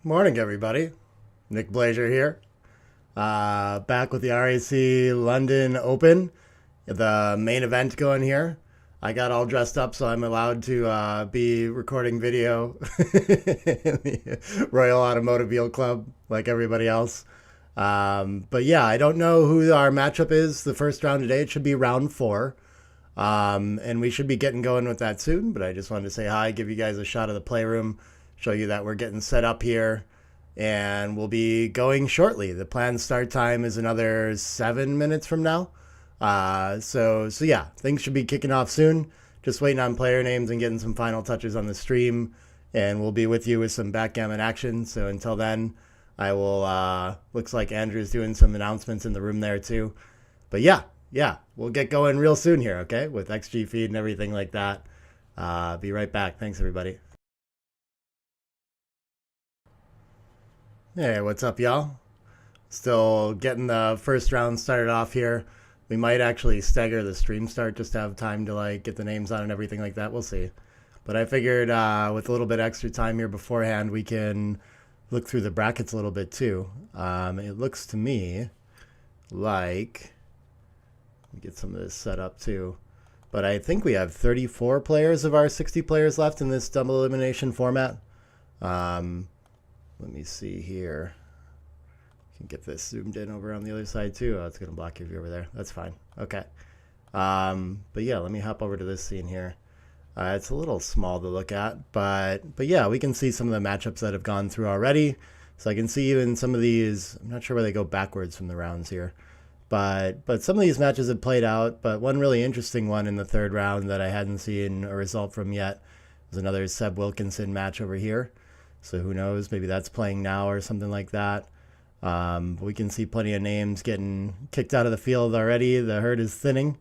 Morning, everybody. Nick Blazer here. Back with the RAC London Open, the main event going here. I got all dressed up, so I'm allowed to be recording video in the Royal Automobile Club like everybody else. But yeah, I don't know who our matchup is the first round today. It should be round four. And we should be getting going with that soon. But I just wanted to say hi, give you guys a shot of the playroom, show you that we're getting set up here, and we'll be going shortly. The planned start time is another 7 minutes from now. So yeah, things should be kicking off soon. Just waiting on player names and getting some final touches on the stream, and we'll be with you with some backgammon action. So until then, I will. Looks like Andrew's doing some announcements in the room there too. But yeah, we'll get going real soon here, okay? With XG feed and everything like that. Be right back. Thanks, everybody. Hey, what's up, y'all? Still getting the first round started off here. We might actually stagger the stream start just to have time to like get the names on and everything like that. We'll see. But I figured with a little bit extra time here beforehand, we can look through the brackets a little bit too. It looks to me like get some of this set up too. But I think we have 34 players of our 60 players left in this double elimination format. Let me see here. Can get this zoomed in over on the other side too. Oh, it's going to block your view over there. That's fine. Okay. But yeah, let me hop over to this scene here. It's a little small to look at, but yeah, we can see some of the matchups that have gone through already. So I can see even some of these. I'm not sure where they go backwards from the rounds here. But some of these matches have played out. But one really interesting one in the third round that I hadn't seen a result from yet was another Seb Wilkinson match over here. So who knows? Maybe that's playing now or something like that. We can see plenty of names getting kicked out of the field already. The herd is thinning.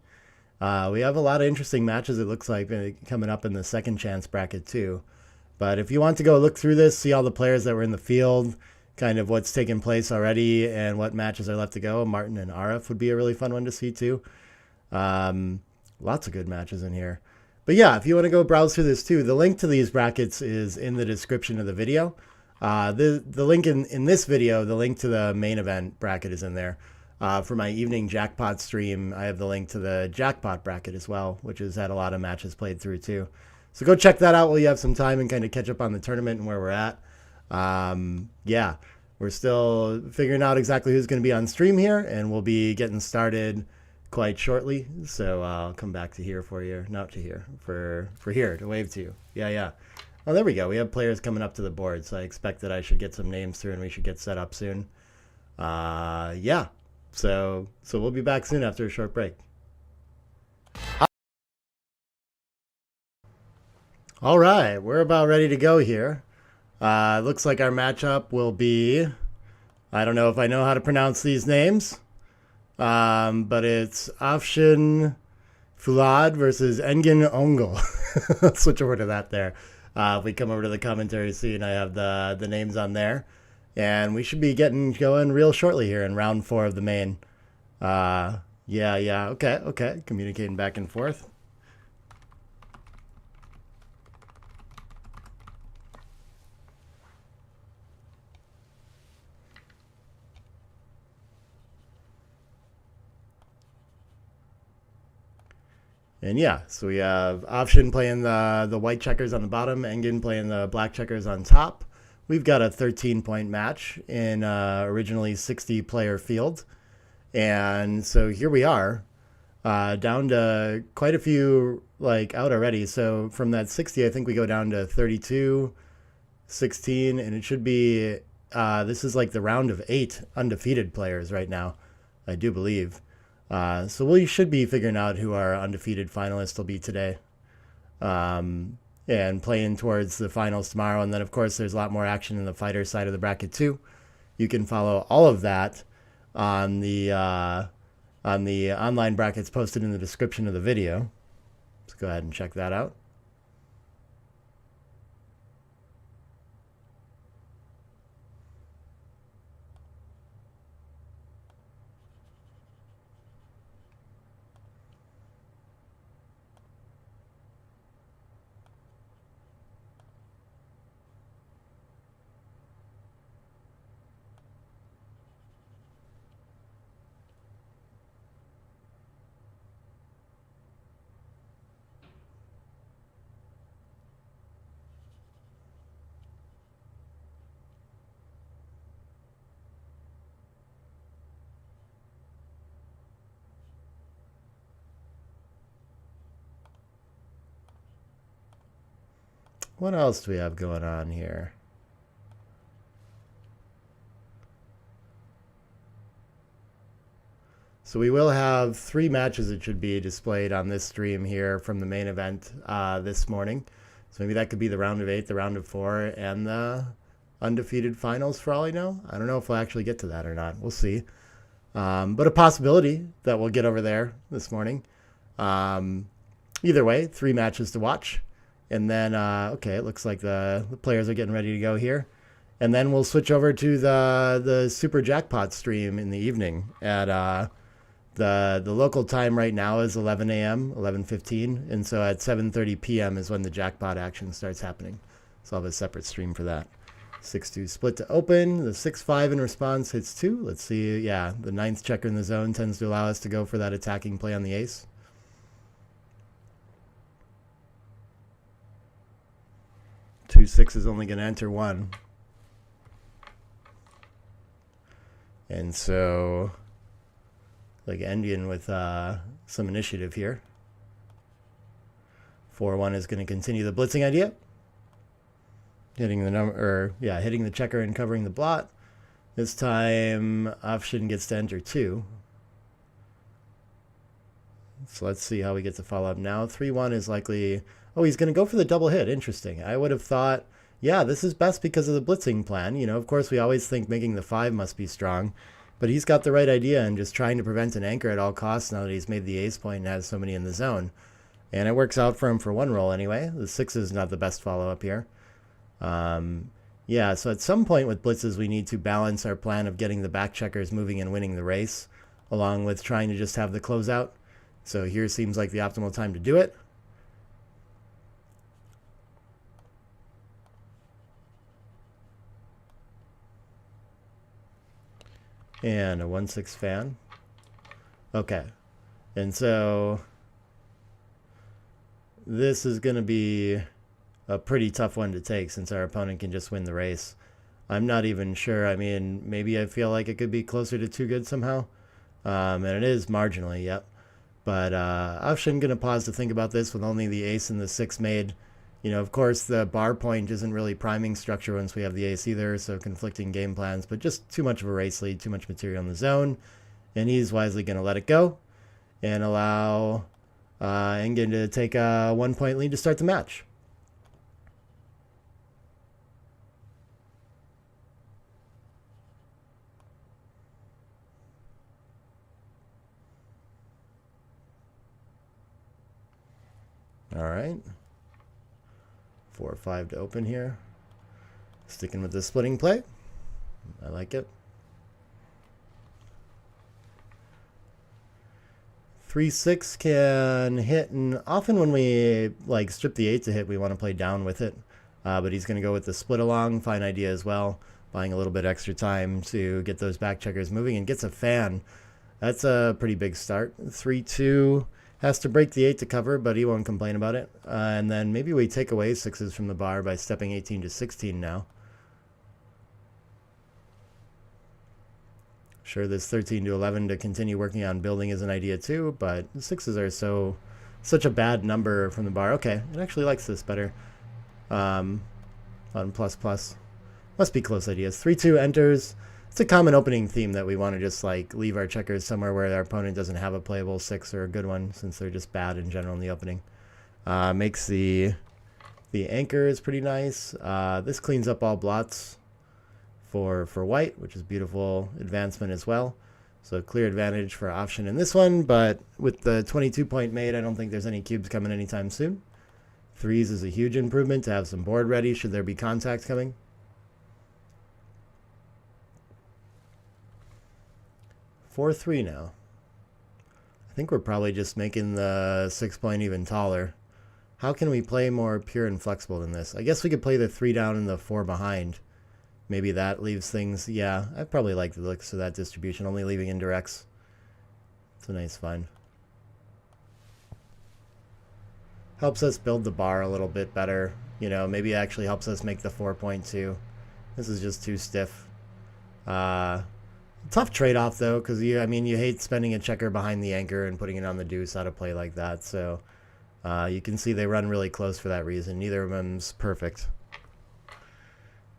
We have a lot of interesting matches, it looks like, coming up in the second chance bracket too. But if you want to go look through this, see all the players that were in the field, kind of what's taken place already and what matches are left to go. Martin and RF would be a really fun one to see too. Lots of good matches in here. But yeah, if you want to go browse through this too, the link to these brackets is in the description of the video. The link in this video, the link to the main event bracket is in there. For my evening jackpot stream, I have the link to the jackpot bracket as well, which has had a lot of matches played through too. So go check that out while you have some time and kind of catch up on the tournament and where we're at. Yeah, we're still figuring out exactly who's going to be on stream here, and we'll be getting started quite shortly. So I'll come back to here for you, not to here, for here to wave to you. Yeah. Oh, there we go. We have players coming up to the board, so I expect that I should get some names through and we should get set up soon. Yeah. So we'll be back soon after a short break. All right, we're about ready to go here. Looks like our matchup will be, I don't know if I know how to pronounce these names, but it's Afshin Fulad versus Engin Ongol. I'll switch over to that there. If we come over to the commentary scene, I have the names on there. And we should be getting going real shortly here in round 4 of the main. Yeah. Okay. Communicating back and forth. And yeah, so we have Option playing the white checkers on the bottom, Engin playing the black checkers on top. We've got a 13-point match in originally 60-player field. And so here we are, down to quite a few like out already. So from that 60, I think we go down to 32, 16, and it should be, this is like the round of 8 undefeated players right now, I do believe. So we should be figuring out who our undefeated finalists will be today. And playing towards the finals tomorrow. And then, of course, there's a lot more action in the fighter side of the bracket, too. You can follow all of that on the online brackets posted in the description of the video. Let's go ahead and check that out. What else do we have going on here? So we will have 3 matches that should be displayed on this stream here from the main event this morning. So maybe that could be the round of 8, the round of 4, and the undefeated finals for all I know. I don't know if we'll actually get to that or not. We'll see. But a possibility that we'll get over there this morning. Either way, 3 matches to watch. And then, okay, it looks like the players are getting ready to go here. And then we'll switch over to the Super Jackpot stream in the evening at the local time right now is 11 a.m., 11:15, and so at 7:30 p.m. is when the jackpot action starts happening. So I'll have a separate stream for that. 6-2 split to open. The 6-5 in response hits 2. Let's see. Yeah, the 9th checker in the zone tends to allow us to go for that attacking play on the ace. 2-6 is only going to enter 1. And so, like Endian with some initiative here. 4-1 is going to continue the blitzing idea. Hitting the number, or yeah, hitting the checker and covering the blot. This time, option gets to enter 2. So let's see how we get to follow up now. 3-1 is likely. Oh, he's going to go for the double hit. Interesting. I would have thought, yeah, this is best because of the blitzing plan. You know, of course, we always think making the 5 must be strong. But he's got the right idea and just trying to prevent an anchor at all costs now that he's made the ace point and has so many in the zone. And it works out for him for 1 roll anyway. The 6 is not the best follow-up here. Yeah, so at some point with blitzes, we need to balance our plan of getting the back checkers moving and winning the race, along with trying to just have the closeout. So here seems like the optimal time to do it. And a 1-6 fan. Okay. And so this is going to be a pretty tough one to take since our opponent can just win the race. I'm not even sure. I mean, maybe I feel like it could be closer to 2 good somehow. And it is marginally, yep. But I'm going to pause to think about this with only the ace and the 6 made. You know, of course, the bar point isn't really priming structure once we have the ace either, so conflicting game plans, but just too much of a race lead, too much material in the zone, and he's wisely going to let it go and allow Engen to take a 1-point lead to start the match. All right. 4-5 to open here. Sticking with the splitting play. I like it. 3-6 can hit, and often when we like strip the 8 to hit, we want to play down with it. But he's going to go with the split along. Fine idea as well. Buying a little bit extra time to get those back checkers moving, and gets a fan. That's a pretty big start. 3-2. Has to break the 8 to cover, but he won't complain about it. And then maybe we take away 6s from the bar by stepping 18 to 16 now. Sure, this 13 to 11 to continue working on building is an idea too, but 6s are such a bad number from the bar. Okay, it actually likes this better. On plus plus. Must be close ideas. 3-2 enters. It's a common opening theme that we want to just like leave our checkers somewhere where our opponent doesn't have a playable 6 or a good one, since they're just bad in general in the opening. Makes the anchor is pretty nice. This cleans up all blots for white, which is beautiful advancement as well. So clear advantage for option in this one, but with the 22-point made, I don't think there's any cubes coming anytime soon. 3s is a huge improvement to have some board ready should there be contact coming. 4-3 now. I think we're probably just making the 6-point even taller. How can we play more pure and flexible than this? I guess we could play the 3 down and the 4 behind. Maybe that leaves things... Yeah, I probably like the looks of that distribution, only leaving indirects. It's a nice find. Helps us build the bar a little bit better. You know, maybe it actually helps us make the 4-point too. This is just too stiff. Tough trade-off, though, because you hate spending a checker behind the anchor and putting it on the deuce out of play like that. So You can see they run really close for that reason. Neither of them's perfect.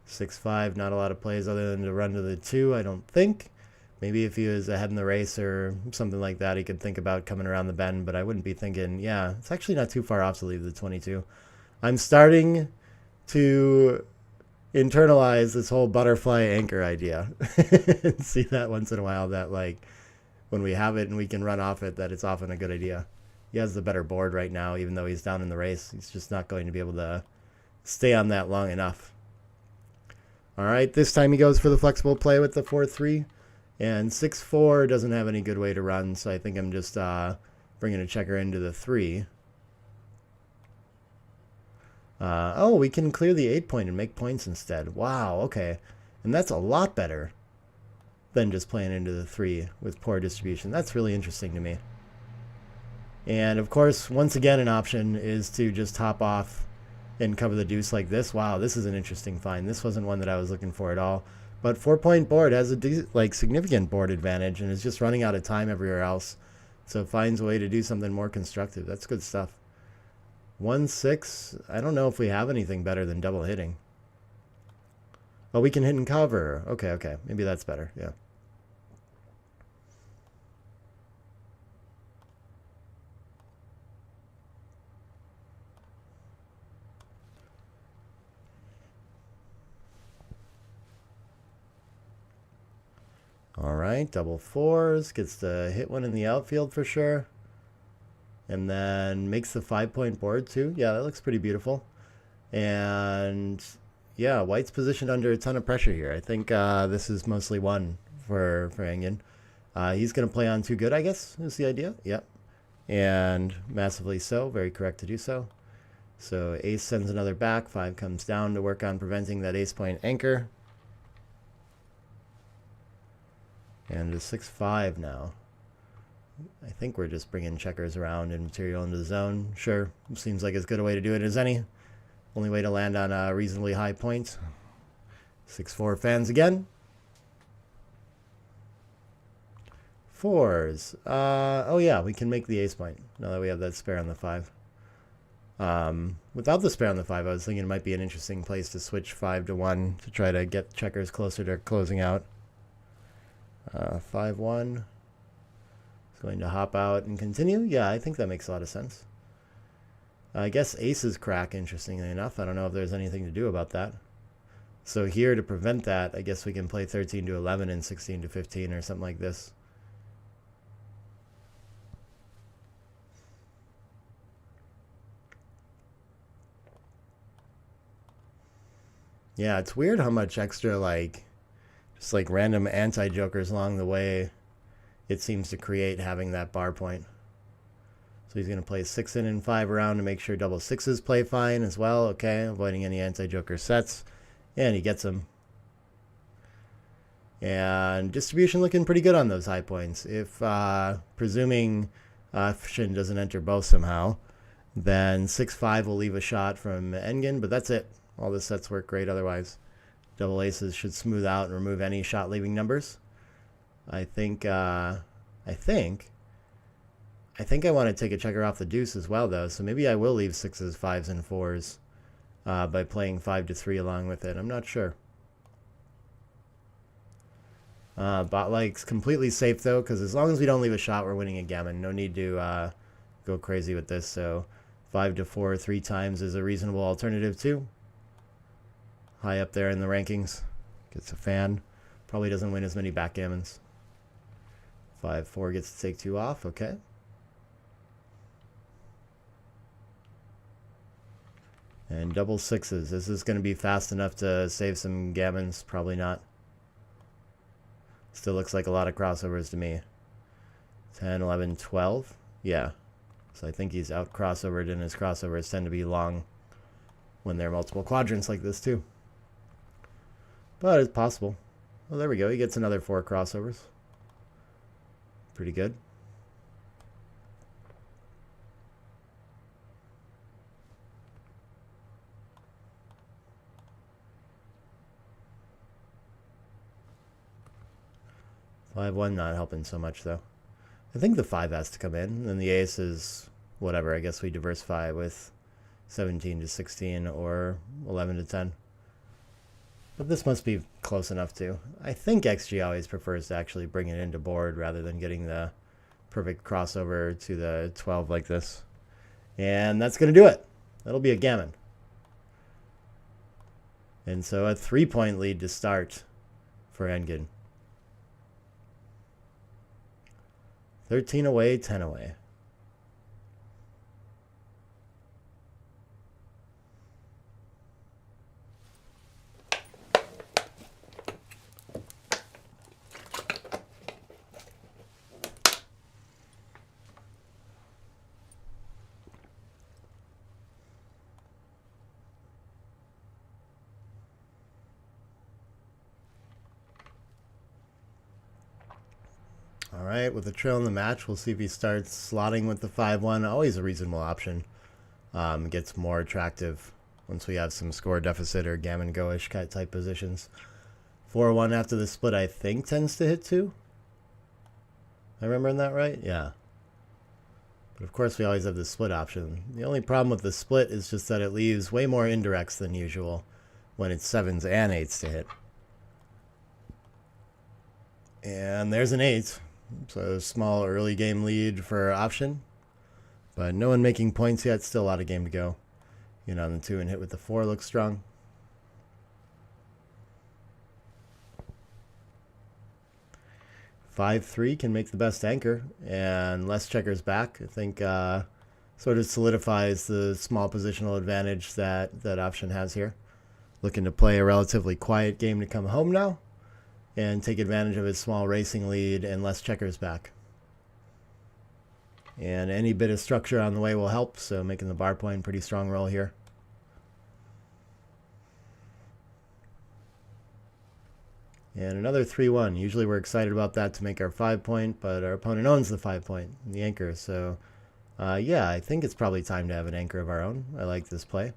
6-5, not a lot of plays other than to run to the 2, I don't think. Maybe if he was ahead in the race or something like that, he could think about coming around the bend, but I wouldn't be thinking, yeah, it's actually not too far off to leave the 22. I'm starting to internalize this whole butterfly anchor idea. And see that once in a while, that like when we have it and we can run off it, that it's often a good idea. He has the better board right now, even though he's down in the race. He's just not going to be able to stay on that long enough. All right, this time he goes for the flexible play with the 4-3. And 6-4 doesn't have any good way to run, so I think I'm just bringing a checker into the 3. Oh, we can clear the 8 point and make points instead. Wow, okay. And that's a lot better than just playing into the 3 with poor distribution. That's really interesting to me. And of course, once again, an option is to just hop off and cover the deuce like this. Wow, this is an interesting find. This wasn't one that I was looking for at all. But 4-point board has a significant board advantage and is just running out of time everywhere else. So it finds a way to do something more constructive. That's good stuff. 1-6. I don't know if we have anything better than double hitting. Oh, we can hit and cover. Okay. Maybe that's better. Yeah. All right, double 4s, gets to hit one in the outfield for sure. And then makes the 5-point board too. Yeah, that looks pretty beautiful. And yeah, white's positioned under a ton of pressure here. I think this is mostly one for Engen. He's going to play on too good, I guess, is the idea. Yep. And massively so, very correct to do so. So ace sends another back, 5 comes down to work on preventing that ace-point anchor. And a 6-5 now. I think we're just bringing checkers around and material into the zone. Sure, seems like as good a way to do it as any. Only way to land on a reasonably high point. 6-4 fans again. 4s. Oh yeah, we can make the ace point now that we have that spare on the 5. Without the spare on the 5, I was thinking it might be an interesting place to switch 5 to 1 to try to get checkers closer to closing out. 5-1 is going to hop out and continue. Yeah, I think that makes a lot of sense. I guess aces crack, interestingly enough. I don't know if there's anything to do about that. So here, to prevent that, I guess we can play 13 to 11 and 16 to 15 or something like this. Yeah, it's weird how much extra, just random anti-jokers along the way it seems to create having that bar point. So he's going to play 6 in and 5 around to make sure double 6s play fine as well. Okay, avoiding any anti-joker sets. And he gets them. And distribution looking pretty good on those high points. If, presuming Shin doesn't enter both somehow, then 6-5 will leave a shot from Engen, but that's it. All the sets work great otherwise. Double aces should smooth out and remove any shot leaving numbers. I think I want to take a checker off the deuce as well, though. So maybe I will leave 6s, 5s, and 4s by playing 5 to 3 along with it. I'm not sure. Bot completely safe though, because as long as we don't leave a shot, we're winning a gammon. No need to go crazy with this. So 5 to 4 3 times is a reasonable alternative too. High up there in the rankings. Gets a fan. Probably doesn't win as many backgammons. 5-4 gets to take 2 off. Okay. And double 6s. Is this going to be fast enough to save some gammons? Probably not. Still looks like a lot of crossovers to me. 10, 11, 12. Yeah. So I think he's out crossovered, and his crossovers tend to be long when there are multiple quadrants like this too. But it's possible. Well, there we go. He gets another 4 crossovers. Pretty good. Five one not helping so much though. I think the 5 has to come in, and then the ace is whatever. I guess we diversify with 17 to 16 or 11 to 10. But this must be close enough too. I think XG always prefers to actually bring it into board rather than getting the perfect crossover to the 12 like this. And that's going to do it. That'll be a gammon. And so a 3-point lead to start for Engen. 13 away, 10 away. All right, with the trail in the match, we'll see if he starts slotting with the 5-1. Always a reasonable option. Gets more attractive once we have some score deficit or gammon go-ish type positions. 4-1 after the split, I think, tends to hit 2. Am I remembering that right? Yeah. But of course, we always have the split option. The only problem with the split is just that it leaves way more indirects than usual when it's 7s and 8s to hit. And there's an 8. So small early game lead for option. But no one making points yet. Still a lot of game to go. You know, on the 2 and hit with the 4 looks strong. (5-3) can make the best anchor, and less checkers back. I think sort of solidifies the small positional advantage that option has here. Looking to play a relatively quiet game to come home now, and take advantage of his small racing lead and less checkers back. And any bit of structure on the way will help, so making the bar point pretty strong roll here. And another 3-1. Usually we're excited about that to make our 5-point, but our opponent owns the 5-point, the anchor. So, yeah, I think it's probably time to have an anchor of our own. I like this play.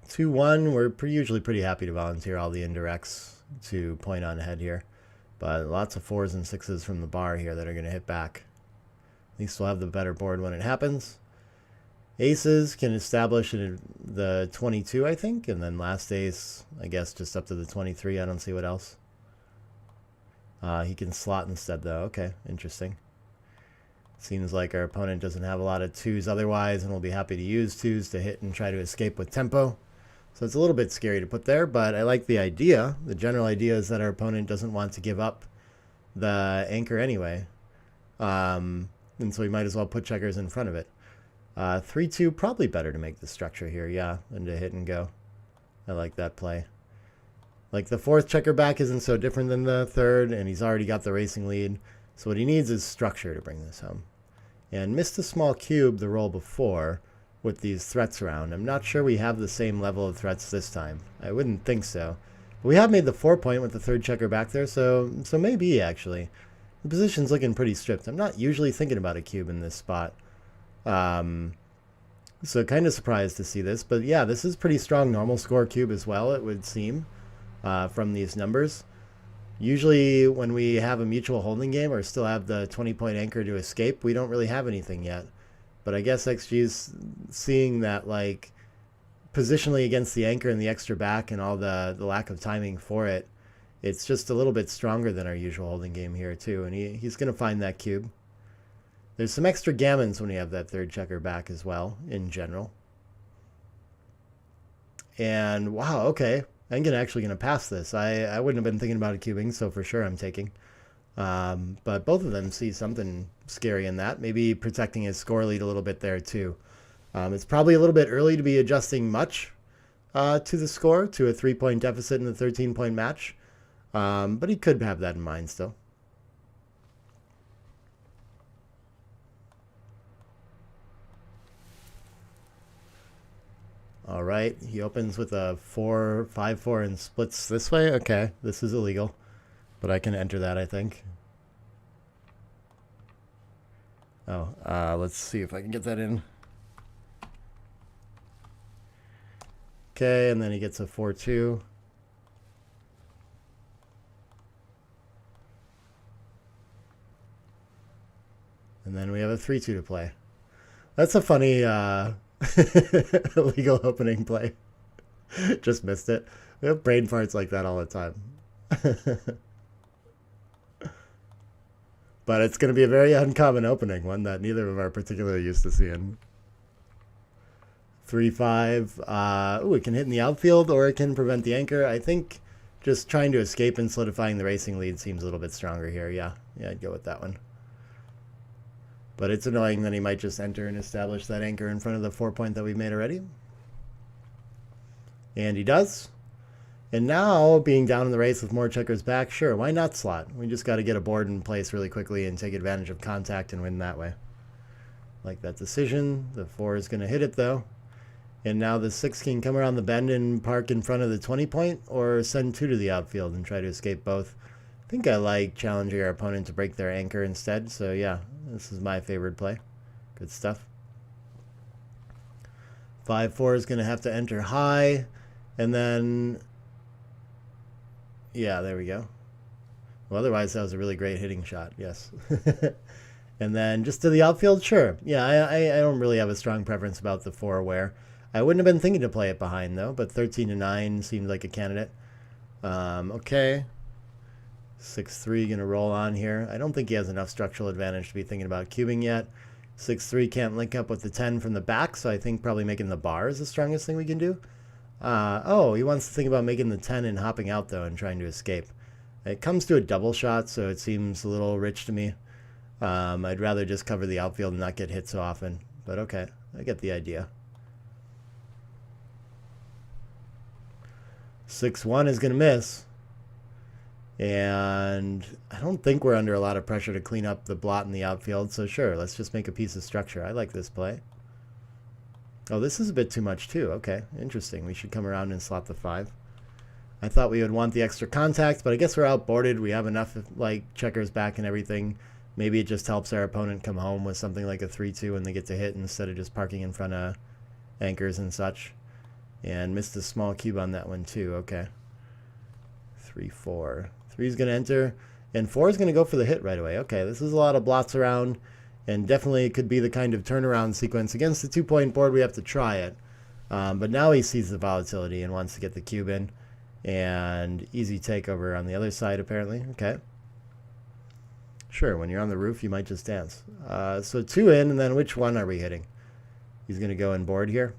2-1, we're usually pretty happy to volunteer all the indirects to point on ahead here. But lots of 4s and 6s from the bar here that are going to hit back. At least we'll have the better board when it happens. Aces can establish in the 22, I think, and then last ace, I guess, just up to the 23. I don't see what else. He can slot instead, though. Okay, interesting. Seems like our opponent doesn't have a lot of 2s otherwise, and will be happy to use 2s to hit and try to escape with tempo. So it's a little bit scary to put there, but I like the idea. The general idea is that our opponent doesn't want to give up the anchor anyway. And so we might as well put checkers in front of it. 3-2, probably better to make the structure here, yeah, than to hit and go. I like that play. Like the 4th checker back isn't so different than the 3rd, and he's already got the racing lead. So what he needs is structure to bring this home. And missed a small cube the roll before with these threats around. I'm not sure we have the same level of threats this time. I wouldn't think so. But we have made the 4-point with the 3rd checker back there, so maybe actually. The position's looking pretty stripped. I'm not usually thinking about a cube in this spot. So kind of surprised to see this, but yeah, this is pretty strong normal score cube as well, it would seem, from these numbers. Usually when we have a mutual holding game or still have the 20-point anchor to escape, we don't really have anything yet. But I guess XG's seeing that, like, positionally against the anchor and the extra back and all the lack of timing for it, it's just a little bit stronger than our usual holding game here too, and he's going to find that cube. There's some extra gammons when you have that 3rd checker back as well, in general. And, wow, okay. I'm actually going to pass this. I wouldn't have been thinking about a cubing, so for sure I'm taking. But both of them see something scary in that. Maybe protecting his score lead a little bit there, too. It's probably a little bit early to be adjusting much to the score, to a 3-point deficit in the 13-point match. But he could have that in mind still. All right, he opens with a 5-4 and splits this way. Okay, this is illegal, but I can enter that, I think. Oh, let's see if I can get that in. Okay, and then he gets a 4-2. And then we have a 3-2 to play. That's a funny legal opening play. Just missed it. We have brain farts like that all the time. But it's going to be a very uncommon opening, one that neither of them are particularly used to seeing. 3-5. Ooh, it can hit in the outfield or it can prevent the anchor. I think just trying to escape and solidifying the racing lead seems a little bit stronger here. Yeah, I'd go with that one. But it's annoying that he might just enter and establish that anchor in front of the 4-point that we've made already. And he does. And now, being down in the race with more checkers back, sure, why not slot? We just got to get a board in place really quickly and take advantage of contact and win that way. Like that decision. The 4 is going to hit it, though. And now the 6 can come around the bend and park in front of the 20-point, or send 2 to the outfield and try to escape both. I think I like challenging our opponent to break their anchor instead. So, yeah, this is my favorite play. Good stuff. 5-4 is going to have to enter high. And then... yeah, there we go. Well, otherwise, that was a really great hitting shot. Yes. And then just to the outfield, sure. Yeah, I don't really have a strong preference about the 4 where. I wouldn't have been thinking to play it behind, though, but 13-9 seemed like a candidate. Okay. 6-3 going to roll on here. I don't think he has enough structural advantage to be thinking about cubing yet. 6-3 can't link up with the 10 from the back, so I think probably making the bar is the strongest thing we can do. Oh, he wants to think about making the 10 and hopping out, though, and trying to escape. It comes to a double shot, so it seems a little rich to me. I'd rather just cover the outfield and not get hit so often. But okay, I get the idea. 6-1 is going to miss. And I don't think we're under a lot of pressure to clean up the blot in the outfield, so sure, let's just make a piece of structure. I like this play. Oh, this is a bit too much too. Okay, interesting. We should come around and slot the 5. I thought we would want the extra contact, but I guess we're outboarded. We have enough like checkers back and everything. Maybe it just helps our opponent come home with something like a 3-2 when they get to hit instead of just parking in front of anchors and such. And missed a small cube on that one too. Okay. 3-4. 3 is going to enter, and 4 is going to go for the hit right away. Okay, this is a lot of blots around. And definitely it could be the kind of turnaround sequence. Against the 2-point board, we have to try it. But now he sees the volatility and wants to get the cube in. And easy takeover on the other side, apparently. Okay. Sure, when you're on the roof, you might just dance. So 2 in, and then which one are we hitting? He's going to go in board here.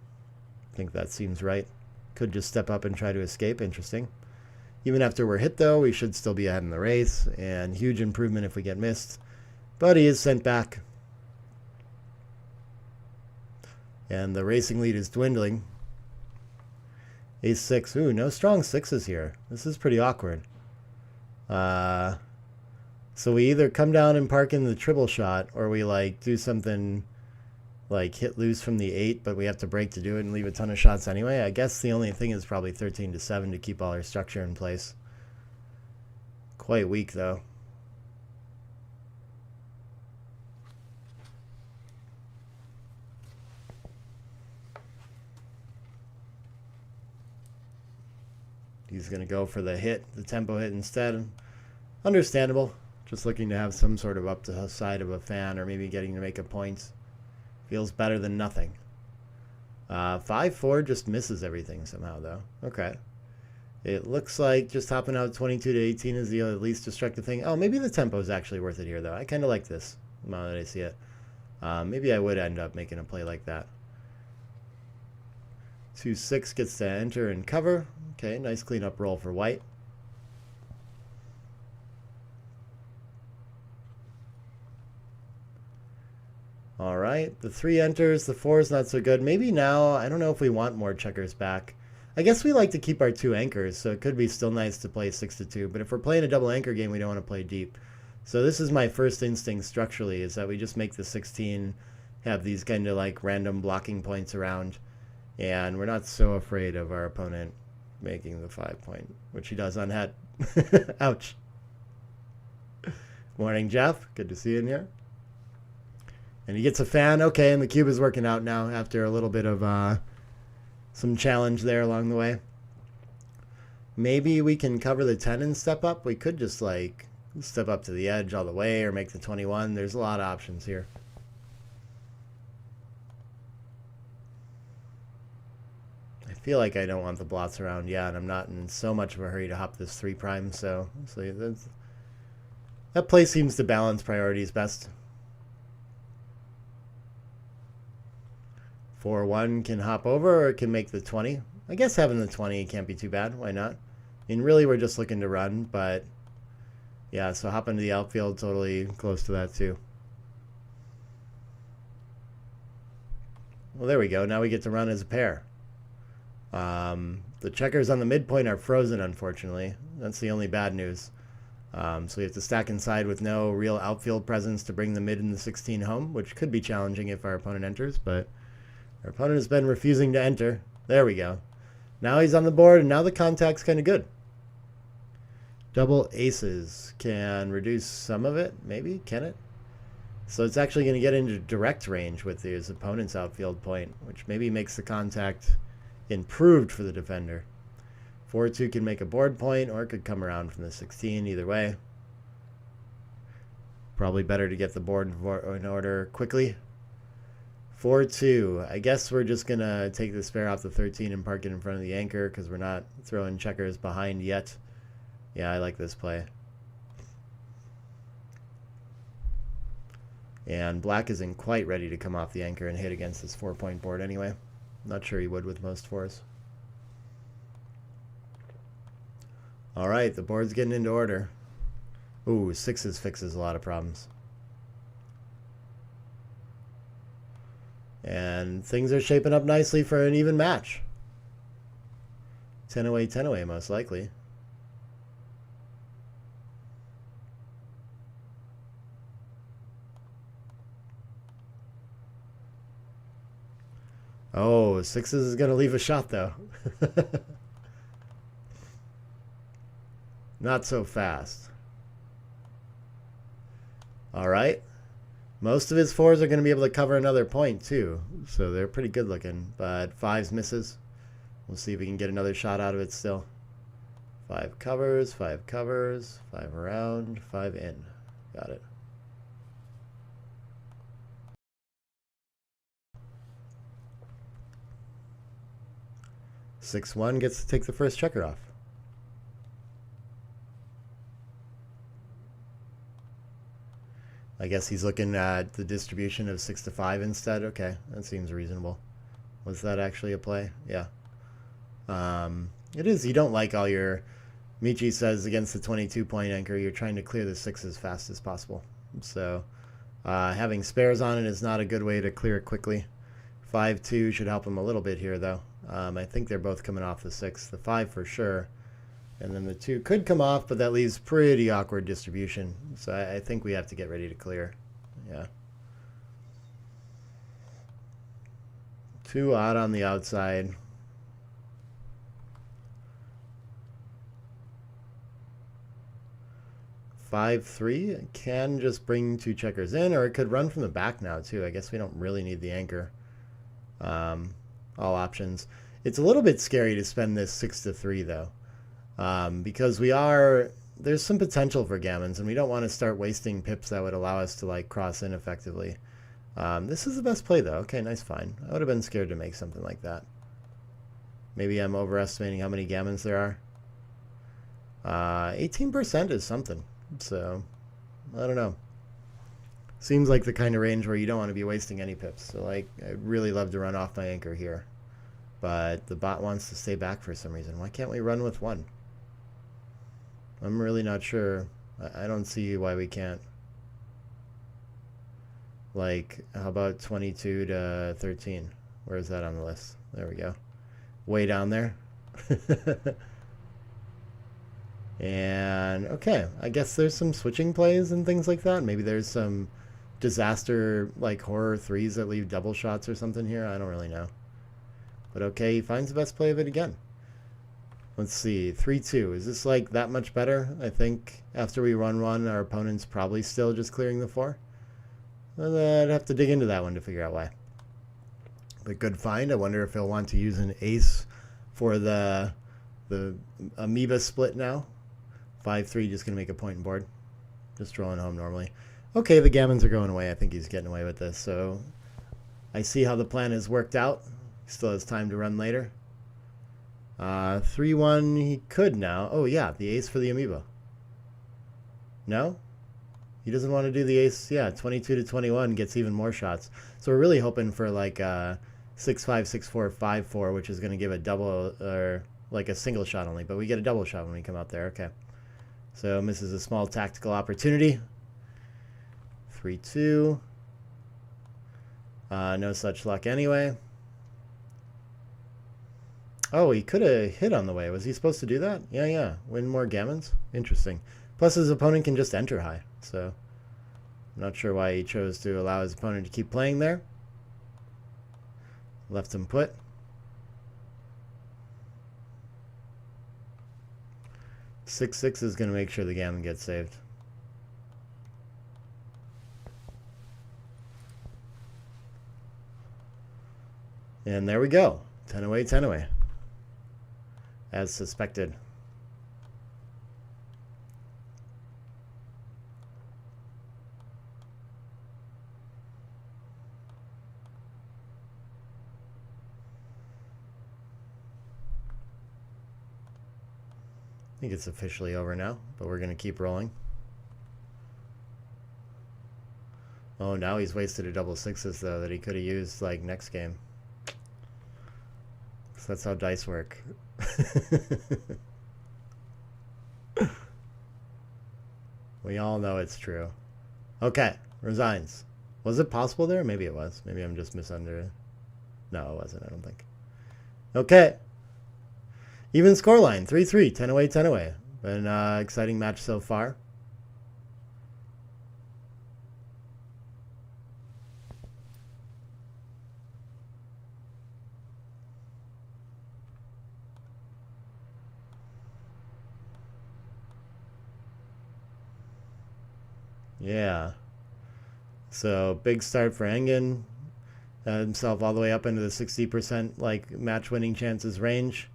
I think that seems right. Could just step up and try to escape. Interesting. Even after we're hit, though, we should still be ahead in the race. And huge improvement if we get missed. But he is sent back. And the racing lead is dwindling. Ace-6. Ooh, no strong 6s here. This is pretty awkward. So we either come down and park in the triple shot, or we like do something like hit loose from the 8, but we have to break to do it and leave a ton of shots anyway. I guess the only thing is probably 13-7 to keep all our structure in place. Quite weak, though. He's going to go for the hit, the tempo hit instead. Understandable. Just looking to have some sort of up to the side of a fan, or maybe getting to make a point. Feels better than nothing. 5-4 just misses everything somehow, though. Okay. It looks like just hopping out 22-18 is the least destructive thing. Oh, maybe the tempo is actually worth it here, though. I kind of like this now that I see it. Maybe I would end up making a play like that. 2-6 gets to enter and cover. Okay, nice cleanup roll for white. All right, the 3 enters, the 4 is not so good. Maybe now, I don't know if we want more checkers back. I guess we like to keep our 2 anchors, so it could be still nice to play 6-2. But if we're playing a double anchor game, we don't want to play deep. So this is my first instinct structurally, is that we just make the 16 have these kind of like random blocking points around. And we're not so afraid of our opponent making the 5-point, which he does on head. Ouch. Morning, Jeff. Good to see you in here. And he gets a fan. Okay, and the cube is working out now after a little bit of some challenge there along the way. Maybe we can cover the 10 and step up. We could just like step up to the edge all the way or make the 21. There's a lot of options here. I feel like I don't want the blots around yet, and I'm not in so much of a hurry to hop this 3 prime, so that play seems to balance priorities best. 4-1 can hop over or it can make the 20. I guess having the 20 can't be too bad. Why not? I mean, really, we're just looking to run, but yeah, so hop into the outfield, totally close to that too. Well, there we go. Now we get to run as a pair. The checkers on the midpoint are frozen, unfortunately. That's the only bad news. So we have to stack inside with no real outfield presence to bring the mid and the 16 home, which could be challenging if our opponent enters, but our opponent has been refusing to enter. There we go. Now he's on the board, and now the contact's kind of good. Double aces can reduce some of it, maybe? Can it? So it's actually going to get into direct range with his opponent's outfield point, which maybe makes the contact improved for the defender. 4-2 can make a board point, or it could come around from the 16, either way. Probably better to get the board in order quickly. 4-2. I guess we're just going to take the spare off the 13 and park it in front of the anchor because we're not throwing checkers behind yet. Yeah, I like this play. And black isn't quite ready to come off the anchor and hit against this 4-point board anyway. Not sure he would with most 4s. All right, the board's getting into order. Ooh, 6s fixes a lot of problems. And things are shaping up nicely for an even match. 10 away, 10 away, most likely. Oh, 6s is going to leave a shot, though. Not so fast. All right. Most of his 4s are going to be able to cover another point, too. So they're pretty good looking. But 5s misses. We'll see if we can get another shot out of it still. 5 covers, 5 covers, 5 around, 5 in. Got it. Six one gets to take the first checker off. I guess he's looking at the distribution of 6 to 5 instead. Okay, that seems reasonable. Was that actually a play? Yeah. It is. You don't like all your... Michi says against the 22-point anchor, you're trying to clear the 6 as fast as possible. So having spares on it is not a good way to clear it quickly. 5-2 should help him a little bit here, though. I think they're both coming off the 6. The 5 for sure. And then the 2 could come off, but that leaves pretty awkward distribution. So I think we have to get ready to clear. Yeah. 2 odd on the outside. Five, 3 can just bring 2 checkers in, or it could run from the back now too. I guess we don't really need the anchor. All options. It's a little bit scary to spend this 6 to 3 though, because there's some potential for gammons, and we don't want to start wasting pips that would allow us to like cross in effectively. This is the best play though. Okay, nice find. I would have been scared to make something like that. Maybe I'm overestimating how many gammons there are. 18% is something. So, I don't know. Seems like the kind of range where you don't want to be wasting any pips. So, like, I'd really love to run off my anchor here. But the bot wants to stay back for some reason. Why can't we run with 1? I'm really not sure. I don't see why we can't. Like, how about 22 to 13? Where is that on the list? There we go. Way down there. And okay, I guess there's some switching plays and things like that. Maybe there's some disaster like horror 3s that leave double shots or something here. I don't really know. But okay, he finds the best play of it again. Let's see, 3-2. Is this like that much better? I think after we run 1, our opponent's probably still just clearing the 4. I'd have to dig into that one to figure out why. But good find. I wonder if he'll want to use an ace for the amoeba split now. 5-3, just going to make a point and board. Just rolling home normally. Okay, the gammons are going away. I think he's getting away with this. So I see how the plan has worked out. He still has time to run later. 3-1, he could now. Oh, yeah, the ace for the amoeba. No? He doesn't want to do the ace. Yeah, 22 to 21 gets even more shots. So we're really hoping for like 6-5, 6-4, 5-4, which is going to give a double, or like a single shot only. But we get a double shot when we come out there. Okay. So misses a small tactical opportunity. 3-2. No such luck anyway. Oh, he could have hit on the way. Was he supposed to do that? Yeah, yeah. Win more gammons? Interesting. Plus his opponent can just enter high. So I'm not sure why he chose to allow his opponent to keep playing there. Left him put. Six is going to make sure the gammon gets saved. And there we go. 10 away, 10 away. As suspected. I think it's officially over now, but we're going to keep rolling. Oh, now he's wasted a double sixes, though, that he could have used, like, next game. So that's how dice work. We all know it's true. Okay, resigns. Was it possible there? Maybe it was. Maybe I'm just misunderstanding. No, it wasn't, I don't think. Okay. Even scoreline, 3-3, 10 away, 10 away. Been an exciting match so far. Yeah. So big start for Engen. Himself all the way up into the 60% like match winning chances range.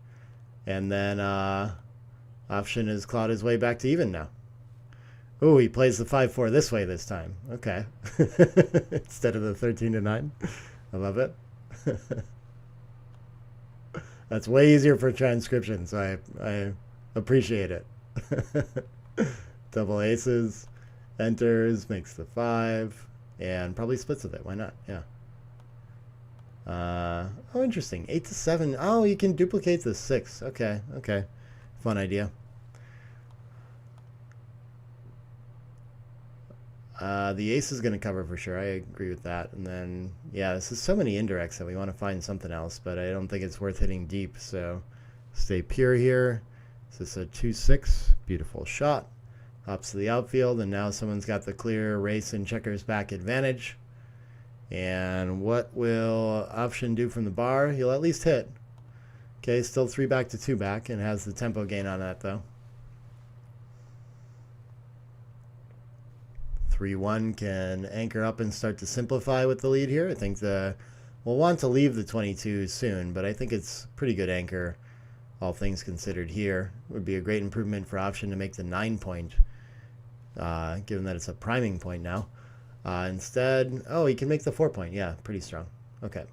And then Option has clawed his way back to even now. Oh, he plays the 5-4 this way this time. Okay. Instead of the 13 to 9. I love it. That's way easier for transcription, so I appreciate it. Double aces, enters, makes the 5, and probably splits with it. Why not? Yeah. Oh, interesting. 8 to 7. Oh, you can duplicate the 6. Okay, okay. Fun idea. The ace is going to cover for sure. I agree with that. And then, yeah, this is so many indirects that we want to find something else, but I don't think it's worth hitting deep. So stay pure here. This is a 2-6. Beautiful shot. Hops to the outfield, and now someone's got the clear race and checkers back advantage. And what will Option do from the bar? He'll at least hit. Okay, still 3 back to 2 back, and has the tempo gain on that, though. 3-1 can anchor up and start to simplify with the lead here. I think we'll want to leave the 22 soon, but I think it's pretty good anchor, all things considered here. It would be a great improvement for Option to make the 9 point, given that it's a priming point now. Instead, oh, he can make the 4 point. Yeah, pretty strong. Okay.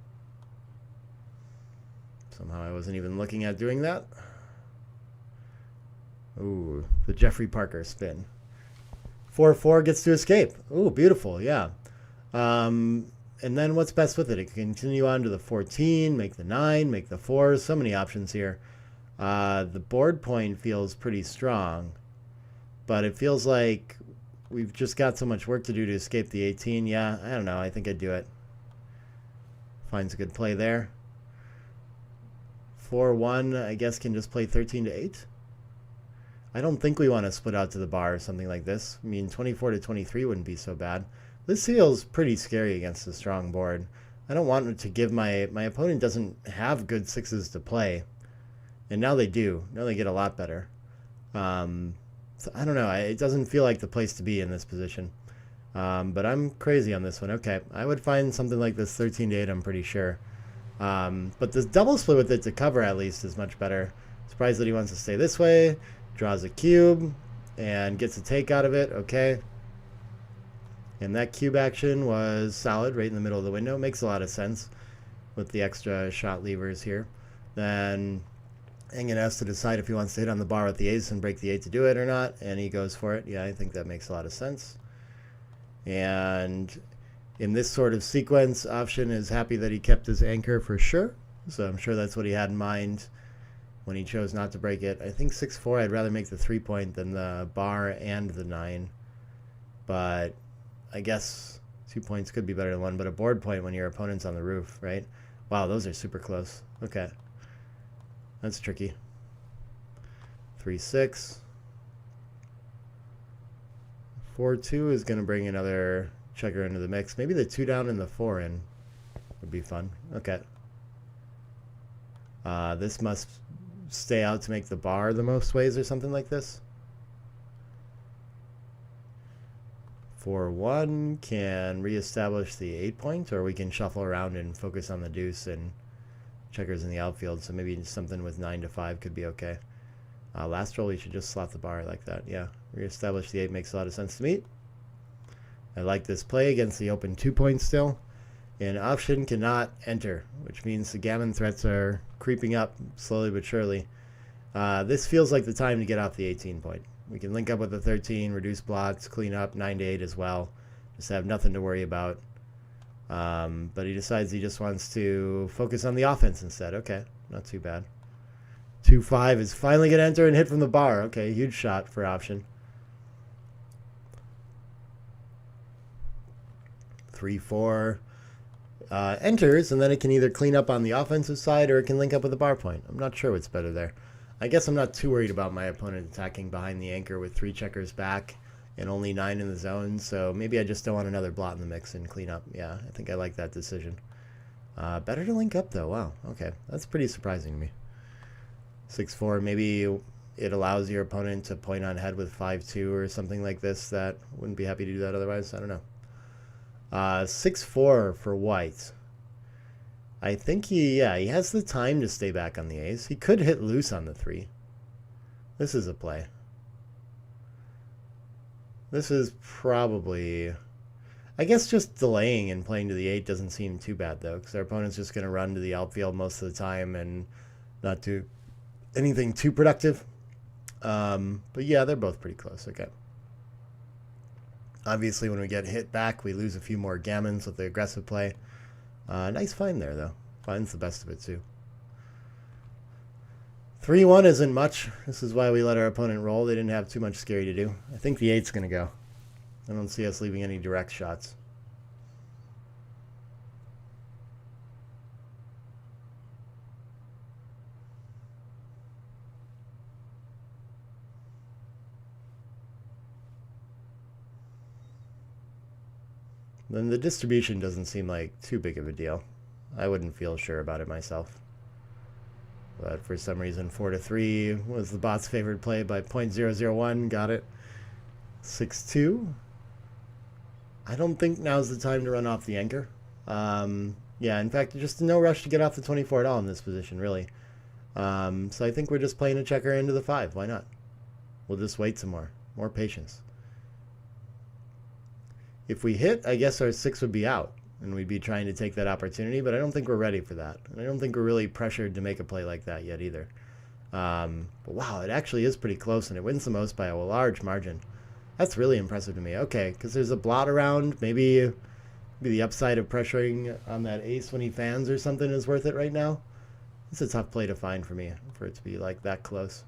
Somehow I wasn't even looking at doing that. Ooh, the Jeffrey Parker spin. 4-4 gets to escape. Ooh, beautiful. Yeah. And then what's best with it? It can continue on to the 14, make the 9, make the 4. So many options here. The board point feels pretty strong, but it feels like we've just got so much work to do to escape the 18. Yeah, I don't know. I think I'd do it. Finds a good play there. 4-1, I guess, can just play 13 to 8. I don't think we want to split out to the bar or something like this. I mean, 24 to 23 wouldn't be so bad. This feels pretty scary against a strong board. I don't want to give my opponent doesn't have good sixes to play. And now they do. Now they get a lot better. So I don't know. It doesn't feel like the place to be in this position. But I'm crazy on this one. Okay, I would find something like this 13 to 8, I'm pretty sure. But this double split with it to cover at least is much better. Surprised that he wants to stay this way. Draws a cube and gets a take out of it. Okay. And that cube action was solid right in the middle of the window. Makes a lot of sense with the extra shot levers here. Then Engen has to decide if he wants to hit on the bar with the ace and break the 8 to do it or not, and he goes for it. Yeah, I think that makes a lot of sense. And in this sort of sequence, Option is happy that he kept his anchor for sure, so I'm sure that's what he had in mind when he chose not to break it. I think 6-4, I'd rather make the 3-point than the bar and the 9, but I guess 2 points could be better than 1, but a board point when your opponent's on the roof, right? Wow, those are super close. Okay. That's tricky. 3-6. 4-2 is going to bring another checker into the mix. Maybe the 2 down and the 4 in would be fun. Okay. This must stay out to make the bar the most ways or something like this. 4-1 can reestablish the 8-point, or we can shuffle around and focus on the deuce and checkers in the outfield, so maybe something with 9-5 could be okay. Last roll, we should just slot the bar like that. Yeah, reestablish the 8 makes a lot of sense to me. I like this play against the open 2-point still. And Option cannot enter, which means the gammon threats are creeping up slowly but surely. This feels like the time to get off the 18-point. We can link up with the 13, reduce blots, clean up 9-8 as well. Just have nothing to worry about. But he decides he just wants to focus on the offense instead. Okay, not too bad. 2-5 is finally going to enter and hit from the bar. Okay, huge shot for Option. 3-4 enters, and then it can either clean up on the offensive side or it can link up with the bar point. I'm not sure what's better there. I guess I'm not too worried about my opponent attacking behind the anchor with 3 checkers back and only 9 in the zone, so maybe I just don't want another blot in the mix and clean up. Yeah, I think I like that decision. Better to link up, though. Wow, okay. That's pretty surprising to me. 6-4, maybe it allows your opponent to point on head with 5-2 or something like this. That wouldn't be happy to do that otherwise. I don't know. 6-4 for white. I think he has the time to stay back on the ace. He could hit loose on the 3. This is a play. This is probably, I guess just delaying and playing to the 8 doesn't seem too bad, though, because our opponent's just going to run to the outfield most of the time and not do anything too productive. But yeah, they're both pretty close. Okay. Obviously, when we get hit back, we lose a few more gammons with the aggressive play. Nice find there, though. Finds the best of it, too. 3-1 isn't much. This is why we let our opponent roll. They didn't have too much scary to do. I think the 8's going to go. I don't see us leaving any direct shots. Then the distribution doesn't seem like too big of a deal. I wouldn't feel sure about it myself. But for some reason, 4-3 was the bot's favorite play by 0.001. Got it. 6-2. I don't think now's the time to run off the anchor. Yeah, in fact, just no rush to get off the 24 at all in this position, really. So I think we're just playing a checker into the 5. Why not? We'll just wait some more. More patience. If we hit, I guess our 6 would be out, and we'd be trying to take that opportunity, but I don't think we're ready for that. And I don't think we're really pressured to make a play like that yet either. But wow, it actually is pretty close, and it wins the most by a large margin. That's really impressive to me. Okay, because there's a blot around. Maybe the upside of pressuring on that ace when he fans or something is worth it right now. It's a tough play to find for me, for it to be like that close.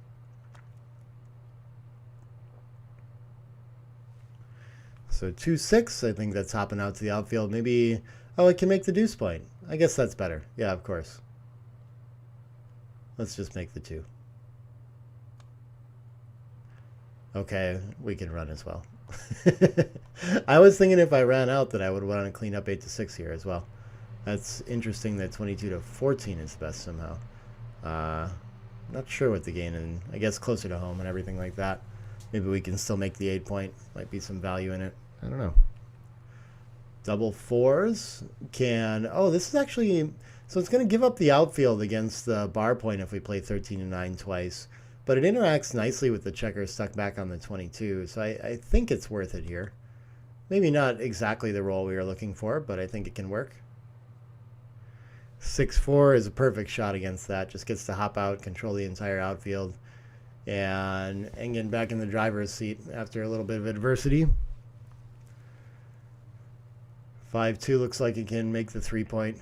So 2-6, I think that's hopping out to the outfield. Maybe, oh, it can make the deuce point. I guess that's better. Yeah, of course. Let's just make the 2. Okay, we can run as well. I was thinking if I ran out that I would want to clean up 8-6 here as well. That's interesting that 22-14 is best somehow. Not sure what the gain, and I guess closer to home and everything like that. Maybe we can still make the 8 point. Might be some value in it. I don't know. Double 4s can... Oh, this is actually... So it's going to give up the outfield against the bar point if we play 13-9 twice. But it interacts nicely with the checker stuck back on the 22. So I think it's worth it here. Maybe not exactly the roll we were looking for, but I think it can work. 6-4 is a perfect shot against that. Just gets to hop out, control the entire outfield, and get back in the driver's seat after a little bit of adversity. 5-2 looks like he can make the 3-point.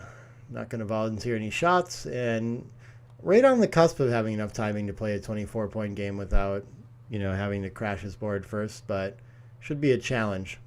Not going to volunteer any shots, and right on the cusp of having enough timing to play a 24-point game without, having to crash his board first, but should be a challenge.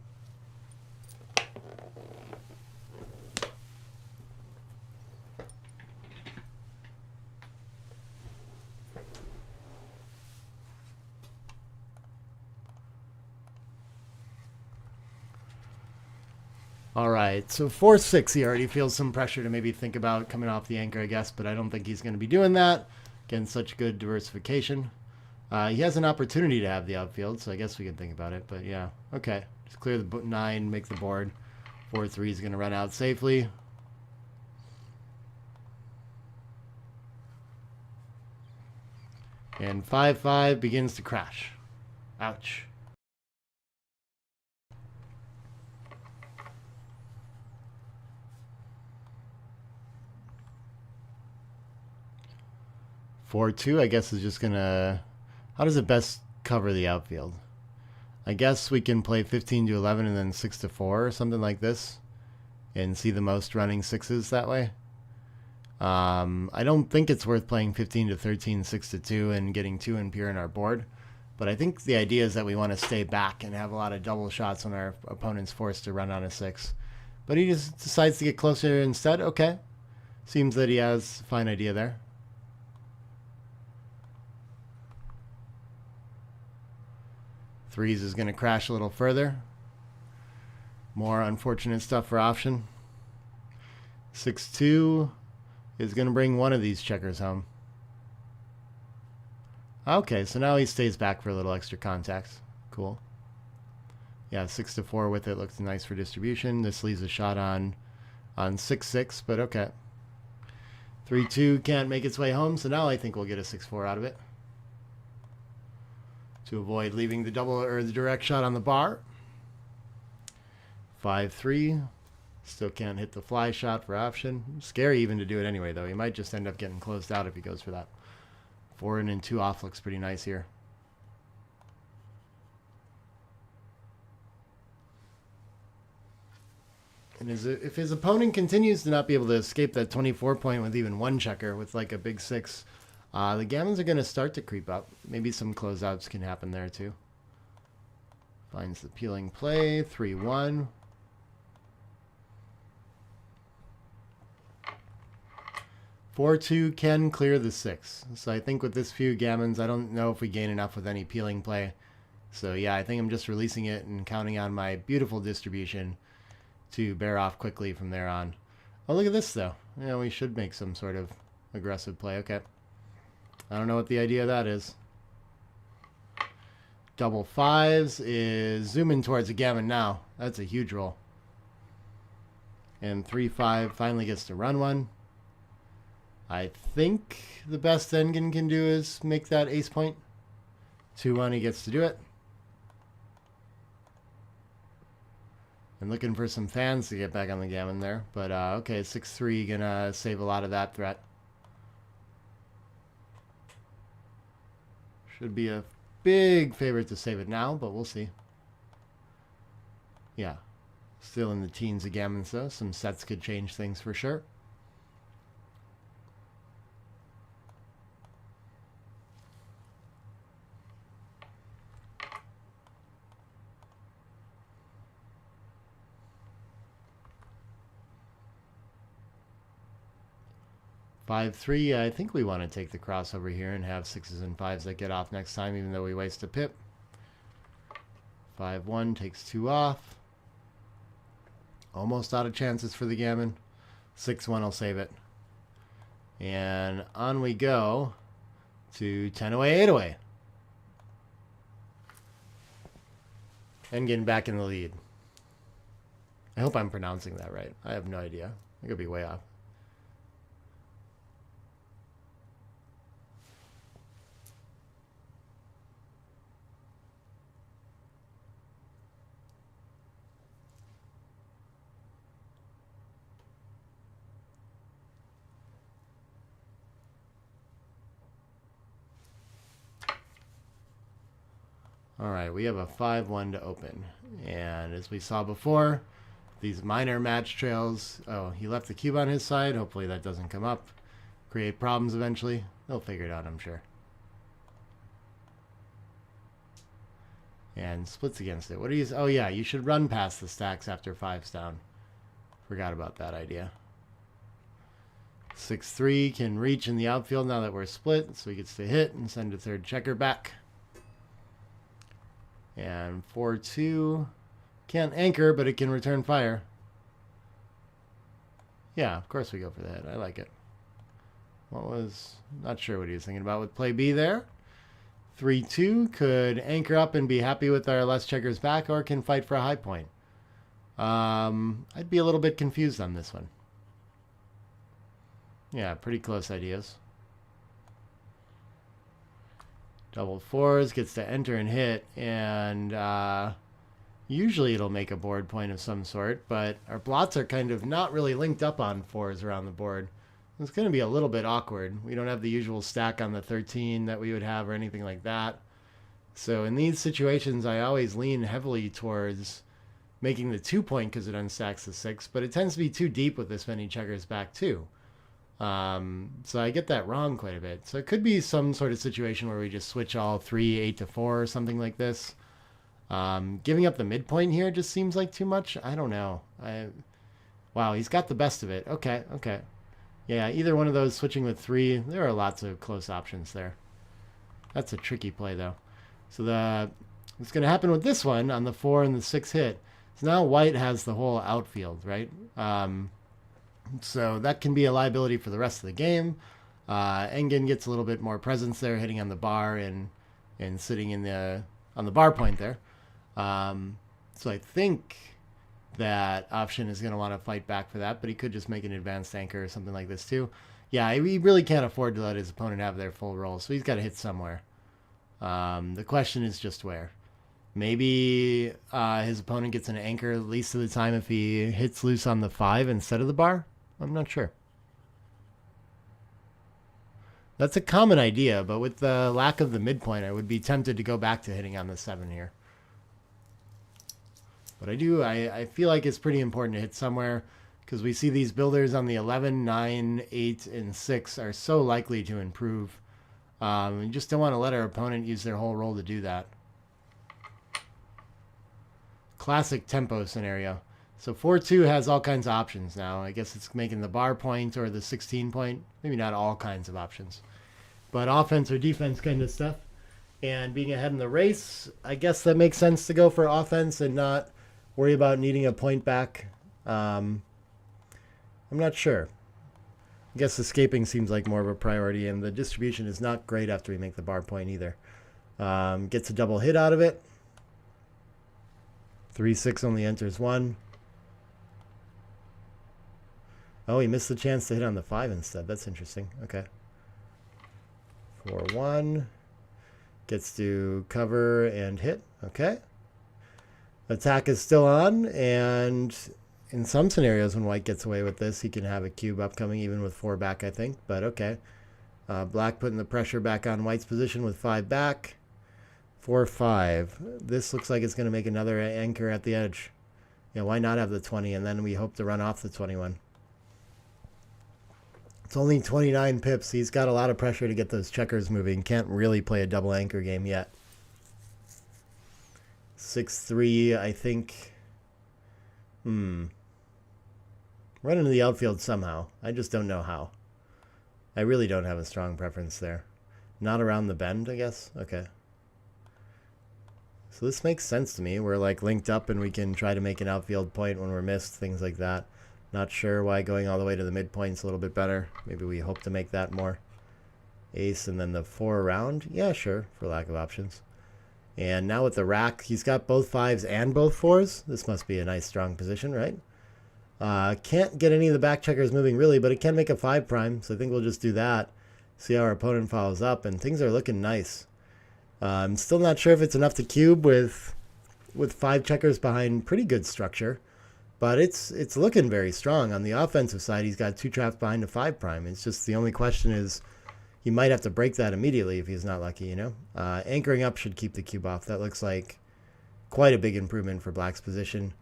All right, so 4-6, he already feels some pressure to maybe think about coming off the anchor, I guess, but I don't think he's going to be doing that. Again, such good diversification. He has an opportunity to have the outfield, so I guess we can think about it, but yeah, okay. Just clear the 9, make the board. 4-3 is going to run out safely. And 5-5 begins to crash. Ouch. Four two, I guess, is just gonna. How does it best cover the outfield? I guess we can play 15-11 and then 6-4 or something like this, and see the most running sixes that way. I don't think it's worth playing 15-13, 6-2, and getting 2 and pure in our board. But I think the idea is that we want to stay back and have a lot of double shots when our opponent's forced to run on a 6. But he just decides to get closer instead. Okay. Seems that he has a fine idea there. Threes is going to crash a little further. More unfortunate stuff for option. 6-2 is going to bring one of these checkers home. Okay, so now he stays back for a little extra contacts. Cool. Yeah, 6-4 with it looks nice for distribution. This leaves a shot on 6-6, but okay. 3-2 can't make its way home, so now I think we'll get a 6-4 out of it, to avoid leaving the double or the direct shot on the bar. 5-3. Still can't hit the fly shot for option. Scary even to do it anyway, though. He might just end up getting closed out if he goes for that. 4 in and 2 off looks pretty nice here. And if his opponent continues to not be able to escape that 24 point with even one checker with like a big 6, the gammons are going to start to creep up. Maybe some closeouts can happen there too. Finds the peeling play. 3-1. 4-2 can clear the 6. So I think with this few gammons, I don't know if we gain enough with any peeling play. So yeah, I think I'm just releasing it and counting on my beautiful distribution to bear off quickly from there on. Oh, look at this though. Yeah, we should make some sort of aggressive play. Okay. I don't know what the idea of that is. Double 5s is zooming towards a gammon now. That's a huge roll. And 3-5 finally gets to run one. I think the best Engen can do is make that ace point. 2-1, he gets to do it. And looking for some fans to get back on the gammon there. But okay, 6-3 gonna save a lot of that threat. Should be a big favorite to save it now, but we'll see. Yeah, still in the teens of gammons though. Some sets could change things for sure. Five, 3, I think we want to take the crossover here and have 6s and 5s that get off next time, even though we waste a pip. 5-1 takes 2 off. Almost out of chances for the gammon. 6-1 will save it. And on we go to 10 away, 8 away. And getting back in the lead. I hope I'm pronouncing that right. I have no idea. I could be way off. All right, we have a 5-1 to open. And as we saw before, these minor match trails. Oh, he left the cube on his side. Hopefully that doesn't come up. Create problems eventually. They'll figure it out, I'm sure. And splits against it. What do you... Oh, yeah, you should run past the stacks after 5's down. Forgot about that idea. 6-3 can reach in the outfield now that we're split, so he gets to hit and send a third checker back. And 4-2 can't anchor, but it can return fire. Yeah, of course we go for the hit. I like it. What was... Not sure what he was thinking about with play B there. 3-2 could anchor up and be happy with our less checkers back, or can fight for a high point. I'd be a little bit confused on this one. Yeah, pretty close ideas. Double 4s, gets to enter and hit, and usually it'll make a board point of some sort, but our blots are kind of not really linked up on 4s around the board. It's going to be a little bit awkward. We don't have the usual stack on the 13 that we would have or anything like that. So in these situations, I always lean heavily towards making the 2-point because it unstacks the 6, but it tends to be too deep with this many checkers back too. So I get that wrong quite a bit. So it could be some sort of situation where we just switch all 3 8 to 4 or something like this. Giving up the midpoint here just seems like too much. I don't know. Wow, he's got the best of it. Okay, okay. Yeah, either one of those switching with 3. There are lots of close options there. That's a tricky play though. So what's going to happen with this one on the 4 and the 6 hit. So now white has the whole outfield, right? So that can be a liability for the rest of the game. Engen gets a little bit more presence there, hitting on the bar and sitting in on the bar point there. So I think that option is going to want to fight back for that, but he could just make an advanced anchor or something like this too. Yeah, he really can't afford to let his opponent have their full roll, so he's got to hit somewhere. The question is just where. Maybe his opponent gets an anchor at least of the time if he hits loose on the 5 instead of the bar. I'm not sure. That's a common idea, but with the lack of the midpoint, I would be tempted to go back to hitting on the 7 here. But I feel like it's pretty important to hit somewhere because we see these builders on the 11, 9, 8, and 6 are so likely to improve. We just don't want to let our opponent use their whole roll to do that. Classic tempo scenario. So 4-2 has all kinds of options now. I guess it's making the bar point or the 16 point. Maybe not all kinds of options. But offense or defense kind of stuff. And being ahead in the race, I guess that makes sense to go for offense and not worry about needing a point back. I'm not sure. I guess escaping seems like more of a priority, and the distribution is not great after we make the bar point either. Gets a double hit out of it. 3-6 only enters 1. Oh, he missed the chance to hit on the 5 instead. That's interesting. Okay. 4-1. Gets to cover and hit. Okay. Attack is still on, and in some scenarios when white gets away with this, he can have a cube upcoming even with 4 back, I think. But okay. Black putting the pressure back on white's position with 5 back. 4-5. This looks like it's going to make another anchor at the edge. Yeah, why not have the 20, and then we hope to run off the 21. It's only 29 pips. He's got a lot of pressure to get those checkers moving. Can't really play a double anchor game yet. 6-3, I think. Run into the outfield somehow. I just don't know how. I really don't have a strong preference there. Not around the bend, I guess? Okay. So this makes sense to me. We're like linked up and we can try to make an outfield point when we're missed, things like that. Not sure why going all the way to the midpoint's a little bit better. Maybe we hope to make that more. Ace and then the 4 around. Yeah, sure, for lack of options. And now with the rack, he's got both 5s and both 4s. This must be a nice strong position, right? Can't get any of the back checkers moving really, but it can make a 5 prime. So I think we'll just do that. See how our opponent follows up, and things are looking nice. I'm still not sure if it's enough to cube with 5 checkers behind pretty good structure. But it's looking very strong. On the offensive side, he's got 2 traps behind a 5 prime. It's just the only question is, He might have to break that immediately if he's not lucky, you know? Anchoring up should keep the cube off. That looks like quite a big improvement for black's position.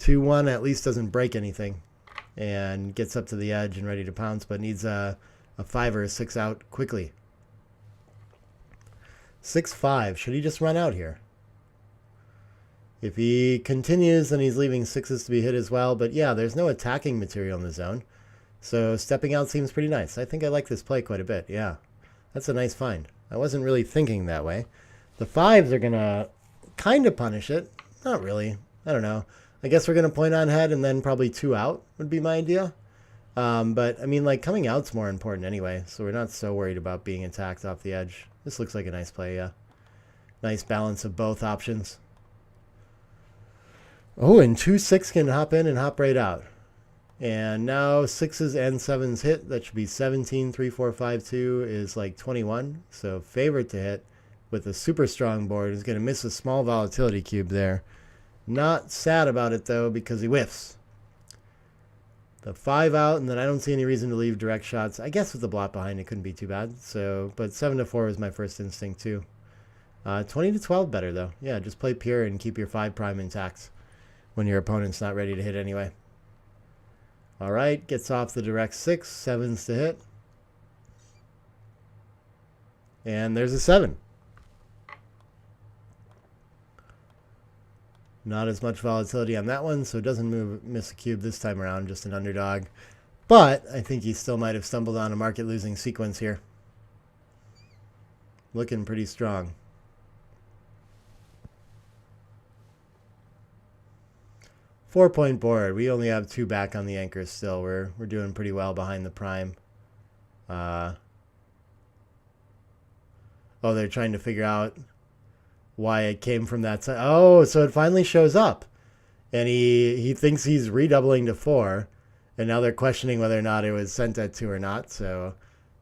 2-1 at least doesn't break anything and gets up to the edge and ready to pounce, but needs a 5 or a 6 out quickly. 6-5. Should he just run out here? If he continues, then he's leaving 6s to be hit as well. But yeah, there's no attacking material in the zone. So stepping out seems pretty nice. I think I like this play quite a bit. Yeah, that's a nice find. I wasn't really thinking that way. The 5s are going to kind of punish it. Not really. I don't know. I guess we're going to point on head and then probably 2 out would be my idea. But, I mean, like, coming out's more important anyway, so we're not so worried about being attacked off the edge. This looks like a nice play, yeah. Nice balance of both options. Oh, and 2-6 can hop in and hop right out. And now 6s and 7s hit. That should be 17. 3, 4, 5, 2 is like 21. So favorite to hit with a super strong board. He's going to miss a small volatility cube there. Not sad about it, though, because he whiffs. The 5 out, and then I don't see any reason to leave direct shots. I guess with the blot behind, it couldn't be too bad. So, but 7-4 was my first instinct, too. 20-12 better, though. Yeah, just play pure and keep your 5 prime intact when your opponent's not ready to hit anyway. All right, gets off the direct 6, 7s to hit. And there's a 7. Not as much volatility on that one, so it doesn't miss a cube this time around, just an underdog. But I think he still might have stumbled on a market-losing sequence here. Looking pretty strong. Four-point board. We only have 2 back on the anchors still. We're doing pretty well behind the prime. Oh, they're trying to figure out why it came from that side. Oh, so it finally shows up. And he thinks he's redoubling to 4. And now they're questioning whether or not it was sent at 2 or not. So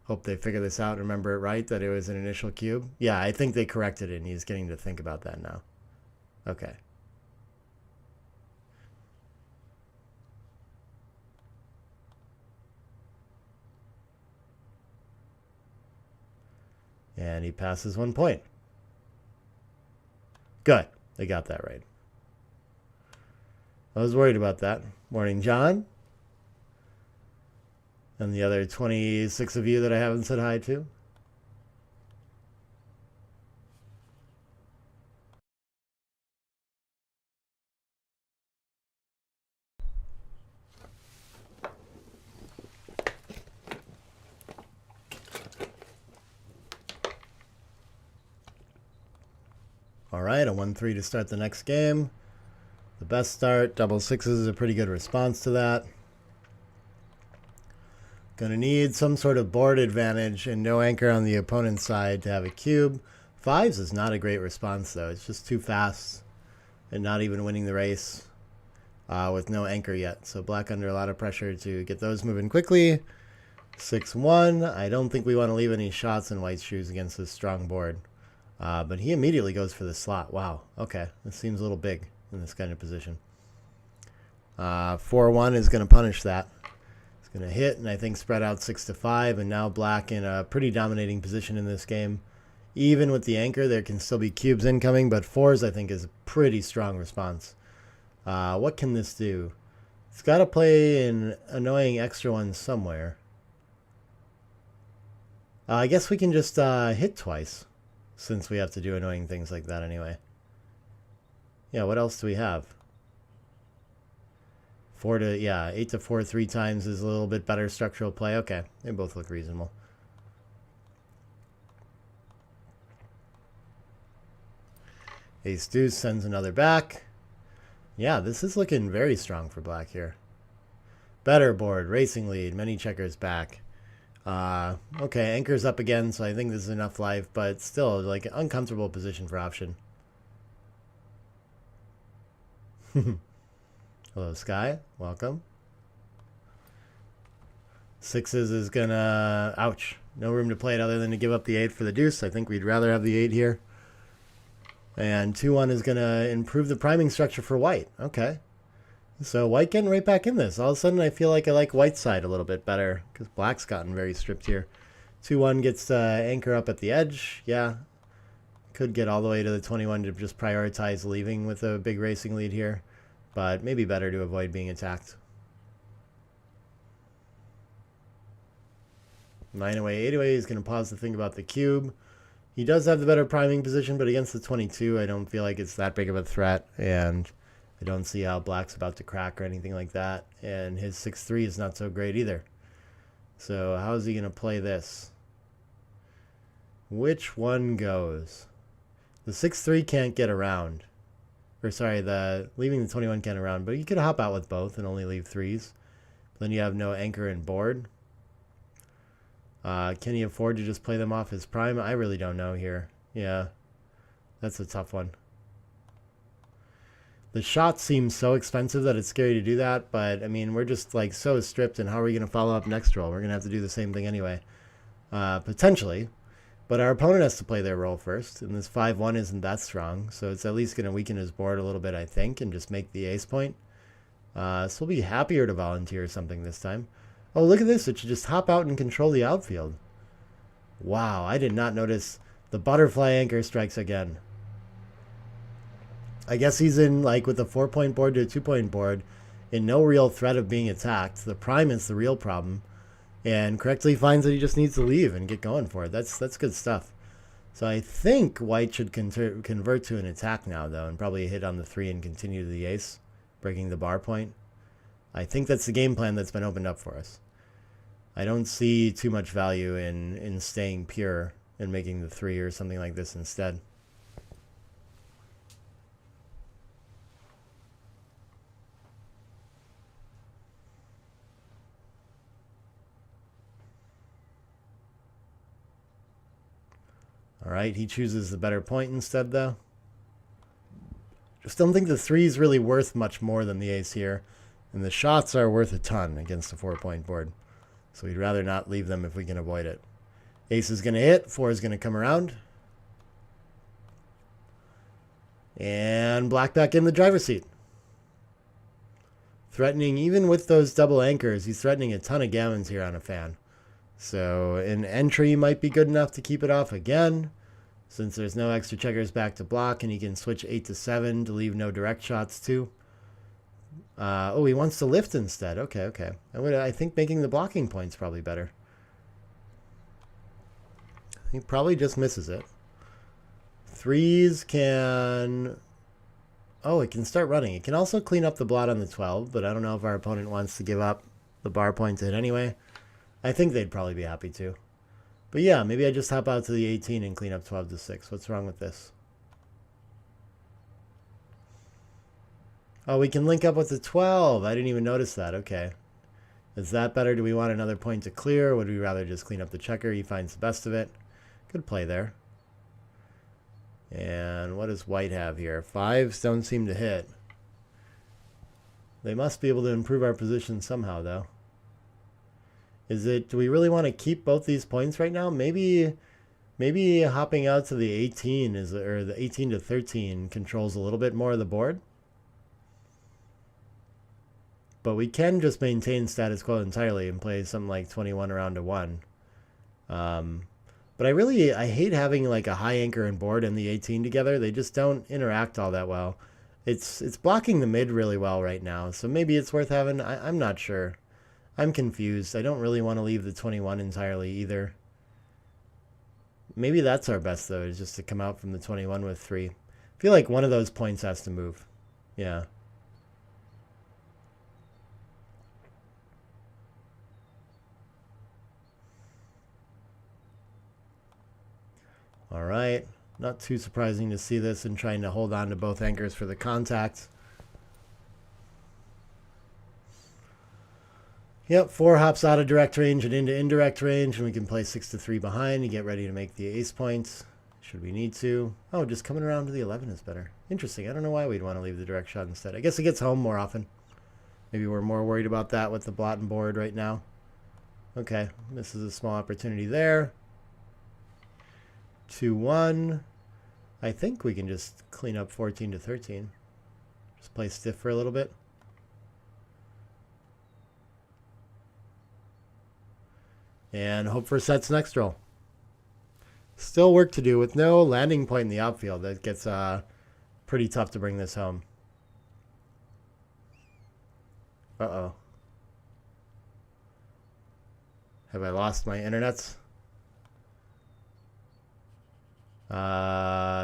hope they figure this out and remember it right, that it was an initial cube. Yeah, I think they corrected it, and he's getting to think about that now. Okay. And he passes 1 point. Good. They got that right. I was worried about that. Morning, John. And the other 26 of you that I haven't said hi to. All right, a 1-3 to start the next game. The best start. Double 6s is a pretty good response to that. Gonna need some sort of board advantage and no anchor on the opponent's side to have a cube. 5s is not a great response, though. It's just too fast and not even winning the race with no anchor yet. So black under a lot of pressure to get those moving quickly. 6-1. I don't think we want to leave any shots in white's shoes against this strong board. But he immediately goes for the slot. Wow. Okay. This seems a little big in this kind of position. 4-1 is going to punish that. It's going to hit and I think spread out 6-5. And now black in a pretty dominating position in this game. Even with the anchor, there can still be cubes incoming. But 4s, I think, is a pretty strong response. What can this do? It's got to play an annoying extra one somewhere. I guess we can just hit twice, since we have to do annoying things like that anyway. Yeah, what else do we have? 8-4 3 times is a little bit better structural play. Okay, they both look reasonable. Ace deuce sends another back. Yeah, this is looking very strong for black here. Better board, racing lead, many checkers back. Okay, anchor's up again, so I think this is enough life, but still, like, an uncomfortable position for option. Hello, Sky. Welcome. 6s is gonna... Ouch. No room to play it other than to give up the 8 for the deuce. I think we'd rather have the 8 here. And 2-1 is gonna improve the priming structure for white. Okay. So white getting right back in this. All of a sudden I feel like I like white's side a little bit better because black's gotten very stripped here. 2-1 gets anchor up at the edge. Yeah, could get all the way to the 21 to just prioritize leaving with a big racing lead here, but maybe better to avoid being attacked. 9 away, 8 away. He's going to pause to think about the cube. He does have the better priming position, but against the 22, I don't feel like it's that big of a threat, and I don't see how black's about to crack or anything like that, and his 6-3 is not so great either. So how is he going to play this? Which one goes? The 6-3 can't get around. Or sorry, the leaving the 21 can't around, but you could hop out with both and only leave 3s. Then you have no anchor and board. Can he afford to just play them off his prime? I really don't know here. Yeah, that's a tough one. The shot seems so expensive that it's scary to do that, but I mean, we're just like so stripped, and how are we going to follow up next roll? We're going to have to do the same thing anyway. Potentially. But our opponent has to play their role first, and this 5-1 isn't that strong, so it's at least going to weaken his board a little bit, I think, and just make the ace point. So we'll be happier to volunteer something this time. Oh, look at this. It should just hop out and control the outfield. Wow, I did not notice. The butterfly anchor strikes again. I guess he's in, like, with a 4-point board to a 2-point board, in no real threat of being attacked. The prime is the real problem. And correctly finds that he just needs to leave and get going for it. That's good stuff. So I think white should convert to an attack now, though, and probably hit on the 3 and continue to the ace, breaking the bar point. I think that's the game plan that's been opened up for us. I don't see too much value in staying pure and making the 3 or something like this instead. All right, he chooses the better point instead, though. Just don't think the 3 is really worth much more than the ace here, and the shots are worth a ton against a 4-point board. So we'd rather not leave them if we can avoid it. Ace is going to hit, 4 is going to come around. And black back in the driver's seat. Threatening, even with those double anchors, he's threatening a ton of gammons here on a fan. So an entry might be good enough to keep it off again, since there's no extra checkers back to block, and he can switch 8 to 7 to leave no direct shots too. Oh, he wants to lift instead. Okay. I think making the blocking point's probably better. He probably just misses it. 3s can... Oh, it can start running. It can also clean up the blot on the 12, but I don't know if our opponent wants to give up the bar point to it anyway. I think they'd probably be happy to. But yeah, maybe I just hop out to the 18 and clean up 12 to 6. What's wrong with this? Oh, we can link up with the 12. I didn't even notice that. Okay. Is that better? Do we want another point to clear, or would we rather just clean up the checker? He finds the best of it. Good play there. And what does white have here? 5s don't seem to hit. They must be able to improve our position somehow, though. Do we really want to keep both these points right now? Maybe hopping out to the 18 or the 18 to 13 controls a little bit more of the board. But we can just maintain status quo entirely and play something like 21 around to 1. But I hate having like a high anchor and board and the 18 together. They just don't interact all that well. It's blocking the mid really well right now, so maybe it's worth having. I'm not sure. I'm confused. I don't really want to leave the 21 entirely either. Maybe that's our best, though, is just to come out from the 21 with 3. I feel like one of those points has to move. Yeah. All right. Not too surprising to see this and trying to hold on to both anchors for the contact. Yep, 4 hops out of direct range and into indirect range, and we can play 6 to 3 behind and get ready to make the ace points, should we need to. Oh, just coming around to the 11 is better. Interesting. I don't know why we'd want to leave the direct shot instead. I guess it gets home more often. Maybe we're more worried about that with the blot and board right now. Okay, this is a small opportunity there. 2-1. I think we can just clean up 14 to 13. Just play stiff for a little bit. and hope for sets next roll. Still work to do with no landing point in the outfield. That gets pretty tough to bring this home. Uh-oh. Have I lost my internets?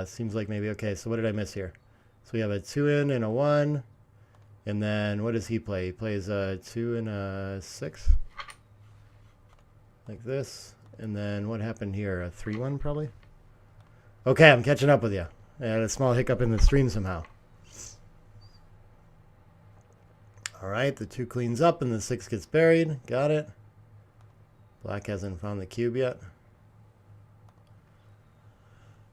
Seems like maybe. Okay, so what did I miss here? So we have a 2 in and a 1. And then what does he play? He plays a 2 and a 6. Like this. And then what happened here? A 3-1 probably? Okay, I'm catching up with you. I had a small hiccup in the stream somehow. Alright, the 2 cleans up and the 6 gets buried. Got it. Black hasn't found the cube yet.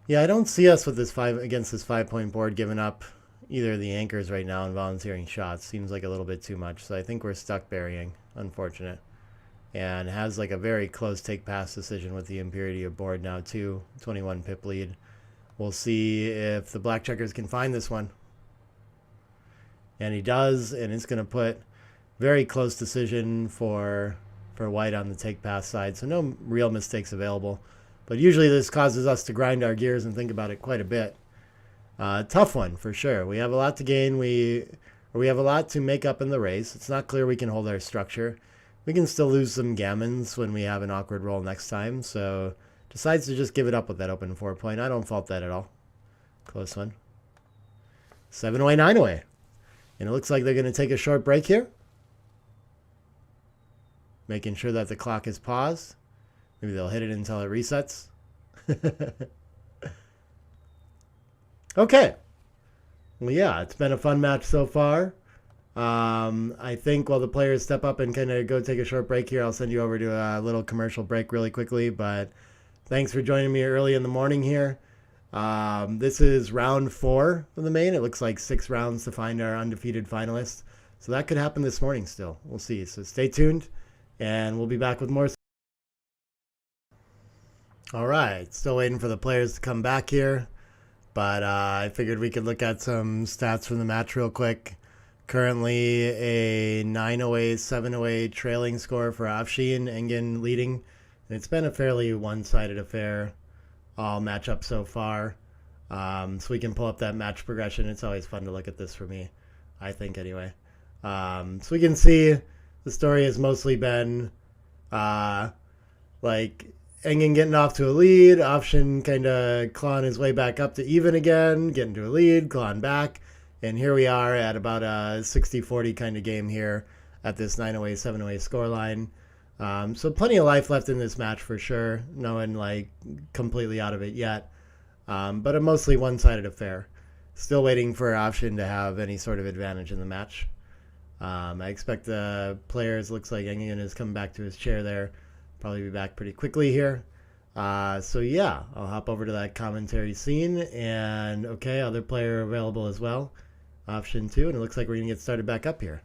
Yeah, I don't see us with this 5 against this 5-point board giving up either of the anchors right now and volunteering shots. Seems like a little bit too much. So I think we're stuck burying. Unfortunate. And has like a very close take pass decision with the impurity of board now too. 21 pip lead. We'll see if the black checkers can find this one. And he does, and it's going to put very close decision for white on the take pass side. So no real mistakes available. But usually this causes us to grind our gears and think about it quite a bit. Tough one for sure. We have a lot to gain. We have a lot to make up in the race. It's not clear we can hold our structure. We can still lose some gammons when we have an awkward roll next time. So decides to just give it up with that open 4-point. I don't fault that at all. Close one. 7 away, 9 away. And it looks like they're going to take a short break here. Making sure that the clock is paused. Maybe they'll hit it until it resets. Okay. Well, yeah, it's been a fun match so far. I think while the players step up and kind of go take a short break here, I'll send you over to a little commercial break really quickly. But thanks for joining me early in the morning here. This is round 4 of the main. It looks like 6 rounds to find our undefeated finalists. So that could happen this morning still. We'll see. So stay tuned, and we'll be back with more. All right. Still waiting for the players to come back here. But I figured we could look at some stats from the match real quick. Currently a 9-0, 7-0 trailing score for Afshin, Engin leading. And it's been a fairly one-sided affair all matchup so far. So we can pull up that match progression. It's always fun to look at this for me, I think anyway. So we can see the story has mostly been like Engin getting off to a lead, Afshin kind of clawing his way back up to even again, getting to a lead, clawing back. And here we are at about a 60-40 kind of game here at this 9-0, 7-0 scoreline. So plenty of life left in this match for sure. No one like completely out of it yet. But a mostly one-sided affair. Still waiting for Afshin to have any sort of advantage in the match. I expect the players, looks like Engin is coming back to his chair there. Probably be back pretty quickly here. So yeah, I'll hop over to that commentary scene. And okay, other player available as well. Option 2, and it looks like we're going to get started back up here.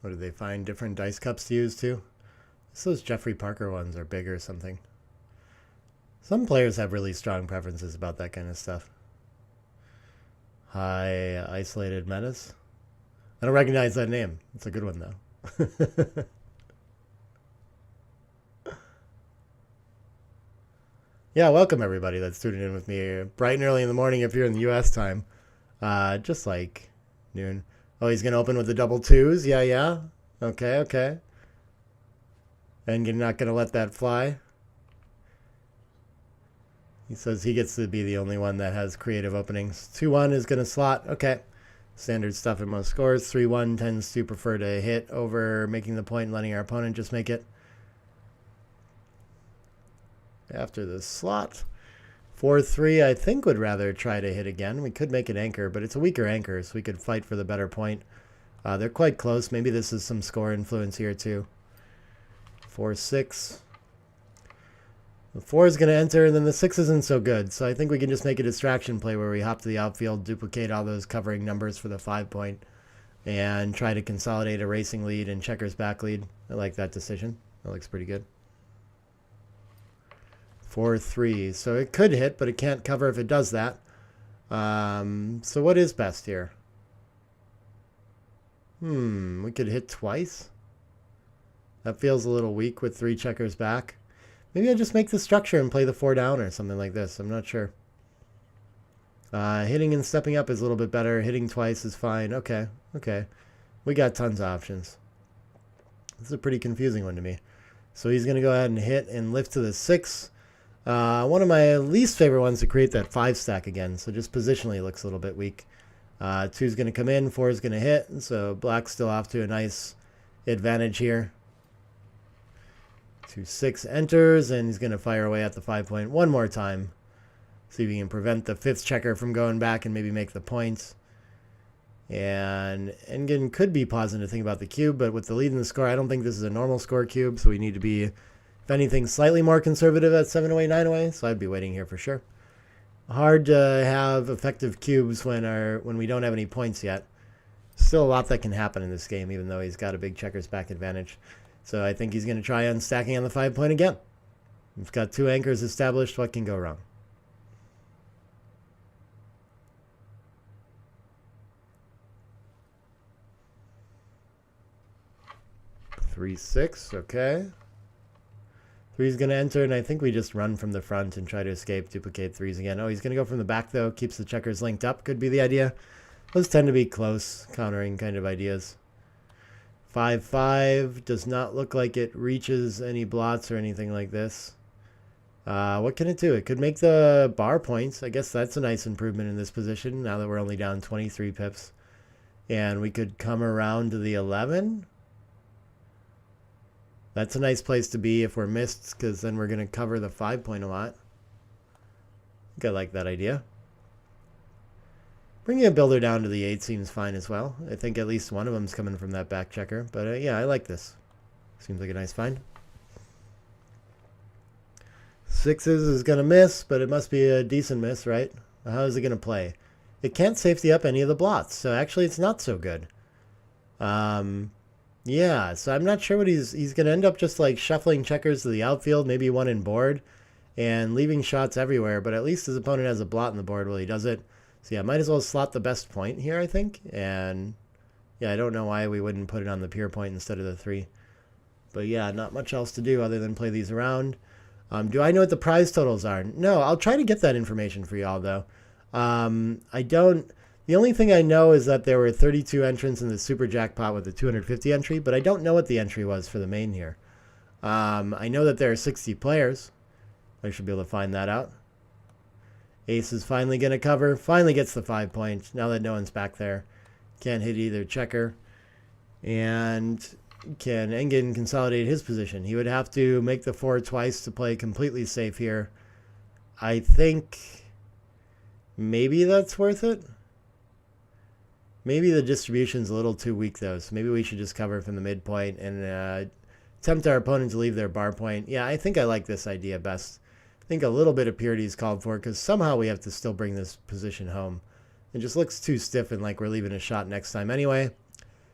What, did they find different dice cups to use too? Those Jeffrey Parker ones are bigger or something. Some players have really strong preferences about that kind of stuff. High isolated menace. I don't recognize that name. It's a good one though. Yeah, welcome everybody that's tuning in with me bright and early in the morning if you're in the US time. Just like noon. Oh, he's going to open with the double 2s. Yeah. Okay. And you're not going to let that fly. He says he gets to be the only one that has creative openings. 2-1 is going to slot. Okay. Standard stuff in most scores. 3-1 tends to prefer to hit over making the point and letting our opponent just make it. After the slot. 4-3, I think, would rather try to hit again. We could make an anchor, but it's a weaker anchor, so we could fight for the better point They're quite close. Maybe this is some score influence here too. 4-6. The 4 is going to enter, and then the 6 isn't so good. So I think we can just make a distraction play where we hop to the outfield, duplicate all those covering numbers for the 5 point, and try to consolidate a racing lead and checkers back lead. I like that decision. That looks pretty good. 4-3. So it could hit, but it can't cover if it does that. So what is best here? We could hit twice. That feels a little weak with 3 checkers back. Maybe I just make the structure and play the 4 down or something like this. I'm not sure. Hitting and stepping up is a little bit better. Hitting twice is fine. Okay. We got tons of options. This is a pretty confusing one to me. So he's going to go ahead and hit and lift to the 6. One of my least favorite ones to create that 5 stack again. So just positionally looks a little bit weak. 2 is going to come in. 4 is going to hit. So black's still off to a nice advantage here. 2-6 enters, and he's going to fire away at the 5 point one more time. See if he can prevent the 5th checker from going back and maybe make the points. And Engen could be pausing to think about the cube, but with the lead in the score, I don't think this is a normal score cube, so we need to be, if anything, slightly more conservative at 7 away, 9 away, so I'd be waiting here for sure. Hard to have effective cubes when we don't have any points yet. Still a lot that can happen in this game, even though he's got a big checkers back advantage. So I think he's going to try unstacking on the 5 point again. We've got 2 anchors established. What can go wrong? Three, 6. Okay. 3 is going to enter, and I think we just run from the front and try to escape, duplicate 3s again. Oh, he's going to go from the back, though. Keeps the checkers linked up. Could be the idea. Those tend to be close, countering kind of ideas. 5-5 does not look like it reaches any blots or anything like this. What can it do? It could make the bar points. I guess that's a nice improvement in this position now that we're only down 23 pips. And we could come around to the 11. That's a nice place to be if we're missed, because then we're going to cover the 5 point a lot. I think I like that idea. Bringing a builder down to the 8 seems fine as well. I think at least one of them's coming from that back checker. But yeah, I like this. Seems like a nice find. 6s is going to miss, but it must be a decent miss, right? How is it going to play? It can't safety up any of the blots, so actually it's not so good. Yeah, so I'm not sure what he's going to end up just like shuffling checkers to the outfield, maybe one in board, and leaving shots everywhere, but at least his opponent has a blot in the board while he does it. So yeah, might as well slot the best point here, I think. And yeah, I don't know why we wouldn't put it on the pure point instead of the 3. But yeah, not much else to do other than play these around. Do I know what the prize totals are? No, I'll try to get that information for y'all, though. I don't... The only thing I know is that there were 32 entrants in the super jackpot with the 250 entry, but I don't know what the entry was for the main here. I know that there are 60 players. I should be able to find that out. Ace is finally going to cover. Finally gets the 5 points. Now that no one's back there. Can't hit either checker. And can Engen consolidate his position? He would have to make the 4 twice to play completely safe here. I think maybe that's worth it. Maybe the distribution's a little too weak, though. So maybe we should just cover from the midpoint and tempt our opponent to leave their bar point. Yeah, I think I like this idea best. I think a little bit of purity is called for because somehow we have to still bring this position home. It just looks too stiff and like we're leaving a shot next time anyway.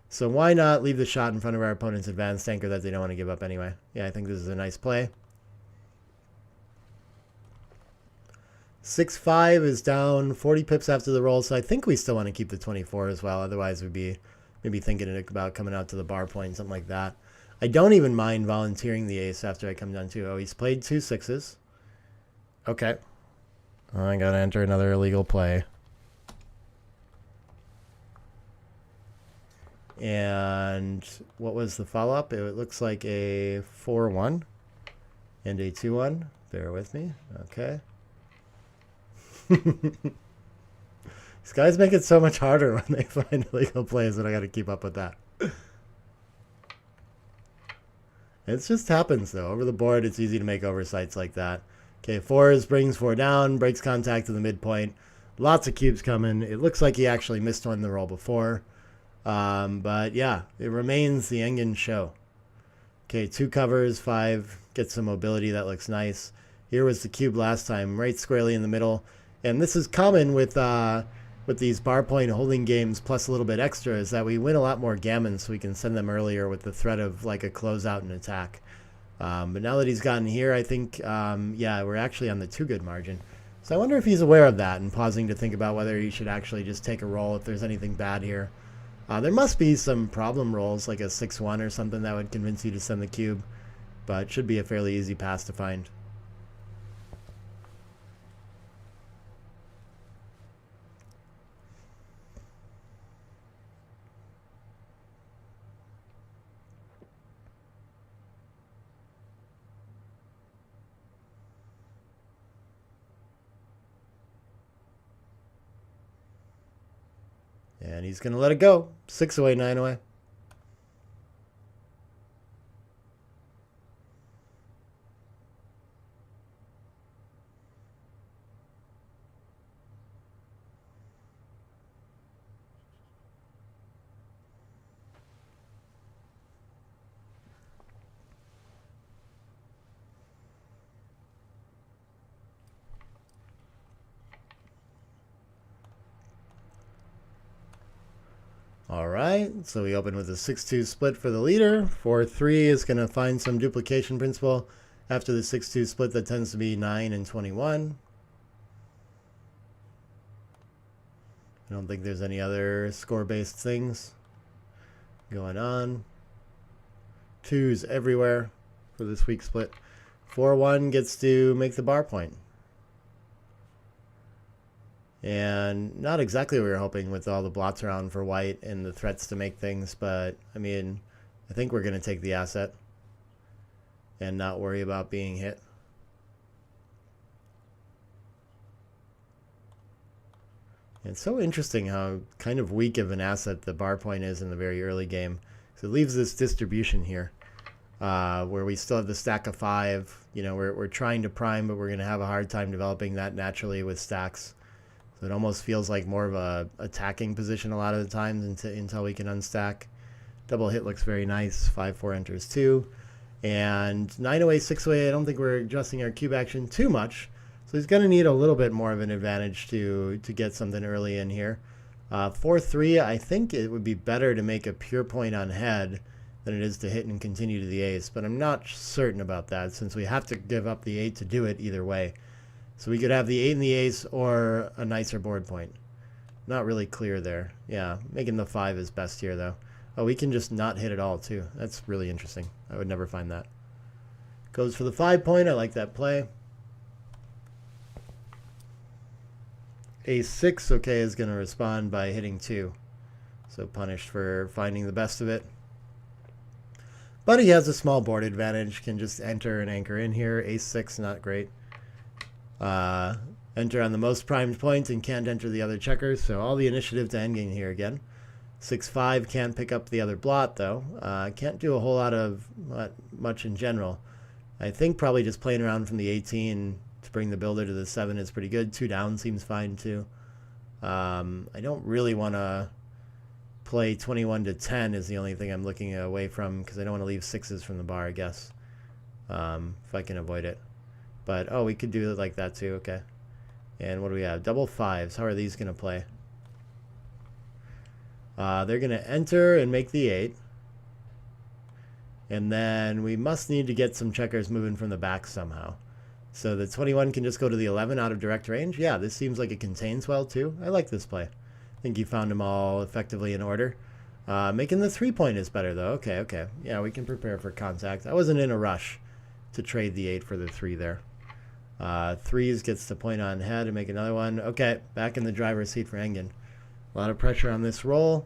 So why not leave the shot in front of our opponent's advanced anchor that they don't want to give up anyway? Yeah, I think this is a nice play. 6-5 is down 40 pips after the roll, so I think we still want to keep the 24 as well. Otherwise, we'd be maybe thinking about coming out to the bar point, something like that. I don't even mind volunteering the ace after I come down to, oh, he's played 2 6s. Okay. I got to enter another illegal play. And what was the follow-up? It looks like a 4-1 and a 2-1. Bear with me. Okay. These guys make it so much harder when they find illegal plays that I got to keep up with that. It just happens, though. Over the board, it's easy to make oversights like that. Okay, 4s brings 4 down, breaks contact to the midpoint. Lots of cubes coming. It looks like he actually missed one in the roll before. But yeah, it remains the Engen show. Okay, 2 covers, 5, get some mobility, that looks nice. Here was the cube last time, right squarely in the middle. And this is common with these bar point holding games plus a little bit extra, is that we win a lot more gammons so we can send them earlier with the threat of like a closeout and attack. But now that he's gotten here, I think, yeah, we're actually on the 2 good margin. So I wonder if he's aware of that and pausing to think about whether he should actually just take a roll if there's anything bad here. There must be some problem rolls, like a 6-1 or something that would convince you to send the cube, but it should be a fairly easy pass to find. And he's going to let it go. 6 away, 9 away. All right, so we open with a 6-2 split for the leader. 4-3 is going to find some duplication principle. After the 6-2 split, that tends to be 9 and 21. I don't think there's any other score-based things going on. 2s everywhere for this week split. 4-1 gets to make the bar point. And not exactly what we were hoping with all the blots around for white and the threats to make things, but I mean, I think we're going to take the asset and not worry about being hit. It's so interesting how kind of weak of an asset the bar point is in the very early game. So it leaves this distribution here where we still have the stack of 5. You know, we're trying to prime, but we're going to have a hard time developing that naturally with stacks. So it almost feels like more of a attacking position a lot of the times until we can unstack. Double hit looks very nice. 5-4 enters 2. And 9 away, 6 away, I don't think we're adjusting our cube action too much. So he's going to need a little bit more of an advantage to get something early in here. 4-3, I think it would be better to make a pure point on head than it is to hit and continue to the ace. But I'm not certain about that since we have to give up the 8 to do it either way. So we could have the 8 and the ace or a nicer board point. Not really clear there. Yeah, making the 5 is best here, though. Oh, we can just not hit at all, too. That's really interesting. I would never find that. Goes for the 5 point. I like that play. Ace 6, okay, is going to respond by hitting 2. So punished for finding the best of it. But he has a small board advantage. Can just enter and anchor in here. Ace 6, not great. Enter on the most primed point and can't enter the other checkers, so all the initiative to endgame here again. 6-5 can't pick up the other blot though. Can't do a whole lot of much in general. I think probably just playing around from the 18 to bring the builder to the 7 is pretty good. 2 down seems fine too. I don't really want to play 21 to 10 is the only thing I'm looking away from because I don't want to leave 6s from the bar, I guess, if I can avoid it. But, oh, we could do it like that too, okay. And what do we have? Double 5s. How are these going to play? They're going to enter and make the 8. And then we must need to get some checkers moving from the back somehow. So the 21 can just go to the 11 out of direct range. Yeah, this seems like it contains well too. I like this play. I think you found them all effectively in order. Making the 3 point is better though. Okay, okay. Yeah, we can prepare for contact. I wasn't in a rush to trade the 8 for the 3 there. 3s gets the point on head and make another one. Okay, back in the driver's seat for Engen. A lot of pressure on this roll.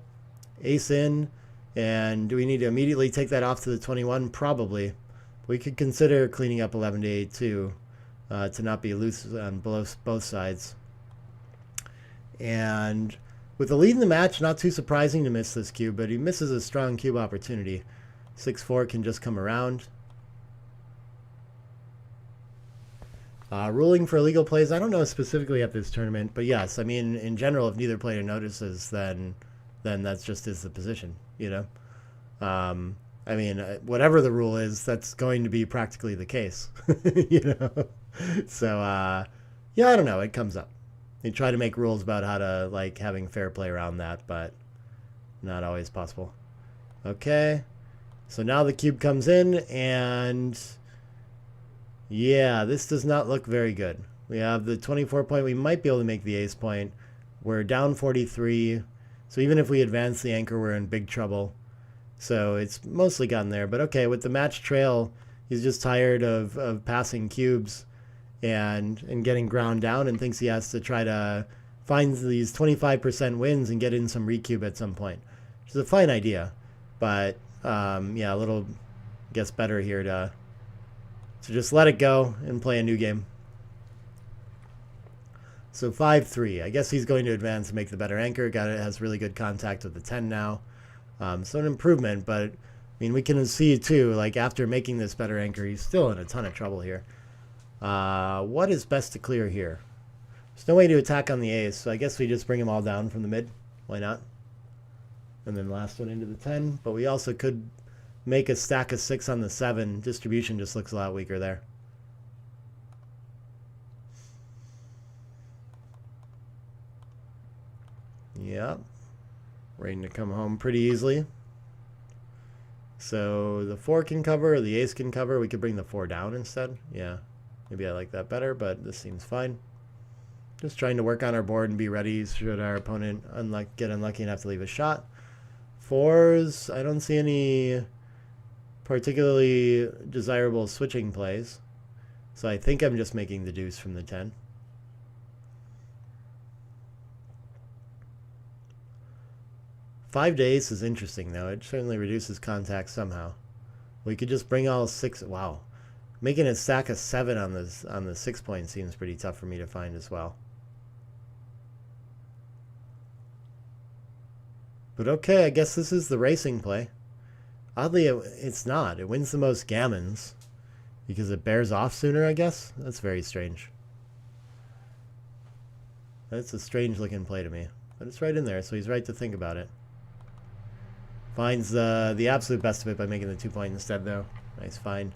Ace in. And do we need to immediately take that off to the 21? Probably. We could consider cleaning up 11 to 8 too, to not be loose on both sides. And with the lead in the match, not too surprising to miss this cube, but he misses a strong cube opportunity. 6-4 can just come around. Ruling for illegal plays, I don't know specifically at this tournament, but yes, I mean, in general, if neither player notices, then then that's just is the position, you know? I mean, whatever the rule is, that's going to be practically the case, you know? So, yeah, I don't know. It comes up. They try to make rules about how to, like, having fair play around that, but not always possible. Okay. So now the cube comes in, and yeah, this does not look very good. We have the 24 point. We might be able to make the ace point. We're down 43. So even if we advance the anchor, we're in big trouble. So it's mostly gotten there. But okay, with the match trail, he's just tired of passing cubes and getting ground down, and thinks he has to try to find these 25% wins and get in some recube at some point, which is a fine idea. But yeah, a little, I guess, better here to just let it go and play a new game. So 5-3. I guess he's going to advance and make the better anchor. Has really good contact with the 10 now. So an improvement, but I mean, we can see too, like after making this better anchor, he's still in a ton of trouble here. What is best to clear here? There's no way to attack on the ace, so I guess we just bring them all down from the mid. Why not? And then last one into the 10, but we also could make a stack of 6 on the 7. Distribution just looks a lot weaker there. Yep. Waiting to come home pretty easily. So the 4 can cover, or the ace can cover. We could bring the 4 down instead. Yeah, maybe I like that better, but this seems fine. Just trying to work on our board and be ready should our opponent get unlucky enough to leave a shot. 4s, I don't see any particularly desirable switching plays. So I think I'm just making the deuce from the 10. Five to ace is interesting, though. It certainly reduces contact somehow. We could just bring all 6. Wow. Making a stack of 7 on the 6 point seems pretty tough for me to find as well. But okay, I guess this is the racing play. Oddly, it's not. It wins the most gammons because it bears off sooner, I guess. That's very strange. That's a strange looking play to me. But it's right in there, so he's right to think about it. Finds the absolute best of it by making the 2 point instead, though. Nice find.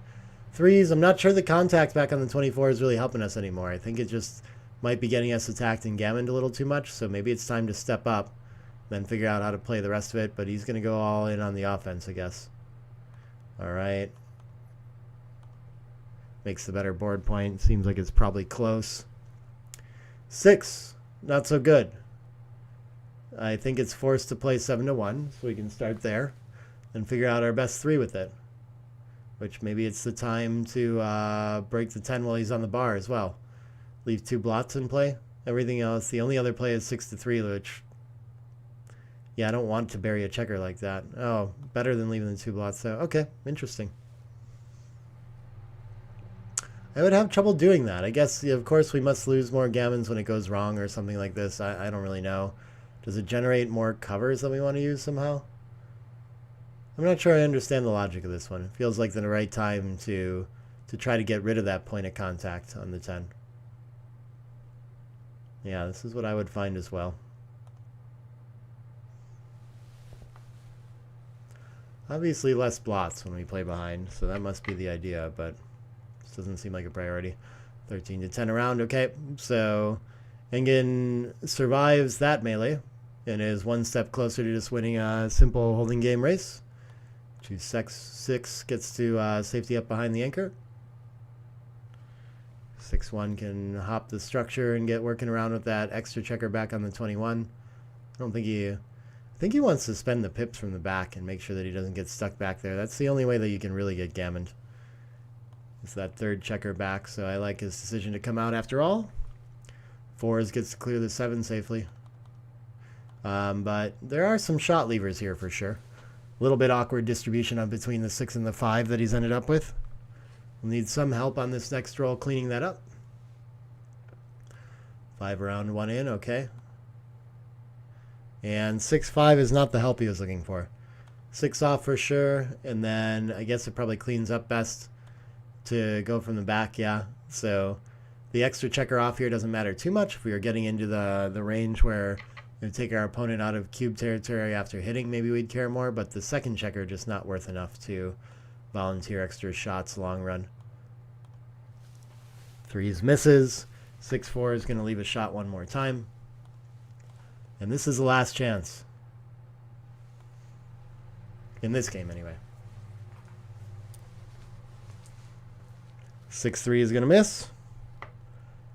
3s, I'm not sure the contact back on the 24 is really helping us anymore. I think it just might be getting us attacked and gammoned a little too much, so maybe it's time to step up, then figure out how to play the rest of it, but he's going to go all in on the offense, I guess. All right. Makes the better board point. Seems like it's probably close. 6, not so good. I think it's forced to play 7-1, so we can start there and figure out our best 3 with it. Which maybe it's the time to break the 10 while he's on the bar as well. Leave 2 blots in play. Everything else, the only other play is 6-3, which, yeah, I don't want to bury a checker like that. Oh, better than leaving the 2 blots, so okay, interesting. I would have trouble doing that. I guess, of course, we must lose more gammons when it goes wrong or something like this. I don't really know. Does it generate more covers that we want to use somehow? I'm not sure I understand the logic of this one. It feels like the right time to try to get rid of that point of contact on the 10. Yeah, this is what I would find as well. Obviously less blots when we play behind, so that must be the idea, but this doesn't seem like a priority. 13-10 around, okay. So Engen survives that melee and is 1 step closer to just winning a simple holding game race. 2-6 gets to safety up behind the anchor. 6-1 can hop the structure and get working around with that extra checker back on the 21. I think he wants to spend the pips from the back and make sure that he doesn't get stuck back there. That's the only way that you can really get gammoned. It's that 3rd checker back, so I like his decision to come out after all. 4s gets to clear the 7 safely. But there are some shot levers here for sure. A little bit awkward distribution on between the 6 and the 5 that he's ended up with. We'll need some help on this next roll cleaning that up. 5 around, 1 in, okay. And 6-5 is not the help he was looking for. 6 off for sure, and then I guess it probably cleans up best to go from the back, yeah. So the extra checker off here doesn't matter too much if we are getting into the range where If we take our opponent out of cube territory after hitting, maybe we'd care more, but the second checker just not worth enough to volunteer extra shots long run. 3s misses. 6-4 is going to leave a shot one more time. And this is the last chance. In this game, anyway. 6-3 is going to miss.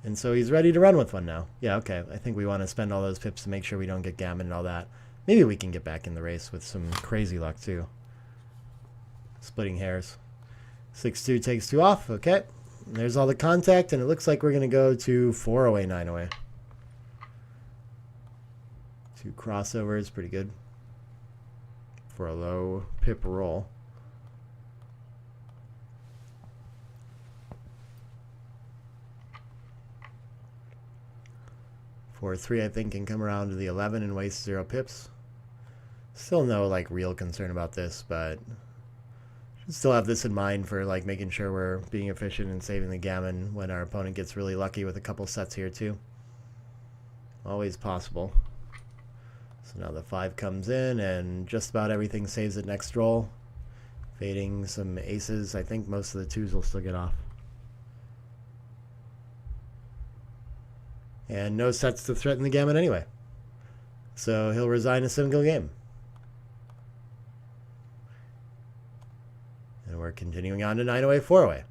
And so he's ready to run with one now. Yeah, okay. I think we want to spend all those pips to make sure we don't get gammon and all that. Maybe we can get back in the race with some crazy luck, too. Splitting hairs. 6-2 takes 2 off. Okay. And there's all the contact, and it looks like we're going to go to 4 away, 9 away. 2 crossovers, pretty good for a low pip roll. 4-3, I think, can come around to the 11 and waste 0 pips. Still no, like, real concern about this, but should still have this in mind for, like, making sure we're being efficient and saving the gammon when our opponent gets really lucky with a couple sets here, too. Always possible. So now the 5 comes in, and just about everything saves it next roll. Fading some aces. I think most of the 2s will still get off. And no sets to threaten the gammon anyway. So he'll resign a single game. And we're continuing on to 9 away, 4 away.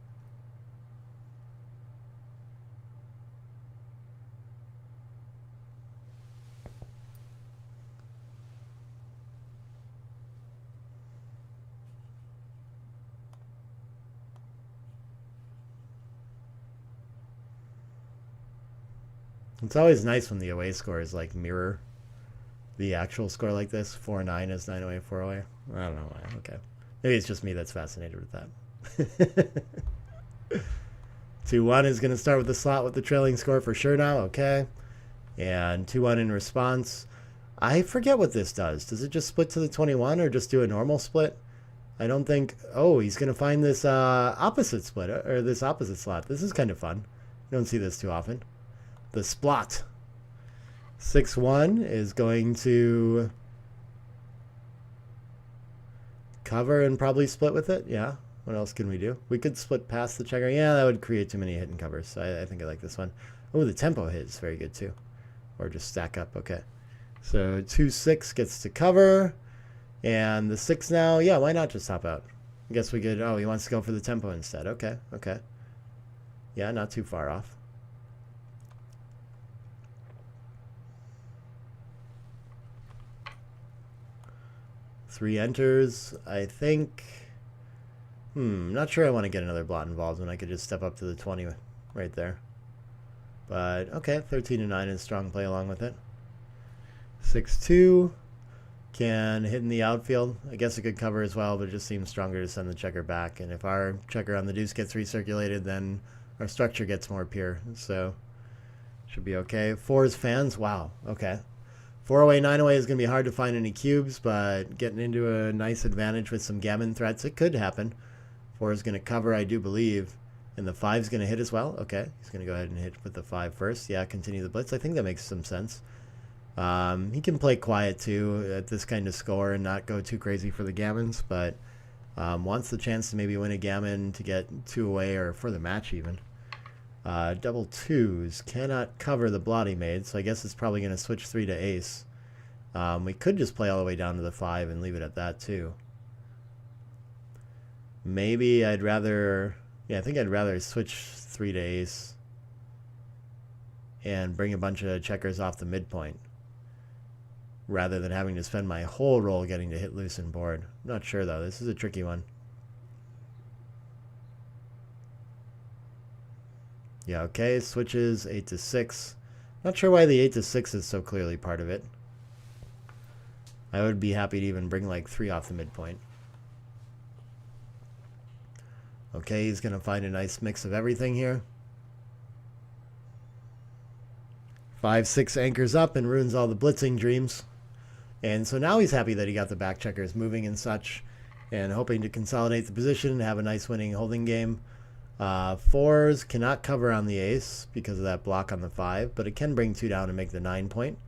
It's always nice when the away scores like mirror the actual score like this. 4-9 is 9 away, 4 away. I don't know why. Okay. Maybe it's just me that's fascinated with that. 2-1 is going to start with the slot with the trailing score for sure now. Okay. And 2-1 in response. I forget what this does. Does it just split to the 21 or just do a normal split? I don't think... Oh, he's going to find this opposite split or this opposite slot. This is kind of fun. You don't see this too often. The splot. 6-1 is going to cover and probably split with it. Yeah. What else can we do? We could split past the checker. Yeah, that would create too many hidden covers. I think I like this one. Oh, the tempo hit is very good too. Or just stack up. Okay. So 2-6 gets to cover. And the 6 now, yeah, why not just hop out? I guess we could... Oh, he wants to go for the tempo instead. Okay. Okay. Yeah, not too far off. 3 enters, I think. Not sure I want to get another blot involved when I could just step up to the 20 right there. But, okay, 13-9 is strong play along with it. 6-2 can hit in the outfield. I guess it could cover as well, but it just seems stronger to send the checker back. And if our checker on the deuce gets recirculated, then our structure gets more pure. So, should be okay. 4's fans, wow, okay. 4 away, 9 away is going to be hard to find any cubes, but getting into a nice advantage with some gammon threats, it could happen. 4 is going to cover, I do believe. And the 5 is going to hit as well. Okay, he's going to go ahead and hit with the 5 first. Yeah, continue the blitz. I think that makes some sense. He can play quiet, too, at this kind of score and not go too crazy for the gammons, but wants the chance to maybe win a gammon to get 2 away or for the match even. Double 2s cannot cover the blot he made, so I guess it's probably going to switch 3 to ace. We could just play all the way down to the 5 and leave it at that too. Maybe I'd rather... Yeah, I think I'd rather switch 3 to ace and bring a bunch of checkers off the midpoint rather than having to spend my whole roll getting to hit loose and board. I'm not sure though. This is a tricky one. Yeah, okay, switches 8 to 6. Not sure why the 8 to 6 is so clearly part of it. I would be happy to even bring like 3 off the midpoint. Okay, he's going to find a nice mix of everything here. 5-6 anchors up and ruins all the blitzing dreams. And so now he's happy that he got the back checkers moving and such, and hoping to consolidate the position and have a nice winning holding game. 4s cannot cover on the ace because of that block on the 5, but it can bring 2 down and make the 9 point.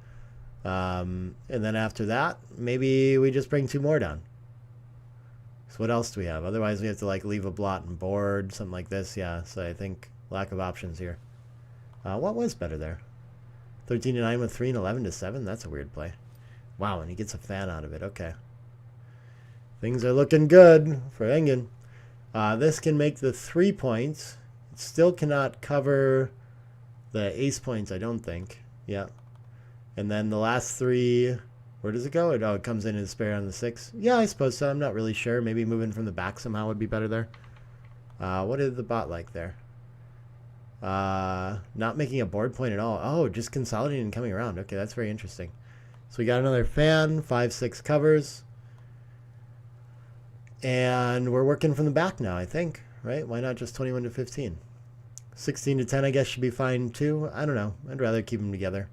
And then after that, maybe we just bring 2 more down. So what else do we have? Otherwise, we have to like leave a blot and board, something like this. Yeah, so I think lack of options here. What was better there? 13 to 9 with 3 and 11 to 7. That's a weird play. Wow, and he gets a fan out of it. Okay. Things are looking good for Engen. This can make the 3 points. It still cannot cover the ace points, I don't think. Yeah. And then the last 3, where does it go? Oh, it comes in as spare on the 6. Yeah, I suppose so. I'm not really sure. Maybe moving from the back somehow would be better there. What did the bot like there? Not making a board point at all. Oh, just consolidating and coming around. Okay, that's very interesting. So we got another fan, 5-6 covers. And we're working from the back now, I think, right? Why not just 21 to 15? 16 to 10, I guess, should be fine too. I don't know. I'd rather keep them together.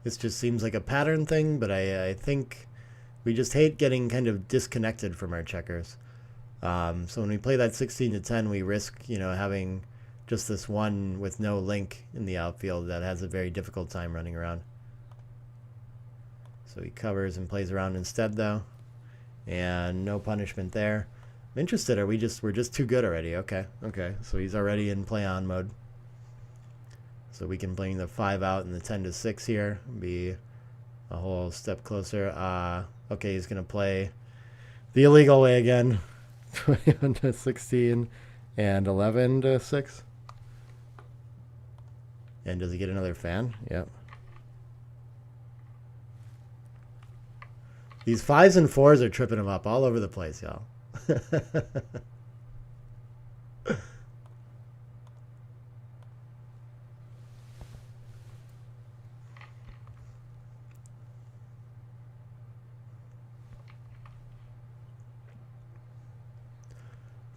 This just seems like a pattern thing, but I think we just hate getting kind of disconnected from our checkers. So when we play that 16 to 10, we risk, having just this one with no link in the outfield that has a very difficult time running around. So he covers and plays around instead, though, and no punishment there. I'm interested. We're just too good already? Okay. So he's already in play on mode. So we can bring the 5 out and the 10 to 6 here, be a whole step closer. Okay, he's gonna play the illegal way again. 21 to 16 and 11 to 6. And does he get another fan? Yep. These 5s and 4s are tripping him up all over the place, y'all.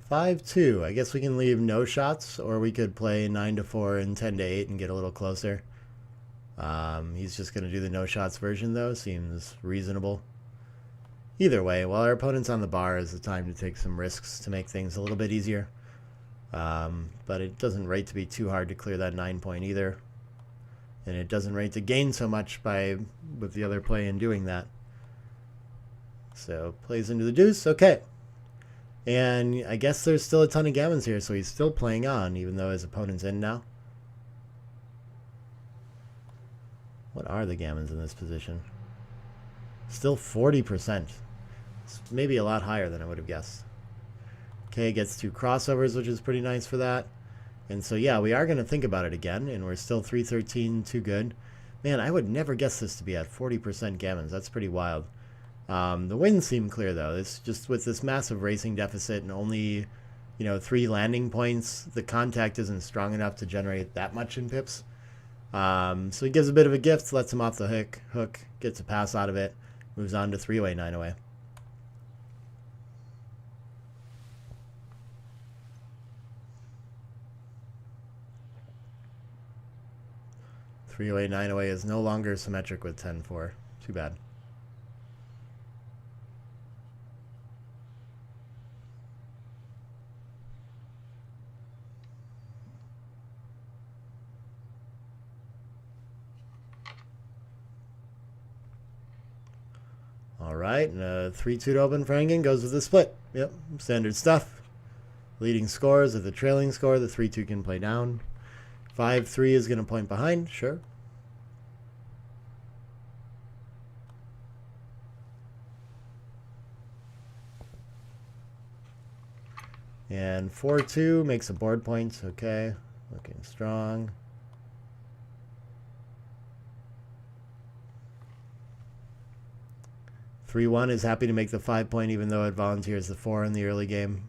5-2. I guess we can leave no shots, or we could play 9 to 4 and 10 to 8 and get a little closer. He's just going to do the no shots version, though. Seems reasonable. Either way, while our opponent's on the bar, is the time to take some risks to make things a little bit easier. But it doesn't rate to be too hard to clear that 9 point either. And it doesn't rate to gain so much with the other play in doing that. So plays into the deuce. Okay. And I guess there's still a ton of gammons here, so he's still playing on, even though his opponent's in now. What are the gammons in this position? Still 40%. It's maybe a lot higher than I would have guessed. Okay, gets 2 crossovers, which is pretty nice for that. And so, yeah, we are going to think about it again, and we're still 313, too good. Man, I would never guess this to be at 40% gammons. That's pretty wild. The wins seem clear, though. It's just with this massive racing deficit and only, 3 landing points, the contact isn't strong enough to generate that much in pips. So he gives a bit of a gift, lets him off the hook, gets a pass out of it, moves on to 3-way, 9-away. Three-way, 9-away is no longer symmetric with 10-4. Too bad. All right, and a 3-2 to open for Engen goes with the split. Yep, standard stuff. Leading scores of the trailing score, the 3-2 can play down. 5-3 is going to point behind, sure. And 4-2 makes a board point, okay. Looking strong. (3-1) is happy to make the 5 point even though it volunteers the 4 in the early game.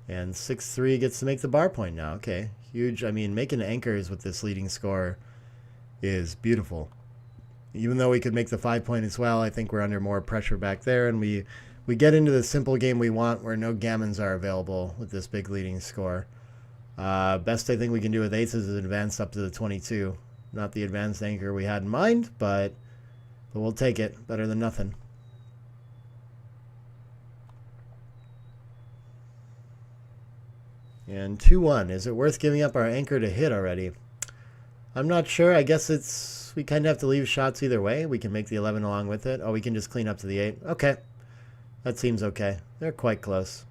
And 6-3 gets to make the bar point now. Okay, huge. I mean, making anchors with this leading score is beautiful. Even though we could make the 5 point as well, I think we're under more pressure back there, and we get into the simple game we want where no gammons are available with this big leading score. Best I think we can do with aces is advance up to the 22. Not the advanced anchor we had in mind, but we'll take it. Better than nothing. And 2-1. Is it worth giving up our anchor to hit already? I'm not sure. I guess we kind of have to leave shots either way. We can make the 11 along with it. Oh, we can just clean up to the 8. Okay. That seems okay. They're quite close.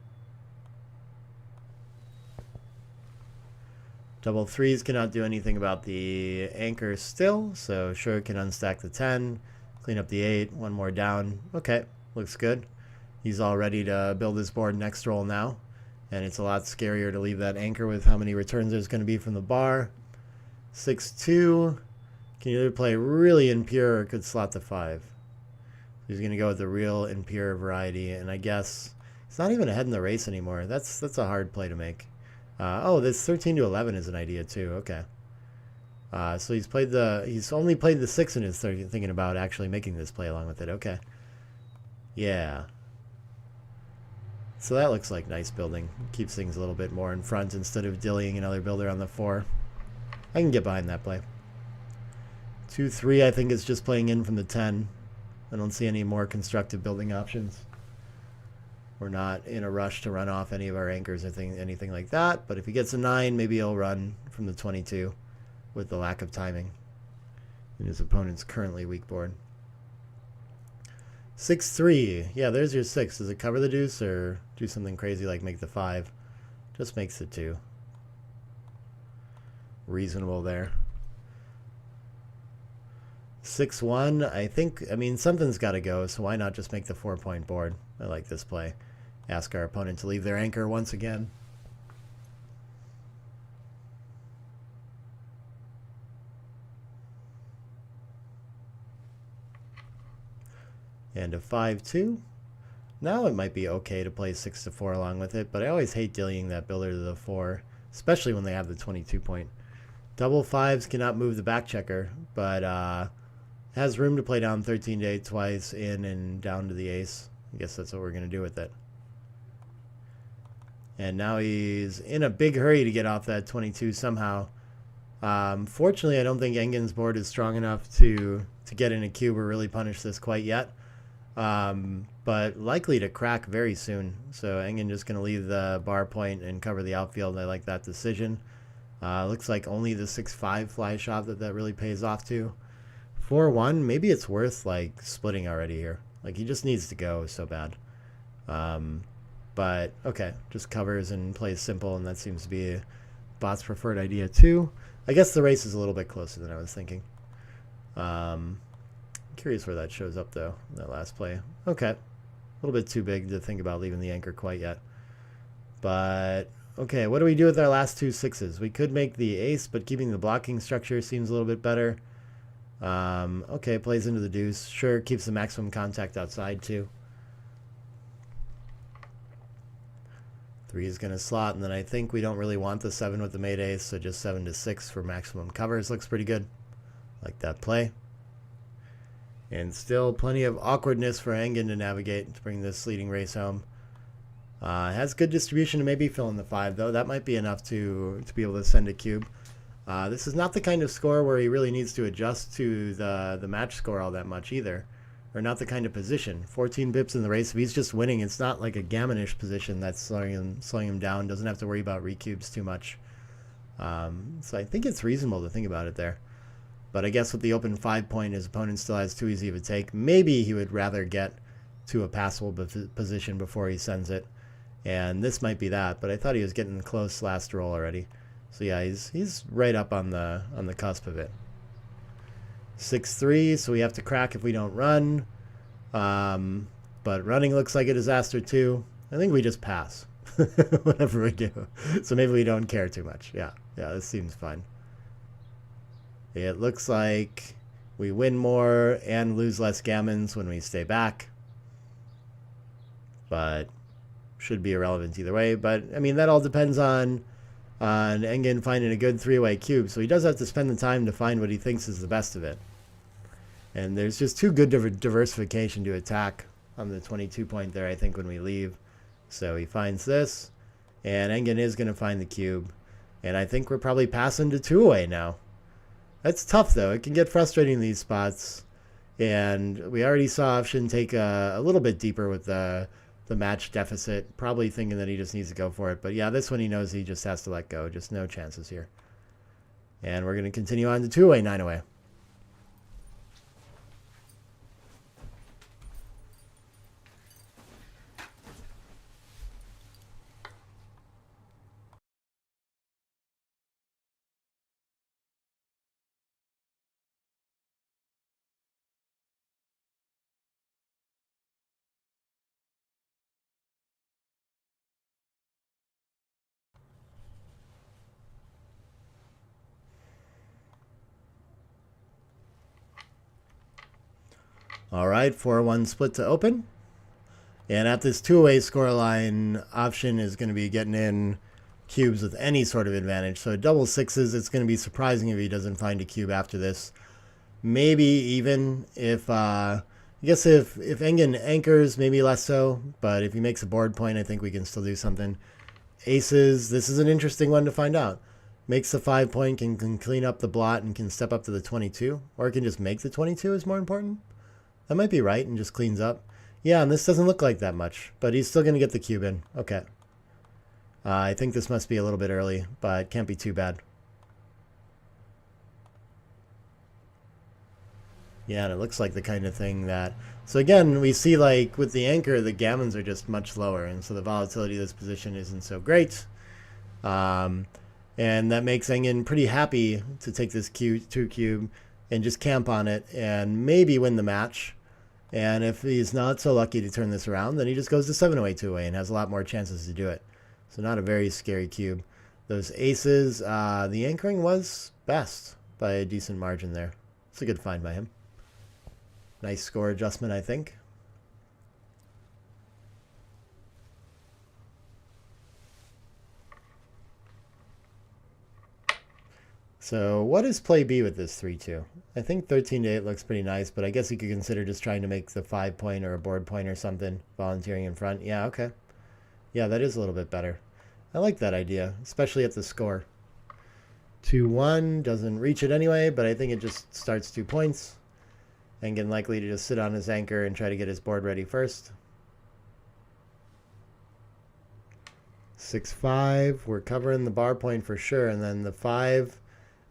Double threes cannot do anything about the anchor still, so sure can unstack the 10, clean up the 8, one more down. Okay, looks good. He's all ready to build his board next roll now, and it's a lot scarier to leave that anchor with how many returns there's going to be from the bar. 6-2, can either play really impure or could slot the 5. He's going to go with the real impure variety, and I guess he's not even ahead in the race anymore. That's a hard play to make. Oh, this 13-11 is an idea too. Okay. So he's only played the 6 and is thinking about actually making this play along with it. Okay. Yeah. So that looks like nice building. Keeps things a little bit more in front instead of dillying another builder on the 4. I can get behind that play. 2-3 I think is just playing in from the 10. I don't see any more constructive building options. We're not in a rush to run off any of our anchors or anything like that, but if he gets a 9, maybe he'll run from the 22 with the lack of timing in his opponent's currently weak board. 6-3. Yeah, there's your 6. Does it cover the deuce or do something crazy like make the 5? Just makes the 2. Reasonable there. 6-1. I mean, something's got to go, so why not just make the 4-point board? I like this play. Ask our opponent to leave their anchor once again. And a 5-2. Now it might be okay to play 6-4 along with it, but I always hate dillying that builder to the 4, especially when they have the 22 point. Double 5s cannot move the back checker, but has room to play down 13-8 twice in and down to the ace. I guess that's what we're going to do with it. And now he's in a big hurry to get off that 22 somehow. Fortunately, I don't think Engen's board is strong enough to get in a cube or really punish this quite yet. But likely to crack very soon. So Engen just going to leave the bar point and cover the outfield. I like that decision. Looks like only the 6-5 fly shot that really pays off to. 4-1, maybe it's worth like splitting already here. Like he just needs to go so bad. But okay, just covers and plays simple, and that seems to be Bot's preferred idea too. I guess the race is a little bit closer than I was thinking. Curious where that shows up though, that last play. Okay, a little bit too big to think about leaving the anchor quite yet. But okay, what do we do with our last 2 6s? We could make the ace, but keeping the blocking structure seems a little bit better. Okay, plays into the deuce. Sure, keeps the maximum contact outside too. 3 is going to slot, and then I think we don't really want the 7 with the mate ace, so just 7-6 for maximum covers looks pretty good. Like that play. And still plenty of awkwardness for Engen to navigate to bring this leading race home. Has good distribution to maybe fill in the 5, though. That might be enough to be able to send a cube. This is not the kind of score where he really needs to adjust to the match score all that much either. Or not the kind of position. 14 bips in the race. If he's just winning, it's not like a gammonish position that's slowing him down. Doesn't have to worry about recubes too much. So I think it's reasonable to think about it there. But I guess with the open 5-point, his opponent still has too easy of a take. Maybe he would rather get to a passable position before he sends it. And this might be that, but I thought he was getting close last roll already. So yeah, he's right up on the cusp of it. 6-3, so we have to crack if we don't run. But running looks like a disaster too. I think we just pass whatever we do. So maybe we don't care too much. Yeah, this seems fine. It looks like we win more and lose less gammons when we stay back. But should be irrelevant either way. But I mean, that all depends on Engen finding a good 3-way cube. So he does have to spend the time to find what he thinks is the best of it. And there's just too good diversification to attack on the 22 point there, I think, when we leave. So he finds this, and Engen is going to find the cube. And I think we're probably passing to 2-away now. That's tough, though. It can get frustrating in these spots. And we already saw Option take a little bit deeper with the the match deficit, probably thinking that he just needs to go for it. But yeah, this one he knows he just has to let go. Just no chances here. And we're going to continue on to 2-away, 9-away. All right, 4-1 split to open. And at this 2-away scoreline, option is going to be getting in cubes with any sort of advantage. So double sixes, it's going to be surprising if he doesn't find a cube after this. Maybe even if, I guess if Engen anchors, maybe less so. But if he makes a board point, I think we can still do something. Aces, this is an interesting one to find out. Makes the 5 point, can clean up the blot and can step up to the 22. Or it can just make the 22 is more important. That might be right and just cleans up. Yeah, and this doesn't look like that much, but he's still going to get the cube in. Okay. I think this must be a little bit early, but it can't be too bad. Yeah, and it looks like the kind of thing that... So again, we see like with the anchor, the gammons are just much lower, and so the volatility of this position isn't so great. And that makes Engen pretty happy to take this 2 cube and just camp on it and maybe win the match. And if he's not so lucky to turn this around, then he just goes to 7-away, 2-away and has a lot more chances to do it. So not a very scary cube. Those aces, the anchoring was best by a decent margin there. It's a good find by him. Nice score adjustment, I think. So what is play B with this 3-2? I think 13-8 looks pretty nice, but I guess you could consider just trying to make the 5 point or a board point or something, volunteering in front. Yeah, okay. Yeah, that is a little bit better. I like that idea, especially at the score. 2-1 doesn't reach it anyway, but I think it just starts 2 points. Engen likely to just sit on his anchor and try to get his board ready first. 6-5, we're covering the bar point for sure, and then the 5...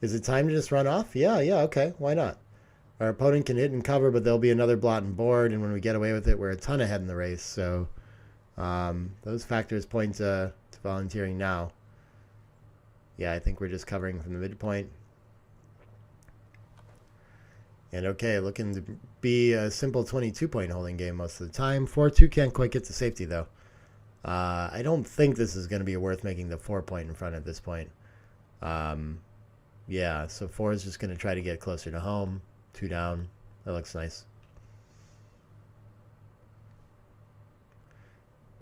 Is it time to just run off? Yeah, okay. Why not? Our opponent can hit and cover, but there'll be another blot and board, and when we get away with it, we're a ton ahead in the race. So those factors point to volunteering now. Yeah, I think we're just covering from the midpoint. And okay, looking to be a simple 22-point holding game most of the time. 4-2 can't quite get to safety, though. I don't think this is going to be worth making the 4 point in front at this point. Yeah, so 4 is just going to try to get closer to home. 2 down. That looks nice.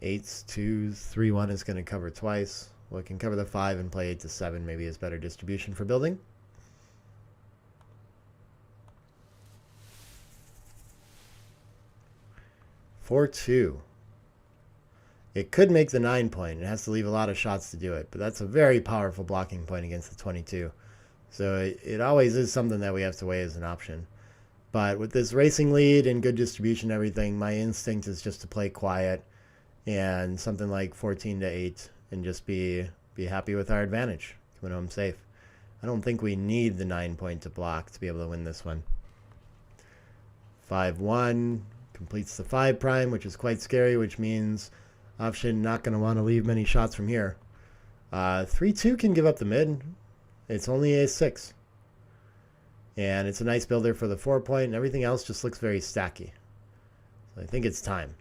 8s, 2s, 3-1 is going to cover twice. Well, it can cover the 5 and play 8-7. Maybe is better distribution for building. Four, 2. It could make the 9 point. It has to leave a lot of shots to do it, but that's a very powerful blocking point against the 22. So it always is something that we have to weigh as an option. But with this racing lead and good distribution and everything, my instinct is just to play quiet and something like 14-8 and just be happy with our advantage, coming home safe. I don't think we need the 9 point to block to be able to win this one. 5-1 completes the 5 prime, which is quite scary, which means option not going to want to leave many shots from here. 3-2 can give up the mid. It's only a 6. And it's a nice builder for the 4 point, and everything else just looks very stacky. So I think it's time.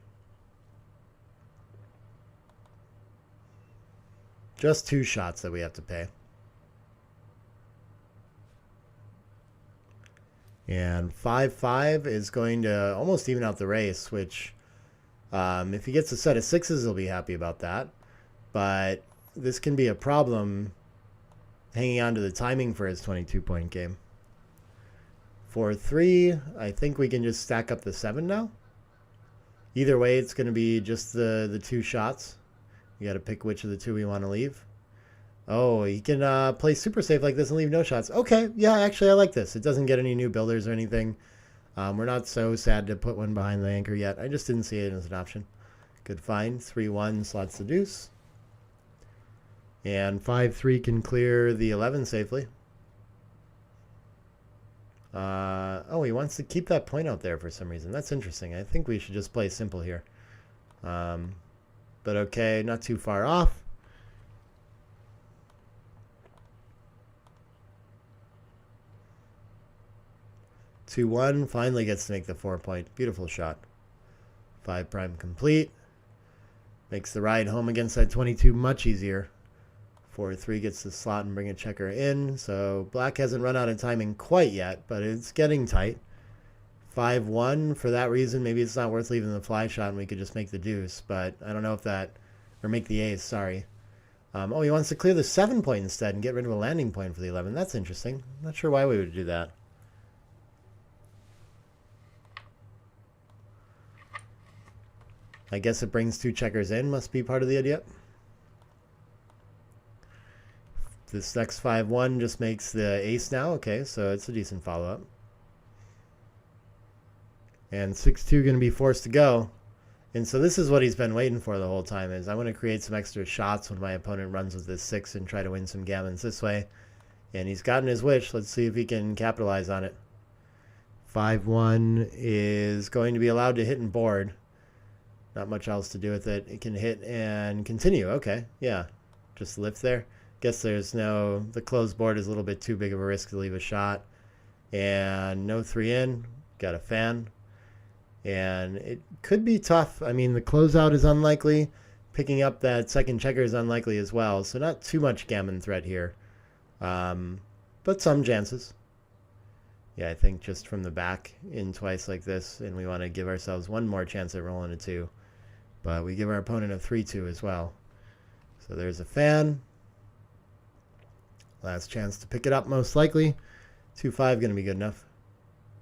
Just 2 shots that we have to pay. And 5-5 is going to almost even out the race, which if he gets a set of 6s, he'll be happy about that. But this can be a problem hanging on to the timing for his 22-point game. 4-3, I think we can just stack up the 7 now. Either way, it's going to be just the 2 shots. You got to pick which of the 2 we want to leave. Oh, he can play super safe like this and leave no shots. Okay, yeah, actually I like this. It doesn't get any new builders or anything. We're not so sad to put one behind the anchor yet. I just didn't see it as an option. Good find. 3-1 slots the deuce. And 5-3 can clear the 11 safely. Oh, he wants to keep that point out there for some reason. That's interesting. I think we should just play simple here. But okay, not too far off. Two one finally gets to make the 4-point. Beautiful shot. 5 prime complete. Makes the ride home against that 22 much easier. 4-3 gets the slot and bring a checker in. So black hasn't run out of timing quite yet, but it's getting tight. 5-1 for that reason. Maybe it's not worth leaving the fly shot and we could just make the deuce, but I don't know if that, or make the ace, sorry. Oh, he wants to clear the 7-point instead and get rid of a landing point for the 11. That's interesting. Not sure why we would do that. I guess it brings 2 checkers in, must be part of the idea. This next 5-1 just makes the ace now. Okay, so it's a decent follow-up. And 6-2 going to be forced to go. And so this is what he's been waiting for the whole time, is I want to create some extra shots when my opponent runs with this 6 and try to win some gammons this way. And he's gotten his wish. Let's see if he can capitalize on it. 5-1 is going to be allowed to hit and board. Not much else to do with it. It can hit and continue. Okay, yeah. Just lift there. Guess there's no... The closed board is a little bit too big of a risk to leave a shot. And no 3 in. Got a fan. And it could be tough. I mean, the closeout is unlikely. Picking up that second checker is unlikely as well. So not too much gammon threat here. But some chances. Yeah, I think just from the back in twice like this. And we want to give ourselves one more chance at rolling a 2. But we give our opponent a 3-2 as well. So there's a fan. Last chance to pick it up most likely. 2-5 going to be good enough.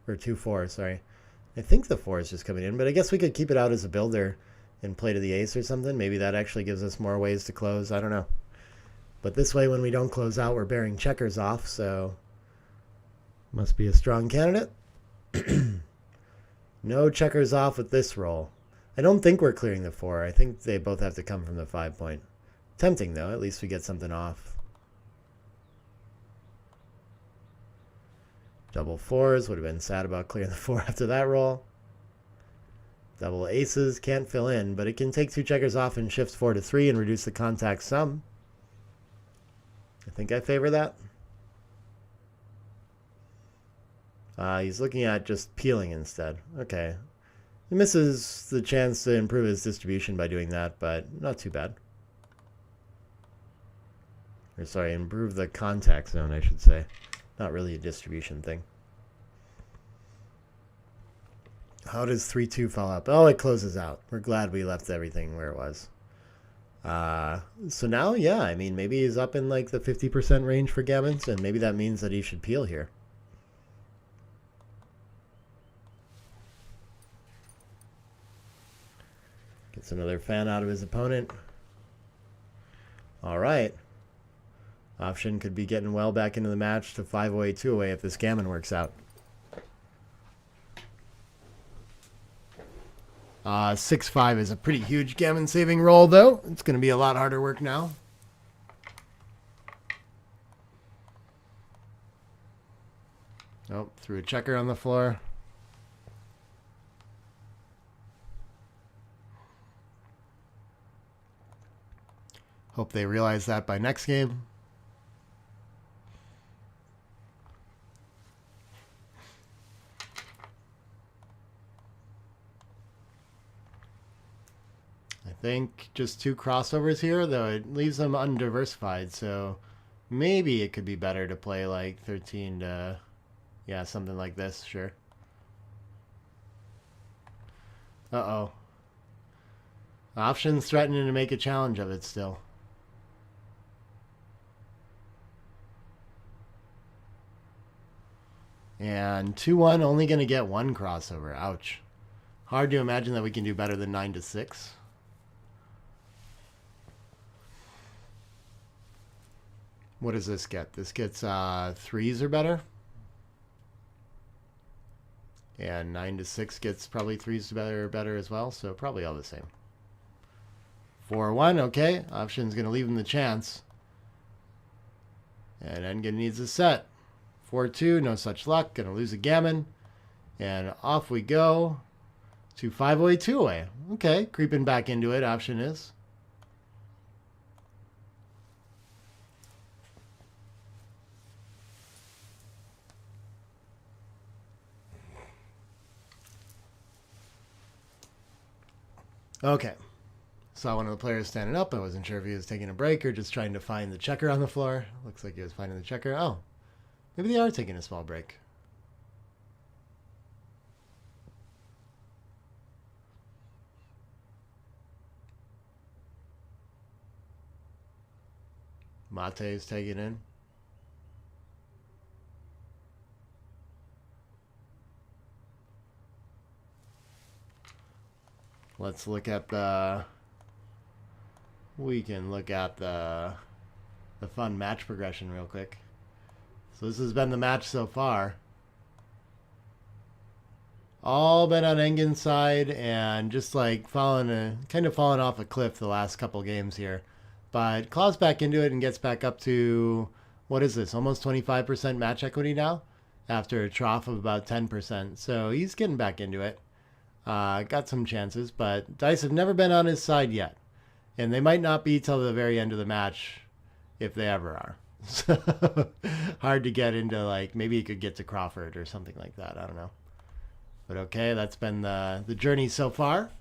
Or 2-4, sorry. I think the 4 is just coming in, but I guess we could keep it out as a builder and play to the ace or something. Maybe that actually gives us more ways to close. I don't know. But this way, when we don't close out, we're bearing checkers off, so must be a strong candidate. No checkers off with this roll. I don't think we're clearing the 4. I think they both have to come from the 5-point. Tempting, though. At least we get something off. Double 4s. Would have been sad about clearing the 4 after that roll. Double aces. Can't fill in, but it can take 2 checkers off and shift 4 to 3 and reduce the contact some. I think I favor that. He's looking at just peeling instead. Okay. He misses the chance to improve his distribution by doing that, but not too bad. Or sorry, improve the contact zone, I should say. Not really a distribution thing. How does 3-2 fall up? Oh, it closes out. We're glad we left everything where it was. So now, yeah, I mean, maybe he's up in like the 50% range for gammons, and maybe that means that he should peel here. Gets another fan out of his opponent. All right. Option could be getting well back into the match to 5-away, 2-away if this gammon works out. 6-5 is a pretty huge gammon saving roll, though. It's going to be a lot harder work now. Oh, threw a checker on the floor. Hope they realize that by next game. I think just 2 crossovers here, though it leaves them undiversified, so maybe it could be better to play like 13 to, yeah, something like this, sure. Uh-oh. Options threatening to make a challenge of it still. And 2-1, only going to get 1 crossover. Ouch. Hard to imagine that we can do better than 9-6. What does this get? This gets 3s or better. And 9-6 gets probably 3s or better as well, so probably all the same. 4-1, okay. Option's going to leave him the chance. And Engen needs a set. 4-2, no such luck. Going to lose a gammon. And off we go to 5 away, 2 away. Okay, creeping back into it, option is. Okay. Saw one of the players standing up. I wasn't sure if he was taking a break or just trying to find the checker on the floor. Looks like he was finding the checker. Oh, maybe they are taking a small break. Mate is taking in. Let's look at the... We can look at the fun match progression real quick. So this has been the match so far. All been on Engen's side and just like kind of falling off a cliff the last couple games here. But claws back into it and gets back up to, what is this, almost 25% match equity now? After a trough of about 10%. So he's getting back into it. Got some chances, but dice have never been on his side yet. And they might not be till the very end of the match, if they ever are. So hard to get into, like, maybe he could get to Crawford or something like that. I don't know. But okay, that's been the journey so far.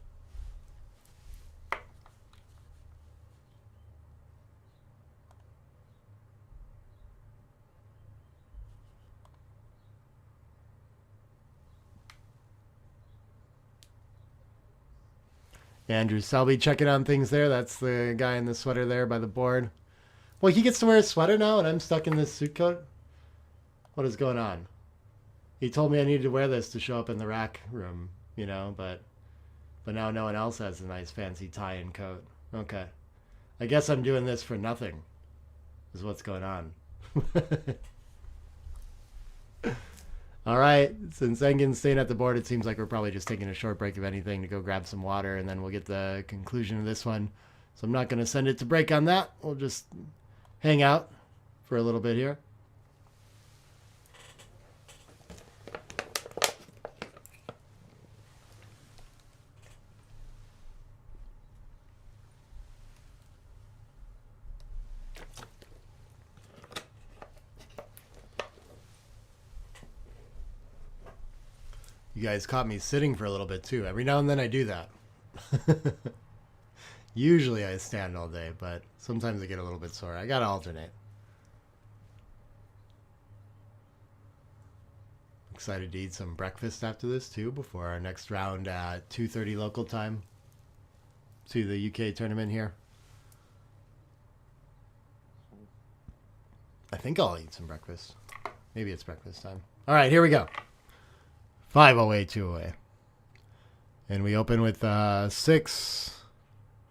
Andrew Selby checking on things there. That's the guy in the sweater there by the board. Well, he gets to wear a sweater now and I'm stuck in this suit coat? What is going on? He told me I needed to wear this to show up in the RAC room, you know, but now no one else has a nice fancy tie and coat. Okay. I guess I'm doing this for nothing, is what's going on. All right, since Engen's staying at the board, it seems like we're probably just taking a short break, if anything, to go grab some water, and then we'll get the conclusion of this one. So I'm not going to send it to break on that. We'll just hang out for a little bit here. You guys caught me sitting for a little bit too. Every now and then I do that. Usually I stand all day, but sometimes I get a little bit sore. I gotta alternate. Excited to eat some breakfast after this too, before our next round at 2:30 local time to the UK tournament here. I think I'll eat some breakfast. Maybe it's breakfast time. All right, here we go. 5 away, 2 away. And we open with 6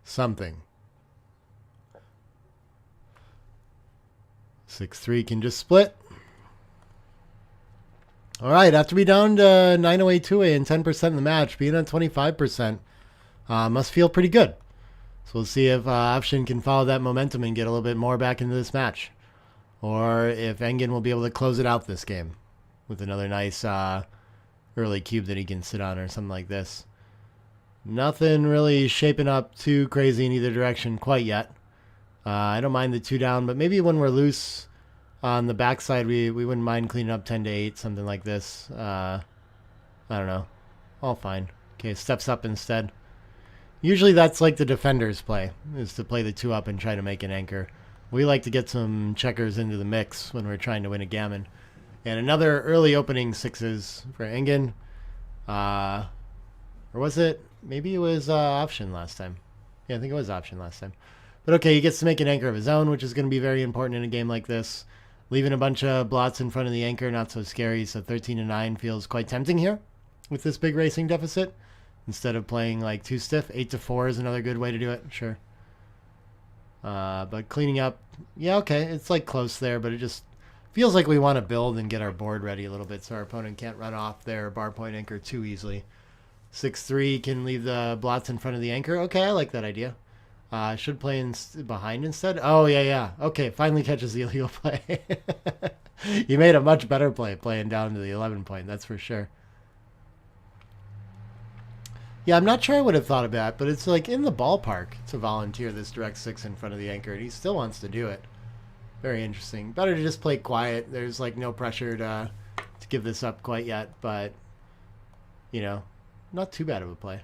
something. 6-3 can just split. All right, after we down to 9 away, 2 away and 10% in the match, being on 25% must feel pretty good. So we'll see if Option can follow that momentum and get a little bit more back into this match. Or if Engen will be able to close it out this game with another nice early cube that he can sit on or something like this. Nothing really shaping up too crazy in either direction quite yet. I don't mind the 2 down, but maybe when we're loose on the backside, we wouldn't mind cleaning up 10 to 8, something like this. I don't know. All fine. Okay, steps up instead. Usually that's like the defender's play, is to play the 2 up and try to make an anchor. We like to get some checkers into the mix when we're trying to win a gammon. And another early opening 6s for Engen. Or was it? Maybe it was Option last time. Yeah, I think it was Option last time. But okay, he gets to make an anchor of his own, which is going to be very important in a game like this. Leaving a bunch of blots in front of the anchor, not so scary. So 13 to 9 feels quite tempting here with this big racing deficit. Instead of playing like too stiff, 8 to 4 is another good way to do it. Sure. But cleaning up, yeah, okay. It's like close there, but it just feels like we want to build and get our board ready a little bit so our opponent can't run off their bar point anchor too easily. 6-3 can leave the blots in front of the anchor. Okay, I like that idea. Should play behind instead. Oh, yeah, yeah. Okay, finally catches the illegal play. You made a much better play playing down to the 11 point, that's for sure. Yeah, I'm not sure I would have thought of that, but it's like in the ballpark to volunteer this direct 6 in front of the anchor, and he still wants to do it. Very interesting. Better to just play quiet. There's like no pressure to give this up quite yet, but, you know, not too bad of a play.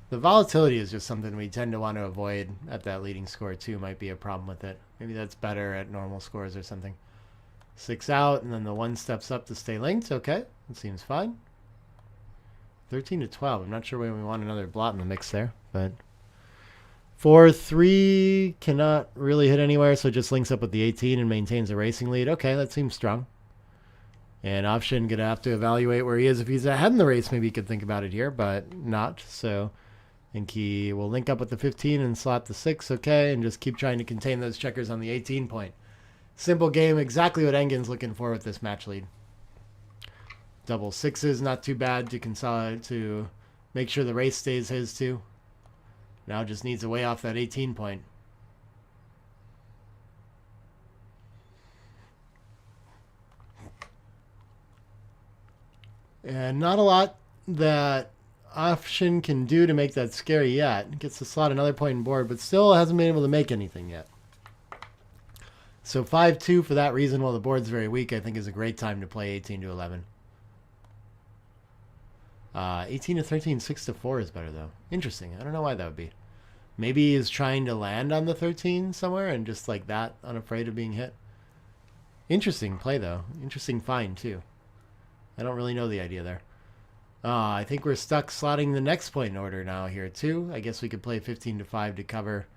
The volatility is just something we tend to want to avoid at that leading score too. Might be a problem with it. Maybe that's better at normal scores or something. 6 out, and then the 1 steps up to stay linked. Okay, that seems fine. 13 to 12. I'm not sure when we want another blot in the mix there, but 4-3 cannot really hit anywhere, so it just links up with the 18 and maintains a racing lead. Okay, that seems strong. And Option gonna have to evaluate where he is. If he's ahead in the race, maybe he could think about it here, but not. So I think he will link up with the 15 and slot the 6. Okay, and just keep trying to contain those checkers on the 18 point. Simple game, exactly what Engin's looking for with this match lead. Double 6s, not too bad to consolidate, to make sure the race stays his too. Now just needs a way off that 18 point. And not a lot that Option can do to make that scary yet. Gets to slot another point in board, but still hasn't been able to make anything yet. So 5-2 for that reason, while the board's very weak, I think is a great time to play 18 to 11. 18 to 13, 6 to 4 is better though. Interesting. I don't know why that would be. Maybe he's trying to land on the 13 somewhere and just like that, unafraid of being hit. Interesting play though. Interesting find too. I don't really know the idea there. I think we're stuck slotting the next point in order now here too. I guess we could play 15 to 5 to cover.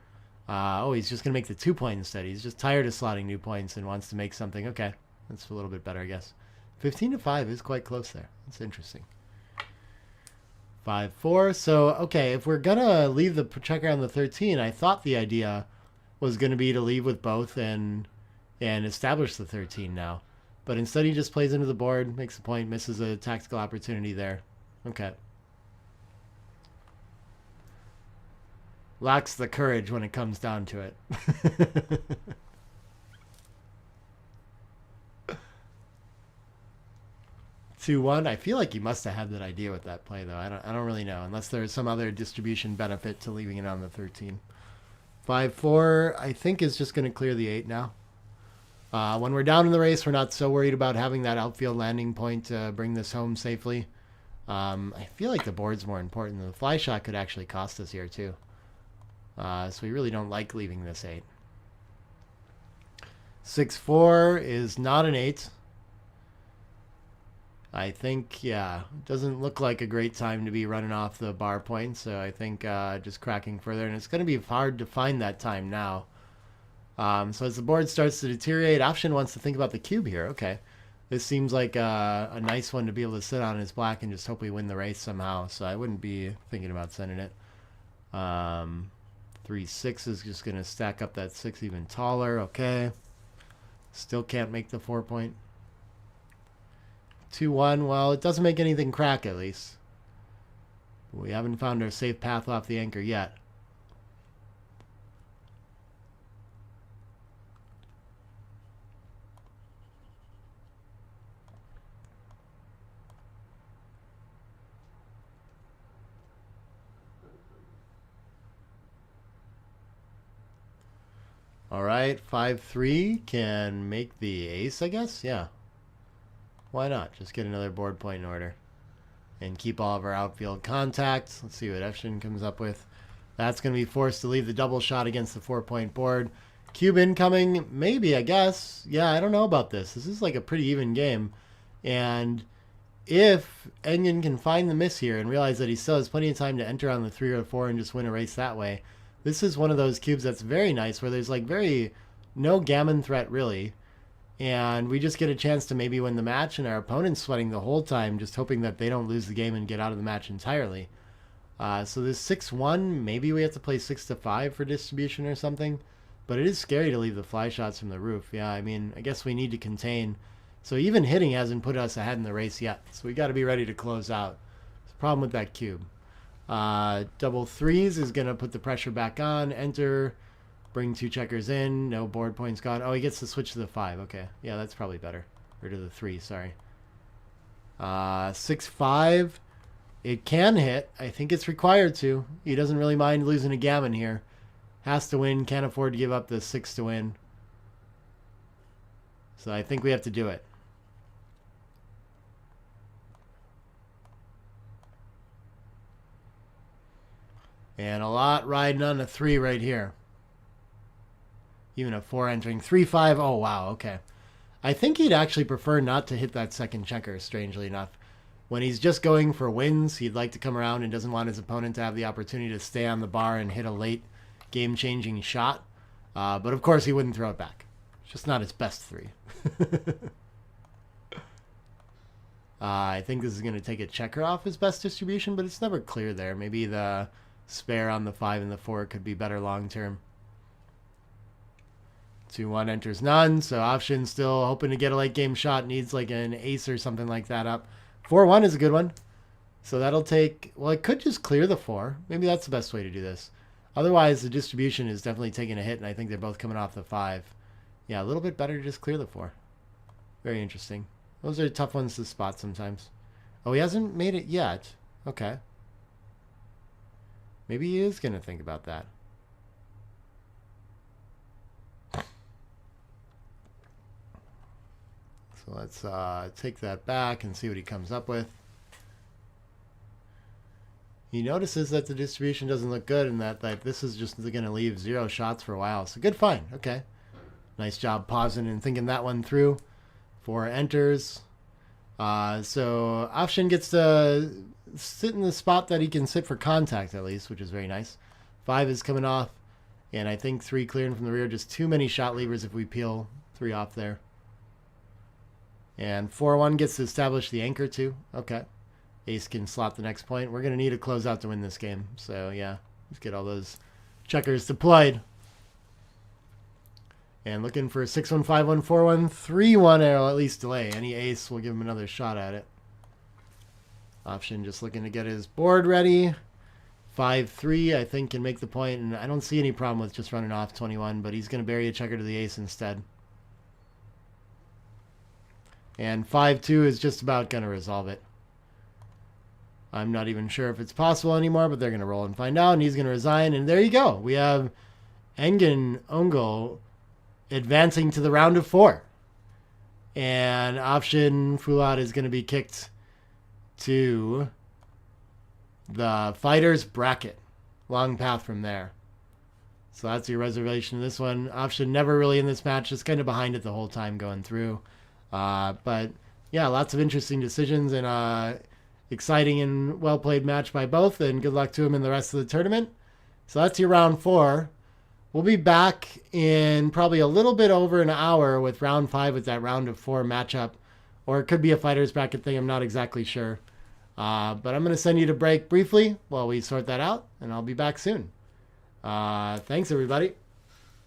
Oh, he's just going to make the 2 point instead. He's just tired of slotting new points and wants to make something. Okay, that's a little bit better, I guess. 15 to 5 is quite close there. That's interesting. 5-4. So, okay, if we're going to leave the checker on the 13, I thought the idea was going to be to leave with both and establish the 13 now. But instead he just plays into the board, makes a point, misses a tactical opportunity there. Okay. Lacks the courage when it comes down to it. 2-1. I feel like he must have had that idea with that play, though. I don't really know, unless there's some other distribution benefit to leaving it on the 13. 5-4, I think, is just going to clear the 8 now. When we're down in the race, we're not so worried about having that outfield landing point to bring this home safely. I feel like the board's more important. The fly shot could actually cost us here, too. So we really don't like leaving this 8. 6-4 is not an 8. I think, yeah, it doesn't look like a great time to be running off the bar point. So I think just cracking further. And it's going to be hard to find that time now. So as the board starts to deteriorate, Option wants to think about the cube here. Okay. This seems like a nice one to be able to sit on as black and just hope we win the race somehow. So I wouldn't be thinking about sending it. 3-6 is just going to stack up that 6 even taller. Okay. Still can't make the 4 point. 2-1. Well, it doesn't make anything crack, at least. We haven't found our safe path off the anchor yet. All right, 5-3 can make the ace, I guess. Yeah. Why not? Just get another board point in order. And keep all of our outfield contacts. Let's see what Efshin comes up with. That's going to be forced to leave the double shot against the 4 point board. Cube incoming, maybe, I guess. Yeah, I don't know about this. This is like a pretty even game. And if Engen can find the miss here and realize that he still has plenty of time to enter on the 3 or 4 and just win a race that way, this is one of those cubes that's very nice, where there's like no gammon threat really. And we just get a chance to maybe win the match, and our opponent's sweating the whole time, just hoping that they don't lose the game and get out of the match entirely. So this 6-1, maybe we have to play 6-5 for distribution or something. But it is scary to leave the fly shots from the roof. Yeah, I mean, I guess we need to contain. So even hitting hasn't put us ahead in the race yet. So we got to be ready to close out. There's a problem with that cube. Double threes is going to put the pressure back on. Enter. Bring 2 checkers in. No board points gone. Oh, he gets to switch to the 5. Okay. Yeah, that's probably better. Or to the 3, sorry. 6-5. It can hit. I think it's required to. He doesn't really mind losing a gammon here. Has to win. Can't afford to give up the 6 to win. So I think we have to do it. And a lot riding on a 3 right here. Even a 4 entering. 3-5. Oh, wow. Okay. I think he'd actually prefer not to hit that second checker, strangely enough. When he's just going for wins, he'd like to come around and doesn't want his opponent to have the opportunity to stay on the bar and hit a late game-changing shot. But of course, he wouldn't throw it back. It's just not his best 3. I think this is going to take a checker off his best distribution, but it's never clear there. Maybe the spare on the 5 and the 4 could be better long-term. 2-1 enters none, so option still hoping to get a late game shot. Needs like an ace or something like that up. 4-1 is a good one. So that'll take... Well, it could just clear the 4. Maybe that's the best way to do this. Otherwise, the distribution is definitely taking a hit, and I think they're both coming off the 5. Yeah, a little bit better to just clear the 4. Very interesting. Those are tough ones to spot sometimes. Oh, he hasn't made it yet. Okay. Maybe he is going to think about that. So let's take that back and see what he comes up with. He notices that the distribution doesn't look good and that this is just going to leave 0 shots for a while. So good find. Okay. Nice job pausing and thinking that one through. 4 enters. So Afshin gets to sit in the spot that he can sit for contact at least, which is very nice. 5 is coming off. And I think 3 clearing from the rear. Just too many shot levers if we peel 3 off there. And 4-1 gets to establish the anchor too. Okay. Ace can slot the next point. We're going to need a closeout to win this game. So yeah, let's get all those checkers deployed. And looking for 6-1, 5-1, 4-1, 3-1 arrow, at least delay. Any ace will give him another shot at it. Option just looking to get his board ready. 5-3 I think can make the point, and I don't see any problem with just running off 21, but he's going to bury a checker to the ace instead. And 5-2 is just about going to resolve it. I'm not even sure if it's possible anymore, but they're going to roll and find out, and he's going to resign. And there you go. We have Engin Ongol advancing to the round of 4. And option Fulat is going to be kicked to the fighters bracket. Long path from there. So that's your reservation in this one. Option never really in this match, just kind of behind it the whole time going through. But yeah, lots of interesting decisions and exciting and well-played match by both, and good luck to him in the rest of the tournament. So that's your round 4. We'll be back in probably a little bit over an hour with round 5 with that round of 4 matchup, or it could be a fighters bracket thing. I'm not exactly sure. But I'm going to send you to break briefly while we sort that out, and I'll be back soon. Thanks, everybody.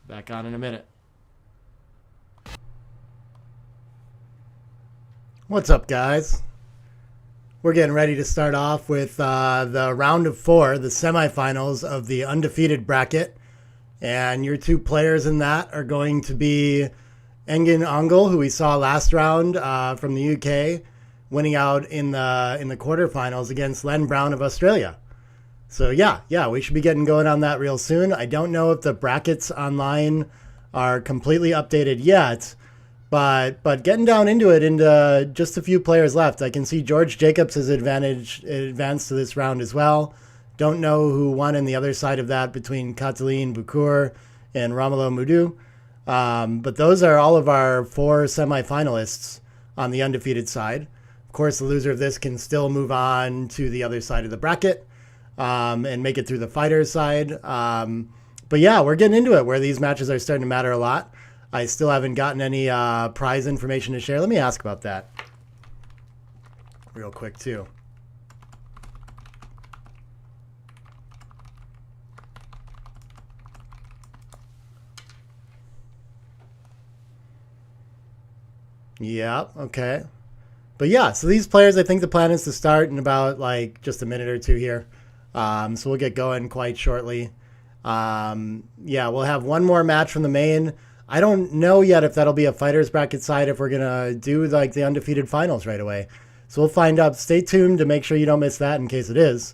Back on in a minute. What's up, guys? We're getting ready to start off with the round of 4, the semifinals of the undefeated bracket. And your 2 players in that are going to be Engin Ongol, who we saw last round from the UK, winning out in the quarterfinals against Len Brown of Australia. So yeah, we should be getting going on that real soon. I don't know if the brackets online are completely updated yet, but getting down into it, into just a few players left. I can see George Jacobs has advanced to this round as well. Don't know who won on the other side of that between Katalin Bukur and Romulo Mudu. But those are all of our 4 semifinalists on the undefeated side. Of course, the loser of this can still move on to the other side of the bracket and make it through the fighters side. But yeah, we're getting into it where these matches are starting to matter a lot. I still haven't gotten any prize information to share. Let me ask about that real quick, too. Yeah, okay. But yeah, so these players, I think the plan is to start in about like just a minute or 2 here. So we'll get going quite shortly. Yeah, we'll have one more match from the main. I don't know yet if that'll be a fighters bracket side, if we're going to do like the undefeated finals right away. So we'll find out. Stay tuned to make sure you don't miss that in case it is.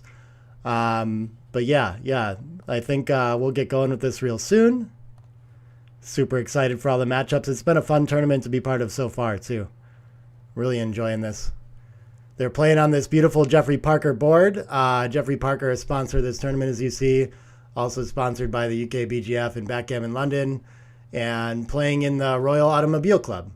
But yeah, I think we'll get going with this real soon. Super excited for all the matchups. It's been a fun tournament to be part of so far, too. Really enjoying this. They're playing on this beautiful Jeffrey Parker board. Jeffrey Parker is sponsor of this tournament, as you see. Also sponsored by the UK BGF and Backgammon London. And playing in the Royal Automobile Club.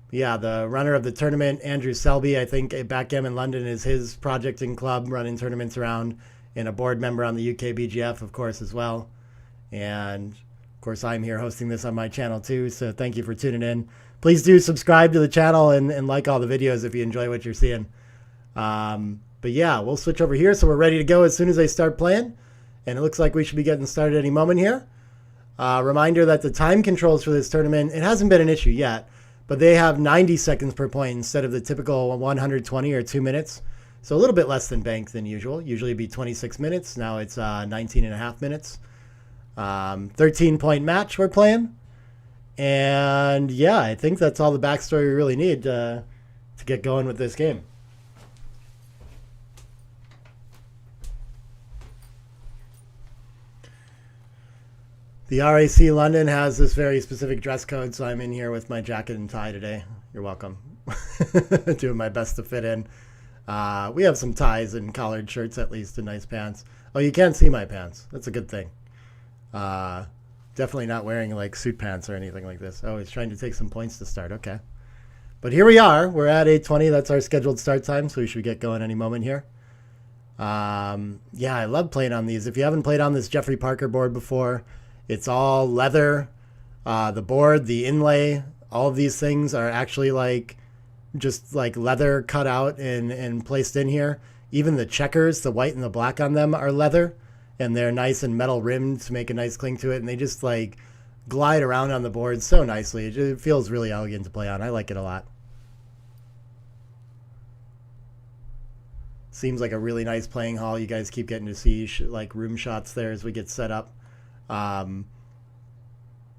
Yeah, the runner of the tournament, Andrew Selby, I think Backgammon London is his project and club running tournaments around. And a board member on the UK BGF, of course, as well. And, of course, I'm here hosting this on my channel, too. So thank you for tuning in. Please do subscribe to the channel and like all the videos if you enjoy what you're seeing. But, yeah, we'll switch over here. So we're ready to go as soon as they start playing. And it looks like we should be getting started any moment here. Reminder that the time controls for this tournament, it hasn't been an issue yet, but they have 90 seconds per point instead of the typical 120 or 2 minutes. So a little bit less than bank than usual. Usually it'd be 26 minutes. Now it's 19 and a half minutes. 13-point match we're playing. And yeah, I think that's all the backstory we really need to get going with this game. The RAC London has this very specific dress code, so I'm in here with my jacket and tie today. You're welcome. Doing my best to fit in. We have some ties and collared shirts, at least, and nice pants. Oh, you can't see my pants. That's a good thing. Definitely not wearing like suit pants or anything like this. Oh, he's trying to take some points to start. Okay. But here we are. We're at 8:20. That's our scheduled start time, so we should get going any moment here. Yeah, I love playing on these. If you haven't played on this Jeffrey Parker board before, it's all leather. The board, the inlay, all of these things are actually like just like leather cut out and placed in here. Even the checkers, the white and the black on them are leather, and they're nice and metal rimmed to make a nice cling to it. And they just like glide around on the board so nicely. It feels really elegant to play on. I like it a lot. Seems like a really nice playing hall. You guys keep getting to see like room shots there as we get set up.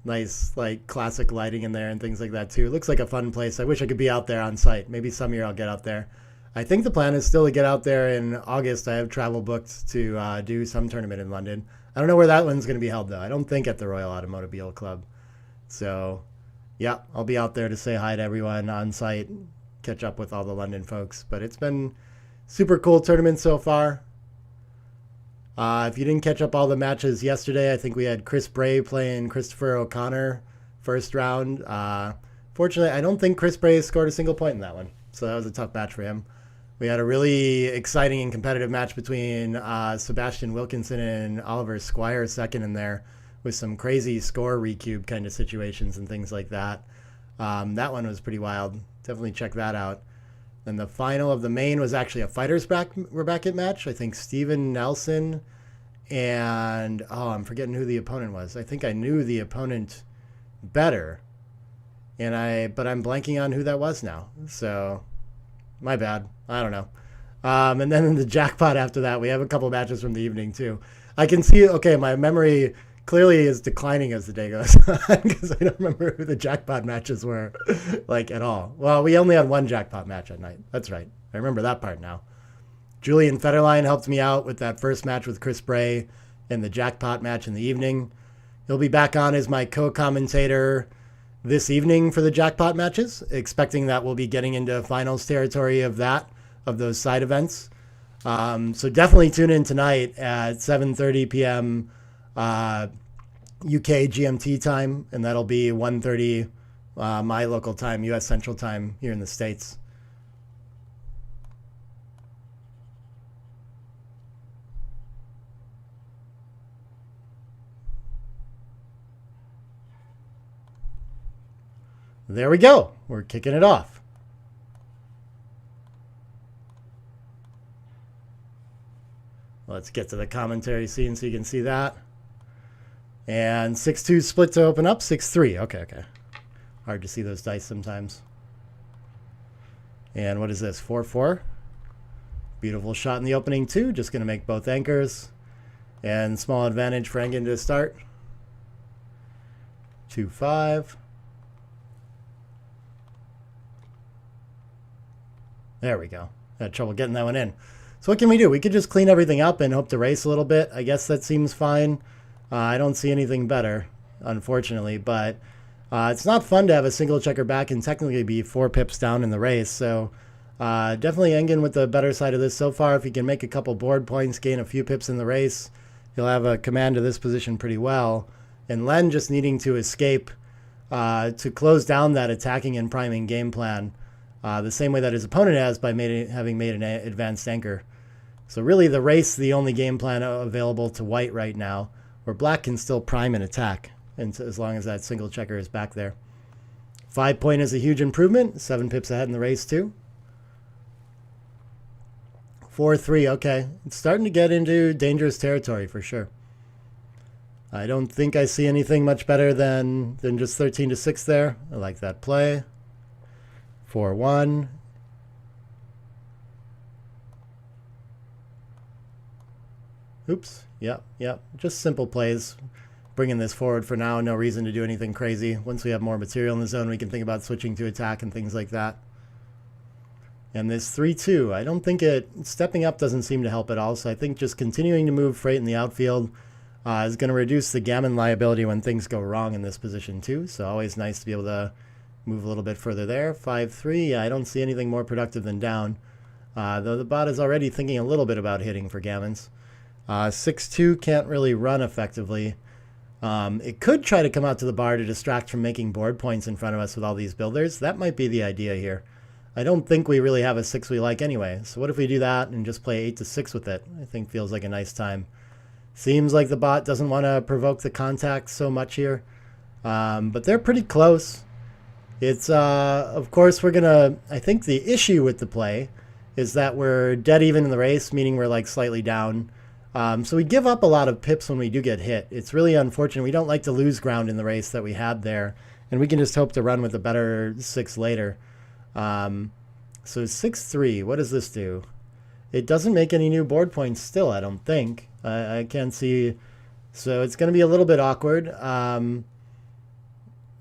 Nice like classic lighting in there and things like that too. It looks like a fun place. I wish I could be out there on site. Maybe some year I'll get out there. I think the plan is still to get out there in August. I have travel booked to do some tournament in London. I don't know where that one's going to be held though. I don't think at the Royal Automobile Club. So yeah, I'll be out there to say hi to everyone on site, catch up with all the London folks. But it's been super cool tournament so far. If you didn't catch up all the matches yesterday, I think we had Chris Bray playing Christopher O'Connor first round. Fortunately, I don't think Chris Bray scored a single point in that one. So that was a tough match for him. We had a really exciting and competitive match between Sebastian Wilkinson and Oliver Squire second in there with some crazy score recube kind of situations and things like that. That one was pretty wild. Definitely check that out. Then the final of the main was actually a fighters bracket match. I think Steven Nelson and, oh, I'm forgetting who the opponent was. I think I knew the opponent better, but I'm blanking on who that was now. So my bad. I don't know. And then in the jackpot after that, we have a couple matches from the evening too. I can see, okay, my memory clearly is declining as the day goes on because I don't remember who the jackpot matches were like at all. Well, we only had one jackpot match at night. That's right. I remember that part now. Julian Federline helped me out with that first match with Chris Bray and the jackpot match in the evening. He'll be back on as my co-commentator this evening for the jackpot matches, expecting that we'll be getting into finals territory of those side events. So definitely tune in tonight at 7:30 p.m. UK GMT time, and that'll be 1:30 my local time, US Central Time here in the States. There we go. We're kicking it off. Let's get to the commentary scene so you can see that. And 6-2 split to open up. 6-3. Okay. Hard to see those dice sometimes. And what is this? 4-4? Beautiful shot in the opening too, just going to make both anchors. And small advantage for Engen to start. 2-5. There we go. Had trouble getting that one in. So what can we do? We could just clean everything up and hope to race a little bit. I guess that seems fine. I don't see anything better, unfortunately, but it's not fun to have a single checker back and technically be 4 pips down in the race. So definitely Engen with the better side of this so far. If he can make a couple board points, gain a few pips in the race, he'll have a command of this position pretty well. And Len just needing to escape to close down that attacking and priming game plan the same way that his opponent has by having made an advanced anchor. So really the race, the only game plan available to white right now, where black can still prime and attack, and as long as that single checker is back there. 5 point is a huge improvement. 7 pips ahead in the race too. 4-3, okay. It's starting to get into dangerous territory for sure. I don't think I see anything much better than just 13-6 there. I like that play. 4-1. Oops. Yep. Just simple plays. Bringing this forward for now. No reason to do anything crazy. Once we have more material in the zone, we can think about switching to attack and things like that. And this 3-2, I don't think stepping up doesn't seem to help at all. So I think just continuing to move freight in the outfield is going to reduce the gammon liability when things go wrong in this position too. So always nice to be able to move a little bit further there. 5-3, I don't see anything more productive than down. Though the bot is already thinking a little bit about hitting for gammons. 6-2 can't really run effectively. It could try to come out to the bar to distract from making board points in front of us with all these builders. That might be the idea here. I don't think we really have a 6 we like anyway. So what if we do that and just play 8-6 with it? I think feels like a nice time. Seems like the bot doesn't want to provoke the contact so much here. But they're pretty close. It's, of course, I think the issue with the play is that we're dead even in the race, meaning we're like slightly down. So we give up a lot of pips when we do get hit. It's really unfortunate. We don't like to lose ground in the race that we had there. And we can just hope to run with a better 6 later. So 6-3, what does this do? It doesn't make any new board points still, I don't think. I can't see. So it's going to be a little bit awkward. I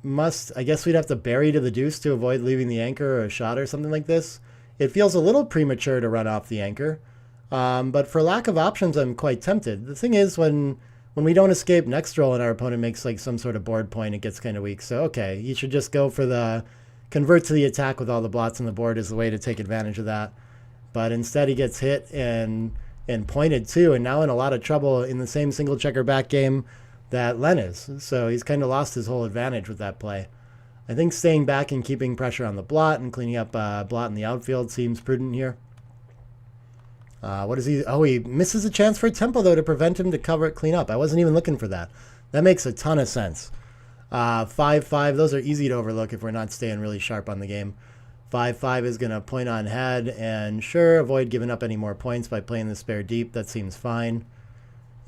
guess we'd have to bury to the deuce to avoid leaving the anchor or a shot or something like this. It feels a little premature to run off the anchor. But for lack of options, I'm quite tempted. The thing is, when we don't escape next roll and our opponent makes like some sort of board point, it gets kind of weak. So, okay, you should just go for the convert to the attack with all the blots on the board is the way to take advantage of that. But instead he gets hit and pointed too, and now in a lot of trouble in the same single checker back game that Len is. So he's kind of lost his whole advantage with that play. I think staying back and keeping pressure on the blot and cleaning up blot in the outfield seems prudent here. What is he? Oh, he misses a chance for a tempo, though, to prevent him to cover it clean up. I wasn't even looking for that. That makes a ton of sense. 5-5, those are easy to overlook if we're not staying really sharp on the game. 5-5 is going to point on head, and sure, avoid giving up any more points by playing the spare deep. That seems fine.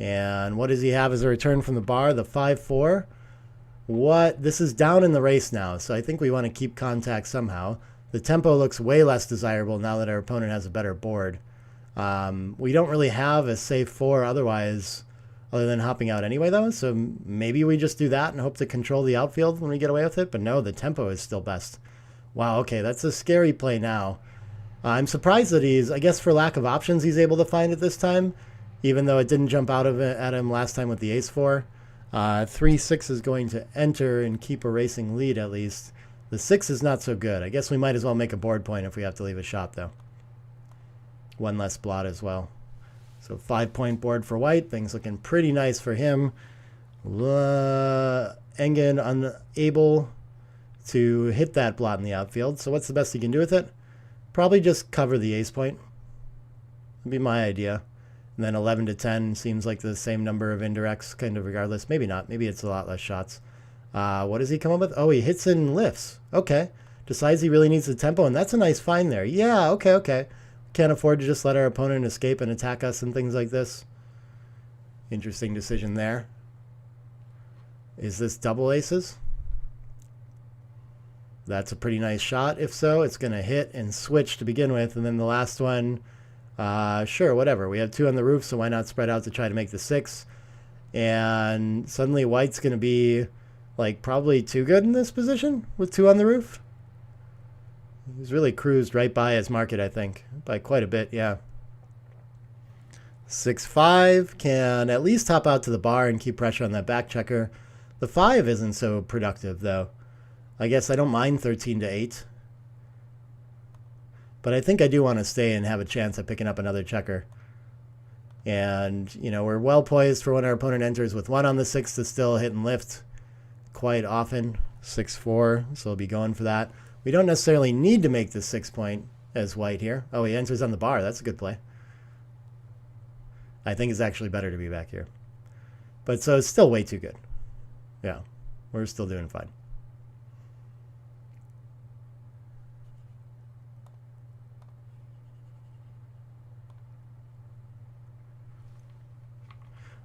And what does he have as a return from the bar? The 5-4. What? This is down in the race now, so I think we want to keep contact somehow. The tempo looks way less desirable now that our opponent has a better board. We don't really have a safe 4 otherwise, other than hopping out anyway, though. So maybe we just do that and hope to control the outfield when we get away with it. But no, the tempo is still best. Wow, okay, that's a scary play now. I'm surprised that I guess for lack of options, he's able to find it this time, even though it didn't jump out of it at him last time with the ace-4. 3-6 is going to enter and keep a racing lead at least. The 6 is not so good. I guess we might as well make a board point if we have to leave a shot, though. One less blot as well. So 5-point board for white. Things looking pretty nice for him. Engen unable to hit that blot in the outfield. So what's the best he can do with it? Probably just cover the ace point. Would be my idea. And then 11 to 10 seems like the same number of indirects, kind of regardless. Maybe not. Maybe it's a lot less shots. What does he come up with? Oh, he hits and lifts. Okay. Decides he really needs the tempo, and that's a nice find there. Yeah, okay. Can't afford to just let our opponent escape and attack us and things like this. Interesting decision there. Is this double aces? That's a pretty nice shot. If so, it's going to hit and switch to begin with, and then the last one Sure, whatever. We have 2 on the roof, so why not spread out to try to make the 6? And suddenly white's going to be like probably too good in this position with 2 on the roof. He's really cruised right by his market, I think, by quite a bit, yeah. 6-5 can at least hop out to the bar and keep pressure on that back checker. The 5 isn't so productive, though. I guess I don't mind 13-8. But I think I do want to stay and have a chance at picking up another checker. And, you know, we're well poised for when our opponent enters with 1 on the 6 to still hit and lift quite often. 6-4, so we'll be going for that. We don't necessarily need to make the 6 point as white here. Oh, he enters on the bar. That's a good play. I think it's actually better to be back here. But so it's still way too good. Yeah, we're still doing fine.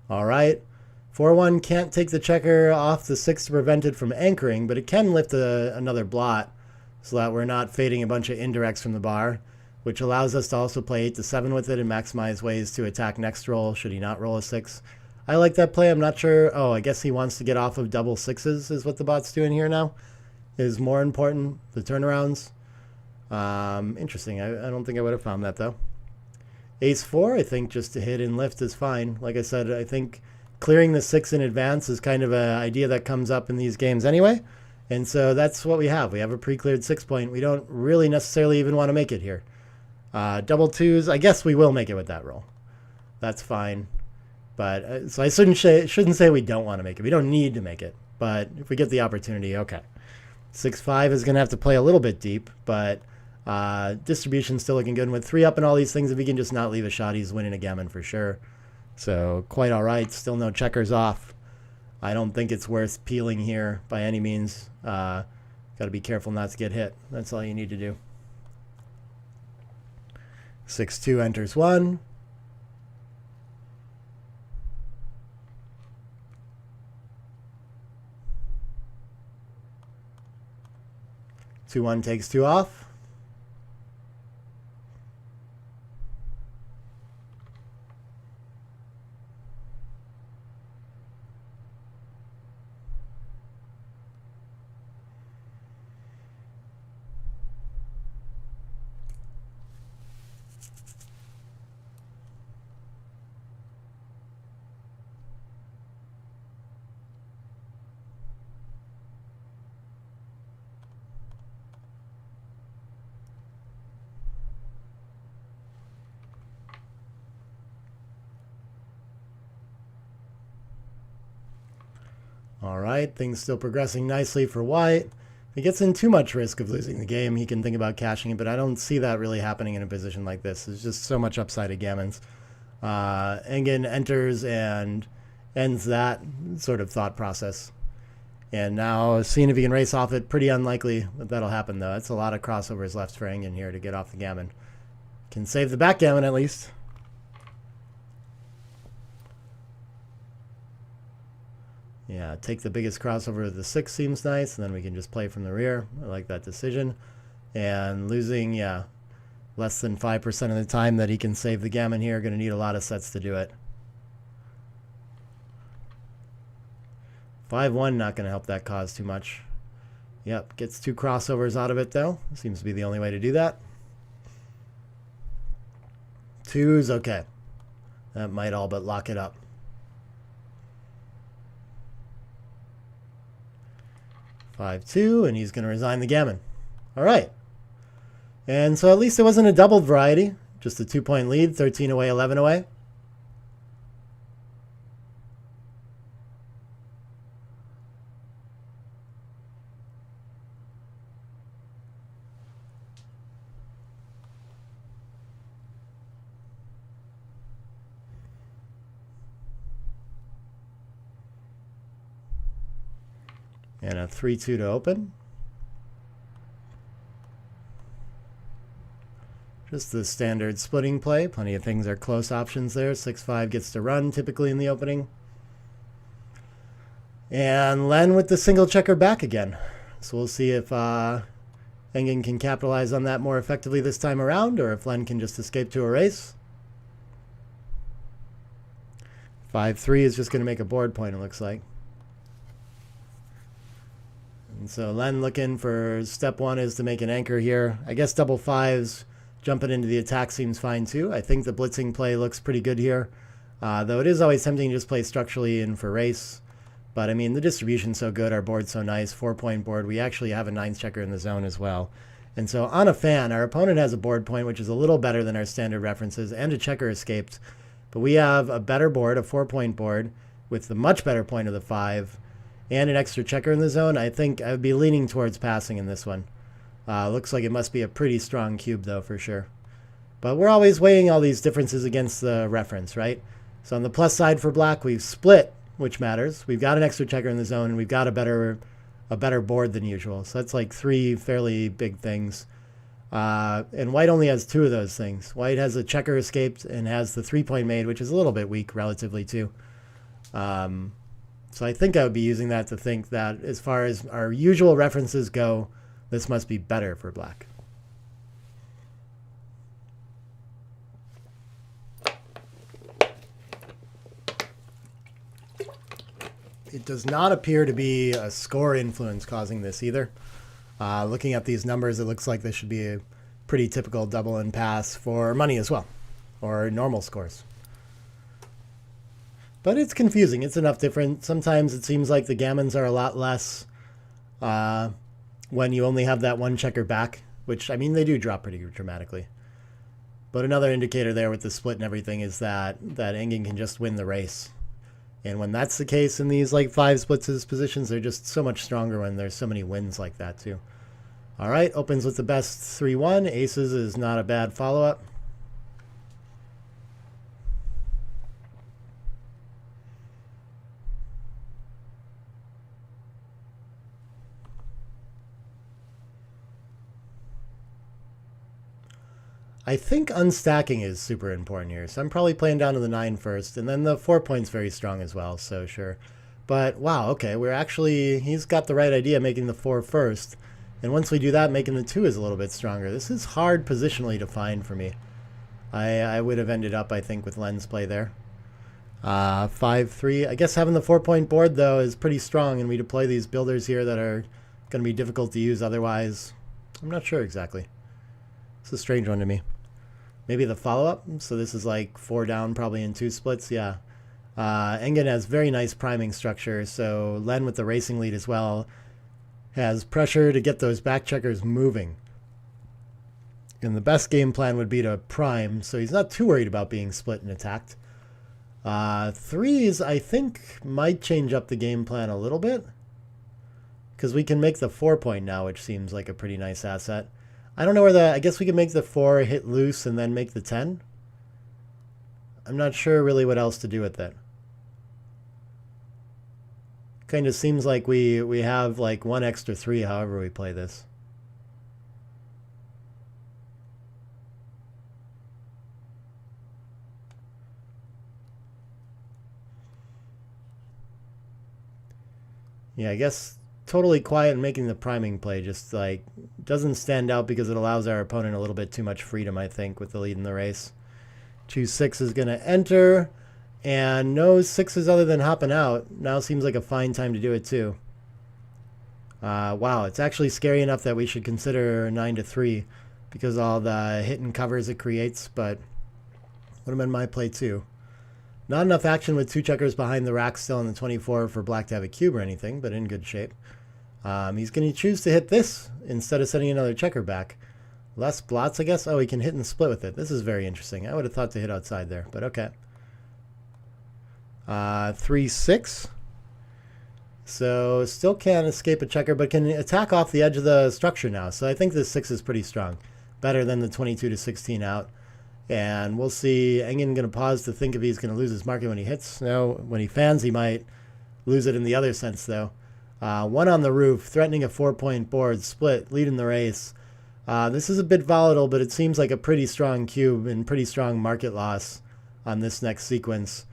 All right. 4-1 can't take the checker off the 6 to prevent it from anchoring, but it can lift another blot so that we're not fading a bunch of indirects from the bar, which allows us to also play 8-7 with it and maximize ways to attack next roll should he not roll a 6. I like that play. I'm not sure. Oh, I guess he wants to get off of double 6s is what the bot's doing here now. Is more important, the turnarounds. Interesting. I don't think I would have found that, though. Ace-4, I think just to hit and lift is fine. Like I said, I think clearing the 6 in advance is kind of an idea that comes up in these games anyway. And so that's what we have. We have a pre-cleared 6 point. We don't really necessarily even want to make it here. Double 2s, I guess we will make it with that roll. That's fine. But so I shouldn't say we don't want to make it. We don't need to make it. But if we get the opportunity, okay. 6-5 is going to have to play a little bit deep, but distribution's still looking good. And with 3 up and all these things, if he can just not leave a shot, he's winning a gammon for sure. So quite all right. Still no checkers off. I don't think it's worth peeling here by any means. Got to be careful not to get hit. That's all you need to do. 6-2 enters 1. Two 1 takes 2 off. All right, things still progressing nicely for white. If he gets in too much risk of losing the game, he can think about cashing it, but I don't see that really happening in a position like this. There's just so much upside at gammons. Engen enters and ends that sort of thought process. And now seeing if he can race off it, pretty unlikely that that'll happen, though. That's a lot of crossovers left for Engen here to get off the gammon. Can save the backgammon at least. Yeah, take the biggest crossover of the 6 seems nice, and then we can just play from the rear. I like that decision. And losing, yeah, less than 5% of the time that he can save the gammon here. Going to need a lot of sets to do it. 5-1 not going to help that cause too much. Yep, gets 2 crossovers out of it, though. Seems to be the only way to do that. 2's okay. That might all but lock it up. 5-2, and he's going to resign the gammon. All right. And so at least it wasn't a doubled variety, just a 2-point lead, 13 away, 11 away. And a 3-2 to open. Just the standard splitting play. Plenty of things are close options there. 6-5 gets to run typically in the opening. And Len with the single checker back again. So we'll see if Engen can capitalize on that more effectively this time around, or if Len can just escape to a race. 5-3 is just going to make a board point, it looks like. And so Len looking for step one is to make an anchor here. I guess double fives jumping into the attack seems fine too. I think the blitzing play looks pretty good here. Though it is always tempting to just play structurally in for race. But I mean, the distribution's so good, our board's so nice, 4-point board. We actually have a 9th checker in the zone as well. And so on a fan, our opponent has a board point, which is a little better than our standard references, and a checker escaped. But we have a better board, a 4-point board, with the much better point of the 5, and an extra checker in the zone. I think I would be leaning towards passing in this one. Looks like it must be a pretty strong cube, though, for sure. But we're always weighing all these differences against the reference, right? So on the plus side for black, we've split, which matters. We've got an extra checker in the zone, and we've got a better board than usual. So that's like 3 fairly big things. And white only has 2 of those things. White has a checker escaped and has the 3-point made, which is a little bit weak relatively too. So I think I would be using that to think that as far as our usual references go, this must be better for black. It does not appear to be a score influence causing this either. Looking at these numbers, it looks like this should be a pretty typical double and pass for money as well, or normal scores. But it's confusing. It's enough different. Sometimes it seems like the gammons are a lot less when you only have that 1 checker back, which, I mean, they do drop pretty dramatically. But another indicator there with the split and everything is that Engen can just win the race. And when that's the case in these like 5 splits positions, they're just so much stronger when there's so many wins like that too. All right, opens with the best 3-1. Aces is not a bad follow-up. I think unstacking is super important here. So I'm probably playing down to the 9 first, and then the 4-point's very strong as well, so sure. But wow, okay, he's got the right idea making the 4 first. And once we do that, making the 2 is a little bit stronger. This is hard positionally to find for me. I would have ended up, I think, with Len's play there. 5-3. I guess having the 4-point board, though, is pretty strong, and we deploy these builders here that are going to be difficult to use otherwise. I'm not sure exactly. It's a strange one to me. Maybe the follow-up. So this is like 4 down, probably in 2 splits. Yeah. Engen has very nice priming structure. So Len with the racing lead as well has pressure to get those back checkers moving. And the best game plan would be to prime. So he's not too worried about being split and attacked. 3s, I think, might change up the game plan a little bit. Because we can make the 4-point now, which seems like a pretty nice asset. I don't know I guess we can make the 4 hit loose and then make the 10. I'm not sure really what else to do with that. Kind of seems like we have like 1 extra 3 however we play this. Yeah, I guess totally quiet and making the priming play just like doesn't stand out because it allows our opponent a little bit too much freedom, I think, with the lead in the race. 2-6 is going to enter, and no 6s other than hopping out. Now seems like a fine time to do it too. Wow, it's actually scary enough that we should consider 9-3 because all the hit and covers it creates, but would have been my play too. Not enough action with 2 checkers behind the rack still in the 24 for black to have a cube or anything, but in good shape. He's going to choose to hit this instead of sending another checker back. Less blots, I guess. Oh, he can hit and split with it. This is very interesting. I would have thought to hit outside there, but okay. 3-6. So still can't escape a checker, but can attack off the edge of the structure now. So I think this 6 is pretty strong. Better than the 22-16 out. And we'll see. Engen going to pause to think if he's going to lose his market when he hits. No, when he fans, he might lose it in the other sense, though. 1 on the roof, threatening a 4-point board, split, leading the race. This is a bit volatile, but it seems like a pretty strong cube and pretty strong market loss on this next sequence.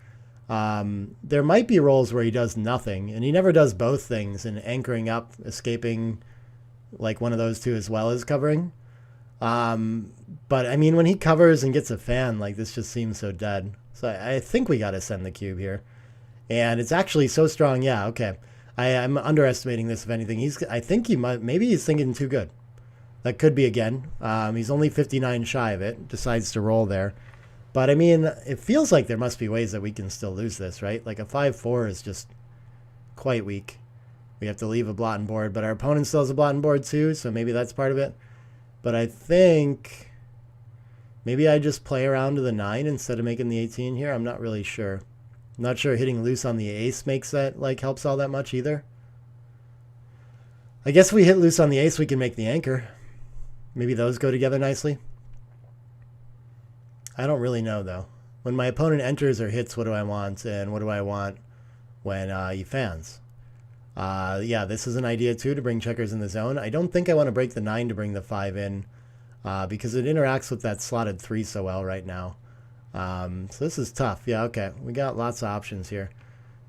There might be rolls where he does nothing, and he never does both things, and anchoring up, escaping like one of those 2 as well as covering. But I mean, when he covers and gets a fan, like this just seems so dead. So I think we got to send the cube here. And it's actually so strong. Yeah, okay. I'm underestimating this, if anything. I think maybe he's thinking too good. That could be again. He's only 59 shy of it. Decides to roll there. But I mean, it feels like there must be ways that we can still lose this, right? Like a 5-4 is just quite weak. We have to leave a blotting board, but our opponent still has a blotting board too, so maybe that's part of it. But I think maybe I just play around to the 9 instead of making the 18 here. I'm not really sure. I'm not sure hitting loose on the ace makes that, like, helps all that much either. I guess if we hit loose on the ace, we can make the anchor. Maybe those go together nicely. I don't really know, though. When my opponent enters or hits, what do I want? And what do I want when he fans? Yeah, this is an idea, too, to bring checkers in the zone. I don't think I want to break the 9 to bring the 5 in because it interacts with that slotted 3 so well right now. So this is tough. Yeah, okay. We got lots of options here.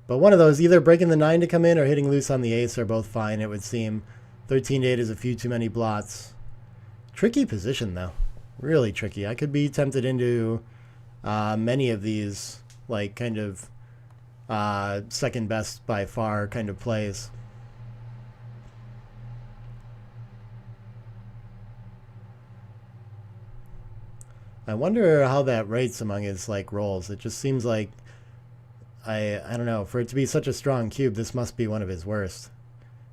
But one of those, either breaking the 9 to come in or hitting loose on the ace are both fine, it would seem. 13-8 is a few too many blots. Tricky position, though. Really tricky. I could be tempted into many of these, like, kind of second best by far kind of plays. I wonder how that rates among his, like, rolls. It just seems like, I don't know, for it to be such a strong cube, this must be one of his worst.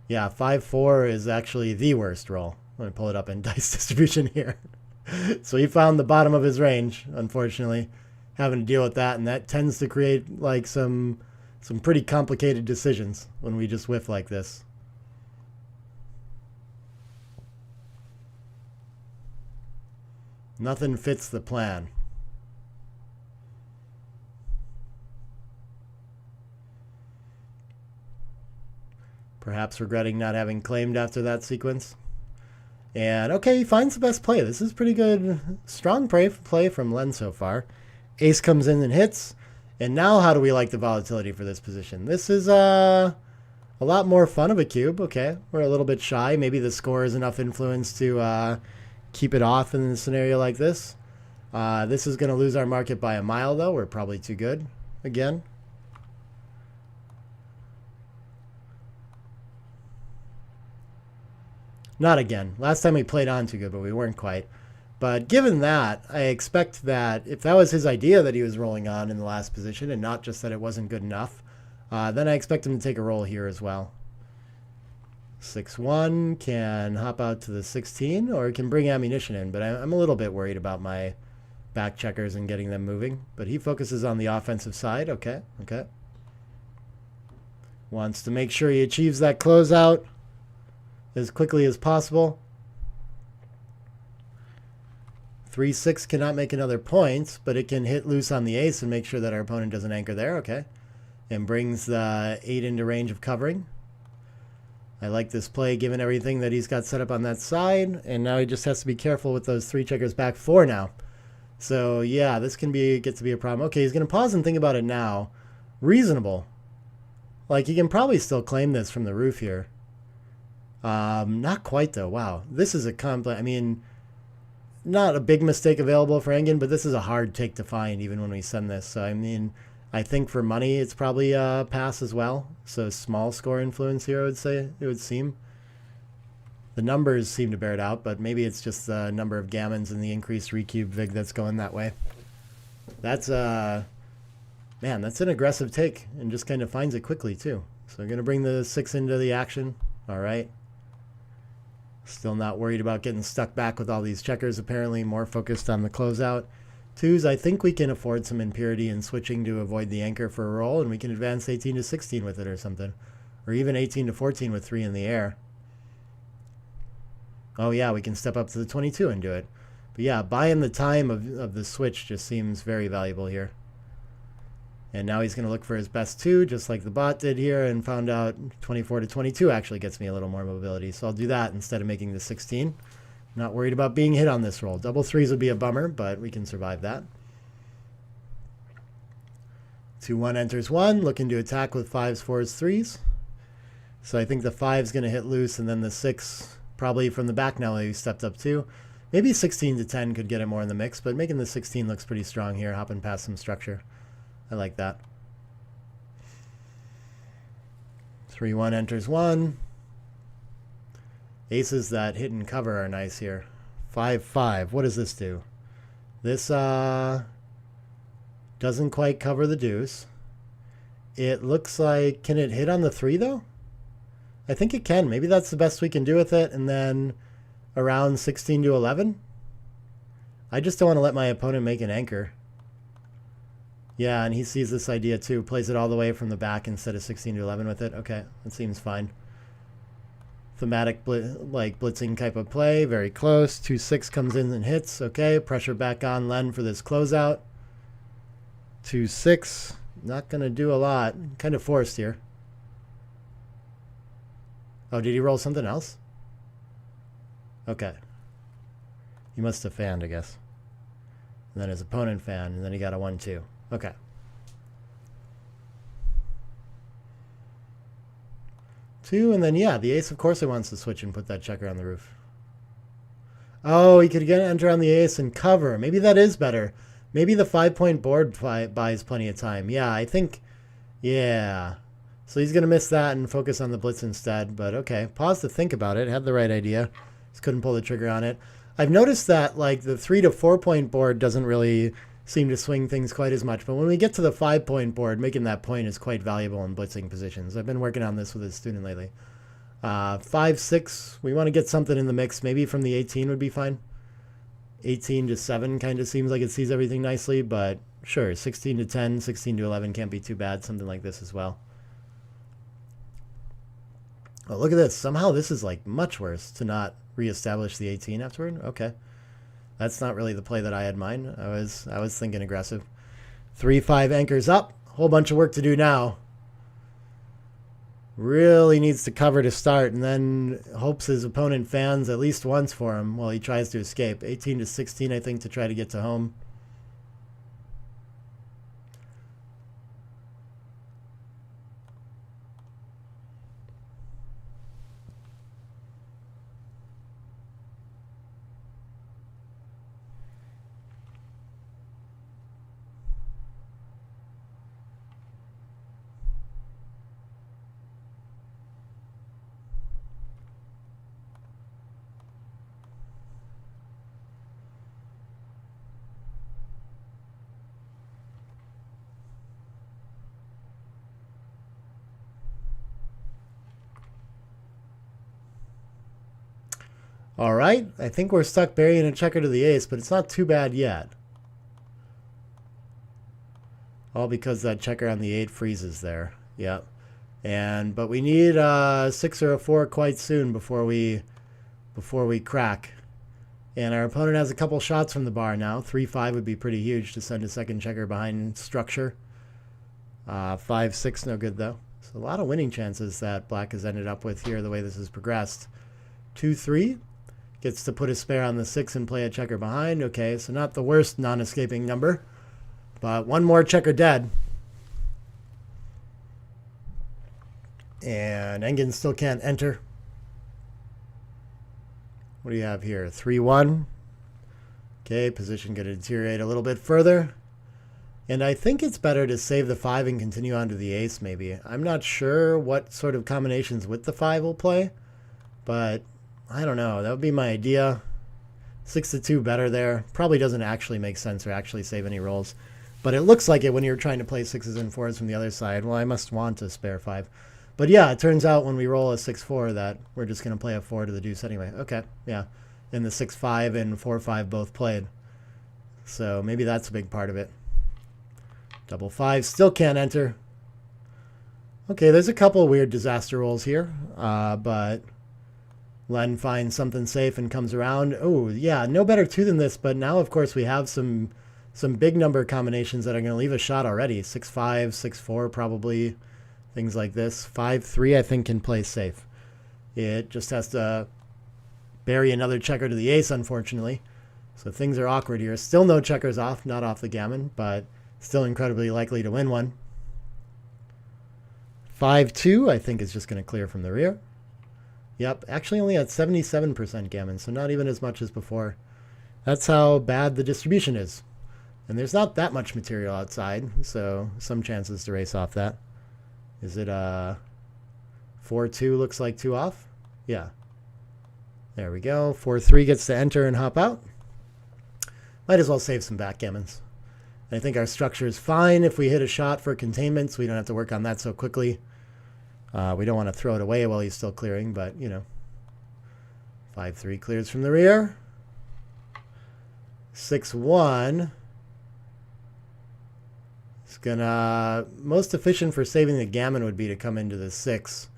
Yeah, 5-4 is actually the worst roll. I'm going to pull it up in dice distribution here. So he found the bottom of his range, unfortunately, having to deal with that, and that tends to create, like, some pretty complicated decisions when we just whiff like this. Nothing fits the plan. Perhaps regretting not having claimed after that sequence. And okay, he finds the best play. This is pretty good. Strong play from Len so far. Ace comes in and hits. And now how do we like the volatility for this position? This is a lot more fun of a cube. Okay, we're a little bit shy. Maybe the score is enough influence to keep it off in a scenario like this. This is going to lose our market by a mile, though. We're probably too good again. Not again. Last time we played on too good, but we weren't quite. But given that, I expect that if that was his idea that he was rolling on in the last position and not just that it wasn't good enough, then I expect him to take a roll here as well. 6-1 can hop out to the 16 or it can bring ammunition in, but I'm a little bit worried about my back checkers and getting them moving. But he focuses on the offensive side. Okay, okay. Wants to make sure he achieves that closeout as quickly as possible. 3-6 cannot make another point, but it can hit loose on the ace and make sure that our opponent doesn't anchor there. Okay. And brings the 8 into range of covering. I like this play given everything that he's got set up on that side. And now he just has to be careful with those 3 checkers back 4 now. So yeah, this can get to be a problem. Okay, he's going to pause and think about it now. Reasonable. Like, he can probably still claim this from the roof here. Not quite though. Wow. This is a complex, I mean, not a big mistake available for Engen, but this is a hard take to find even when we send this. So, I mean, I think for money, it's probably a pass as well. So small score influence here, I would say, it would seem. The numbers seem to bear it out, but maybe it's just the number of gammons and the increased recube vig that's going that way. That's, man, that's an aggressive take and just kind of finds it quickly too. So we're going to bring the 6 into the action. All right. Still not worried about getting stuck back with all these checkers, apparently more focused on the closeout. 2s, I think we can afford some impurity in switching to avoid the anchor for a roll, and we can advance 18 to 16 with it or something. Or even 18 to 14 with 3 in the air. Oh yeah, we can step up to the 22 and do it. But yeah, buying the time of the switch just seems very valuable here. And now he's going to look for his best 2, just like the bot did here, and found out 24 to 22 actually gets me a little more mobility. So I'll do that instead of making the 16. Not worried about being hit on this roll. Double 3s would be a bummer, but we can survive that. 2-1 enters 1, looking to attack with 5s, 4s, 3s. So I think the 5's going to hit loose, and then the 6 probably from the back now he stepped up 2. Maybe 16 to 10 could get it more in the mix, but making the 16 looks pretty strong here, hopping past some structure. I like that. 3-1 enters 1. Aces that hit and cover are nice here. 5-5. What does this do? This doesn't quite cover the deuce. It looks like, can it hit on the 3 though? I think it can. Maybe that's the best we can do with it. And then around 16 to 11. I just don't want to let my opponent make an anchor. Yeah, and he sees this idea too. Plays it all the way from the back instead of 16 to 11 with it. Okay, that seems fine. Thematic blitzing type of play. Very close. 2-6 comes in and hits. Okay, pressure back on Len for this closeout. 2-6. Not going to do a lot. Kind of forced here. Oh, did he roll something else? Okay. He must have fanned, I guess. And then his opponent fanned, and then he got a 1-2. Okay. Two, and then, yeah, the ace, of course, he wants to switch and put that checker on the roof. Oh, he could again enter on the ace and cover. Maybe that is better. Maybe the 5-point board buys plenty of time. Yeah, I think, yeah. So he's going to miss that and focus on the blitz instead. But okay, pause to think about it. Had the right idea. Just couldn't pull the trigger on it. I've noticed that like the 3 to 4 point board doesn't really seem to swing things quite as much. But when we get to the 5-point board, making that point is quite valuable in blitzing positions. I've been working on this with a student lately. 5-6, we want to get something in the mix. Maybe from the 18 would be fine. 18 to 7 kind of seems like it sees everything nicely, but sure, 16 to 10, 16 to 11 can't be too bad. Something like this as well. Oh, look at this. Somehow this is like much worse to not reestablish the 18 afterward. Okay. That's not really the play that I had in mind. I was thinking aggressive. 3-5 anchors up. Whole bunch of work to do now. Really needs to cover to start, and then hopes his opponent fans at least once for him while he tries to escape. 18 to 16, I think, to try to get to home. All right, I think we're stuck burying a checker to the ace, but it's not too bad yet. All because that checker on the 8 freezes there. Yep. But we need a 6 or a 4 quite soon before we crack. And our opponent has a couple shots from the bar now. 3-5 would be pretty huge to send a second checker behind structure. 5-6, no good though. So a lot of winning chances that black has ended up with here the way this has progressed. 2-3. Gets to put a spare on the 6 and play a checker behind. Okay, so not the worst non-escaping number. But one more checker dead. And Engen still can't enter. What do you have here? 3-1. Okay, position going to deteriorate a little bit further. And I think it's better to save the 5 and continue on to the ace maybe. I'm not sure what sort of combinations with the 5 will play. But I don't know. That would be my idea. 6-2 better there. Probably doesn't actually make sense or actually save any rolls. But it looks like it when you're trying to play 6s and 4s from the other side. Well, I must want a spare 5. But yeah, it turns out when we roll a 6-4 that we're just going to play a 4 to the deuce anyway. Okay, yeah. And the 6-5 and 4-5 both played. So maybe that's a big part of it. Double 5 still can't enter. Okay, there's a couple of weird disaster rolls here. But Len finds something safe and comes around. Oh, yeah, no better 2 than this. But now, of course, we have some big number combinations that are going to leave a shot already. 6-5, 6-4 probably. Things like this. 5-3, I think, can play safe. It just has to bury another checker to the ace, unfortunately. So things are awkward here. Still no checkers off, not off the gammon, but still incredibly likely to win one. 5-2, I think, is just going to clear from the rear. Yep, actually only at 77% gammon, so not even as much as before. That's how bad the distribution is. And there's not that much material outside, so some chances to race off that. Is it 4-2 looks like 2 off. Yeah. There we go. 4-3 gets to enter and hop out. Might as well save some backgammons. I think our structure is fine. If we hit a shot for containment, so we don't have to work on that so quickly. We don't want to throw it away while he's still clearing, but, you know. 5-3 clears from the rear. 6-1. It's gonna... Most efficient for saving the gammon would be to come into the 6.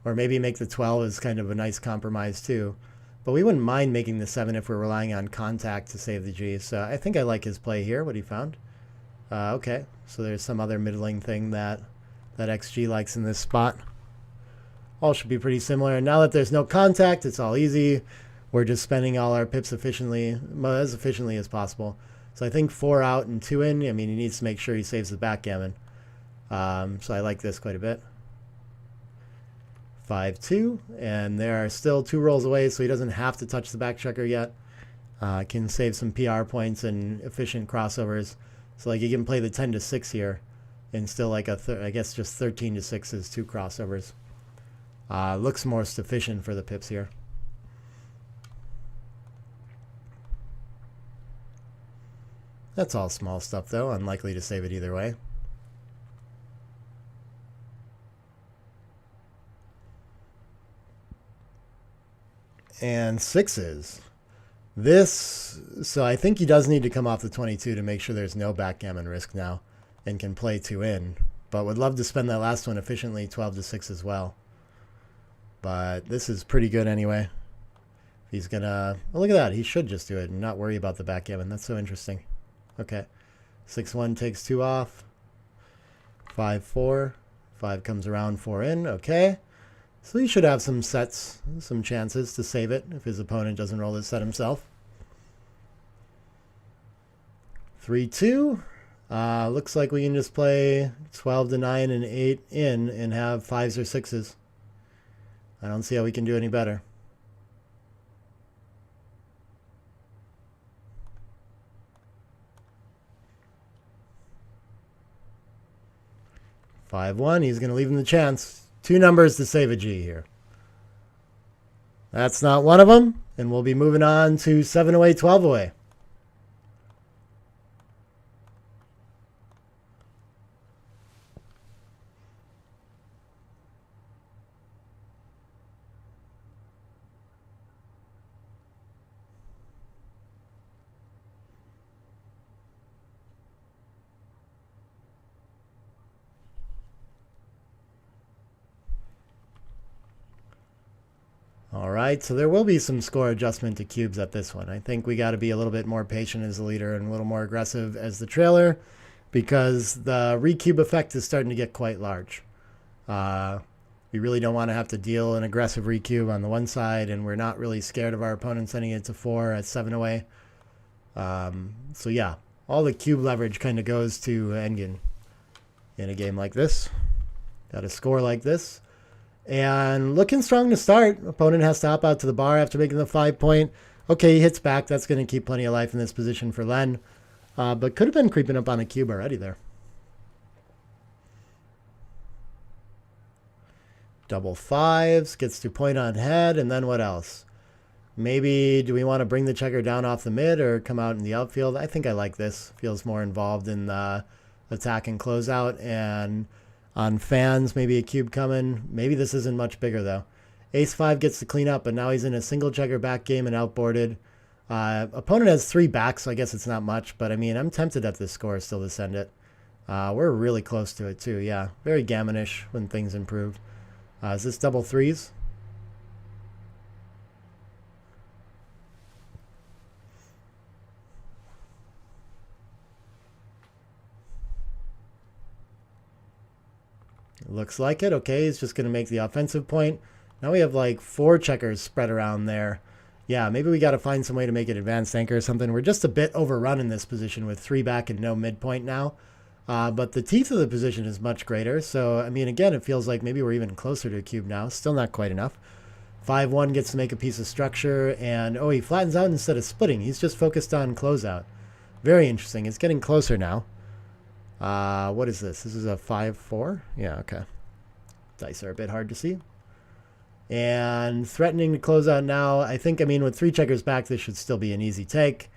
Or maybe make the 12 as kind of a nice compromise, too. But we wouldn't mind making the 7 if we're relying on contact to save the G. So I think I like his play here, what he found. Okay, so there's some other middling thing that XG likes in this spot. All should be pretty similar. And now that there's no contact, it's all easy. We're just spending all our pips efficiently, as efficiently as possible. So I think 4 out and 2 in. I mean, he needs to make sure he saves the backgammon. So I like this quite a bit. 5-2, and there are still 2 rolls away, so he doesn't have to touch the back checker yet. Can save some PR points and efficient crossovers. So like you can play the 10-6 here, and still like I guess just 13-6 is 2 crossovers. Looks more efficient for the pips here. That's all small stuff though, unlikely to save it either way. And 6s. This, so I think he does need to come off the 22 to make sure there's no backgammon risk now and can play 2 in. But would love to spend that last one efficiently, 12-6 as well. But this is pretty good anyway. He's gonna, oh, look at that. He should just do it and not worry about the backgammon. That's so interesting. Okay. 6-1 takes 2 off. 5-4. 5 comes around, 4 in. Okay. So he should have some sets, some chances to save it if his opponent doesn't roll his set himself. 3-2. Looks like we can just play 12-9 and 8 in and have 5s or 6s. I don't see how we can do any better. (5-1). He's going to leave him the chance. 2 numbers to save a G here. That's not one of them, and we'll be moving on to 7 away, 12 away. All right, so there will be some score adjustment to cubes at this one. I think we got to be a little bit more patient as the leader and a little more aggressive as the trailer because the recube effect is starting to get quite large. We really don't want to have to deal an aggressive recube on the one side, and we're not really scared of our opponent sending it to 4 at 7 away. So yeah, all the cube leverage kind of goes to Engen in a game like this. Got a score like this. And looking strong to start. Opponent has to hop out to the bar after making the 5 point. Okay, he hits back. That's going to keep plenty of life in this position for Len. But could have been creeping up on a cube already there. Double 5s. Gets to point on head. And then what else? Maybe do we want to bring the checker down off the mid or come out in the outfield? I think I like this. Feels more involved in the attack and closeout. And on fans, maybe a cube coming. Maybe this isn't much bigger, though. Ace-5 gets to clean up, but now he's in a single checker back game and outboarded. Opponent has 3 backs, so I guess it's not much. But, I mean, I'm tempted at this score still to send it. We're really close to it, too. Yeah, very gammonish when things improve. Is this double 3s? Looks like it. Okay, he's just going to make the offensive point. Now we have like 4 checkers spread around there. Yeah, maybe we got to find some way to make it advanced anchor or something. We're just a bit overrun in this position with 3 back and no midpoint now. But the teeth of the position is much greater. So, I mean, again, it feels like maybe we're even closer to a cube now. Still not quite enough. 5-1 gets to make a piece of structure. And, oh, he flattens out instead of splitting. He's just focused on closeout. Very interesting. It's getting closer now. What is this? This is a 5-4? Yeah, okay. Dice are a bit hard to see. And threatening to close out now. I think, I mean, with 3 checkers back, this should still be an easy take.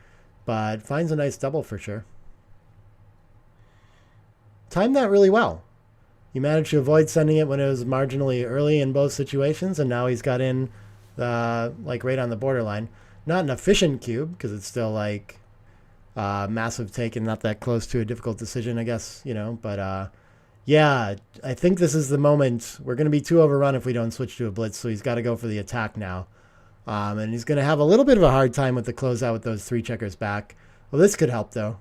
But finds a nice double for sure. Timed that really well. He managed to avoid sending it when it was marginally early in both situations, and now he's got in like right on the borderline. Not an efficient cube, because it's still like massive take and not that close to a difficult decision, I guess, you know. But yeah, I think this is the moment. We're going to be too overrun if we don't switch to a blitz, so he's got to go for the attack now. And he's going to have a little bit of a hard time with the closeout with those 3 checkers back. Well, this could help, though.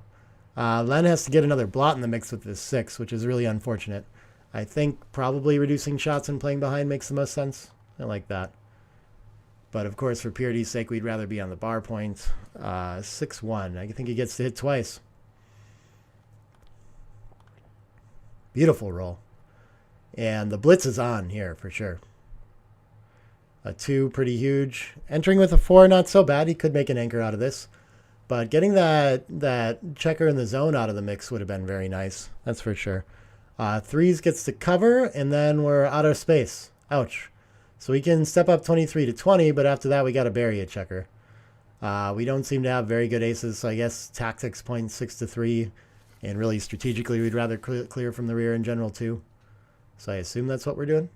Len has to get another blot in the mix with this 6, which is really unfortunate. I think probably reducing shots and playing behind makes the most sense. I like that. But, of course, for purity's sake, we'd rather be on the bar point. 6-1. I think he gets to hit twice. Beautiful roll. And the blitz is on here for sure. A 2, pretty huge. Entering with a 4, not so bad. He could make an anchor out of this. But getting that checker in the zone out of the mix would have been very nice. That's for sure. 3s gets to cover, and then we're out of space. Ouch. So we can step up 23 to 20, but after that we got to bury a checker. We don't seem to have very good aces, so I guess tactics point 6 to 3, and really strategically we'd rather clear from the rear in general too. So I assume that's what we're doing.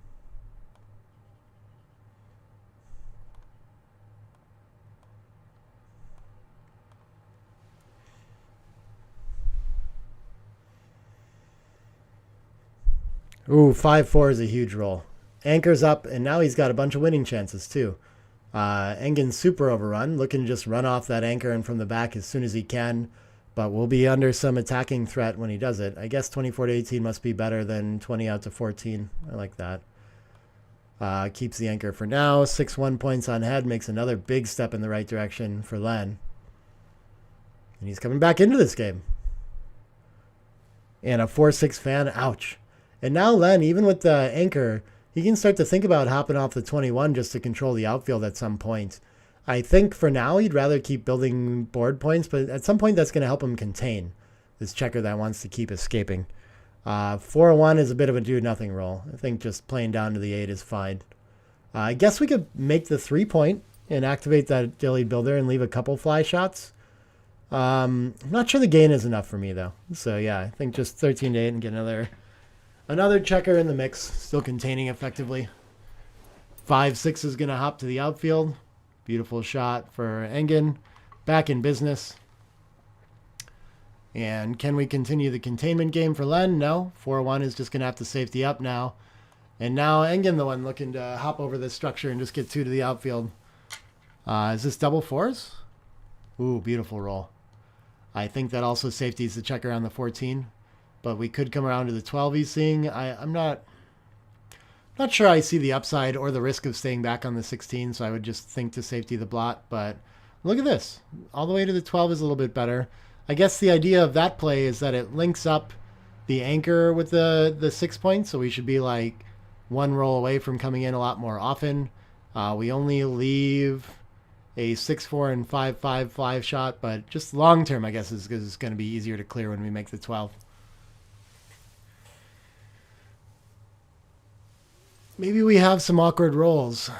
Ooh, 5-4 is a huge roll. Anchor's up, and now he's got a bunch of winning chances, too. Engen's super overrun, looking to just run off that anchor and from the back as soon as he can, but we'll be under some attacking threat when he does it. I guess 24 to 18 must be better than 20 out to 14. I like that. Keeps the anchor for now. 6-1 points on head, makes another big step in the right direction for Len. And he's coming back into this game. And a 4-6 fan, ouch. And now Len, even with the anchor, he can start to think about hopping off the 21 just to control the outfield at some point. I think for now he'd rather keep building board points, but at some point that's going to help him contain this checker that wants to keep escaping. 4-1 is a bit of a do-nothing roll. I think just playing down to the 8 is fine. I guess we could make the 3-point and activate that dilly builder and leave a couple fly shots. I'm not sure the gain is enough for me, though. So yeah, I think just 13 to 8 and get another checker in the mix, still containing effectively. 5-6 is going to hop to the outfield. Beautiful shot for Engen. Back in business. And can we continue the containment game for Len? No. 4-1 is just going to have to safety up now. And now Engen, the one looking to hop over this structure and just get 2 to the outfield. Is this double 4s? Ooh, beautiful roll. I think that also safeties the checker on the 14. But we could come around to the 12 he's seeing. I'm not sure I see the upside or the risk of staying back on the 16, so I would just think to safety the blot. But look at this. All the way to the 12 is a little bit better. I guess the idea of that play is that it links up the anchor with the 6 points, so we should be like 1 roll away from coming in a lot more often. We only leave a 6-4 and 5-5 fly shot, but just long term, I guess, is going to be easier to clear when we make the 12. Maybe we have some awkward rolls.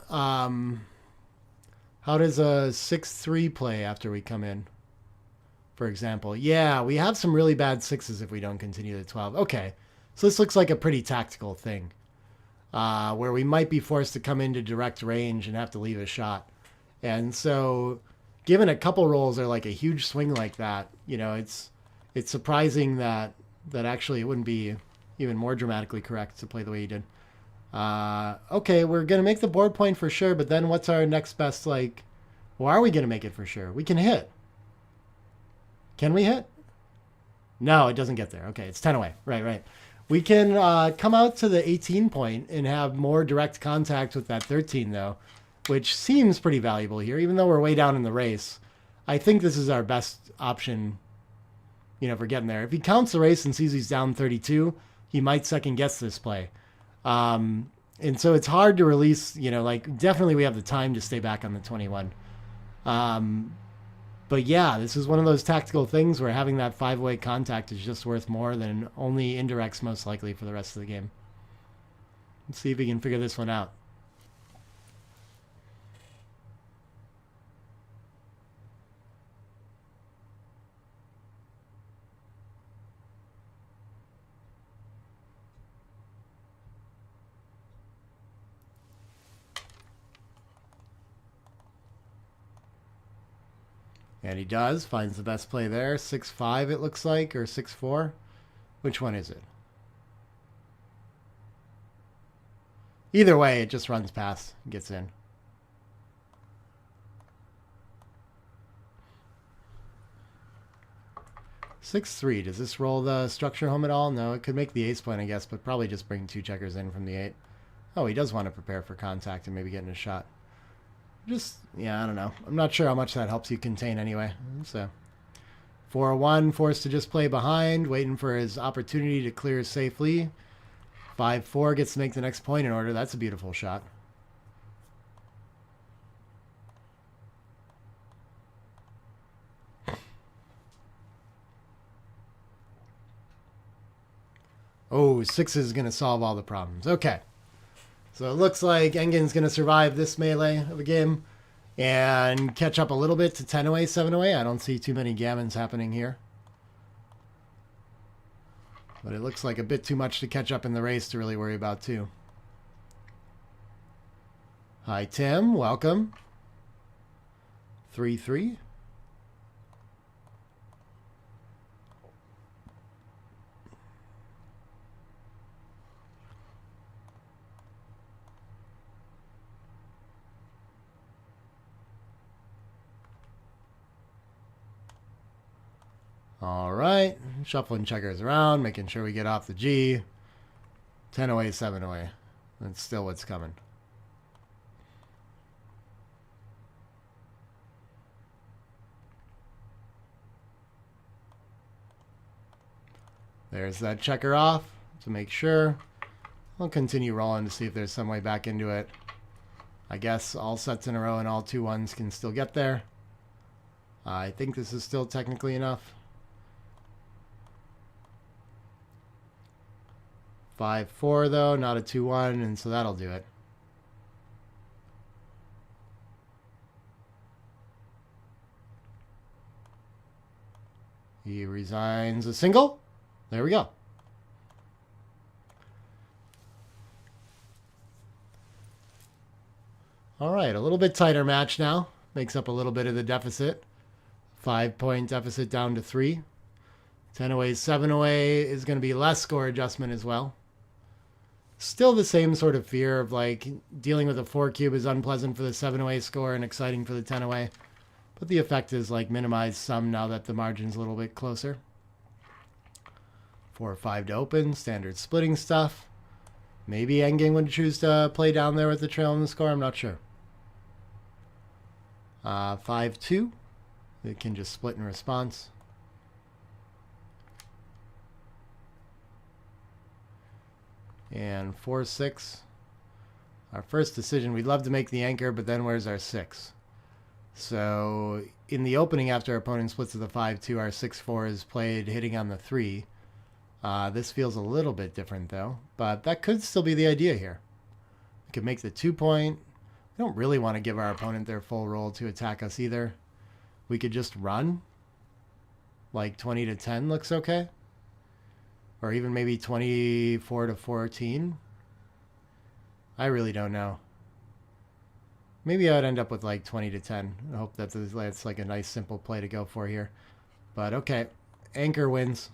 How does a 6-3 play after we come in, for example? Yeah, we have some really bad 6s if we don't continue the 12. Okay, so this looks like a pretty tactical thing, where we might be forced to come into direct range and have to leave a shot. And so given a couple rolls are like a huge swing like that, you know, it's surprising that actually it wouldn't be even more dramatically correct to play the way he did. Okay, we're going to make the board point for sure, but then what's our next best, like, well, are we going to make it for sure? We can hit. Can we hit? No, it doesn't get there. Okay, it's 10 away. Right. We can come out to the 18 point and have more direct contact with that 13, though, which seems pretty valuable here, even though we're way down in the race. I think this is our best option, you know, for getting there. If he counts the race and sees he's down 32, he might second guess this play. And so it's hard to release, you know, like definitely we have the time to stay back on the 21. But yeah, this is one of those tactical things where having that 5-way contact is just worth more than only indirects most likely for the rest of the game. Let's see if we can figure this one out. And he does. Finds the best play there. 6-5 it looks like, or 6-4. Which one is it? Either way, it just runs past, gets in. Six-3. Does this roll the structure home at all? No, it could make the ace point, I guess, but probably just bring 2 checkers in from the 8. Oh, he does want to prepare for contact and maybe getting a shot. Just, yeah, I don't know. I'm not sure how much that helps you contain anyway. So, 4-1, forced to just play behind, waiting for his opportunity to clear safely. 5-4 gets to make the next point in order. That's a beautiful shot. Oh, 6 is going to solve all the problems. Okay. So it looks like Engin's going to survive this melee of a game and catch up a little bit to 10 away, 7 away. I don't see too many gammons happening here. But it looks like a bit too much to catch up in the race to really worry about too. Hi, Tim. Welcome. 3-3. All right, shuffling checkers around, making sure we get off the G. 10 away, 7 away. That's still what's coming. There's that checker off to make sure. I'll continue rolling to see if there's some way back into it. I guess all sets in a row and all 2-1s can still get there. I think this is still technically enough. 5-4 though, not a 2-1, and so that'll do it. He resigns a single. There we go. All right, a little bit tighter match now. Makes up a little bit of the deficit. 5-point deficit down to 3. 10 away, 7 away is going to be less score adjustment as well. Still the same sort of fear of like dealing with a 4 cube is unpleasant for the 7 away score and exciting for the 10 away. But the effect is like minimized some now that the margin's a little bit closer. 4-5 to open, standard splitting stuff. Maybe Endgame would choose to play down there with the trail in the score, I'm not sure. 5-2, it can just split in response. And 4-6. Our first decision, we'd love to make the anchor, but then where's our 6? So in the opening after our opponent splits to the 5-2, our 6-4 is played hitting on the 3. This feels a little bit different though, but that could still be the idea here. We could make the 2-point. We don't really want to give our opponent their full roll to attack us either. We could just run. Like 20-10 looks okay. Or even maybe 24-14. I really don't know. Maybe I'd end up with like 20-10. I hope that's like a nice simple play to go for here. But okay, anchor wins.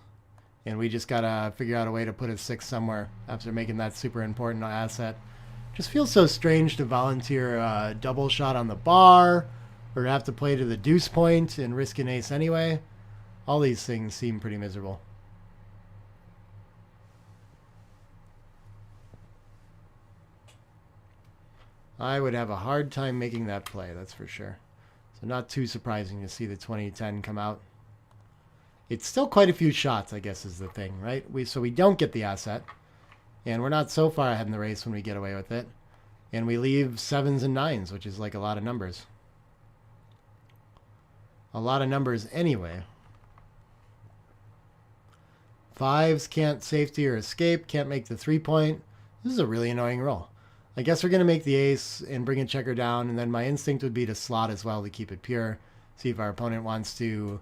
And we just gotta figure out a way to put a 6 somewhere after making that super important asset. Just feels so strange to volunteer a double shot on the bar, or to have to play to the deuce point and risk an ace anyway. All these things seem pretty miserable. I would have a hard time making that play, that's for sure. So not too surprising to see the 20-10 come out. It's still quite a few shots, I guess, is the thing, right? So we don't get the asset, and we're not so far ahead in the race when we get away with it. And we leave 7s and 9s, which is like a lot of numbers. A lot of numbers anyway. 5s can't safety or escape, can't make the 3-point. This is a really annoying roll. I guess we're going to make the ace and bring a checker down, and then my instinct would be to slot as well to keep it pure. See if our opponent wants to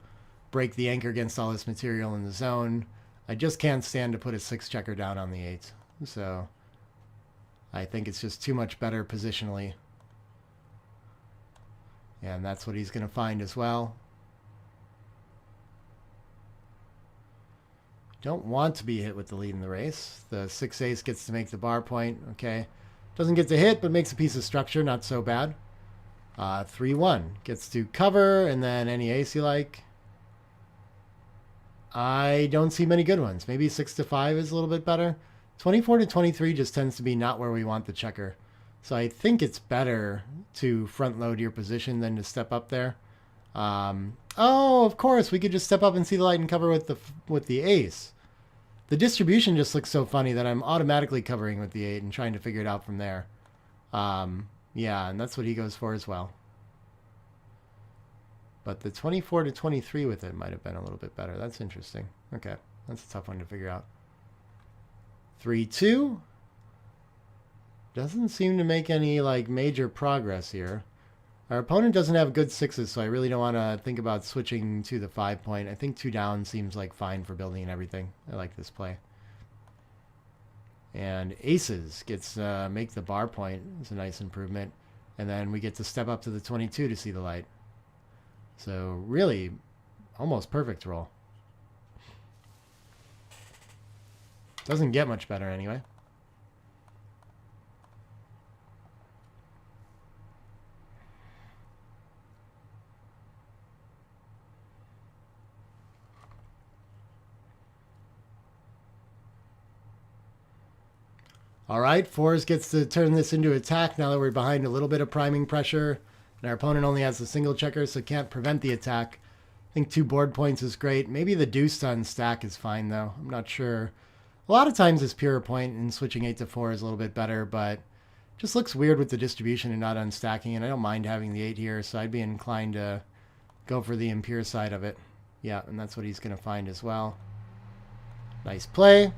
break the anchor against all this material in the zone. I just can't stand to put a 6 checker down on the 8. So I think it's just too much better positionally. And that's what he's going to find as well. don't want to be hit with the lead in the race. The 6 ace gets to make the bar point. Okay. Doesn't get to hit, but makes a piece of structure. Not so bad. 3-1 gets to cover, and then any ace you like. I don't see many good ones. Maybe 6-5 is a little bit better. 24-23 just tends to be not where we want the checker. So I think it's better to front load your position than to step up there. Oh, of course, we could just step up and see the light and cover with the ace. The distribution just looks so funny that I'm automatically covering with the 8 and trying to figure it out from there. Yeah, and that's what he goes for as well. But the 24-23 with it might have been a little bit better. That's interesting. Okay, that's a tough one to figure out. 3-2. Doesn't seem to make any like major progress here. Our opponent doesn't have good 6s, so I really don't want to think about switching to the 5 point. I think 2 down seems like fine for building and everything. I like this play. And aces gets make the bar point. It's a nice improvement. And then we get to step up to the 22 to see the light. So really, almost perfect roll. Doesn't get much better anyway. All right, fours gets to turn this into attack now that we're behind a little bit of priming pressure. And our opponent only has a single checker, so can't prevent the attack. I think 2 board points is great. Maybe the deuce on stack is fine, though. I'm not sure. A lot of times this pure point and switching 8-4 is a little bit better, but just looks weird with the distribution and not unstacking. And I don't mind having the 8 here, so I'd be inclined to go for the impure side of it. Yeah, and that's what he's going to find as well. Nice play.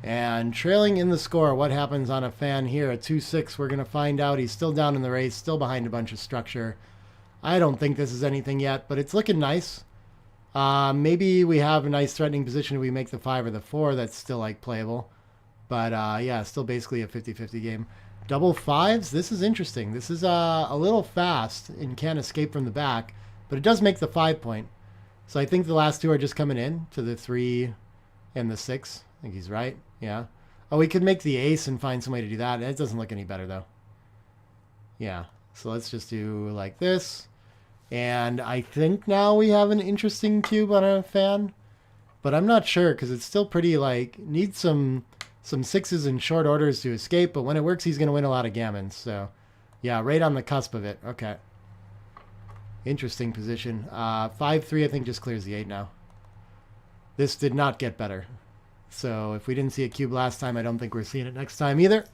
And trailing in the score, what happens on a fan here at 2-6? We're going to find out. He's still down in the race, still behind a bunch of structure. I don't think this is anything yet, but it's looking nice. Maybe we have a nice threatening position if we make the 5 or the 4. That's still like playable. But yeah, still basically a 50-50 game. Double 5s, this is interesting. This is a little fast and can't escape from the back, but it does make the 5 point. So I think the last 2 are just coming in to the 3 and the 6. I think he's right. Yeah. Oh, we could make the ace and find some way to do that. It doesn't look any better, though. Yeah. So let's just do like this. And I think now we have an interesting cube on a fan. But I'm not sure because it's still pretty, like, needs some 6s in short orders to escape. But when it works, he's going to win a lot of gammons. So, yeah, right on the cusp of it. Okay. Interesting position. 5-3, I think, just clears the 8 now. This did not get better. So if we didn't see a cube last time, I don't think we're seeing it next time either.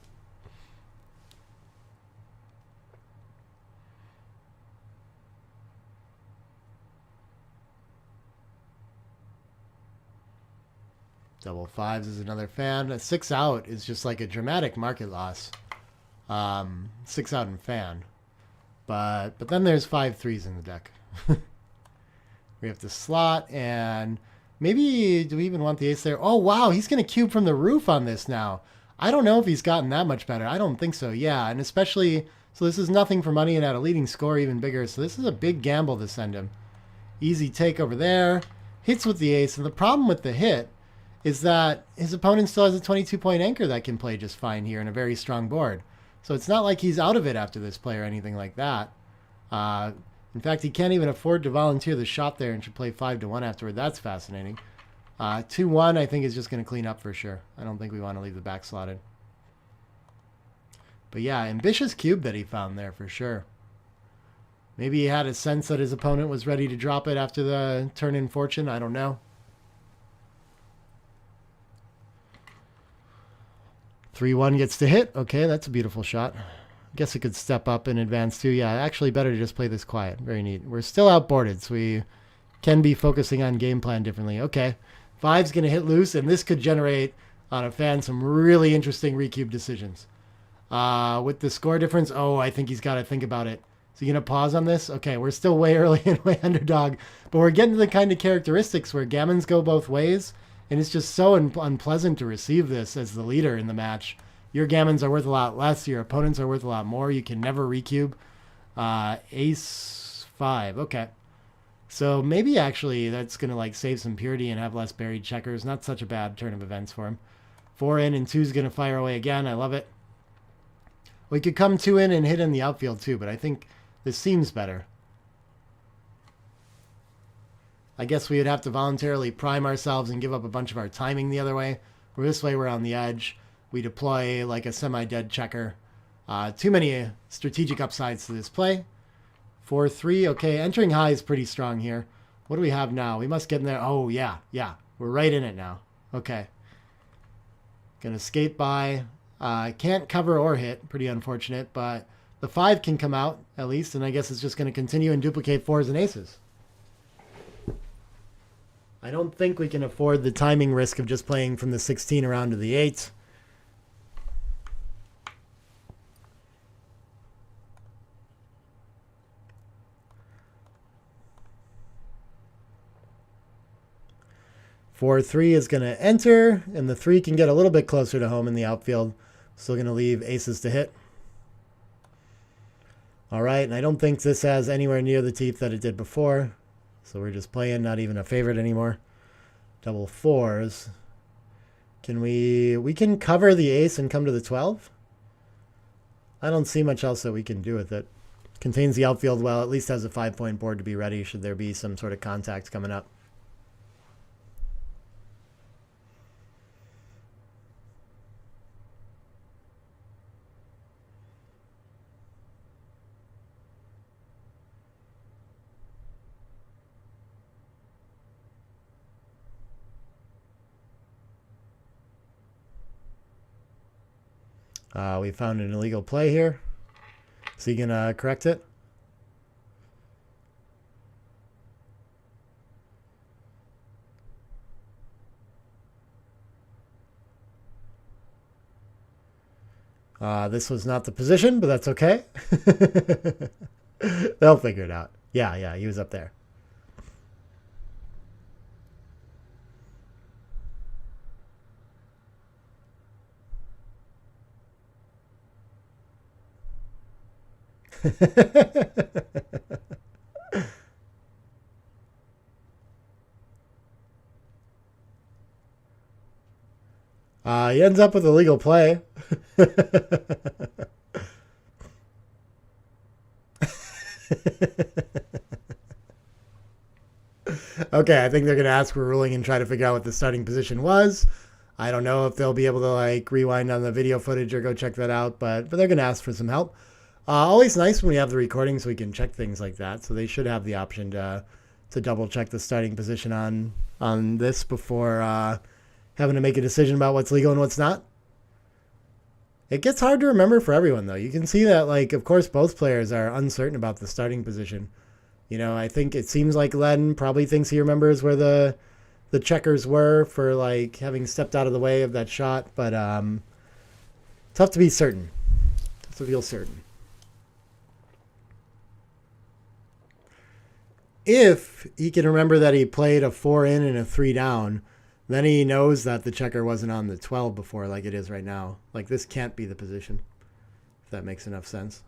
Double 5s is another fan. A 6 out is just like a dramatic market loss. 6 out and fan. But then there's 5-3s in the deck. We have to slot and... Maybe, do we even want the ace there? Oh, wow, he's going to cube from the roof on this now. I don't know if he's gotten that much better. I don't think so, yeah. And especially, so this is nothing for money and at a leading score even bigger. So this is a big gamble to send him. Easy take over there. Hits with the ace. And the problem with the hit is that his opponent still has a 22-point anchor that can play just fine here in a very strong board. So it's not like he's out of it after this play or anything like that. In fact, he can't even afford to volunteer the shot there and should play 5-1 afterward. That's fascinating. 2-1, I think, is just going to clean up for sure. I don't think we want to leave the back slotted. But yeah, ambitious cube that he found there for sure. Maybe he had a sense that his opponent was ready to drop it after the turn in fortune. I don't know. 3-1 gets to hit. Okay, that's a beautiful shot. Guess it could step up in advance too. Yeah, actually better to just play this quiet. Very neat. We're still outboarded, so we can be focusing on game plan differently. Okay, 5's going to hit loose, and this could generate on a fan some really interesting recube decisions. With the score difference, oh, I think he's got to think about it. Is he going to pause on this? Okay, we're still way early and way underdog, but we're getting to the kind of characteristics where gammons go both ways, and it's just so unpleasant to receive this as the leader in the match. Your gammons are worth a lot less. Your opponents are worth a lot more. You can never recube. Ace 5. Okay. So maybe actually that's going to like save some purity and have less buried checkers. Not such a bad turn of events for him. 4 in and 2 is going to fire away again. I love it. We could come 2 in and hit in the outfield too, but I think this seems better. I guess we would have to voluntarily prime ourselves and give up a bunch of our timing the other way. Where this way we're on the edge. We deploy like a semi-dead checker. Too many strategic upsides to this play. 4-3. Okay, entering high is pretty strong here. What do we have now? We must get in there. Oh, yeah. We're right in it now. Okay. Gonna skate by. Can't cover or hit. Pretty unfortunate, but the 5 can come out at least, and I guess it's just going to continue and duplicate 4s and aces. I don't think we can afford the timing risk of just playing from the 16 around to the 8. Four 3 is going to enter, and the 3 can get a little bit closer to home in the outfield. Still going to leave aces to hit. All right, and I don't think this has anywhere near the teeth that it did before. So we're just playing, not even a favorite anymore. Double 4s. Can we can cover the ace and come to the 12? I don't see much else that we can do with it. Contains the outfield well, at least has a 5-point board to be ready should there be some sort of contact coming up. We found an illegal play here. Is he going to correct it? This was not the position, but that's okay. They'll figure it out. Yeah, he was up there. He ends up with a legal play. Okay, I think they're going to ask for a ruling and try to figure out what the starting position was. I don't know if they'll be able to like rewind on the video footage or go check that out, but they're going to ask for some help. Always nice when we have the recording so we can check things like that. So they should have the option to double check the starting position on this before having to make a decision about what's legal and what's not. It gets hard to remember for everyone, though. You can see that, like, of course, both players are uncertain about the starting position. You know, I think it seems like Len probably thinks he remembers where the checkers were for, like, having stepped out of the way of that shot. But tough to be certain. Tough to feel certain. If he can remember that he played a 4 in and a 3 down, then he knows that the checker wasn't on the 12 before like it is right now. Like, this can't be the position, if that makes enough sense.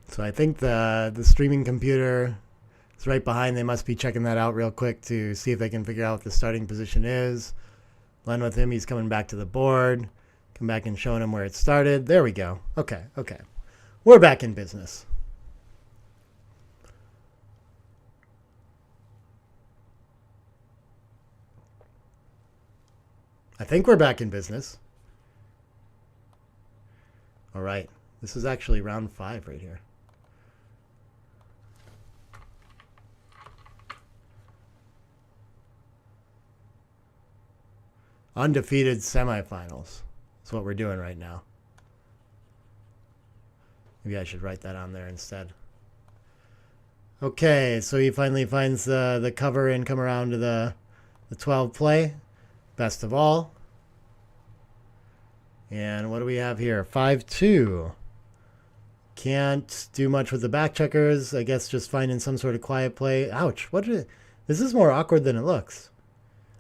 So I think the streaming computer is right behind. They must be checking that out real quick to see if they can figure out what the starting position is. Len with him, he's coming back to the board. Come back and showing him where it started. There we go. Okay. We're back in business. I think we're back in business. All right. This is actually round 5 right here. Undefeated semifinals. That's what we're doing right now. Maybe I should write that on there instead. Okay, so he finally finds the cover and come around to the 12 play. Best of all. And what do we have here? 5-2. Can't do much with the back checkers. I guess just finding some sort of quiet play. Ouch. This is more awkward than it looks.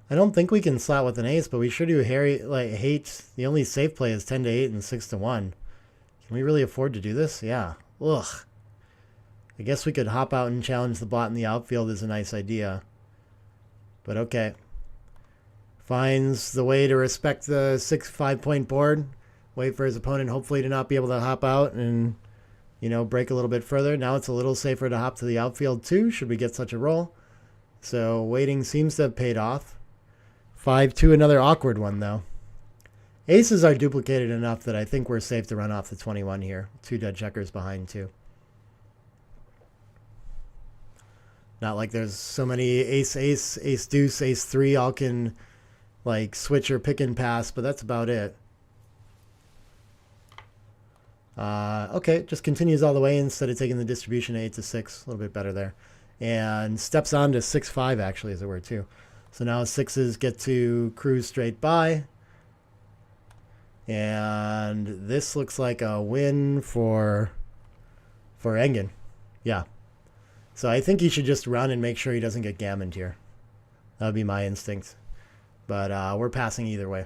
I don't think we can slot with an ace, but we sure do hate. The only safe play is 10-8 and 6-1. Can we really afford to do this? Yeah. Ugh. I guess we could hop out and challenge the bot in the outfield is a nice idea. But okay. Finds the way to respect the 5-point board. Wait for his opponent hopefully to not be able to hop out and, break a little bit further. Now it's a little safer to hop to the outfield too, should we get such a roll. So waiting seems to have paid off. 5-2, another awkward one though. Aces are duplicated enough that I think we're safe to run off the 21 here. 2 dead checkers behind too. Not like there's so many ace, deuce, ace 3 all can switch or pick and pass, but that's about it. Okay, just continues all the way instead of taking the distribution 8-6. A little bit better there. And steps on to 6-5 actually, as it were, too. So now 6s get to cruise straight by. And this looks like a win for Engen. Yeah. So I think he should just run and make sure he doesn't get gammoned here. That would be my instinct. But we're passing either way.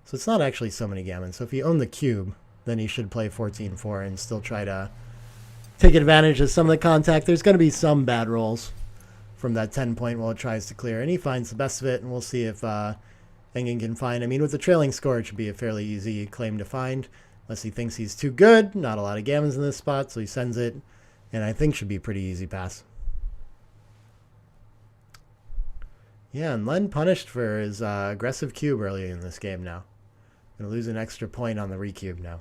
So it's not actually so many gammons. So if you own the cube, then he should play 14-4 and still try to take advantage of some of the contact. There's going to be some bad rolls from that 10-point while it tries to clear. And he finds the best of it, and we'll see if Engen can find. I mean, with the trailing score, it should be a fairly easy claim to find. Unless he thinks he's too good. Not a lot of gammons in this spot, so he sends it. And I think should be a pretty easy pass. Yeah, and Len punished for his aggressive cube early in this game now. Going to lose an extra point on the recube now.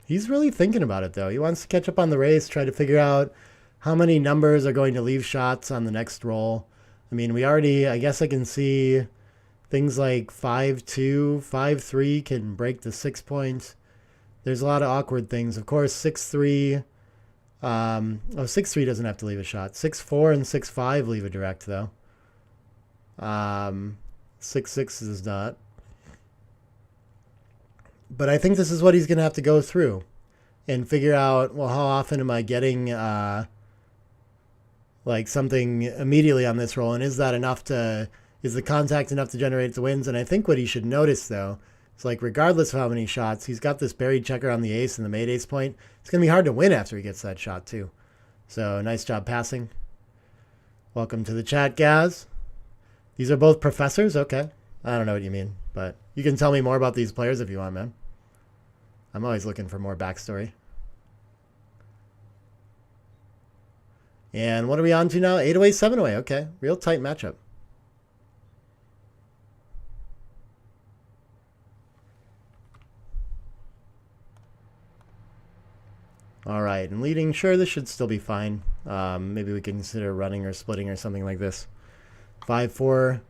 He's really thinking about it, though. He wants to catch up on the race, try to figure out how many numbers are going to leave shots on the next roll. I mean, I guess I can see things like 5-2, 5-3 can break the 6 points. There's a lot of awkward things. Of course, 6-3, 6-3 doesn't have to leave a shot. 6-4 and 6-5 leave a direct, though. 6-6 does not. But I think this is what he's going to have to go through and figure out, well, how often am I getting something immediately on this roll? And is the contact enough to generate the wins? And I think what he should notice, though, is regardless of how many shots, he's got this buried checker on the ace and the mate ace point. It's going to be hard to win after he gets that shot, too. So nice job passing. Welcome to the chat, Gaz. These are both professors? Okay. I don't know what you mean, but you can tell me more about these players if you want, man. I'm always looking for more backstory. And what are we on to now? 8 away, 7 away. Okay. Real tight matchup. All right. And leading, sure, this should still be fine. Maybe we can consider running or splitting or something like this. 5-4.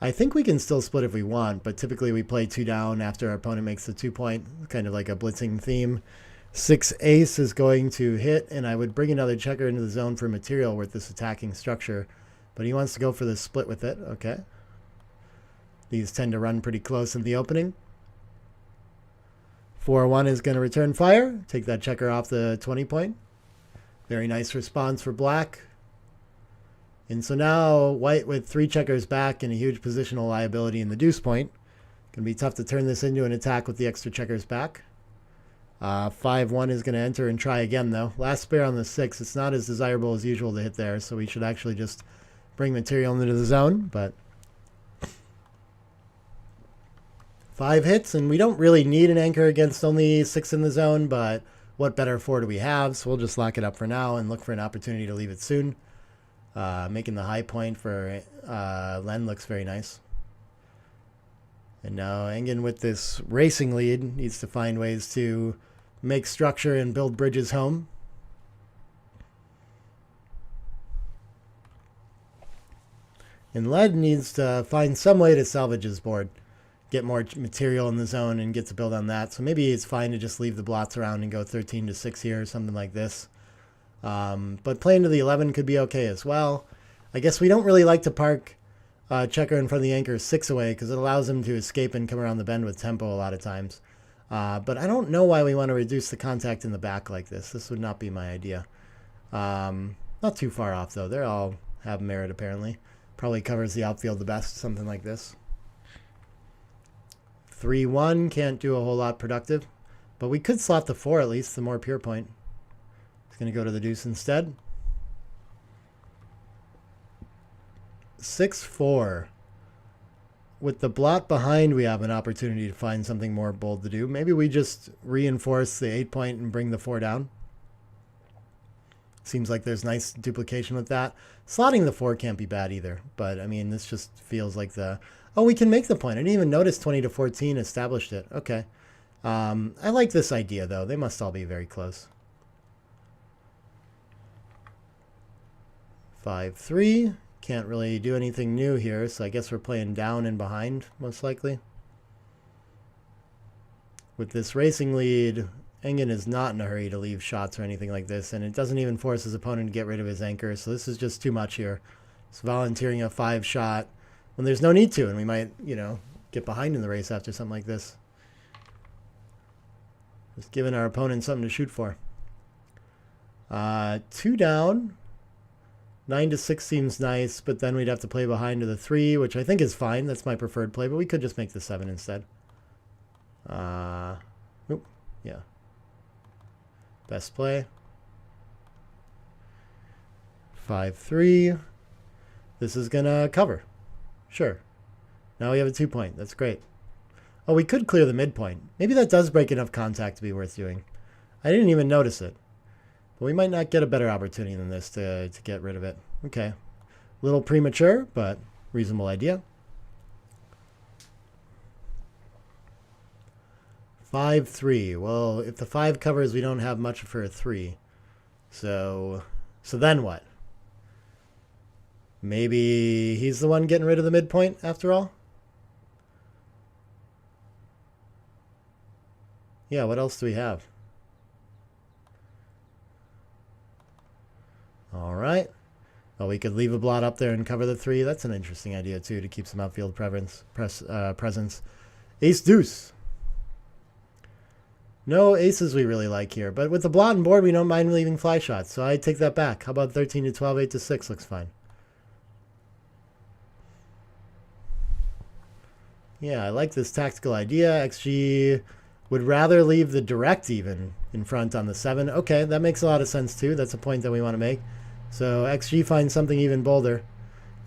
I think we can still split if we want, but typically we play 2 down after our opponent makes the 2-point, kind of like a blitzing theme. 6 ace is going to hit, and I would bring another checker into the zone for material with this attacking structure, but he wants to go for the split with it. Okay. These tend to run pretty close in the opening. 4-1 is going to return fire, take that checker off the 20-point. Very nice response for black. And so now white with 3 checkers back and a huge positional liability in the deuce point. Going to be tough to turn this into an attack with the extra checkers back. 5-1 is going to enter and try again, though. Last spare on the 6. It's not as desirable as usual to hit there, so we should actually just bring material into the zone. But 5 hits, and we don't really need an anchor against only 6 in the zone, but what better 4 do we have? So we'll just lock it up for now and look for an opportunity to leave it soon. Making the high point for Len looks very nice. And now Engen with this racing lead needs to find ways to make structure and build bridges home. And Led needs to find some way to salvage his board. Get more material in the zone and get to build on that. So maybe it's fine to just leave the blots around and go 13-6 here or something like this. But playing to the 11 could be okay as well. I guess we don't really like to park checker in front of the anchor 6 away because it allows him to escape and come around the bend with tempo a lot of times. But I don't know why we want to reduce the contact in the back like this. This would not be my idea. Not too far off, though. They all have merit, apparently. Probably covers the outfield the best, something like this. 3-1, can't do a whole lot productive. But we could slot the 4 at least, the more pure point. It's going to go to the deuce instead. 6-4. With the blot behind, we have an opportunity to find something more bold to do. Maybe we just reinforce the 8 point and bring the 4 down. Seems like there's nice duplication with that. Slotting the 4 can't be bad either. But, I mean, this just feels like the... Oh, we can make the point. I didn't even notice 20-14 established it. Okay. I like this idea, though. They must all be very close. 5-3. Can't really do anything new here, so I guess we're playing down and behind, most likely. With this racing lead, Engen is not in a hurry to leave shots or anything like this, and it doesn't even force his opponent to get rid of his anchor, so this is just too much here. It's volunteering a 5 shot when there's no need to, and we might, you know, get behind in the race after something like this. Just giving our opponent something to shoot for. 2 down. 9-6 seems nice, but then we'd have to play behind to the 3, which I think is fine. That's my preferred play, but we could just make the 7 instead. Oop, yeah. Best play. 5-3. This is going to cover. Sure. Now we have a 2 point. That's great. Oh, we could clear the midpoint. Maybe that does break enough contact to be worth doing. I didn't even notice it. But we might not get a better opportunity than this to get rid of it. Okay. A little premature, but reasonable idea. 5-3. Well, if the 5 covers, we don't have much for a 3. So then what? Maybe he's the one getting rid of the midpoint after all? Yeah, what else do we have? All right. Well, we could leave a blot up there and cover the 3. That's an interesting idea, too, to keep some outfield presence. Ace deuce. No aces we really like here. But with the blot and board, we don't mind leaving fly shots. So I take that back. How about 13-12, 8-6 looks fine. Yeah, I like this tactical idea. XG would rather leave the direct even in front on the 7. Okay, that makes a lot of sense, too. That's a point that we want to make. So XG finds something even bolder.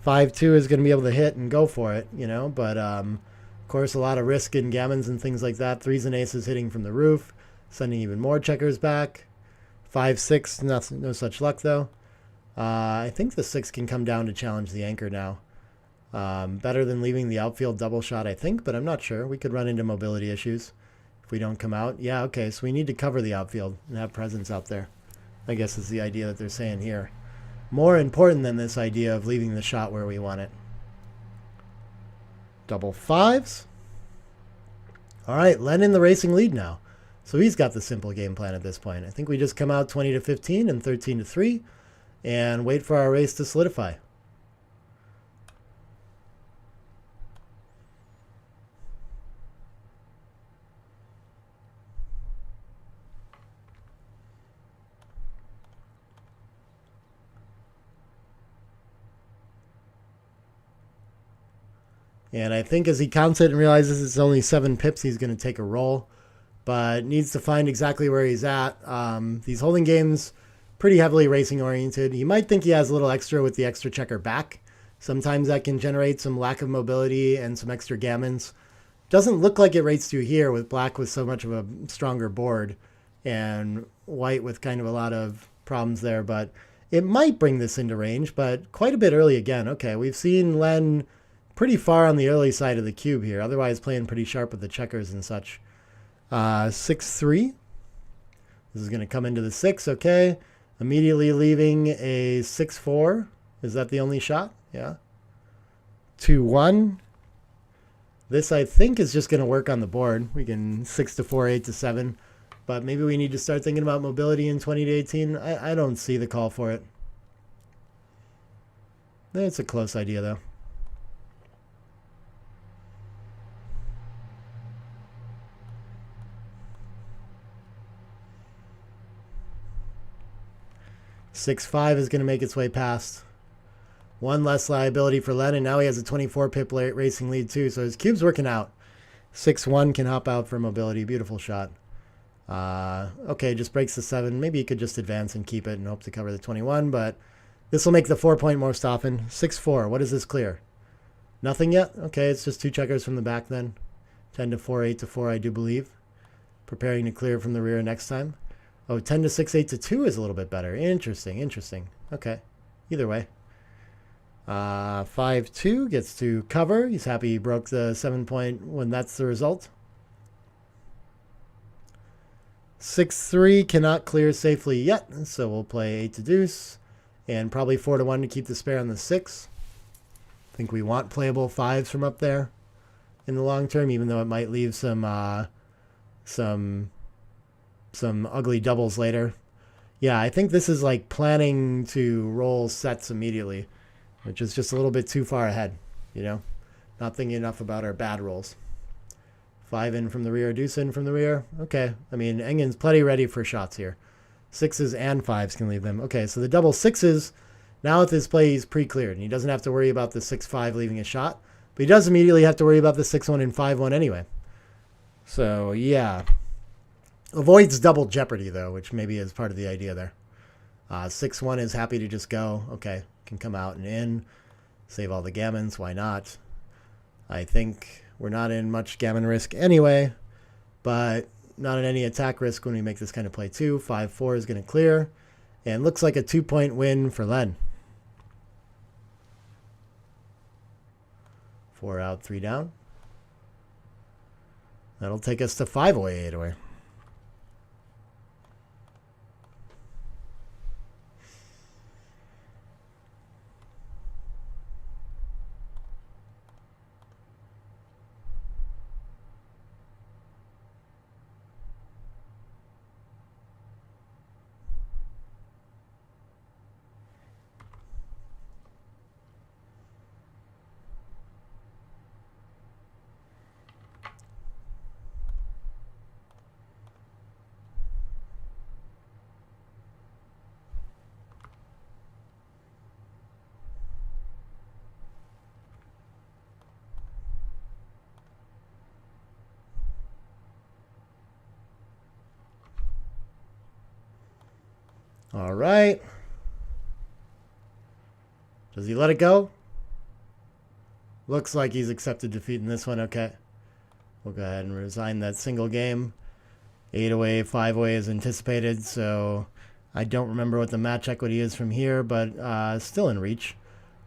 5-2 is going to be able to hit and go for it, you know. But, of course, a lot of risk in gammons and things like that. 3s and aces hitting from the roof, sending even more checkers back. 5-6, no such luck, though. I think the 6 can come down to challenge the anchor now. Better than leaving the outfield double shot, I think, but I'm not sure. We could run into mobility issues if we don't come out. Yeah, okay, so we need to cover the outfield and have presence out there. I guess is the idea that they're saying here. More important than this idea of leaving the shot where we want it. Double 5s. All right, Len in the racing lead now. So he's got the simple game plan at this point. I think we just come out 20-15 and 13-3 and wait for our race to solidify. And I think as he counts it and realizes it's only 7 pips, he's going to take a roll, but needs to find exactly where he's at. These holding games, pretty heavily racing oriented. He might think he has a little extra with the extra checker back. Sometimes that can generate some lack of mobility and some extra gammons. Doesn't look like it rates to here with black with so much of a stronger board and white with kind of a lot of problems there, but it might bring this into range, but quite a bit early again. Okay, we've seen Len pretty far on the early side of the cube here, otherwise playing pretty sharp with the checkers and such. 6-3. This is going to come into the 6, okay. Immediately leaving a 6-4. Is that the only shot? Yeah. 2-1. This, I think, is just going to work on the board. We can 6-4, 8-7. But maybe we need to start thinking about mobility in 20-18. I don't see the call for it. It's a close idea, though. (6-5) is going to make its way past. One less liability for Len, and now he has a 24 pip racing lead too, so his cube's working out. 6-1 can hop out for mobility. Beautiful shot. Okay, just breaks the 7. Maybe he could just advance and keep it and hope to cover the 21, but this will make the 4-point most often. 6-4. What does this clear? Nothing yet? Okay, it's just 2 checkers from the back then. 10-4, 8-4, I do believe. Preparing to clear from the rear next time. Oh, 10-6, 8-2 is a little bit better. Interesting, interesting. Okay, either way. 5-2 gets to cover. He's happy he broke the 7-point when that's the result. 6-3 cannot clear safely yet, so we'll play 8 to deuce and probably 4-1 to keep the spare on the 6. I think we want playable 5s from up there in the long term, even though it might leave some ugly doubles later. Yeah, I think this is like planning to roll sets immediately, which is just a little bit too far ahead, you know? Not thinking enough about our bad rolls. 5 in from the rear, deuce in from the rear. Okay, I mean, Engen's plenty ready for shots here. 6s and 5s can leave them. Okay, so the double 6s, now with his play, he's pre-cleared, and he doesn't have to worry about the 6-5 leaving a shot, but he does immediately have to worry about the 6-1 and 5-1 anyway. So, yeah. Avoids double jeopardy, though, which maybe is part of the idea there. 6-1 is happy to just go. Okay, can come out and in. Save all the gammons. Why not? I think we're not in much gammon risk anyway, but not in any attack risk when we make this kind of play too. 5-4 is going to clear, and looks like a 2-point win for Len. 4 out, 3 down. That'll take us to 5 away, 8 away. All right. Does he let it go? Looks like he's accepted defeat in this one. Okay. We'll go ahead and resign that single game. 8 away, 5 away is anticipated, so I don't remember what the match equity is from here, but still in reach.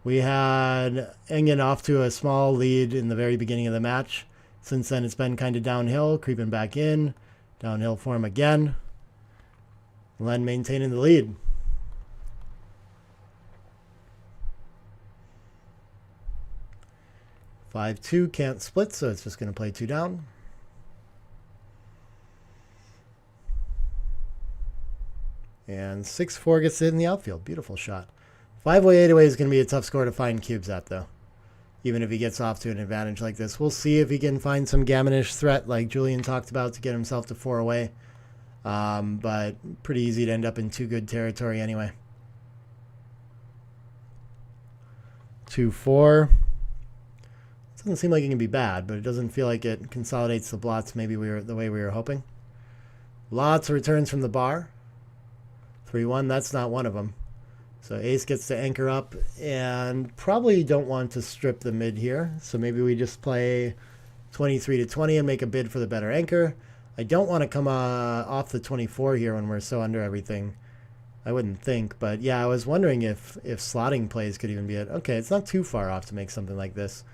We had Engen off to a small lead in the very beginning of the match. Since then, it's been kind of downhill, creeping back in. Downhill for him again. Len maintaining the lead. (5-2) can't split, so it's just going to play 2 down. And 6-4 gets it in the outfield. Beautiful shot. 5 away, 8 away is going to be a tough score to find cubes at, though. Even if he gets off to an advantage like this. We'll see if he can find some gammonish threat like Julian talked about to get himself to 4 away. But pretty easy to end up in 2 good territory anyway. 2-4. It's Doesn't seem like it can be bad, but it doesn't feel like it consolidates the blots maybe the way we were hoping. Lots of returns from the bar. 3-1, that's not one of them. So ace gets to anchor up, and probably don't want to strip the mid here. So maybe we just play 23 to 20 and make a bid for the better anchor. I don't want to come off the 24 here when we're so under everything. I wouldn't think, but yeah, I was wondering if slotting plays could even be it. Okay, it's not too far off to make something like this.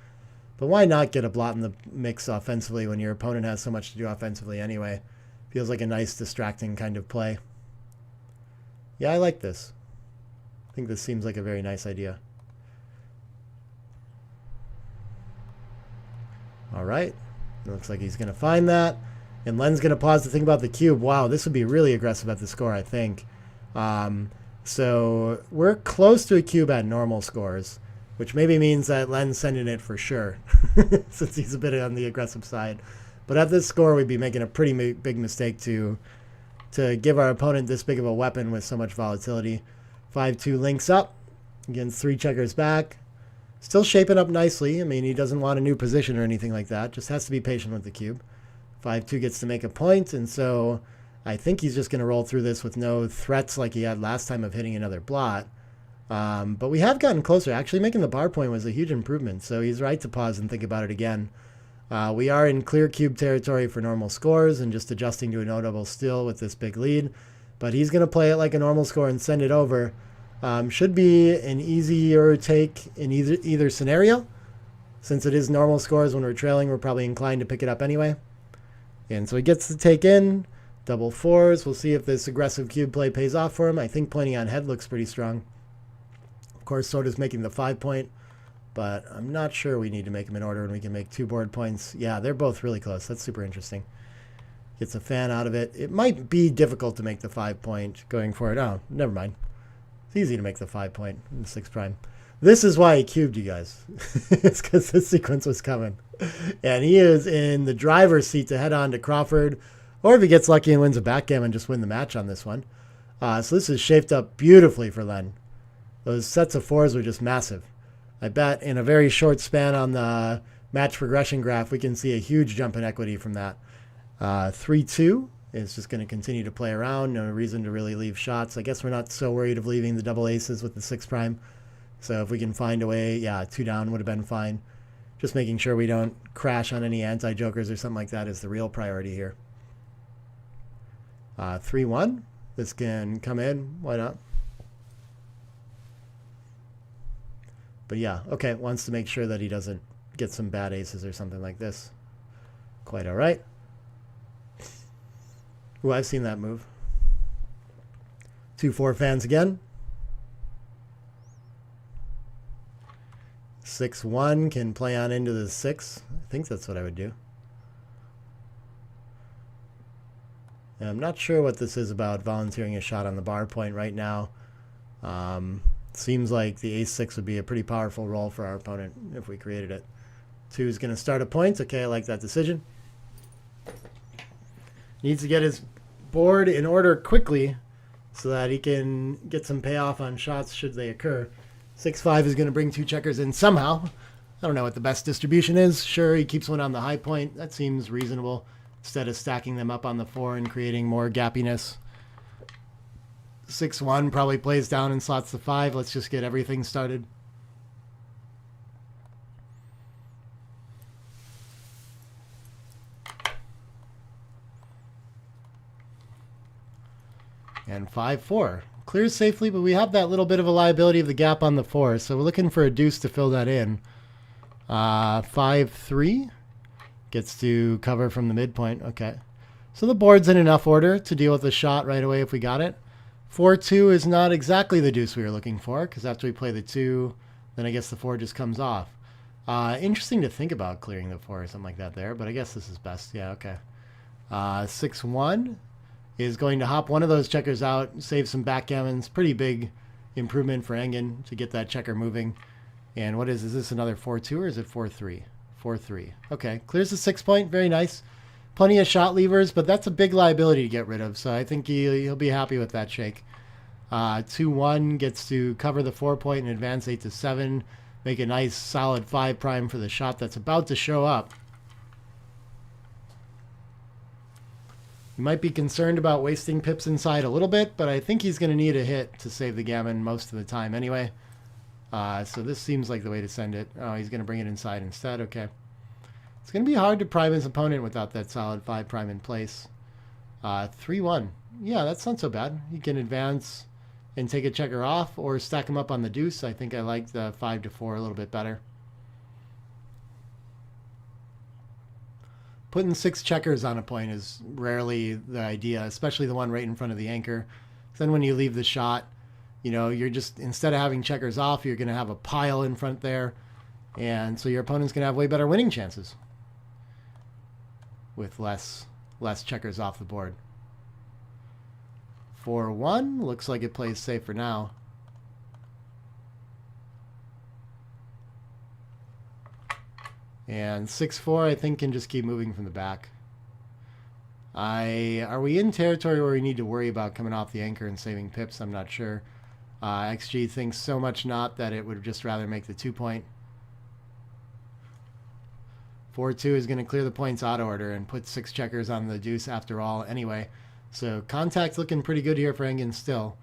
But why not get a blot in the mix offensively when your opponent has so much to do offensively anyway? Feels like a nice distracting kind of play. Yeah, I like this. I think this seems like a very nice idea. All right. It looks like he's going to find that. And Len's going to pause to think about the cube. Wow, this would be really aggressive at the score, I think. So we're close to a cube at normal scores, which maybe means that Len's sending it for sure, since he's a bit on the aggressive side. But at this score, we'd be making a pretty big mistake to give our opponent this big of a weapon with so much volatility. 5-2 links up. Again, 3 checkers back. Still shaping up nicely. I mean, he doesn't want a new position or anything like that. Just has to be patient with the cube. 5-2 gets to make a point, and so I think he's just going to roll through this with no threats like he had last time of hitting another blot. But we have gotten closer. Actually, making the bar point was a huge improvement, so he's right to pause and think about it again. We are in clear cube territory for normal scores and just adjusting to a no double still with this big lead. But he's going to play it like a normal score and send it over. Should be an easier take in either scenario. Since it is normal scores when we're trailing, we're probably inclined to pick it up anyway. And so he gets to take in double fours. We'll see if this aggressive cube play pays off for him. I think pointing on head looks pretty strong. Of course, so does making the 5 point. But I'm not sure we need to make them in order when we can make 2 board points. Yeah, they're both really close. That's super interesting. Gets a fan out of it. It might be difficult to make the 5 point going for it. Oh, never mind. It's easy to make the 5 point in the 6 prime. This is why he cubed you guys. It's because this sequence was coming. And he is in the driver's seat to head on to Crawford. Or if he gets lucky and wins a backgammon, just win the match on this one. So this is shaped up beautifully for Len. Those sets of 4s were just massive. I bet in a very short span on the match progression graph, we can see a huge jump in equity from that. 3-2 is just going to continue to play around. No reason to really leave shots. I guess we're not so worried of leaving the double aces with the 6 prime. So if we can find a way, yeah, 2 down would have been fine. Just making sure we don't crash on any anti-jokers or something like that is the real priority here. 3-1. This can come in. Why not? But yeah, okay, wants to make sure that he doesn't get some bad aces or something like this. Quite all right. Ooh, I've seen that move. 2-4 fans again. 6-1 can play on into the 6. I think that's what I would do. And I'm not sure what this is about volunteering a shot on the bar point right now. Seems like the ace-6 would be a pretty powerful roll for our opponent if we created it. 2 is going to start a point. Okay, I like that decision. Needs to get his board in order quickly so that he can get some payoff on shots should they occur. 6-5 is going to bring 2 checkers in somehow. I don't know what the best distribution is. Sure, he keeps one on the high point. That seems reasonable instead of stacking them up on the 4 and creating more gappiness. 6-1 probably plays down and slots the 5. Let's just get everything started. And 5-4. Clears safely, but we have that little bit of a liability of the gap on the 4. So we're looking for a deuce to fill that in. 5-3. Gets to cover from the midpoint. Okay. So the board's in enough order to deal with the shot right away if we got it. 4-2 is not exactly the deuce we were looking for, because after we play the 2, then I guess the 4 just comes off. Interesting to think about clearing the 4 or something like that there, but I guess this is best. Yeah, okay. 6-1 is going to hop one of those checkers out, save some backgammons. Pretty big improvement for Engen to get that checker moving. And what is this another 4-2 or is it 4-3? 4-3. Okay, clears the 6 point. Very nice. Plenty of shot levers, but that's a big liability to get rid of, so I think he'll be happy with that shake. 2-1 gets to cover the 4 point and advance 8-7. make a nice solid 5 prime for the shot that's about to show up. You might be concerned about wasting pips inside a little bit, but I think he's going to need a hit to save the gammon most of the time anyway. So this seems like the way to send it. Oh, he's going to bring it inside instead. Okay. It's going to be hard to prime his opponent without that solid 5 prime in place. 3-1. Yeah, that's not so bad. He can advance and take a checker off or stack him up on the deuce. I think I like the 5-4 a little bit better. Putting 6 checkers on a point is rarely the idea, especially the one right in front of the anchor. Then when you leave the shot, you know, you're just, instead of having checkers off, you're going to have a pile in front there. And so your opponent's going to have way better winning chances with less checkers off the board. 4-1. Looks like it plays safe for now. And 6-4, I think, can just keep moving from the back. Are we in territory where we need to worry about coming off the anchor and saving pips? I'm not sure. XG thinks so much not that it would just rather make the 2-point. 4-2 is going to clear the points auto order and put 6 checkers on the deuce after all anyway. So contact's looking pretty good here for Engen still.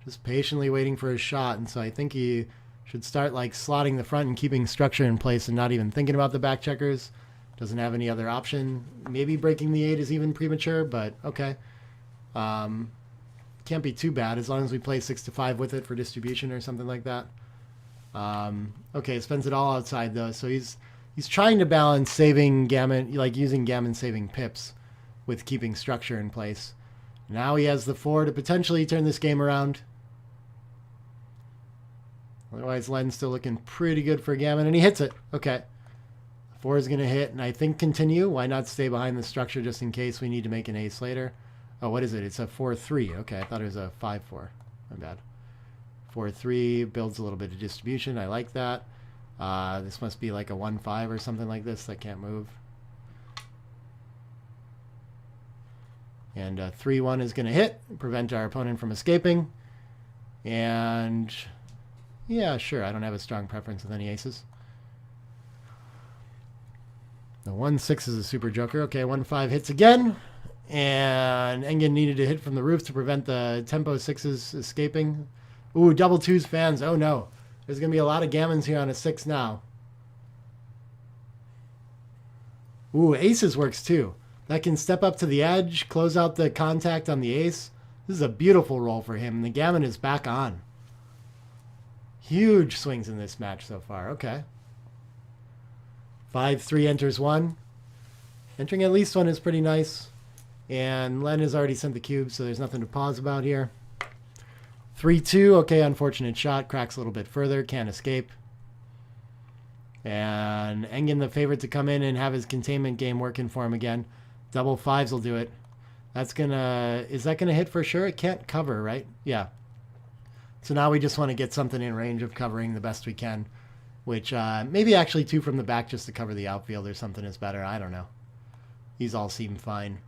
Just patiently waiting for his shot, and so I think he should start like slotting the front and keeping structure in place and not even thinking about the back checkers. Doesn't have any other option. Maybe breaking the 8 is even premature, but okay. Can't be too bad as long as we play 6-5 with it for distribution or something like that. Okay, spends it all outside though, so he's trying to balance saving gammon, like using gammon saving pips with keeping structure in place. Now he has the 4 to potentially turn this game around. Otherwise, Len's still looking pretty good for gammon, and he hits it. Okay. 4 is going to hit, and I think continue. Why not stay behind the structure just in case we need to make an ace later? Oh, what is it? It's a 4-3. Okay, I thought it was a 5-4. My bad. 4-3 builds a little bit of distribution. I like that. This must be like a 1-5 or something like this that can't move. And 3-1 is going to hit, prevent our opponent from escaping. And yeah, sure, I don't have a strong preference with any aces. The 1-6 is a super joker. Okay, 1-5 hits again. And Engen needed to hit from the roof to prevent the tempo 6s escaping. Ooh, double 2s fans. Oh no. There's going to be a lot of gammons here on a 6 now. Ooh, aces works too. That can step up to the edge, close out the contact on the ace. This is a beautiful roll for him. The gammon is back on. Huge swings in this match so far. Okay. 5-3 enters 1. Entering at least 1 is pretty nice. And Len has already sent the cube, so there's nothing to pause about here. 3-2. Okay, unfortunate shot. Cracks a little bit further. Can't escape. And Engen the favorite to come in and have his containment game working for him again. Double 5s will do it. That's gonna... Is that gonna hit for sure? It can't cover, right? Yeah. So now we just want to get something in range of covering the best we can. Which, maybe actually 2 from the back just to cover the outfield or something is better. I don't know. These all seem fine.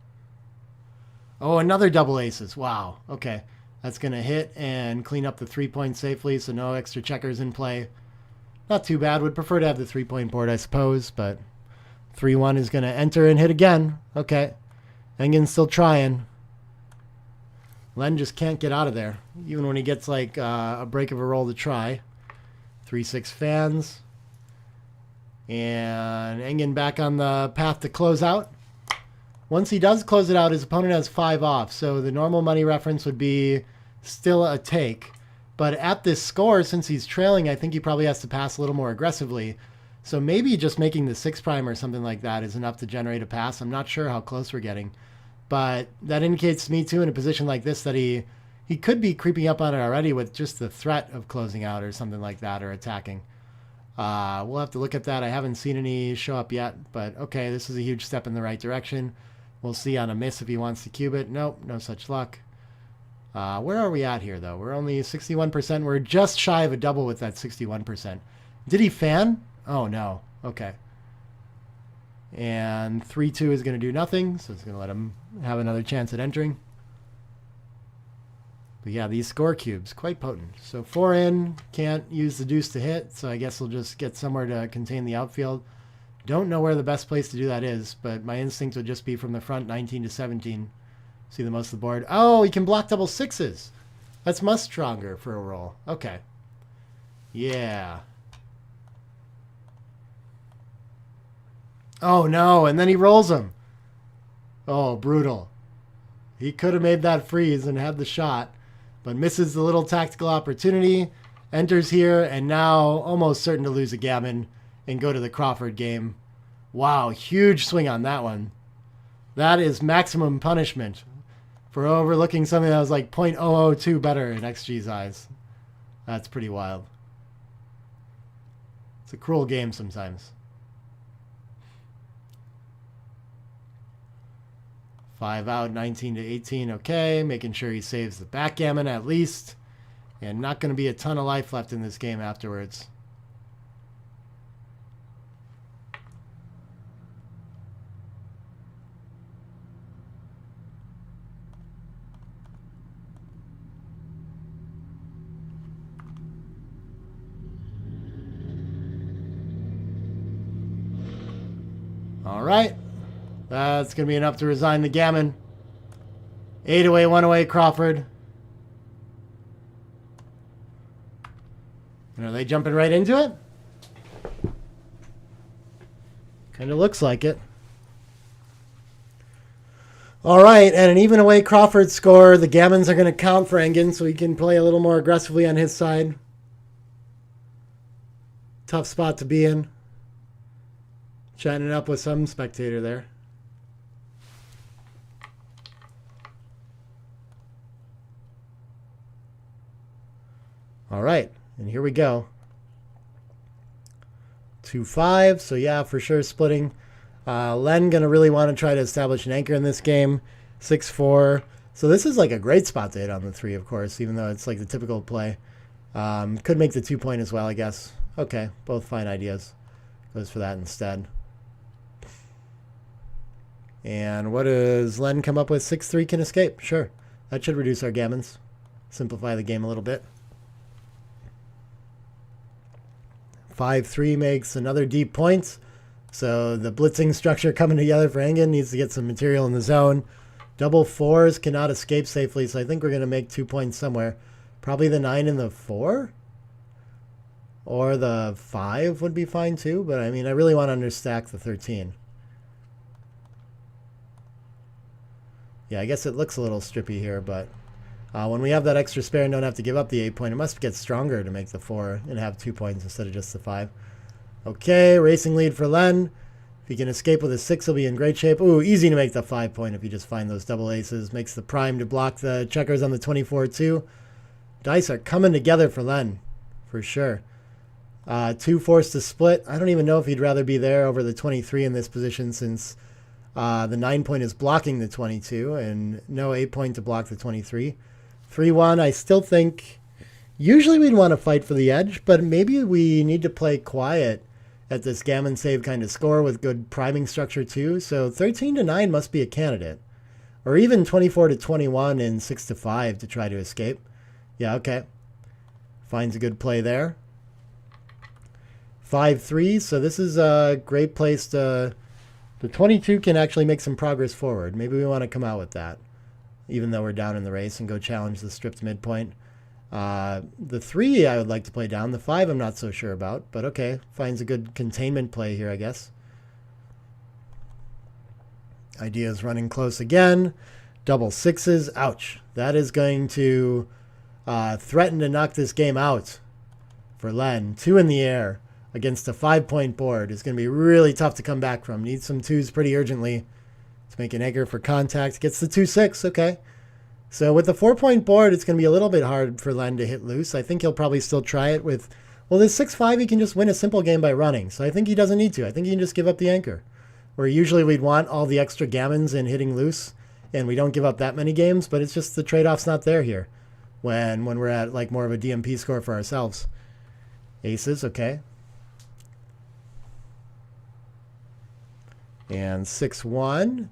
Oh, another double aces. Wow. Okay. That's going to hit and clean up the 3-point safely, so no extra checkers in play. Not too bad. Would prefer to have the 3-point board, I suppose, but 3-1 is going to enter and hit again. Okay. Engen's still trying. Len just can't get out of there, even when he gets like a break of a roll to try. 3-6 fans. And Engen back on the path to close out. Once he does close it out, his opponent has 5 off. So the normal money reference would be still a take. But at this score, since he's trailing, I think he probably has to pass a little more aggressively. So maybe just making the 6 prime or something like that is enough to generate a pass. I'm not sure how close we're getting. But that indicates to me, too, in a position like this, that he could be creeping up on it already with just the threat of closing out or something like that, or attacking. We'll have to look at that. I haven't seen any show up yet. But, okay, this is a huge step in the right direction. We'll see on a miss if he wants to cube it. Nope, no such luck. Where are we at here, though? We're only 61%. We're just shy of a double with that 61%. Did he fan? Oh, no. Okay. And 3-2 is going to do nothing, so it's going to let him have another chance at entering. But yeah, these score cubes, quite potent. So 4 in, can't use the deuce to hit, so I guess we'll just get somewhere to contain the outfield. Don't know where the best place to do that is, but my instinct would just be from the front, 19 to 17. See the most of the board. Oh, he can block double sixes. That's much stronger for a roll. Okay. Yeah. Oh, no, and then he rolls them. Oh, brutal. He could have made that freeze and had the shot, but misses the little tactical opportunity, enters here, and now almost certain to lose a gammon and go to the Crawford game. Wow, huge swing on that one. That is maximum punishment for overlooking something that was like 0.002 better in XG's eyes. That's pretty wild. It's a cruel game sometimes. 5 out, 19 to 18. Okay, making sure he saves the backgammon at least. And not going to be a ton of life left in this game afterwards. All right. That's going to be enough to resign the gammon. 8 away, 1 away, Crawford. And are they jumping right into it? Kind of looks like it. All right, and an even away Crawford score. The gammons are going to count for Engen, so he can play a little more aggressively on his side. Tough spot to be in. Chatting it up with some spectator there. All right, and here we go. 2-5, so yeah, for sure splitting. Len going to really want to try to establish an anchor in this game. 6-4. So this is like a great spot to hit on the 3, of course, even though it's like the typical play. Could make the 2-point as well, I guess. Okay, both fine ideas. Goes for that instead. And what does Len come up with? 6-3 can escape. Sure. That should reduce our gammons. Simplify the game a little bit. 5-3 makes another deep point. So the blitzing structure coming together for Engen needs to get some material in the zone. Double 4s cannot escape safely, so I think we're going to make 2 points somewhere. Probably the 9 and the 4? Or the 5 would be fine too, but I mean, I really want to understack the 13. Yeah, I guess it looks a little strippy here, but when we have that extra spare and don't have to give up the 8 point, it must get stronger to make the 4 and have 2 points instead of just the 5. Okay, racing lead for Len. If he can escape with a 6, he'll be in great shape. Ooh, easy to make the 5 point if you just find those double aces. Makes the prime to block the checkers on the 24 too. Dice are coming together for Len, for sure. 2 forced to split. I don't even know if he'd rather be there over the 23 in this position, since the 9 point is blocking the 22 and no 8 point to block the 23. 3-1, I still think usually we'd want to fight for the edge, but maybe we need to play quiet at this gammon save kind of score with good priming structure too. So 13-9 must be a candidate, or even 24-21 and 6-5 to try to escape. Yeah, okay. Finds a good play there. 5-3, so this is a great place to... The 22 can actually make some progress forward. Maybe we want to come out with that, even though we're down in the race, and go challenge the stripped midpoint. The 3 I would like to play down. The 5 I'm not so sure about, but okay. Finds a good containment play here, I guess. Idea's running close again. Double 6s. Ouch. That is going to threaten to knock this game out for Len. 2 in the air against a 5 point board is going to be really tough to come back from. Needs some 2s pretty urgently to make an anchor for contact. Gets the 2-6. Okay. So with the 4 point board, it's going to be a little bit hard for Len to hit loose. I think he'll probably still try it with, well, this 6-5, he can just win a simple game by running. So I think he doesn't need to. I think he can just give up the anchor. Where usually we'd want all the extra gammons and hitting loose, and we don't give up that many games, but it's just the trade-off's not there here when we're at like more of a DMP score for ourselves. Aces, okay. And 6-1.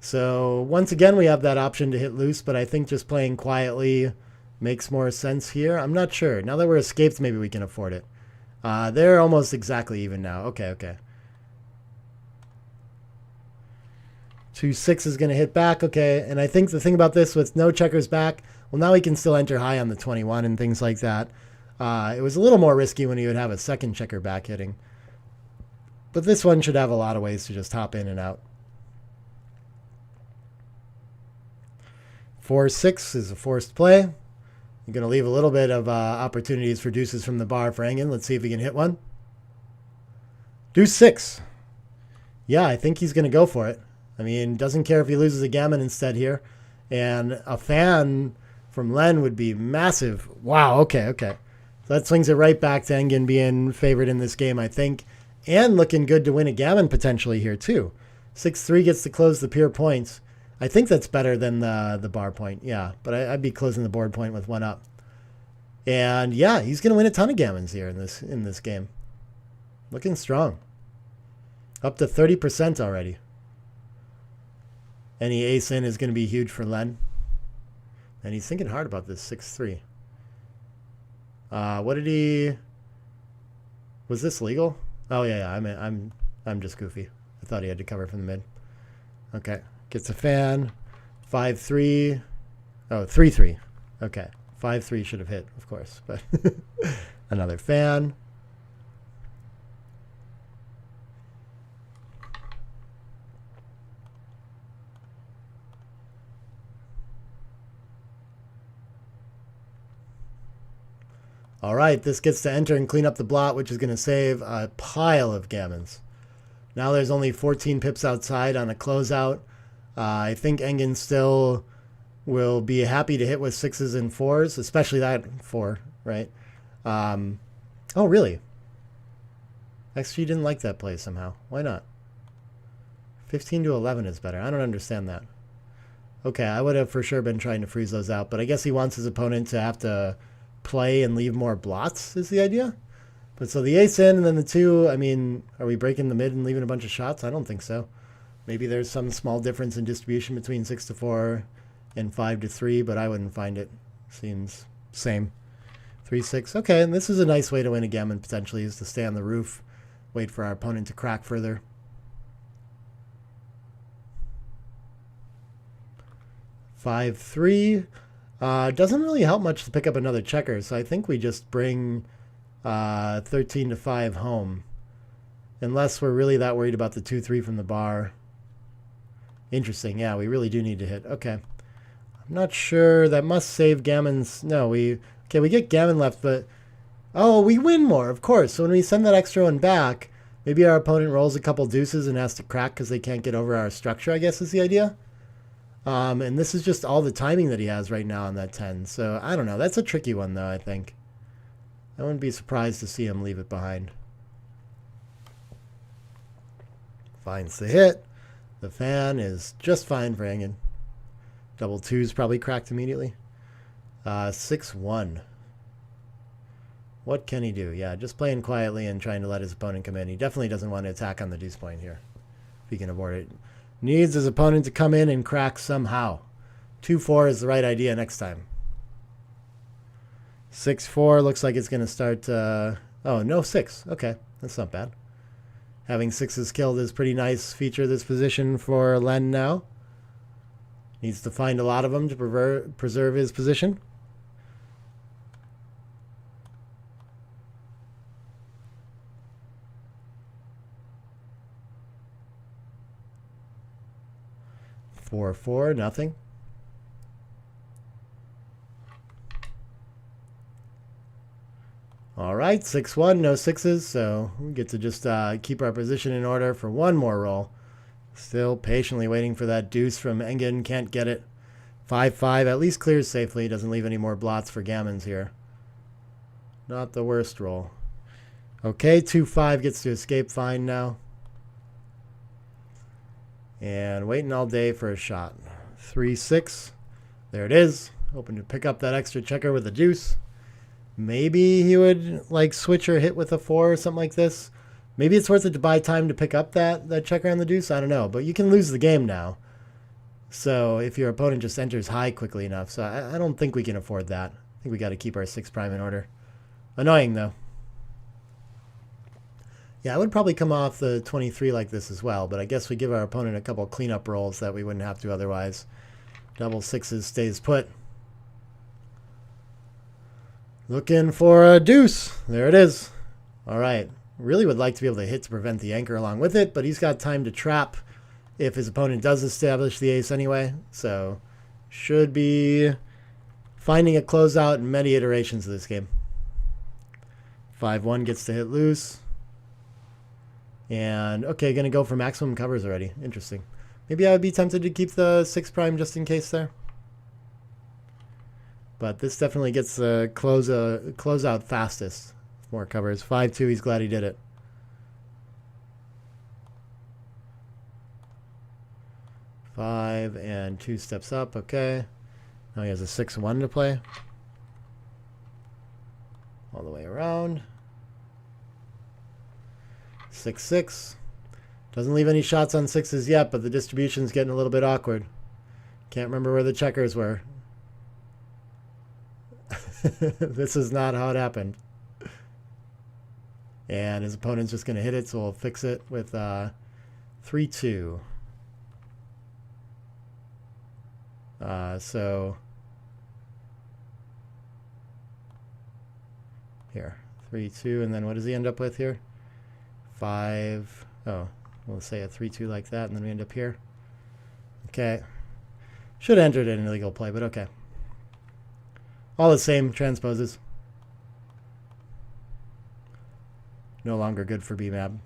So once again, we have that option to hit loose, but I think just playing quietly makes more sense here. I'm not sure. Now that we're escaped, maybe we can afford it. They're almost exactly even now. Okay, okay. 2-6 is going to hit back. Okay, and I think the thing about this with no checkers back, well, now he can still enter high on the 21 and things like that. It was a little more risky when he would have a second checker back hitting. But this one should have a lot of ways to just hop in and out. 4-6 is a forced play. You're going to leave a little bit of opportunities for deuces from the bar for Engen. Let's see if he can hit one. Deuce 6. Yeah, I think he's going to go for it. I mean, doesn't care if he loses a gammon instead here. And a fan from Len would be massive. Wow, okay, okay. So that swings it right back to Engen being favored in this game, I think. And looking good to win a gammon potentially here, too. 6-3 gets to close the pure points. I think that's better than the bar point, yeah. But I'd be closing the board point with one up. And yeah, he's going to win a ton of gammons here in this game. Looking strong. Up to 30% already. Any ace in is going to be huge for Len. And he's thinking hard about this 6-3. What did he... Was this legal? Oh yeah, I'm just goofy. I thought he had to cover from the mid. Okay. Gets a fan. 5-3. Oh, 3-3. Okay. 5-3 should have hit, of course. But another fan. All right, this gets to enter and clean up the blot, which is going to save a pile of gammons. Now there's only 14 pips outside on a closeout. I think Engen still will be happy to hit with 6s and 4s, especially that 4, right? Oh, really? XG didn't like that play somehow. Why not? 15 to 11 is better. I don't understand that. Okay, I would have for sure been trying to freeze those out, but I guess he wants his opponent to have to play and leave more blots is the idea. But so the ace in and then the 2, I mean, are we breaking the mid and leaving a bunch of shots? I don't think so. Maybe there's some small difference in distribution between 6-4 and 5-3, but I wouldn't find it. Seems same. 3-6. Okay, and this is a nice way to win a gammon potentially, is to stay on the roof, wait for our opponent to crack further. 5-3. Doesn't really help much to pick up another checker, so I think we just bring 13-5 home. Unless we're really that worried about the 2-3 from the bar. Interesting, yeah, we really do need to hit. Okay. I'm not sure. That must save gammons. No, we get gammon left, but... Oh, we win more, of course. So when we send that extra one back, maybe our opponent rolls a couple deuces and has to crack because they can't get over our structure, I guess is the idea. And this is just all the timing that he has right now on that 10. So, I don't know. That's a tricky one, though, I think. I wouldn't be surprised to see him leave it behind. Finds the hit. The fan is just fine for Engen. Double 2's probably cracked immediately. 6-1. What can he do? Yeah, just playing quietly and trying to let his opponent come in. He definitely doesn't want to attack on the deuce point here, if he can avoid it. Needs his opponent to come in and crack somehow. 2-4 is the right idea next time. 6-4 looks like it's going to start... oh, no 6. Okay, that's not bad. Having 6s killed is a pretty nice feature of this position for Len now. Needs to find a lot of them to preserve his position. 4-4, nothing. All right, 6-1, no 6s, so we get to just keep our position in order for one more roll. Still patiently waiting for that deuce from Engen, can't get it. 5-5, at least clears safely, doesn't leave any more blots for gammons here. Not the worst roll. Okay, 2-5 gets to escape fine now. And waiting all day for a shot. 3-6, there it is. Hoping to pick up that extra checker with a deuce. Maybe he would like switch or hit with a 4 or something like this. Maybe it's worth it to buy time to pick up that checker on the deuce. I don't know. But you can lose the game now. So if your opponent just enters high quickly enough, so I don't think we can afford that. I think we got to keep our 6 prime in order. Annoying though. Yeah, I would probably come off the 23 like this as well, but I guess we give our opponent a couple cleanup rolls that we wouldn't have to otherwise. Double 6s stays put. Looking for a deuce. There it is. All right. Really would like to be able to hit to prevent the anchor along with it, but he's got time to trap if his opponent does establish the ace anyway. So should be finding a closeout in many iterations of this game. 5-1 gets to hit loose. And, okay, going to go for maximum covers already. Interesting. Maybe I would be tempted to keep the 6 prime just in case there. But this definitely gets the closeout fastest. More covers. 5-2, he's glad he did it. Five and 2 steps up, okay. Now he has a 6-1 to play. All the way around. 6-6. Doesn't leave any shots on 6s yet, but the distribution's getting a little bit awkward. Can't remember where the checkers were. This is not how it happened. And his opponent's just going to hit it, so we'll fix it with 3-2. So here, 3-2, and then what does he end up with here? 5. Oh, we'll say a 3-2 like that, and then we end up here. Okay. Should have entered an illegal play, but okay. All the same, transposes. No longer good for BMAB.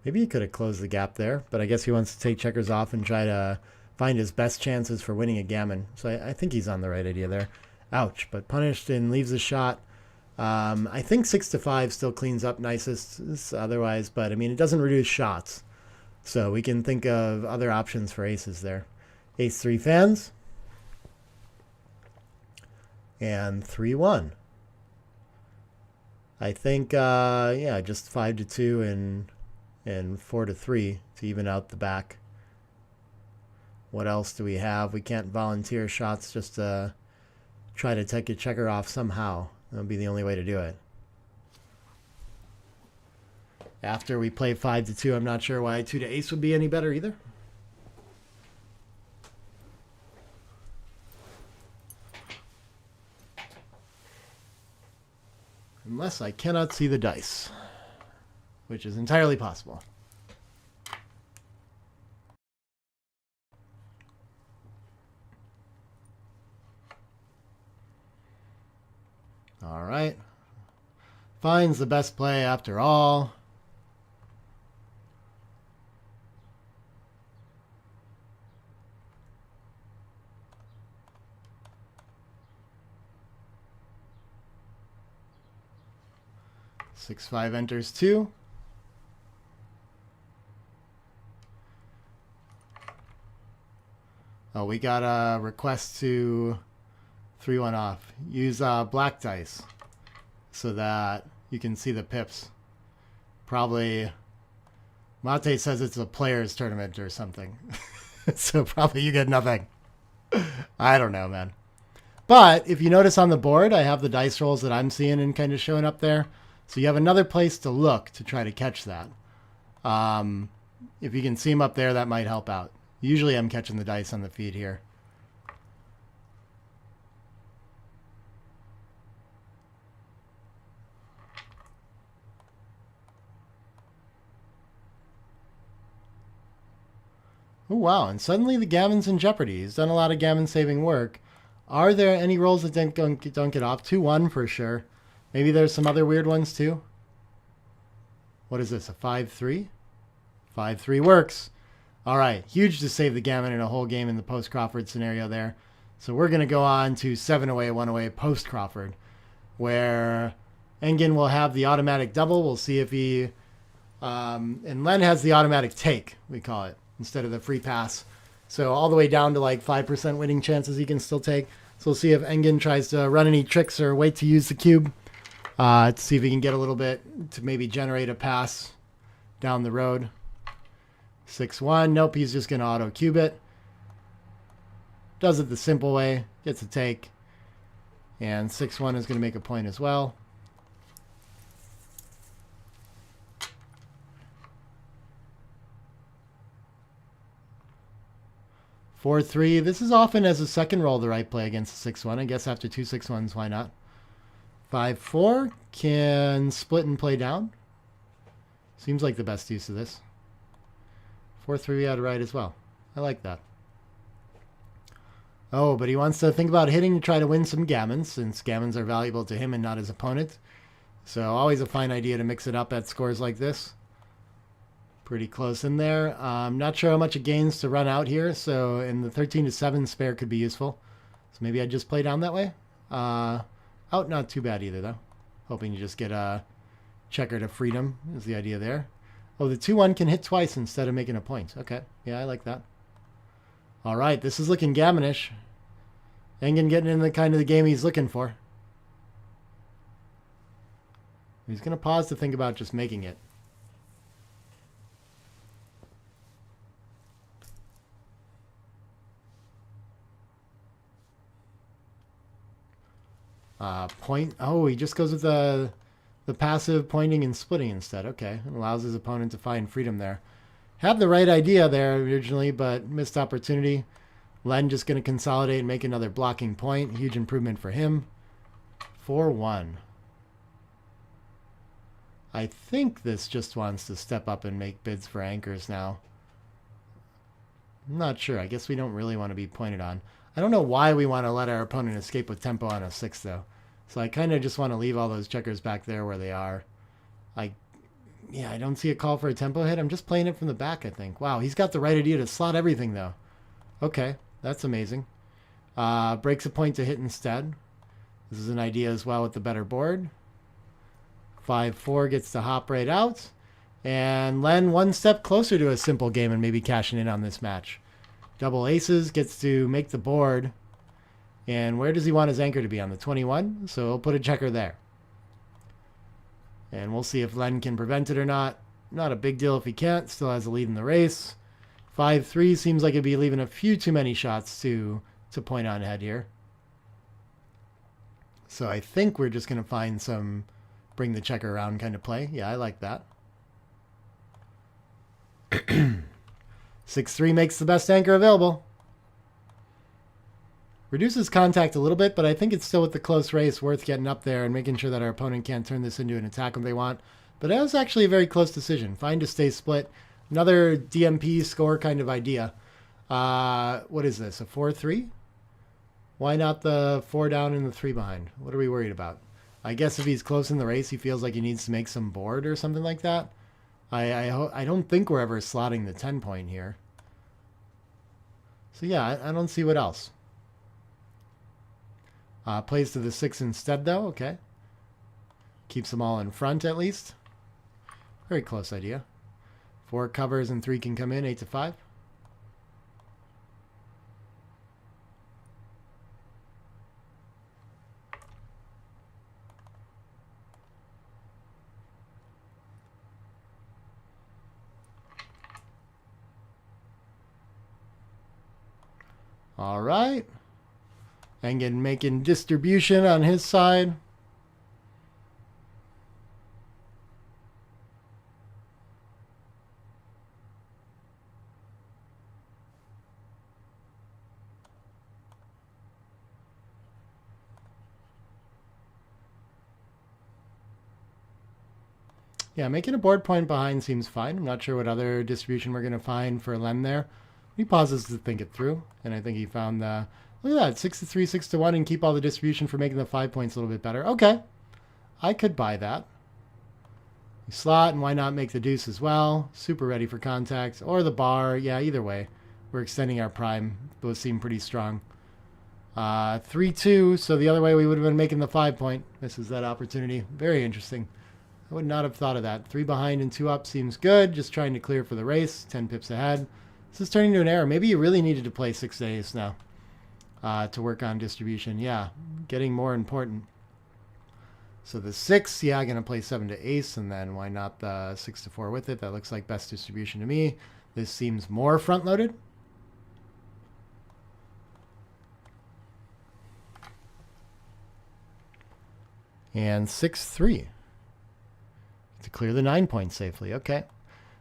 Maybe he could have closed the gap there, but I guess he wants to take checkers off and try to find his best chances for winning a gammon. So I think he's on the right idea there. Ouch, but punished and leaves a shot. I think 6-5 still cleans up nicest otherwise, but I mean, it doesn't reduce shots. So we can think of other options for aces there. Ace-3 fans. And 3-1. I think, yeah, just 5-2 and 4-3 to even out the back. What else do we have? We can't volunteer shots just to try to take a checker off somehow. That would be the only way to do it. After we play 5-2, I'm not sure why 2 to ace would be any better either. Unless I cannot see the dice, which is entirely possible. All right. Finds the best play after all. 6-5 enters 2. Oh, we got a request to 3-1 off. Use black dice so that you can see the pips. Probably Mate says it's a players tournament or something. So probably you get nothing. I don't know, man. But if you notice on the board, I have the dice rolls that I'm seeing and kind of showing up there. So you have another place to look to try to catch that. If you can see them up there, that might help out. Usually I'm catching the dice on the feed here. Oh, wow. And suddenly the gammon's in jeopardy. He's done a lot of gammon saving work. Are there any rolls that don't get off? 2-1 for sure. Maybe there's some other weird ones too. What is this, a 5-3? 5-3 works. All right, huge to save the gammon in a whole game in the post-Crawford scenario there. So we're going to go on to 7 away, 1 away post-Crawford, where Engin will have the automatic double. We'll see if he... and Len has the automatic take, we call it, instead of the free pass. So all the way down to like 5% winning chances he can still take. So we'll see if Engen tries to run any tricks or wait to use the cube to see if he can get a little bit to maybe generate a pass down the road. 6-1. Nope, he's just going to auto cube it. Does it the simple way. Gets a take. And 6-1 is going to make a point as well. Four, 3. This is often as a second roll the right play against the 6-1. I guess after two 6-1s, why not? 5-4 can split and play down. Seems like the best use of this. 4-3 we had a right as well. I like that. Oh, but he wants to think about hitting to try to win some gammons, since gammons are valuable to him and not his opponent. So always a fine idea to mix it up at scores like this. Pretty close in there. I'm not sure how much it gains to run out here, so in the 13-7 spare could be useful. So maybe I'd just play down that way. Out not too bad either, though. Hoping to just get a checker to freedom is the idea there. Oh, the 2-1 can hit twice instead of making a point. Okay, yeah, I like that. All right, this is looking gammonish. Engen getting in the kind of the game he's looking for. He's going to pause to think about just making it. Point. Oh, he just goes with the passive pointing and splitting instead. Okay, it allows his opponent to find freedom there. Had the right idea there originally, but missed opportunity. Len just going to consolidate and make another blocking point. Huge improvement for him. 4-1. I think this just wants to step up and make bids for anchors now. I'm not sure. I guess we don't really want to be pointed on. I don't know why we want to let our opponent escape with tempo on a 6, though. So I kind of just want to leave all those checkers back there where they are. I don't see a call for a tempo hit. I'm just playing it from the back, I think. Wow, he's got the right idea to slot everything, though. Okay, that's amazing. Breaks a point to hit instead. This is an idea as well with the better board. 5-4 gets to hop right out. And Len one step closer to a simple game and maybe cashing in on this match. Double aces, gets to make the board. And where does he want his anchor to be? On the 21? So he'll put a checker there. And we'll see if Len can prevent it or not. Not a big deal if he can't. Still has a lead in the race. 5-3 seems like it'd be leaving a few too many shots to point on ahead here. So I think we're just going to find some bring the checker around kind of play. Yeah, I like that. 6-3 makes the best anchor available. Reduces contact a little bit, but I think it's still with the close race worth getting up there and making sure that our opponent can't turn this into an attack when they want. But that was actually a very close decision. Fine to stay split. Another DMP score kind of idea. What is this, a 4-3? Why not the 4 down and the 3 behind? What are we worried about? I guess if he's close in the race, he feels like he needs to make some board or something like that. I don't think we're ever slotting the 10 point here. So yeah, I don't see what else. Plays to the 6 instead, though. Okay. Keeps them all in front, at least. Very close idea. 4 covers and 3 can come in. 8-5. All right. Engen making distribution on his side. Yeah, making a board point behind seems fine. I'm not sure what other distribution we're going to find for Len there. He pauses to think it through, and I think he found the... Look at that, 6-3, 6-1, and keep all the distribution for making the 5 points a little bit better. Okay, I could buy that. You slot, and why not make the deuce as well? Super ready for contact, or the bar. Yeah, either way, we're extending our prime. Both seem pretty strong. 3-2, so the other way we would have been making the 5 point. Misses that opportunity. Very interesting. I would not have thought of that. 3 behind and 2 up seems good. Just trying to clear for the race. 10 pips ahead. This is turning to an error. Maybe you really needed to play 6 days now. to work on distribution. Yeah, getting more important. So the 6, yeah, I'm going to play 7 to ace, and then why not the 6 to 4 with it? That looks like best distribution to me. This seems more front-loaded. And 6-3 to clear the 9 points safely. Okay.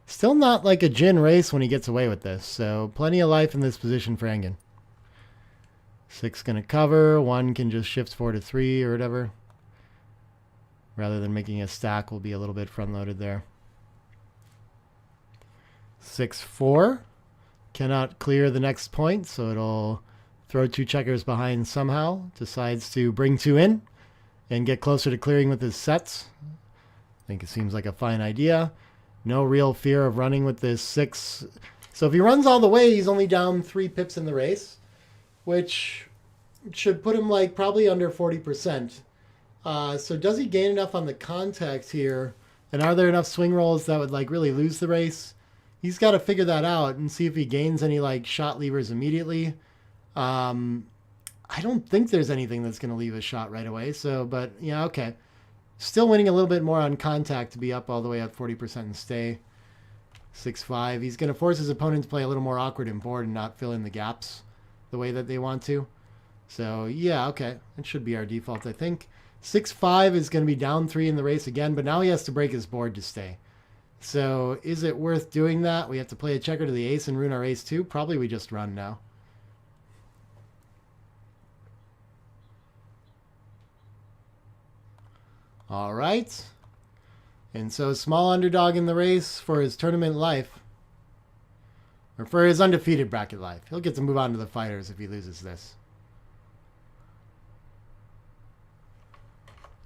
Still not like a gin race when he gets away with this, so plenty of life in this position for Engen. 6 going to cover. 1 can just shift 4 to 3 or whatever. Rather than making a stack, will be a little bit front-loaded there. 6-4 cannot clear the next point, so it'll throw 2 checkers behind somehow. Decides to bring 2 in and get closer to clearing with his sets. I think it seems like a fine idea. No real fear of running with this 6. So if he runs all the way, he's only down 3 pips in the race, which should put him like probably under 40%. So does he gain enough on the contact here? And are there enough swing rolls that would like really lose the race? He's got to figure that out and see if he gains any like shot levers immediately. I don't think there's anything that's going to leave a shot right away. So, but yeah, okay. Still winning a little bit more on contact to be up all the way at 40% and stay. 6-5. He's going to force his opponent to play a little more awkward and board and not fill in the gaps the way that they want to. So, yeah, okay. That should be our default, I think. 6-5 is going to be down 3 in the race again, but now he has to break his board to stay. So, is it worth doing that? We have to play a checker to the ace and ruin our ace too? Probably we just run now. All right. And so small underdog in the race for his tournament life. Or for his undefeated bracket life. He'll get to move on to the fighters if he loses this.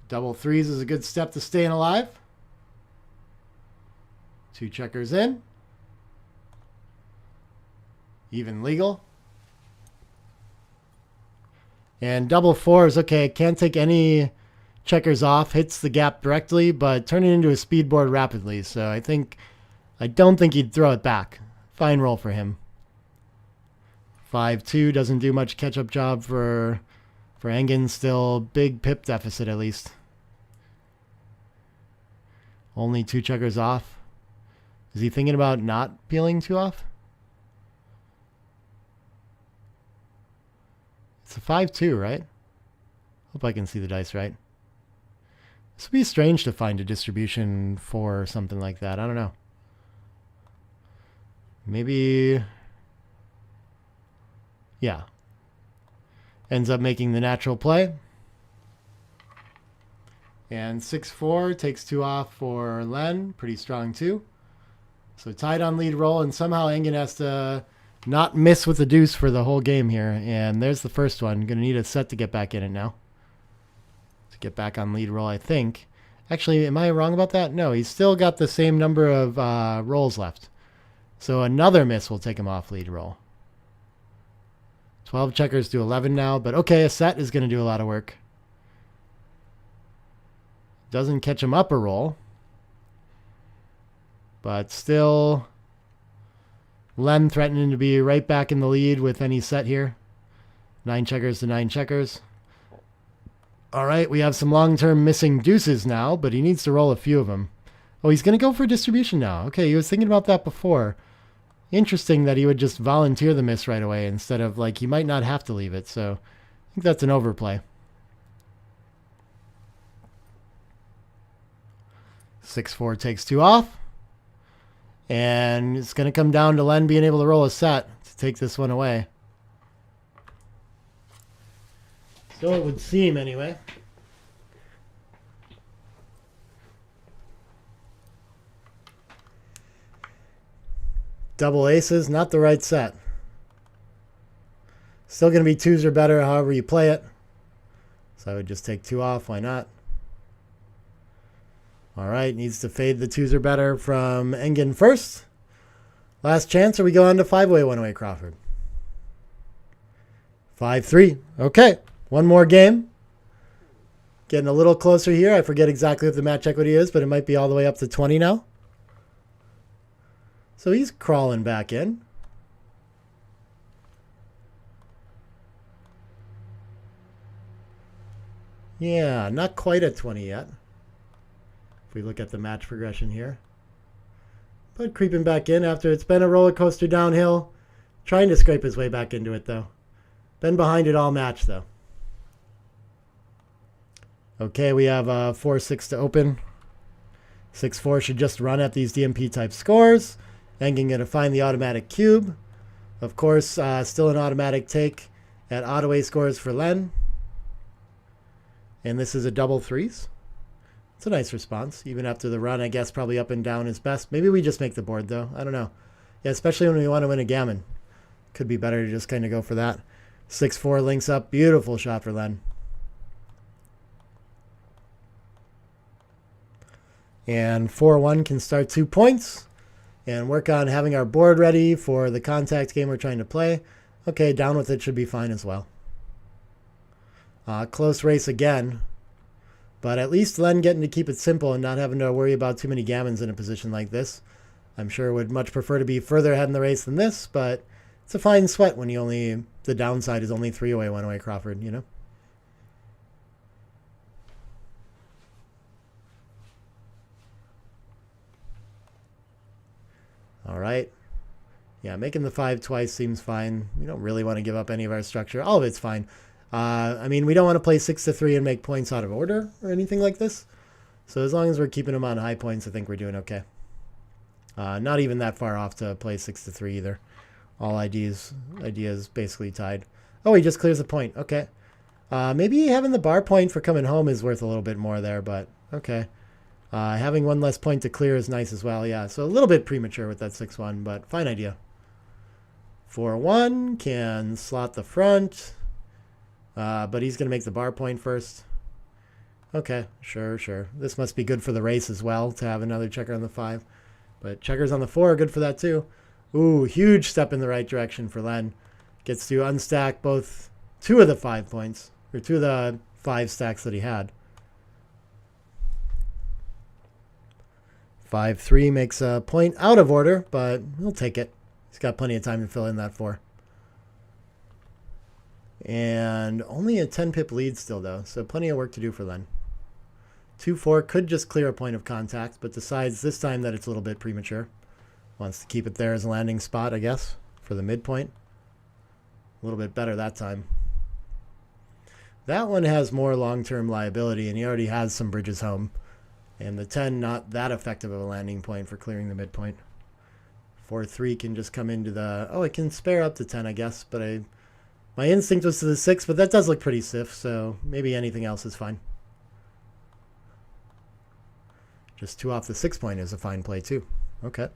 Double 3s is a good step to staying alive. 2 checkers in. Even legal. And double 4s, okay, can't take any checkers off, hits the gap directly, but turn it into a speed board rapidly. So I don't think he'd throw it back. Fine roll for him. 5-2 doesn't do much catch-up job for Engen. Still big pip deficit at least. Only 2 checkers off. Is he thinking about not peeling 2 off? It's a 5-2, right? Hope I can see the dice right. This would be strange to find a distribution for something like that. I don't know. Maybe... yeah. Ends up making the natural play. And 6-4 takes 2 off for Len. Pretty strong too. So tied on lead roll, and somehow Engen has to not miss with the deuce for the whole game here. And there's the first one. Going to need a set to get back in it now. To get back on lead roll, I think. Actually, am I wrong about that? No, he's still got the same number of rolls left. So another miss will take him off lead roll. 12 checkers to 11 now, but okay, a set is going to do a lot of work. Doesn't catch him up a roll. But still, Len threatening to be right back in the lead with any set here. 9 checkers to 9 checkers. All right, we have some long-term missing deuces now, but he needs to roll a few of them. Oh, he's going to go for distribution now. Okay, he was thinking about that before. Interesting that he would just volunteer the miss right away instead of, like, he might not have to leave it. So I think that's an overplay. 6-4 takes 2 off. And it's going to come down to Len being able to roll a set to take this one away. So it would seem anyway. Double aces, not the right set. Still going to be 2s or better however you play it. So I would just take 2 off. Why not? All right, needs to fade the 2s or better from Engen first. Last chance, or we go on to 5-way, 1-way Crawford. 5-3. Okay, one more game. Getting a little closer here. I forget exactly what the match equity is, but it might be all the way up to 20 now. So he's crawling back in. Yeah, not quite at 20 yet. If we look at the match progression here. But creeping back in after it's been a roller coaster downhill. Trying to scrape his way back into it, though. Been behind it all match, though. Okay, we have 4-6 to open. 6-4 should just run at these DMP-type scores. And can get to find the automatic cube. Of course, still an automatic take at Ottaway scores for Len. And this is a double threes. It's a nice response. Even after the run, I guess probably up and down is best. Maybe we just make the board, though. I don't know. Yeah, especially when we want to win a gammon. Could be better to just kind of go for that. 6-4 links up. Beautiful shot for Len. And 4-1 can start 2 points. And work on having our board ready for the contact game we're trying to play. Okay, down with it should be fine as well. Close race again. But at least Len getting to keep it simple and not having to worry about too many gammons in a position like this. I'm sure would much prefer to be further ahead in the race than this, but it's a fine sweat when the downside is only 3 away, 1 away Crawford, you know? All right. Yeah, making the 5 twice seems fine. We don't really want to give up any of our structure. All of it's fine. I mean, we don't want to play 6-3 and make points out of order or anything like this. So as long as we're keeping them on high points, I think we're doing okay. Not even that far off to play 6-3 either. All ideas basically tied. Oh, he just clears a point. Okay. Maybe having the bar point for coming home is worth a little bit more there, but okay. Having 1 less point to clear is nice as well. Yeah, so a little bit premature with that 6-1, but fine idea. 4-1 can slot the front, but he's going to make the bar point first. Okay, sure. This must be good for the race as well to have another checker on the 5. But checkers on the 4 are good for that too. Ooh, huge step in the right direction for Len. Gets to unstack both 2 of the 5 points, or 2 of the 5 stacks that he had. 5-3 makes a point out of order, but he'll take it. He's got plenty of time to fill in that 4. And only a 10-pip lead still, though, so plenty of work to do for Len. 2-4 could just clear a point of contact, but decides this time that it's a little bit premature. Wants to keep it there as a landing spot, I guess, for the midpoint. A little bit better that time. That one has more long-term liability, and he already has some bridges home. And the 10, not that effective of a landing point for clearing the midpoint. 4-3 can just come into the... Oh, it can spare up to 10, I guess. But my instinct was to the 6, but that does look pretty stiff, so maybe anything else is fine. Just 2 off the 6 point is a fine play, too. Okay.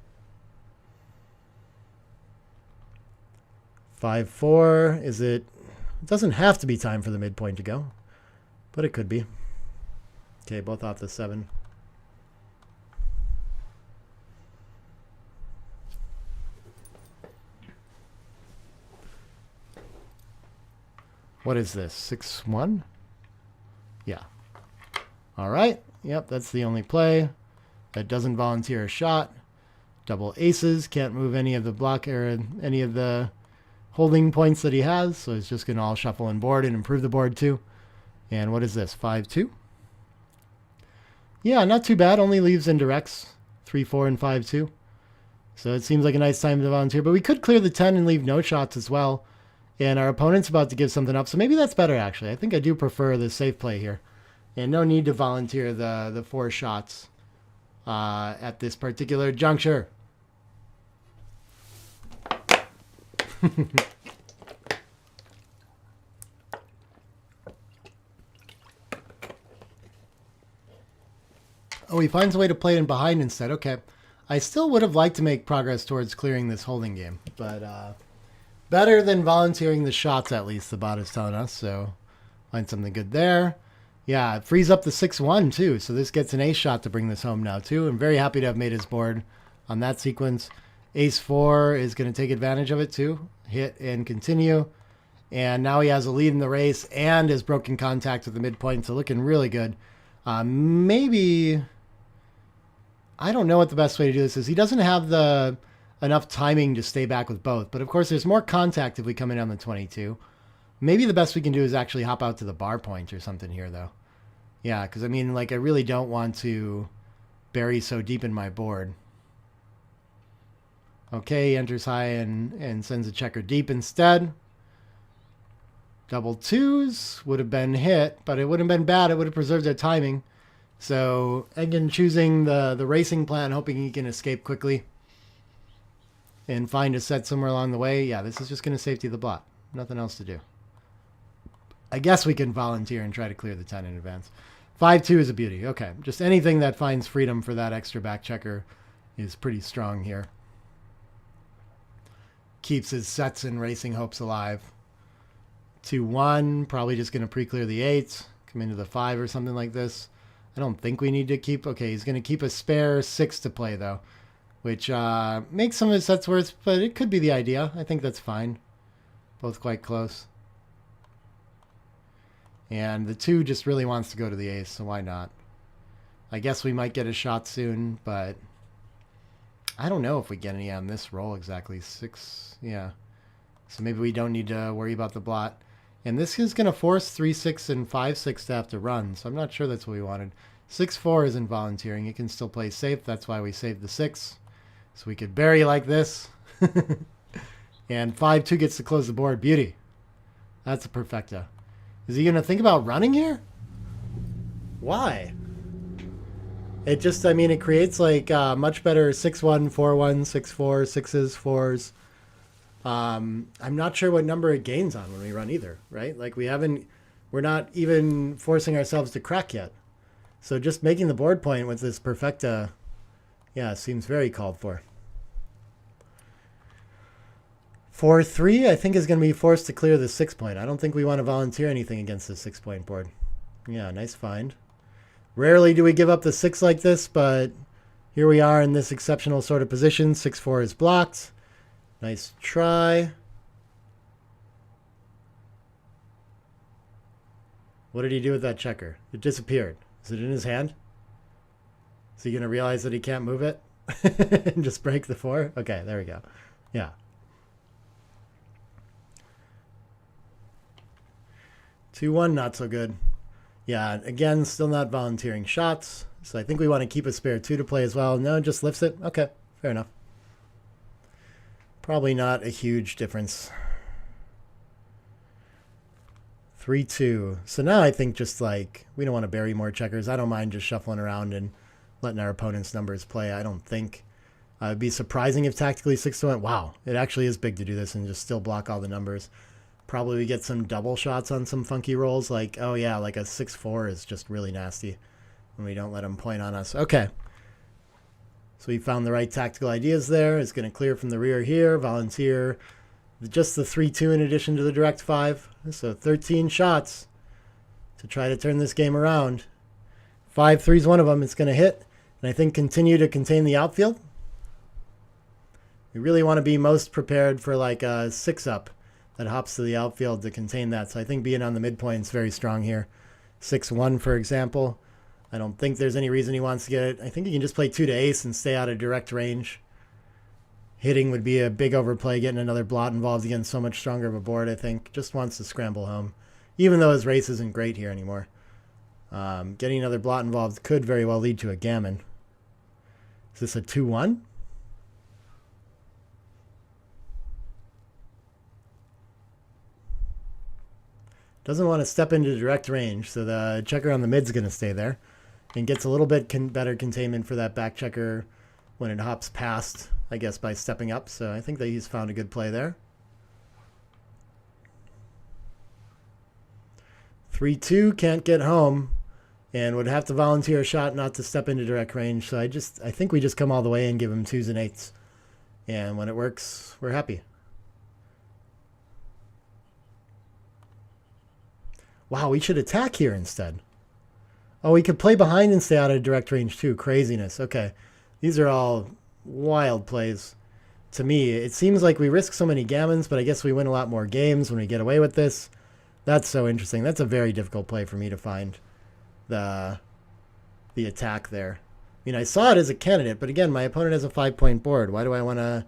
5-4. Is it... It doesn't have to be time for the midpoint to go, but it could be. Okay, both off the 7. What is this? 6-1? Yeah. All right. Yep, that's the only play. That doesn't volunteer a shot. Double aces. Can't move any of the block or any of the holding points that he has. So he's just going to all shuffle and board and improve the board too. And what is this? 5-2? Yeah, not too bad. Only leaves indirects. 3-4 and 5-2. So it seems like a nice time to volunteer. But we could clear the 10 and leave no shots as well. And our opponent's about to give something up. So maybe that's better, actually. I think I do prefer the safe play here. And no need to volunteer the 4 shots at this particular juncture. Oh, he finds a way to play it in behind instead. Okay. I still would have liked to make progress towards clearing this holding game. But better than volunteering the shots, at least, the bot is telling us. So find something good there. Yeah, it frees up the 6-1 too. So this gets an ace shot to bring this home now too. I'm very happy to have made his board on that sequence. Ace-4 is going to take advantage of it too. Hit and continue. And now he has a lead in the race and has broken contact with the midpoint. So looking really good. Maybe... I don't know what the best way to do this is. He doesn't have enough timing to stay back with both. But of course, there's more contact if we come in on the 22. Maybe the best we can do is actually hop out to the bar point or something here, though. Yeah, because I mean, like, I really don't want to bury so deep in my board. Okay, enters high and sends a checker deep instead. Double twos would have been hit, but it wouldn't have been bad. It would have preserved their timing. So, again, choosing the racing plan, hoping he can escape quickly and find a set somewhere along the way. Yeah, this is just going to safety the blot. Nothing else to do. I guess we can volunteer and try to clear the 10 in advance. 5-2 is a beauty. Okay, just anything that finds freedom for that extra back checker is pretty strong here. Keeps his sets and racing hopes alive. 2-1, probably just going to pre-clear the 8, come into the 5 or something like this. I don't think we need to keep... Okay, he's going to keep a spare 6 to play, though, which makes some of his sets worse, but it could be the idea. I think that's fine. Both quite close. And the 2 just really wants to go to the ace, so why not? I guess we might get a shot soon, but I don't know if we get any on this roll exactly. 6, yeah. So maybe we don't need to worry about the blot. And this is going to force 3-6 and 5-6 to have to run, so I'm not sure that's what we wanted. 6-4 isn't volunteering. It can still play safe. That's why we saved the 6. So we could bury like this. And 5-2 gets to close the board. Beauty. That's a perfecta. Is he going to think about running here? Why? It just, I mean, it creates like much better 6-1, 4-1, 6-4, 6s, 4s. I'm not sure what number it gains on when we run either, right? Like we're not even forcing ourselves to crack yet. So just making the board point with this perfecta, yeah, seems very called for. 4-3, I think, is going to be forced to clear the 6 point. I don't think we want to volunteer anything against the 6 point board. Yeah, nice find. Rarely do we give up the 6 like this, but here we are in this exceptional sort of position. 6-4 is blocked. Nice try. What did he do with that checker? It disappeared. Is it in his hand? Is he going to realize that he can't move it and just break the 4? Okay, there we go. Yeah. 2-1, not so good. Yeah, again, still not volunteering shots. So I think we want to keep a spare 2 to play as well. No, just lifts it. Okay, fair enough. Probably not a huge difference. 3-2. So now I think just like, we don't want to bury more checkers. I don't mind just shuffling around and letting our opponent's numbers play. I don't think. It'd be surprising if tactically 6-1. Wow, it actually is big to do this and just still block all the numbers. Probably we get some double shots on some funky rolls. Like, oh yeah, like a 6-4 is just really nasty when we don't let them point on us. Okay. So we found the right tactical ideas there. It's going to clear from the rear here. Volunteer. Just the 3-2 in addition to the direct 5. So 13 shots to try to turn this game around. 5-3 is one of them. It's going to hit. And I think continue to contain the outfield. We really want to be most prepared for like a 6-up that hops to the outfield to contain that. So I think being on the midpoint is very strong here. 6-1, for example. I don't think there's any reason he wants to get it. I think he can just play 2 to ace and stay out of direct range. Hitting would be a big overplay, getting another blot involved against so much stronger of a board, I think. Just wants to scramble home, even though his race isn't great here anymore. Getting another blot involved could very well lead to a gammon. Is this a 2-1? Doesn't want to step into direct range, so the checker on the mid's going to stay there. And gets a little bit better containment for that back checker when it hops past, I guess, by stepping up. So I think that he's found a good play there. 3-2, can't get home, and would have to volunteer a shot not to step into direct range. So I think we just come all the way and give him 2s and 8s. And when it works, we're happy. Wow, we should attack here instead. Oh, we could play behind and stay out of direct range too. Craziness. Okay. These are all wild plays. To me, it seems like we risk so many gammons, but I guess we win a lot more games when we get away with this. That's so interesting. That's a very difficult play for me to find the attack there. I mean, I saw it as a candidate, but again, my opponent has a 5-point board. Why do I want to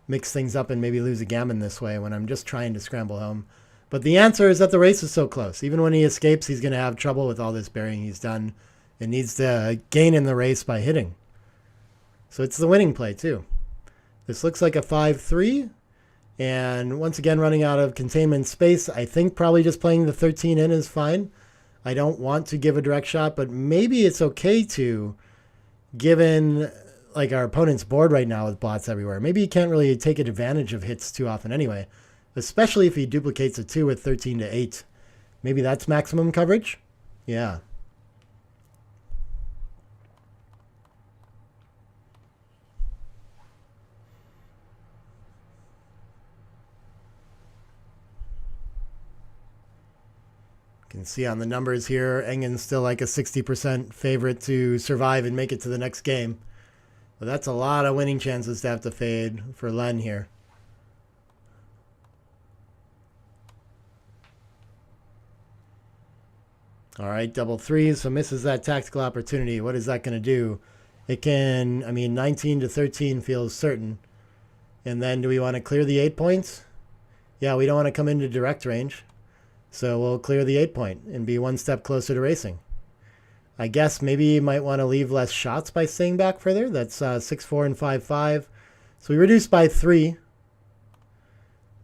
mix things up and maybe lose a gammon this way when I'm just trying to scramble home? But the answer is that the race is so close. Even when he escapes, he's going to have trouble with all this burying he's done and needs to gain in the race by hitting. So it's the winning play, too. This looks like a 5-3. And once again, running out of containment space, I think probably just playing the 13 in is fine. I don't want to give a direct shot, but maybe it's okay to, given like our opponent's board right now with blots everywhere. Maybe he can't really take advantage of hits too often anyway, especially if he duplicates a 2 with 13 to 8. Maybe that's maximum coverage? Yeah. You can see on the numbers here, Engen's still like a 60% favorite to survive and make it to the next game. But that's a lot of winning chances to have to fade for Len here. All right, double threes, so misses that tactical opportunity. What is that going to do? It can, 19 to 13 feels certain. And then do we want to clear the 8 points? Yeah, we don't want to come into direct range. So we'll clear the 8 point and be one step closer to racing. I guess maybe you might want to leave less shots by staying back further. That's 6-4 and 5-5. So we reduce by 3.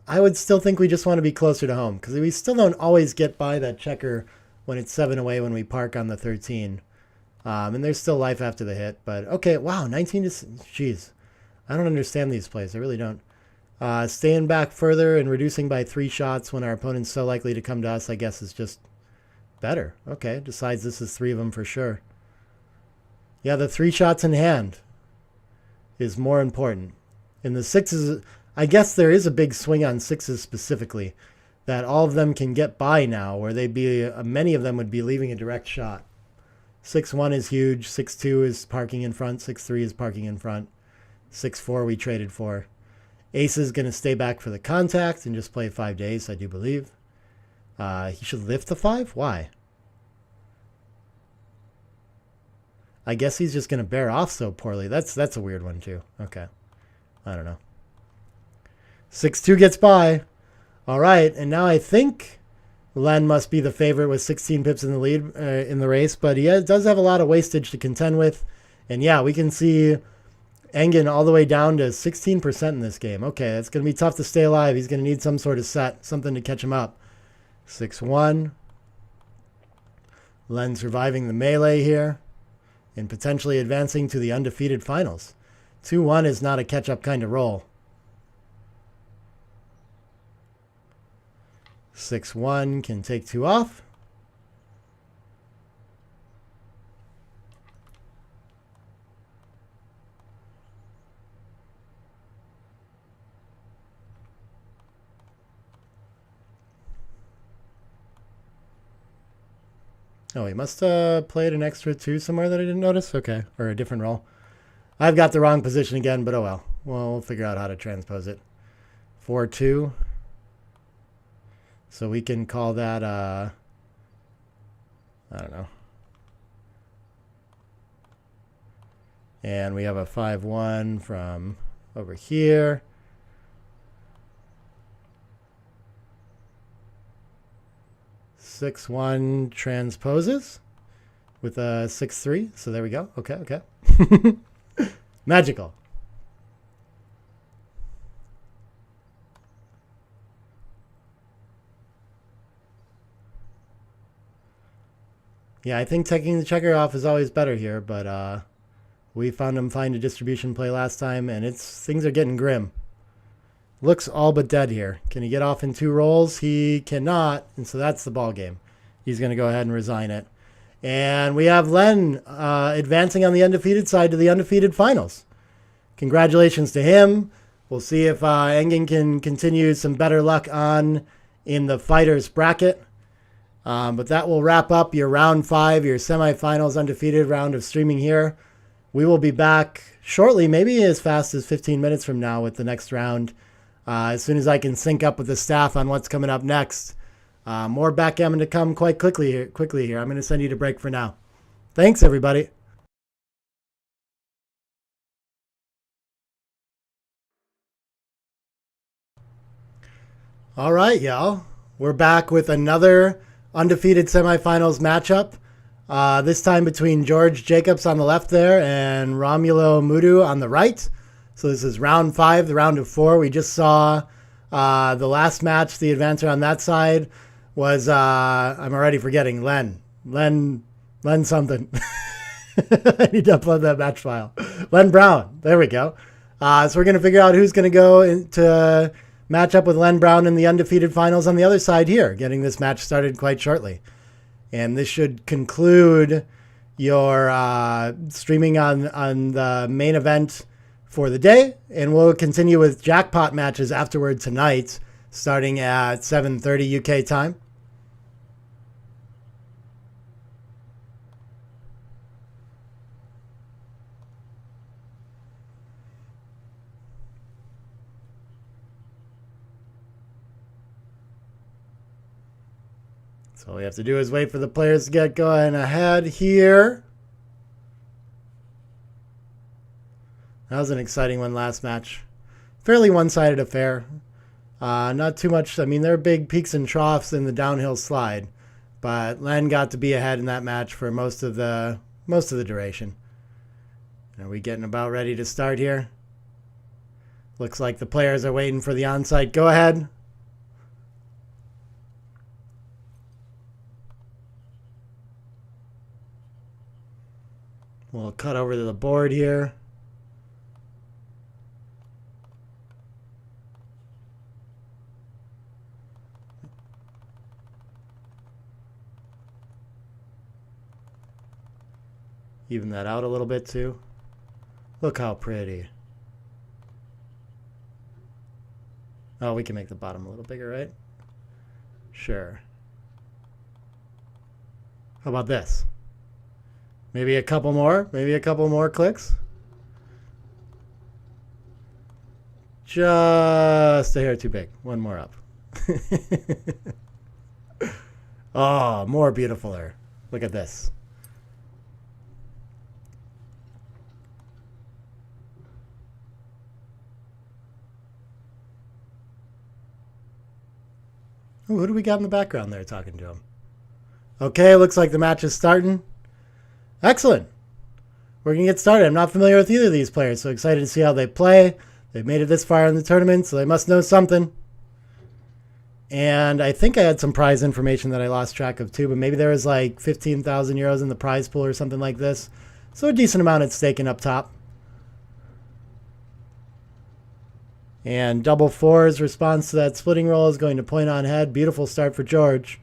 I would still think we just want to be closer to home because we still don't always get by that checker when it's 7 away when we park on the 13. And there's still life after the hit. But okay, wow, 19 to... Jeez. I don't understand these plays. I really don't. Staying back further and reducing by 3 shots when our opponent's so likely to come to us, I guess, is just better. Okay, decides this is 3 of them for sure. Yeah, the 3 shots in hand is more important. In the 6s, I guess there is a big swing on 6s specifically, that all of them can get by now, where they'd be many of them would be leaving a direct shot. 6-1 is huge. 6-2 is parking in front. 6-3 is parking in front. 6-4 we traded for. Ace is going to stay back for the contact and just play 5 to ace, I do believe. He should lift the 5? Why? I guess he's just going to bear off so poorly. That's a weird one, too. Okay. I don't know. 6-2 gets by. All right, and now I think Len must be the favorite with 16 pips in the lead in the race, but he does have a lot of wastage to contend with. And yeah, we can see Engen all the way down to 16% in this game. Okay, that's going to be tough to stay alive. He's going to need some sort of set, something to catch him up. 6-1. Len surviving the melee here and potentially advancing to the undefeated finals. 2-1 is not a catch-up kind of roll. 6-1 can take 2 off. Oh, he must have played an extra 2 somewhere that I didn't notice. Okay, or a different roll. I've got the wrong position again, but oh well. Well, we'll figure out how to transpose it. 4-2. So we can call that, I don't know. And we have a 5-1 from over here. Six one transposes with a 6-3. So there we go. Okay, okay. Magical. Yeah, I think taking the checker off is always better here, but we found him find a distribution play last time, and things are getting grim. Looks all but dead here. Can he get off in 2 rolls? He cannot, and so that's the ball game. He's going to go ahead and resign it. And we have Len advancing on the undefeated side to the undefeated finals. Congratulations to him. We'll see if Engen can continue some better luck on in the fighters bracket. But that will wrap up your round 5, your semifinals undefeated round of streaming here. We will be back shortly, maybe as fast as 15 minutes from now with the next round. As soon as I can sync up with the staff on what's coming up next. More backgammon to come quite quickly here. I'm going to send you to break for now. Thanks, everybody. All right, y'all. We're back with another undefeated semifinals matchup. This time between George Jacobs on the left there and Romulo Mudu on the right. So this is round 5, the round of 4. We just saw the last match. The advancer on that side was, I'm already forgetting, Len something. I need to upload that match file. Len Brown. There we go. So we're going to figure out who's going to go into match up with Len Brown in the undefeated finals on the other side here, getting this match started quite shortly. And this should conclude your streaming on the main event for the day. And we'll continue with jackpot matches afterward tonight, starting at 7:30 UK time. So all we have to do is wait for the players to get going ahead here. That was an exciting one last match. Fairly one-sided affair. Not too much. I mean, there are big peaks and troughs in the downhill slide, but Len got to be ahead in that match for most of the duration. Are we getting about ready to start here? Looks like the players are waiting for the onside go-ahead. We'll cut over to the board here. Even that out a little bit too. Look how pretty. Oh, we can make the bottom a little bigger, right? Sure. How about this? Maybe a couple more clicks. Just a hair too big. One more up. Oh, more beautifuler. Look at this. Ooh, who do we got in the background there talking to him? Okay, looks like the match is starting. Excellent. We're going to get started. I'm not familiar with either of these players, so excited to see how they play. They've made it this far in the tournament, so they must know something. And I think I had some prize information that I lost track of too, but maybe there was like 15,000 euros in the prize pool or something like this. So a decent amount at stake up top. And double fours response to that splitting roll is going to point on head. Beautiful start for George.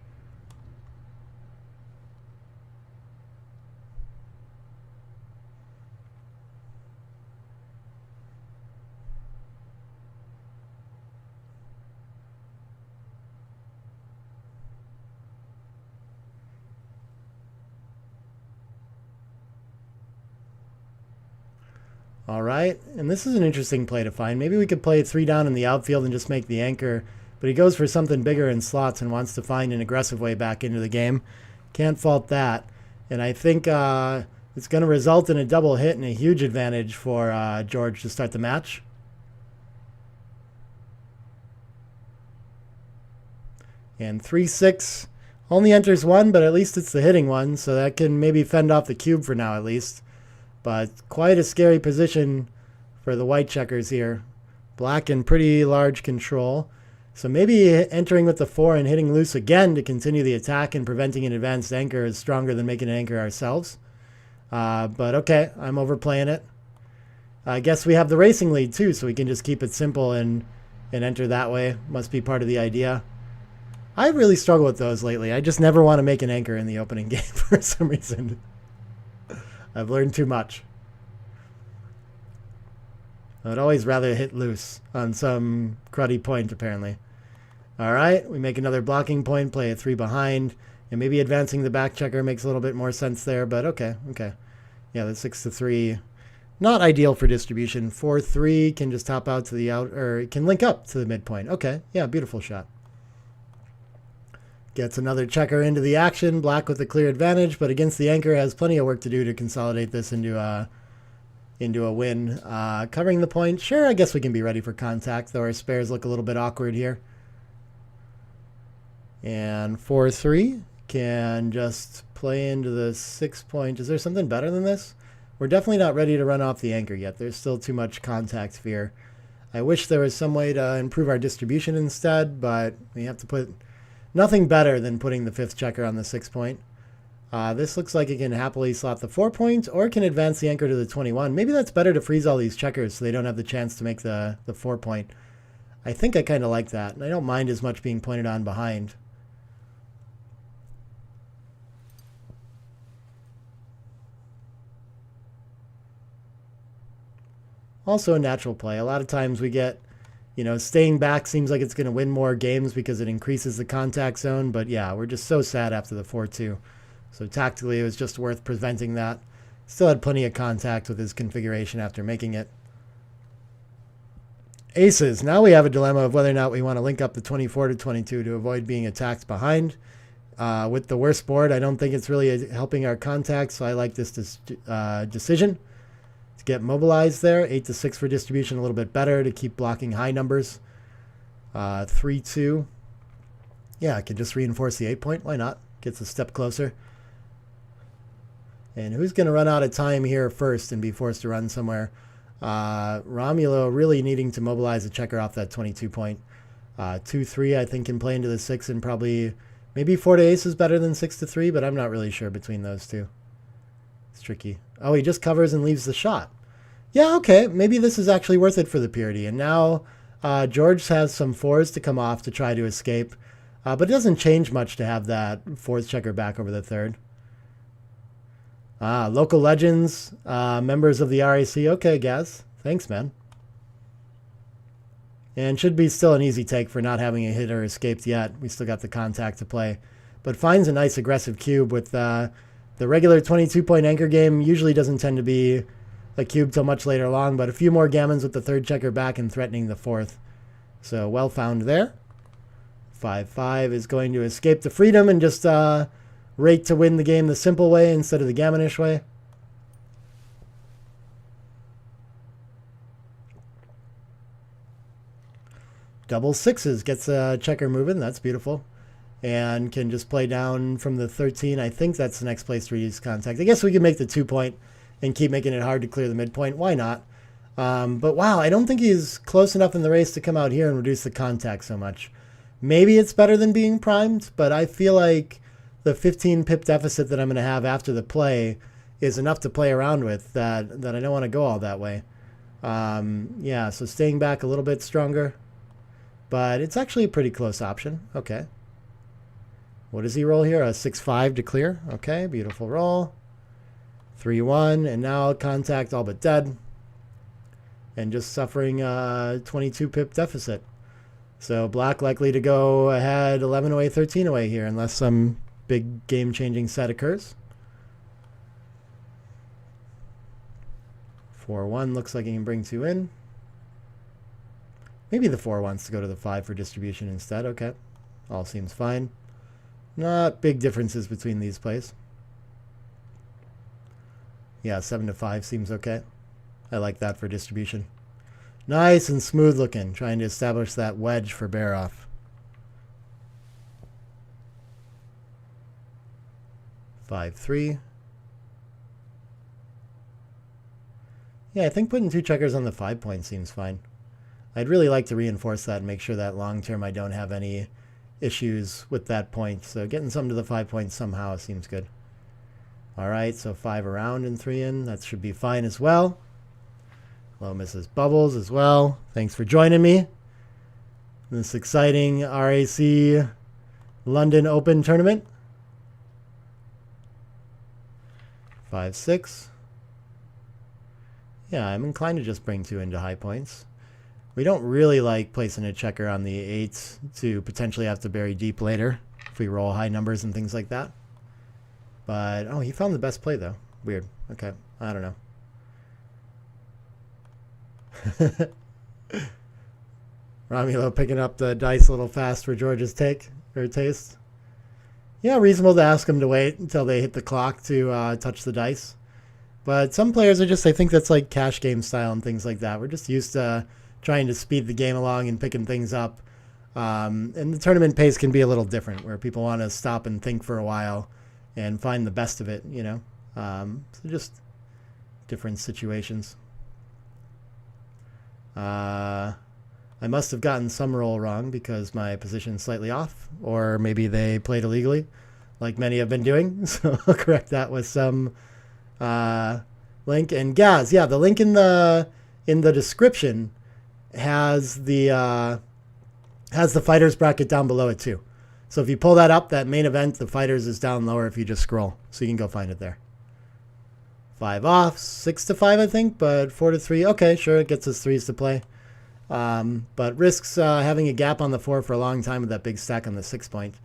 All right, and this is an interesting play to find. Maybe we could play 3 down in the outfield and just make the anchor, but he goes for something bigger in slots and wants to find an aggressive way back into the game. Can't fault that. And I think it's going to result in a double hit and a huge advantage for George to start the match. And 3-6 only enters 1, but at least it's the hitting one, so that can maybe fend off the cube for now at least. But quite a scary position for the white checkers here. Black in pretty large control. So maybe entering with the 4 and hitting loose again to continue the attack and preventing an advanced anchor is stronger than making an anchor ourselves. But okay, I'm overplaying it. I guess we have the racing lead too, so we can just keep it simple and enter that way. Must be part of the idea. I really struggle with those lately. I just never want to make an anchor in the opening game for some reason. I've learned too much. I'd always rather hit loose on some cruddy point, apparently. All right, we make another blocking point, play a 3 behind, and maybe advancing the back checker makes a little bit more sense there, but okay. Yeah, the 6-3, not ideal for distribution. 4-3 can just top out to the out, or can link up to the midpoint. Okay, yeah, beautiful shot. Gets another checker into the action. Black with a clear advantage, but against the anchor has plenty of work to do to consolidate this into a win. Covering the point. Sure, I guess we can be ready for contact, though our spares look a little bit awkward here. And 4-3 can just play into the 6 point. Is there something better than this? We're definitely not ready to run off the anchor yet. There's still too much contact fear. I wish there was some way to improve our distribution instead, but we have to put nothing better than putting the 5th checker on the 6 point. This looks like it can happily slot the 4 point or can advance the anchor to the 21. Maybe that's better to freeze all these checkers so they don't have the chance to make the 4 point. I think I kind of like that, and I don't mind as much being pointed on behind. Also a natural play. A lot of times we get, staying back seems like it's going to win more games because it increases the contact zone. But yeah, we're just so sad after the 4-2. So tactically, it was just worth preventing that. Still had plenty of contact with his configuration after making it. Aces. Now we have a dilemma of whether or not we want to link up the 24 to 22 to avoid being attacked behind. With the worst board, I don't think it's really helping our contacts, so I like this decision. To get mobilized there. 8-6 for distribution, a little bit better to keep blocking high numbers. 3-2. Yeah, I can just reinforce the 8 point. Why not? Gets a step closer. And who's going to run out of time here first and be forced to run somewhere? Romulo really needing to mobilize a checker off that 22 point. 2-3 I think can play into the 6 and probably maybe 4 to ace is better than 6 to 3, but I'm not really sure between those two. It's tricky. Oh, he just covers and leaves the shot. Yeah, okay. Maybe this is actually worth it for the purity. And now George has some 4s to come off to try to escape. But it doesn't change much to have that 4th checker back over the 3rd. Local legends, members of the RAC. Okay, Gaz. Thanks, man. And should be still an easy take for not having a hit or escaped yet. We still got the contact to play. But finds a nice aggressive cube with the regular 22-point anchor game. Usually doesn't tend to be a cube till much later along, but a few more gammons with the 3rd checker back and threatening the 4th. So well found there. 5-5 is going to escape the freedom and just rate to win the game the simple way instead of the gammonish way. Double 6s gets a checker moving. That's beautiful. And can just play down from the 13. I think that's the next place to reduce contact. I guess we can make the 2 point and keep making it hard to clear the midpoint. Why not? But wow, I don't think he's close enough in the race to come out here and reduce the contact so much. Maybe it's better than being primed, but I feel like the 15 pip deficit that I'm going to have after the play is enough to play around with that I don't want to go all that way. Yeah, so staying back a little bit stronger. But it's actually a pretty close option. Okay. What does he roll here? A 6-5 to clear. Okay, beautiful roll. 3-1, and now contact all but dead. And just suffering a 22 pip deficit. So black likely to go ahead 11 away, 13 away here, unless some big game-changing set occurs. 4-1 looks like he can bring 2 in. Maybe the 4 wants to go to the 5 for distribution instead. Okay, all seems fine. Not big differences between these plays. Yeah, 7-5 seems okay. I like that for distribution. Nice and smooth looking, trying to establish that wedge for bear off. 5-3. Yeah, I think putting 2 checkers on the 5 point seems fine. I'd really like to reinforce that and make sure that long term I don't have any issues with that point. So getting some to the 5 point somehow seems good. All right, so 5 around and 3 in. That should be fine as well. Hello, Mrs. Bubbles as well. Thanks for joining me in this exciting RAC London Open tournament. 5-6. Yeah, I'm inclined to just bring 2 into high points. We don't really like placing a checker on the 8 to potentially have to bury deep later if we roll high numbers and things like that. But, oh, he found the best play, though. Weird. Okay, I don't know. Romulo picking up the dice a little fast for George's taste. Yeah, reasonable to ask him to wait until they hit the clock to touch the dice. But some players are just, I think that's like cash game style and things like that. We're just used to trying to speed the game along and picking things up And the tournament pace can be a little different, where people want to stop and think for a while and find the best of it, you know. So just different situations. I must have gotten some roll wrong because my position's slightly off, or maybe they played illegally, like many have been doing. So I'll correct that with some link. And Gaz, yeah, the link in the description has the fighters bracket down below it too. So if you pull that up, that main event, the fighters is down lower if you just scroll. So you can go find it there. 5 off, 6-5, I think, but 4-3. Okay, sure, it gets us 3s to play. But risks having a gap on the 4 for a long time with that big stack on the 6 point.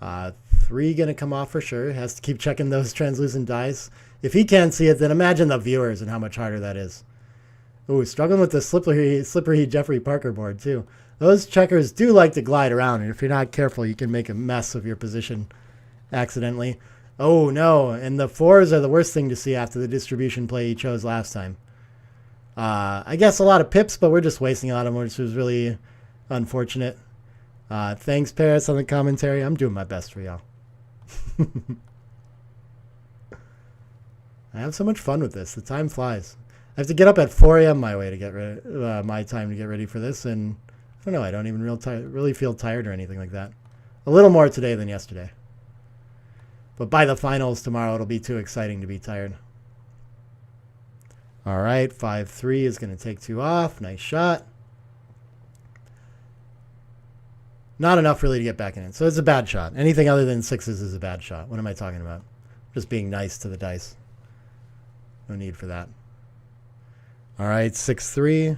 3 going to come off for sure. Has to keep checking those translucent dice. If he can't see it, then imagine the viewers and how much harder that is. Ooh, struggling with the slippery Jeffrey Parker board too. Those checkers do like to glide around, and if you're not careful, you can make a mess of your position accidentally. Oh, no, and the 4s are the worst thing to see after the distribution play he chose last time. I guess a lot of pips, but we're just wasting a lot of them, which was really unfortunate. Thanks, Paris, on the commentary. I'm doing my best for y'all. I have so much fun with this. The time flies. I have to get up at 4 a.m. my way to get ready, my time to get ready for this, and I don't know. I don't even really feel tired or anything like that. A little more today than yesterday. But by the finals tomorrow, it'll be too exciting to be tired. All right, 5-3 is going to take 2 off. Nice shot. Not enough really to get back in it. So it's a bad shot. Anything other than 6s is a bad shot. What am I talking about? Just being nice to the dice. No need for that. All right, 6-3.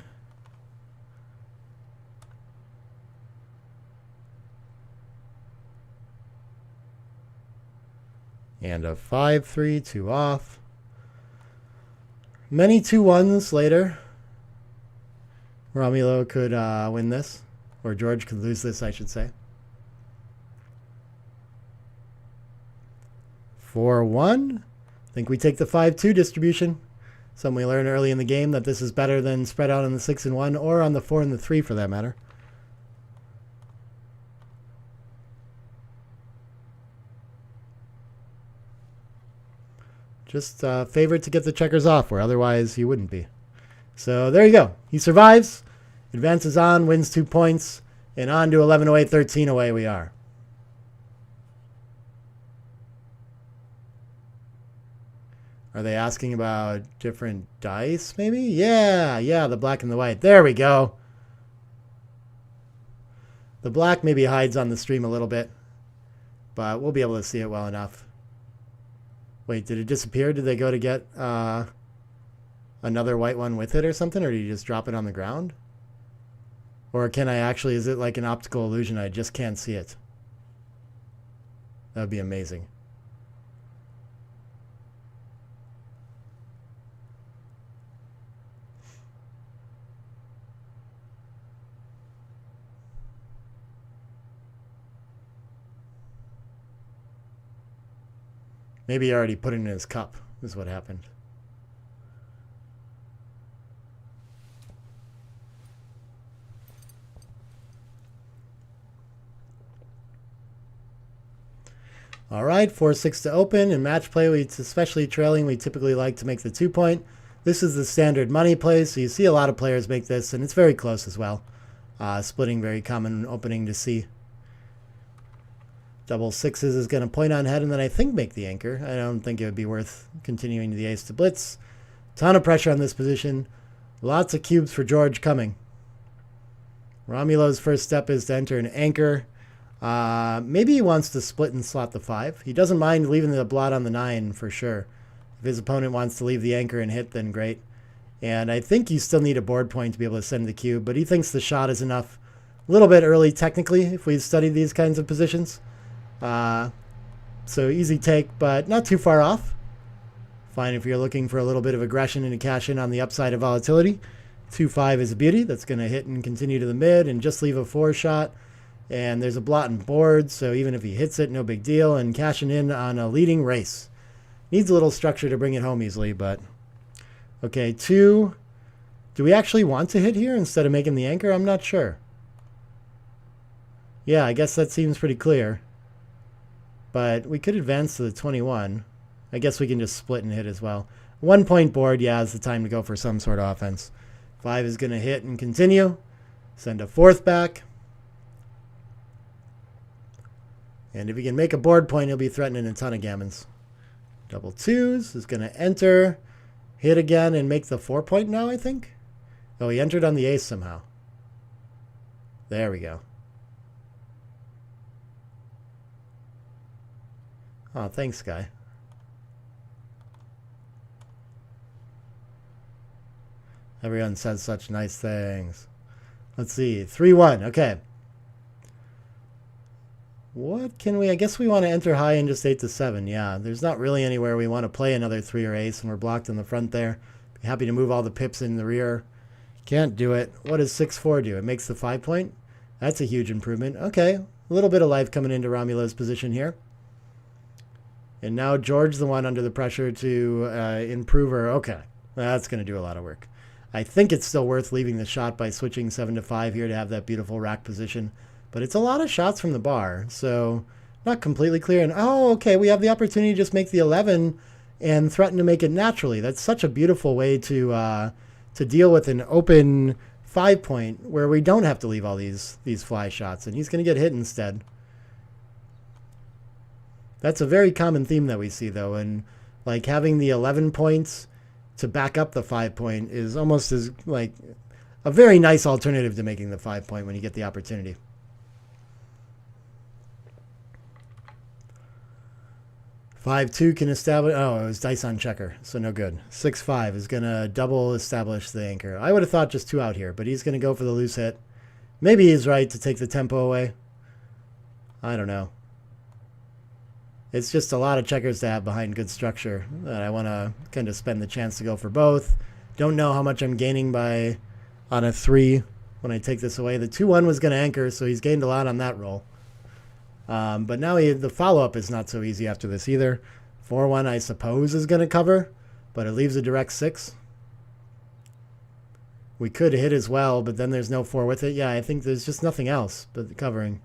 And a 5-3, 2 off. Many 2-1s later. Romulo could win this. Or George could lose this, I should say. 4-1. I think we take the 5-2 distribution. Something we learned early in the game, that this is better than spread out on the 6 and 1, or on the 4 and the 3 for that matter. Just favored to get the checkers off, where otherwise he wouldn't be. So there you go. He survives, advances on, wins 2 points, and on to 11 away, 13 away we are. Are they asking about different dice, maybe? Yeah, the black and the white. There we go. The black maybe hides on the stream a little bit, but we'll be able to see it well enough. Wait, did it disappear? Did they go to get another white one with it or something? Or did you just drop it on the ground? Or can I actually, is it like an optical illusion? I just can't see it. That would be amazing. Maybe he already put it in his cup, is what happened. All right, 4-6 to open. In match play, especially trailing, we typically like to make the 2 point. This is the standard money play, so you see a lot of players make this, and it's very close as well. Splitting, very common opening to see. Double 6s is going to point on head and then I think make the anchor. I don't think it would be worth continuing to the ace to blitz. Ton of pressure on this position. Lots of cubes for George coming. Romulo's first step is to enter an anchor. Maybe he wants to split and slot the 5. He doesn't mind leaving the blot on the 9 for sure. If his opponent wants to leave the anchor and hit, then great. And I think you still need a board point to be able to send the cube, but he thinks the shot is enough. A little bit early technically if we studied these kinds of positions. So easy take, but not too far off. Fine if you're looking for a little bit of aggression and a cash in on the upside of volatility. 2-5 is a beauty. That's going to hit and continue to the mid and just leave a 4 shot. And there's a blot and board, so even if he hits it, no big deal. And cashing in on a leading race. Needs a little structure to bring it home easily, but... Okay, 2. Do we actually want to hit here instead of making the anchor? I'm not sure. Yeah, I guess that seems pretty clear. But we could advance to the 21. I guess we can just split and hit as well. 1 point board, yeah, is the time to go for some sort of offense. 5 is going to hit and continue. Send a 4th back. And if he can make a board point, he'll be threatening a ton of gammons. Double 2s is going to enter. Hit again and make the 4 point now, I think. Oh, he entered on the ace somehow. There we go. Oh, thanks, guy. Everyone says such nice things. Let's see. 3-1. Okay. What can we... I guess we want to enter high and just 8-7. Yeah, there's not really anywhere we want to play another 3 or ace, and we're blocked in the front there. Be happy to move all the pips in the rear. Can't do it. What does 6-4 do? It makes the 5 point? That's a huge improvement. Okay. A little bit of life coming into Romulo's position here. And now George, the one under the pressure to improve her. Okay. That's going to do a lot of work. I think it's still worth leaving the shot by switching 7-5 here to have that beautiful rack position. But it's a lot of shots from the bar, so not completely clear. And oh, okay, we have the opportunity to just make the 11 and threaten to make it naturally. That's such a beautiful way to deal with an open 5 point where we don't have to leave all these fly shots, and he's going to get hit instead. That's a very common theme that we see, though, and like having the 11 points to back up the 5 point is almost as like a very nice alternative to making the 5 point when you get the opportunity. Five two can establish... Oh, it was dice on checker, so no good. 6-5 is going to double establish the anchor. I would have thought just 2 out here, but he's going to go for the loose hit. Maybe he's right to take the tempo away. I don't know. It's just a lot of checkers to have behind good structure that I want to kind of spend the chance to go for both. Don't know how much I'm gaining by on a 3 when I take this away. The 2-1 was going to anchor, so he's gained a lot on that roll. But now the follow-up is not so easy after this either. 4-1, I suppose, is going to cover, but it leaves a direct 6. We could hit as well, but then there's no 4 with it. Yeah, I think there's just nothing else but covering.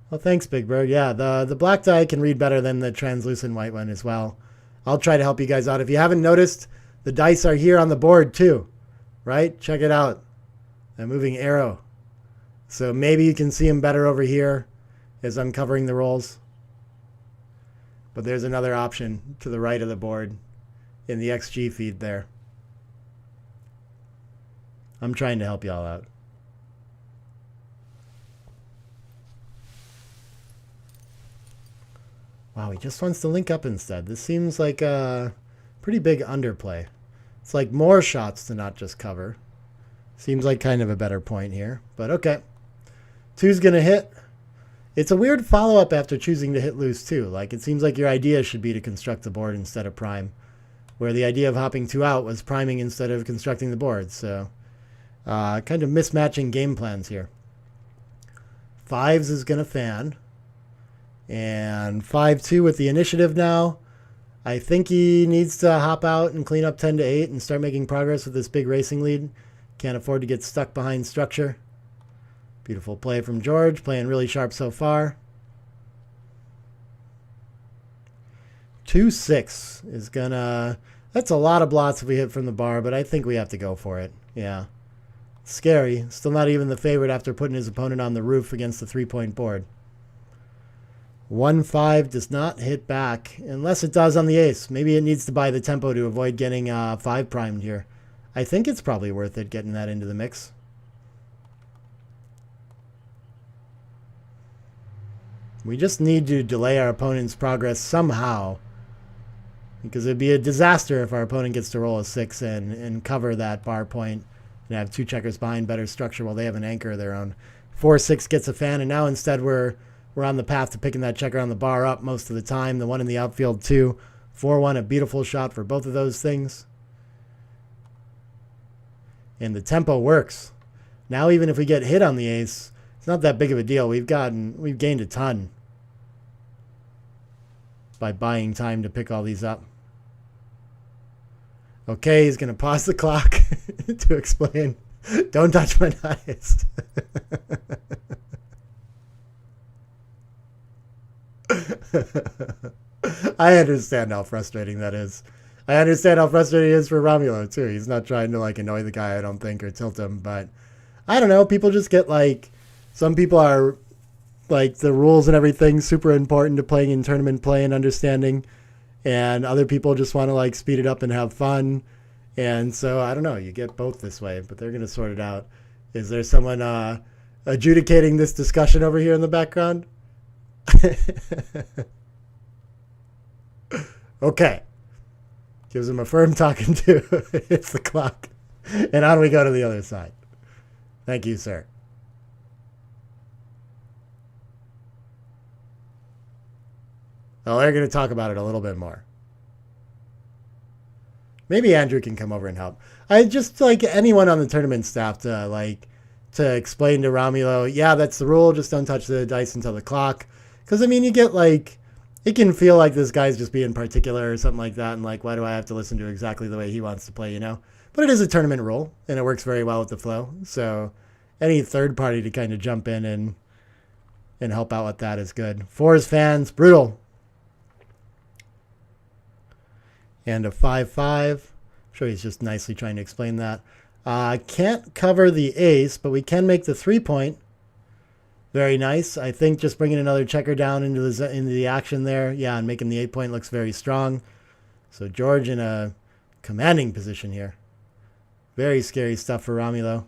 Well, thanks, Big Bird. Yeah, the black die can read better than the translucent white one as well. I'll try to help you guys out. If you haven't noticed, the dice are here on the board too, right? Check it out. A moving arrow. So maybe you can see them better over here as I'm covering the rolls. But there's another option to the right of the board in the XG feed there. I'm trying to help y'all out. Wow, he just wants to link up instead. This seems like a pretty big underplay. It's like more shots to not just cover. Seems like kind of a better point here, but okay. 2's going to hit. It's a weird follow-up after choosing to hit loose, too. Like, it seems like your idea should be to construct the board instead of prime, where the idea of hopping 2 out was priming instead of constructing the board. So, kind of mismatching game plans here. 5s is going to fan. And 5-2 with the initiative now. I think he needs to hop out and clean up 10-8 and start making progress with this big racing lead. Can't afford to get stuck behind structure. Beautiful play from George, playing really sharp so far. 2-6 is gonna... That's a lot of blots if we hit from the bar, but I think we have to go for it. Yeah. Scary. Still not even the favorite after putting his opponent on the roof against the 3-point board. 1-5 does not hit back, unless it does on the ace. Maybe it needs to buy the tempo to avoid getting 5 primed here. I think it's probably worth it getting that into the mix. We just need to delay our opponent's progress somehow, because it'd be a disaster if our opponent gets to roll a 6 and cover that bar point and have 2 checkers behind better structure while they have an anchor of their own. 4-6 gets a fan, and now instead we're on the path to picking that checker on the bar up most of the time. The one in the outfield too. 4-1, a beautiful shot for both of those things. And the tempo works. Now even if we get hit on the ace, it's not that big of a deal. We've gained a ton by buying time to pick all these up. Okay, he's going to pause the clock to explain Don't touch my dice. I understand how frustrating that is. I understand how frustrating it is for Romulo too. He's not trying to like annoy the guy, I don't think, or tilt him, but I don't know. People just get like, some people are like the rules and everything super important to playing in tournament play and understanding, and other people just want to like speed it up and have fun. And so I don't know. You get both this way, but they're gonna sort it out. Is there someone adjudicating this discussion over here in the background? Okay. Gives him a firm talking to. It's the clock. And on we go to the other side. Thank you, sir. Oh, they're going to talk about it a little bit more. Maybe Andrew can come over and help. I just like anyone on the tournament staff to explain to Romulo, yeah, that's the rule. Just don't touch the dice until the clock. Because, I mean, you get like, it can feel like this guy's just being particular or something like that. And like, why do I have to listen to exactly the way he wants to play, you know? But it is a tournament rule and it works very well with the flow. So any third party to kind of jump in and help out with that is good. Fours fans, brutal. And a 5-5. I'm sure he's just nicely trying to explain that. Can't cover the ace, but we can make the 3-point. Very nice. I think just bringing another checker down into the action there. Yeah, and making the 8-point looks very strong. So George in a commanding position here. Very scary stuff for Romulo.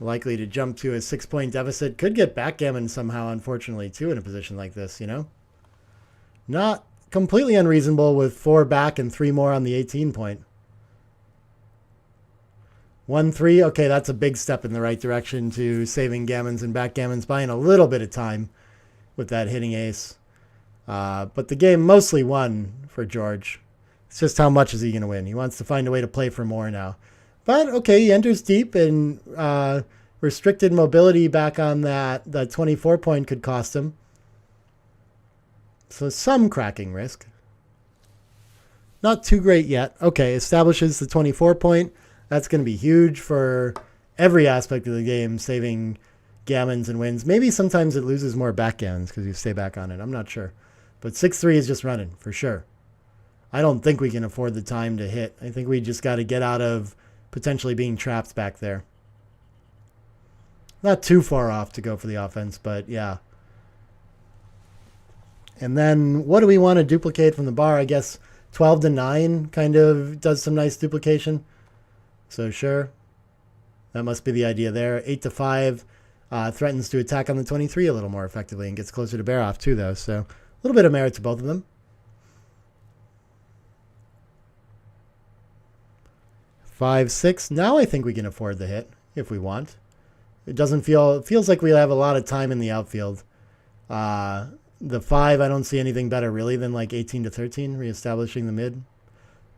Likely to jump to a 6-point deficit. Could get backgammon somehow, unfortunately, too, in a position like this, you know? Not completely unreasonable with 4 back and 3 more on the 18-point. 1-3. Okay, that's a big step in the right direction to saving gammons and backgammons, buying a little bit of time with that hitting ace. But the game mostly won for George. It's just how much is he going to win? He wants to find a way to play for more now. But, okay, he enters deep, and restricted mobility back on that 24-point could cost him. So some cracking risk. Not too great yet. Okay, establishes the 24-point. That's going to be huge for every aspect of the game, saving gammons and wins. Maybe sometimes it loses more backgammons because you stay back on it. I'm not sure. But 6-3 is just running, for sure. I don't think we can afford the time to hit. I think we just got to get out of potentially being trapped back there. Not too far off to go for the offense, but yeah. And then what do we want to duplicate from the bar? I guess 12-9 kind of does some nice duplication. So sure, that must be the idea there. 8-5 threatens to attack on the 23 a little more effectively and gets closer to bear off too, though. So a little bit of merit to both of them. 5-6. Now I think we can afford the hit if we want. It feels like we have a lot of time in the outfield. The 5, I don't see anything better really than like 18-13, reestablishing the mid.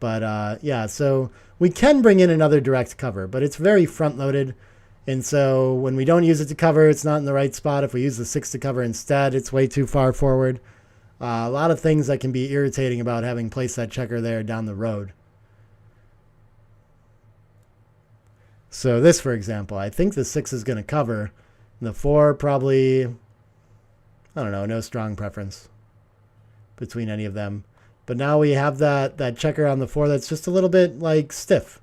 But yeah, so we can bring in another direct cover, but it's very front-loaded. And so when we don't use it to cover, it's not in the right spot. If we use the 6 to cover instead, it's way too far forward. A lot of things that can be irritating about having placed that checker there down the road. So this, for example, I think the 6 is going to cover. The 4 probably, I don't know, no strong preference between any of them. But now we have that checker on the 4 that's just a little bit like stiff.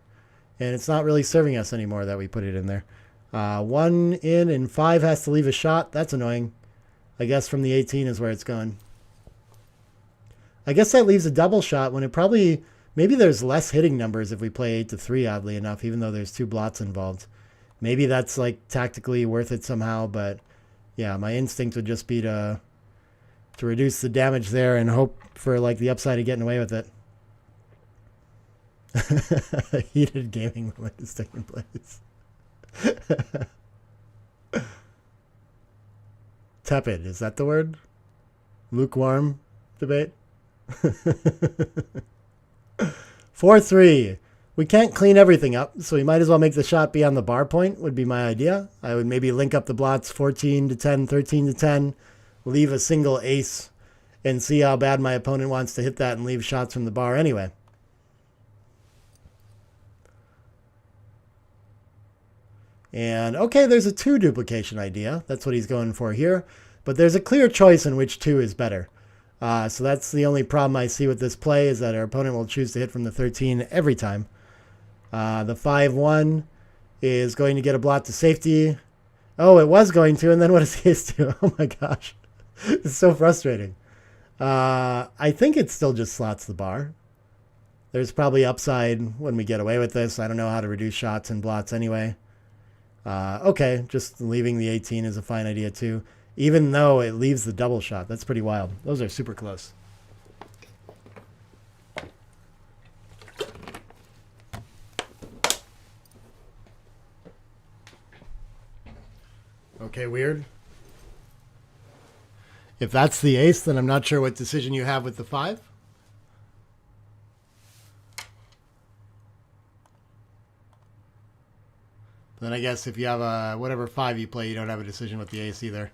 And it's not really serving us anymore that we put it in there. 1 in and 5 has to leave a shot. That's annoying. I guess from the 18 is where it's going. I guess that leaves a double shot when it probably, maybe there's less hitting numbers if we play 8-3, oddly enough, even though there's 2 blots involved. Maybe that's like tactically worth it somehow, but yeah, my instinct would just be to reduce the damage there and hope for like the upside of getting away with it. A heated gaming moment is taking place. Tepid, is that the word? Lukewarm debate? 4-3. We can't clean everything up, so we might as well make the shot be on the bar point, would be my idea. I would maybe link up the blots 14-10, 13-10, leave a single ace, and see how bad my opponent wants to hit that and leave shots from the bar anyway. And okay, there's a 2 duplication idea. That's what he's going for here. But there's a clear choice in which 2 is better. So that's the only problem I see with this play, is that our opponent will choose to hit from the 13 every time. The 5-1 is going to get a blot to safety. Oh, it was going to, and then what does the ace do? Oh my gosh. It's so frustrating. I think it still just slots the bar. There's probably upside when we get away with this. I don't know how to reduce shots and blots anyway. Okay, just leaving the 18 is a fine idea too. Even though it leaves the double shot. That's pretty wild. Those are super close. Okay, weird. If that's the ace, then I'm not sure what decision you have with the 5. Then I guess if you have a whatever 5 you play, you don't have a decision with the ace either.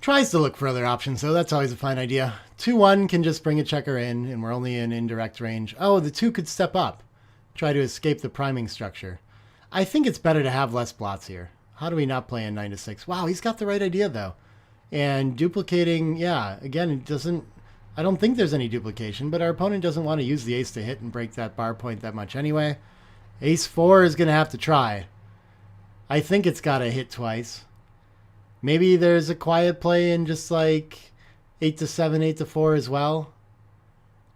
Tries to look for other options, so that's always a fine idea. 2-1 can just bring a checker in, and we're only in indirect range. Oh, the 2 could step up. Try to escape the priming structure. I think it's better to have less blots here. How do we not play in 9-6? Wow, he's got the right idea, though. And duplicating, yeah, again, it doesn't... I don't think there's any duplication, but our opponent doesn't want to use the ace to hit and break that bar point that much anyway. Ace-4 is going to have to try. I think it's got to hit twice. Maybe there's a quiet play in just like 8-7, 8-4 as well.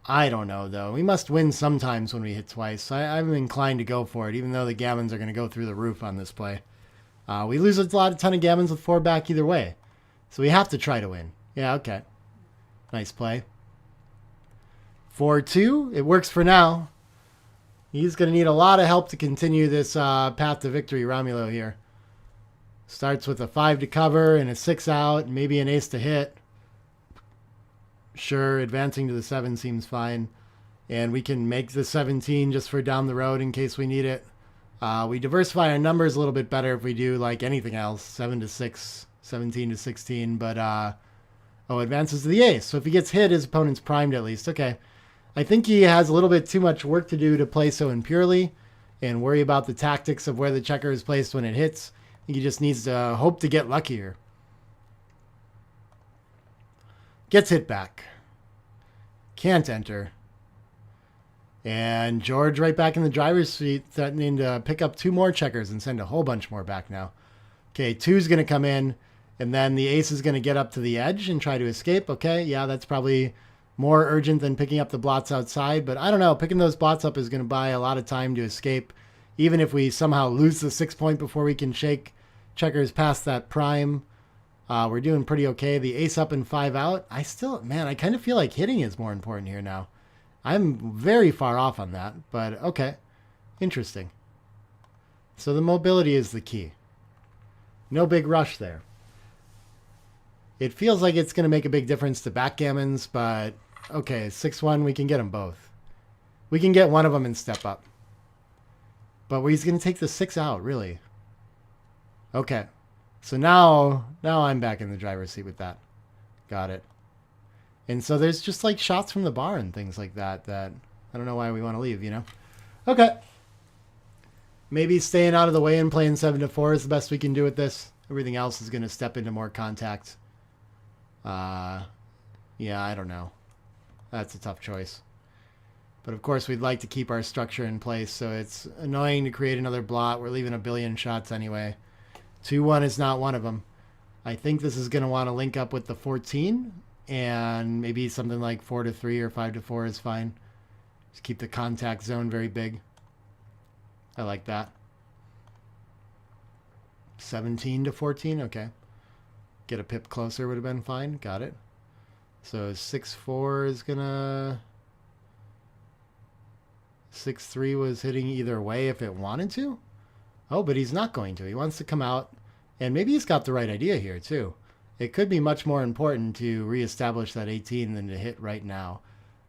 I don't know, though. We must win sometimes when we hit twice. I'm inclined to go for it, even though the gammons are going to go through the roof on this play. We lose a ton of gammons with 4 back either way. So we have to try to win. Yeah, okay. Nice play. 4-2. It works for now. He's going to need a lot of help to continue this path to victory, Romulo here. Starts with a 5 to cover and a 6 out, and maybe an ace to hit. Sure, advancing to the 7 seems fine. And we can make the 17 just for down the road in case we need it. We diversify our numbers a little bit better if we do like anything else. 7-6, 17-16, but advances to the ace. So if he gets hit, his opponent's primed at least. Okay. I think he has a little bit too much work to do to play so impurely and worry about the tactics of where the checker is placed when it hits. He just needs to hope to get luckier. Gets hit back. Can't enter. And George right back in the driver's seat, threatening to pick up 2 more checkers and send a whole bunch more back now. Okay, 2's going to come in, and then the ace is going to get up to the edge and try to escape. Okay, yeah, that's probably more urgent than picking up the blots outside, but I don't know. Picking those blots up is going to buy a lot of time to escape, even if we somehow lose the 6 point before we can shake checkers past that prime. We're doing pretty okay. The ace up and 5 out. I kind of feel like hitting is more important here now. I'm very far off on that, but okay. Interesting. So the mobility is the key. No big rush there. It feels like it's going to make a big difference to backgammons, but okay, 6-1, we can get them both. We can get one of them and step up. But he's going to take the 6 out, really. Okay. So now I'm back in the driver's seat with that. Got it. And so there's just like shots from the bar and things like that I don't know why we want to leave, you know? Okay. Maybe staying out of the way and playing 7-4 is the best we can do with this. Everything else is going to step into more contact. Yeah, I don't know. That's a tough choice. But of course, we'd like to keep our structure in place, so it's annoying to create another blot. We're leaving a billion shots anyway. 2-1 is not one of them. I think this is going to want to link up with the 14, and maybe something like 4-3 or 5-4 is fine. Just keep the contact zone very big. I like that. 17-14, okay. Get a pip closer would have been fine. Got it. So 6-4 is gonna... 6-3 was hitting either way if it wanted to. Oh, but he's not going to. He wants to come out, and maybe he's got the right idea here too. It could be much more important to reestablish that 18 than to hit right now.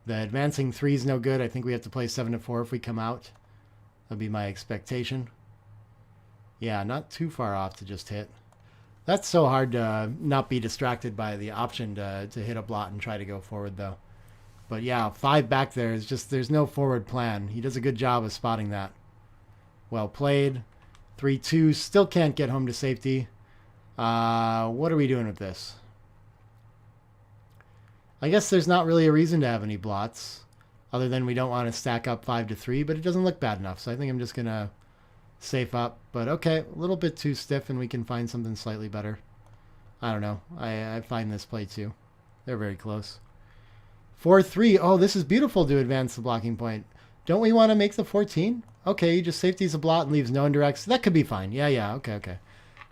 The advancing 3 is no good. I think we have to play 7-4 if we come out. That'd be my expectation. Yeah, not too far off to just hit. That's so hard to not be distracted by the option to hit a blot and try to go forward, though. But yeah, 5 back there is just, there's no forward plan. He does a good job of spotting that. Well played. 3-2, still can't get home to safety. What are we doing with this? I guess there's not really a reason to have any blots, other than we don't want to stack up 5-3, but it doesn't look bad enough, so I think I'm just going to safe up. But okay, a little bit too stiff, and we can find something slightly better. I don't know. I find this play too. They're very close. 4-3. Oh, this is beautiful to advance the blocking point. Don't we want to make the 14? Okay, he just safeties a blot and leaves no indirects. That could be fine. Yeah. Okay.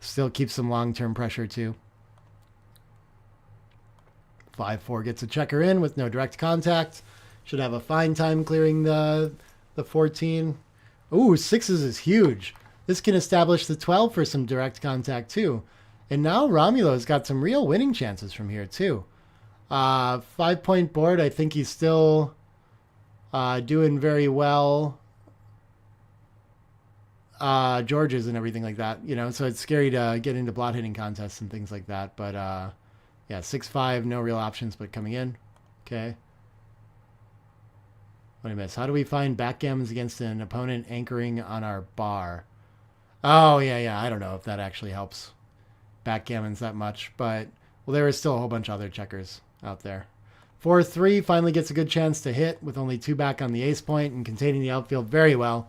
Still keeps some long-term pressure too. 5-4 gets a checker in with no direct contact. Should have a fine time clearing the 14. Ooh, 6s is huge. This can establish the 12 for some direct contact too. And now Romulo's got some real winning chances from here too. 5-point board. I think he's still doing very well. Georges and everything like that, you know, so it's scary to get into blot hitting contests and things like that. But yeah, 6-5, no real options, but coming in. Okay. What did I miss? How do we find backgammons against an opponent anchoring on our bar? Oh, yeah. I don't know if that actually helps backgammons that much, but well, there is still a whole bunch of other checkers out there. 4-3 finally gets a good chance to hit with only 2 back on the ace point and containing the outfield very well.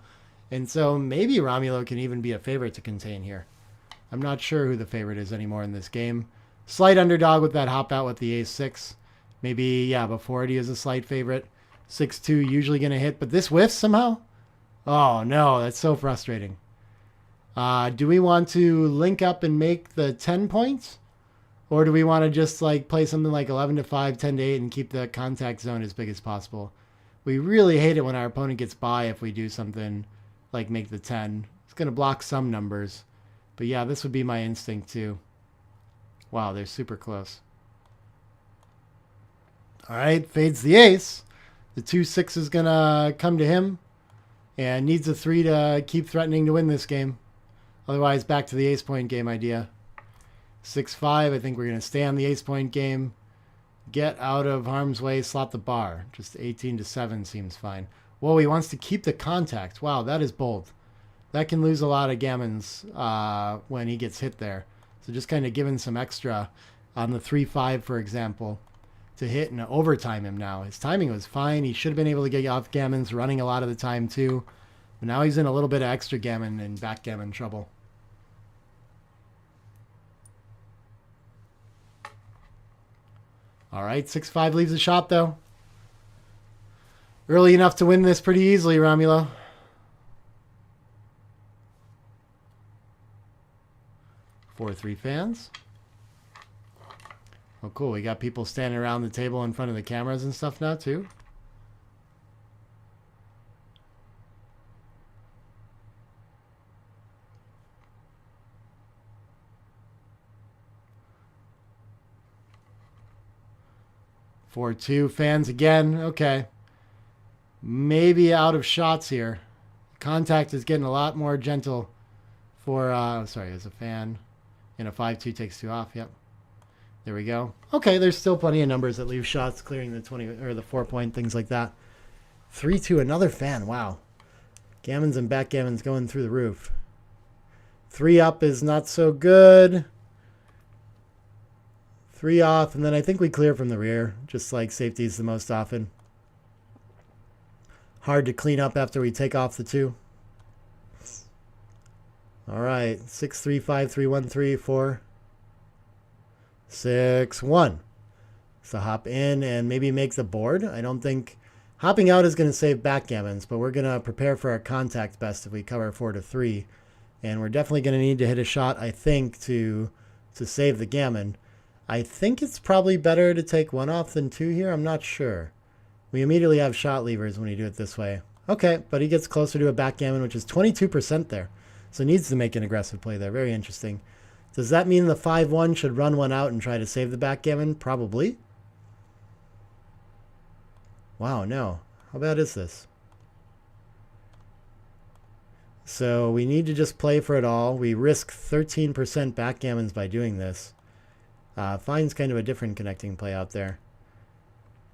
And so maybe Romulo can even be a favorite to contain here. I'm not sure who the favorite is anymore in this game. Slight underdog with that hop out with the ace-6. Maybe, yeah, before he is a slight favorite. 6-2 usually going to hit, but this whiffs somehow? Oh, no, that's so frustrating. Do we want to link up and make the 10 points? Or do we want to just like play something like 11-5, 10-8 and keep the contact zone as big as possible? We really hate it when our opponent gets by if we do something like make the 10. It's going to block some numbers. But yeah, this would be my instinct too. Wow, they're super close. All right, fades the ace. The 2-6 is going to come to him and needs a 3 to keep threatening to win this game. Otherwise, back to the ace point game idea. 6-5, I think we're going to stay on the ace point game. Get out of harm's way, slot the bar. Just 18-7 seems fine. Whoa, he wants to keep the contact. Wow, that is bold. That can lose a lot of gammons when he gets hit there. So just kind of giving some extra on the 3-5, for example, to hit and overtime him now. His timing was fine. He should have been able to get off gammons running a lot of the time too. But now he's in a little bit of extra gammon and backgammon trouble. All right, 6-5 leaves the shot though. Early enough to win this pretty easily, Romulo. 4-3 fans. Oh, cool. We got people standing around the table in front of the cameras and stuff now, too. Four two fans again. Okay. Maybe out of shots here. Contact is getting a lot more gentle for, sorry, as a fan. And a 5-2 takes 2 off. Yep. There we go. Okay, there's still plenty of numbers that leave shots clearing the 20 or the 4-point, things like that. 3-2, another fan. Wow. Gammons and backgammons going through the roof. 3 up is not so good. 3 off, and then I think we clear from the rear, just like safeties the most often. Hard to clean up after we take off the 2. All right, 6-3, 5-3, 1-3, 4, 6-1. So hop in and maybe make the board. I don't think hopping out is going to save backgammons, but we're going to prepare for our contact best if we cover 4-3. And we're definitely going to need to hit a shot, I think, to save the gammon. I think it's probably better to take 1 off than 2 here. I'm not sure. We immediately have shot levers when we do it this way. Okay, but he gets closer to a backgammon, which is 22% there. So needs to make an aggressive play there. Very interesting. Does that mean the 5-1 should run 1 out and try to save the backgammon? Probably. Wow, no. How bad is this? So we need to just play for it all. We risk 13% backgammons by doing this. Finds kind of a different connecting play out there.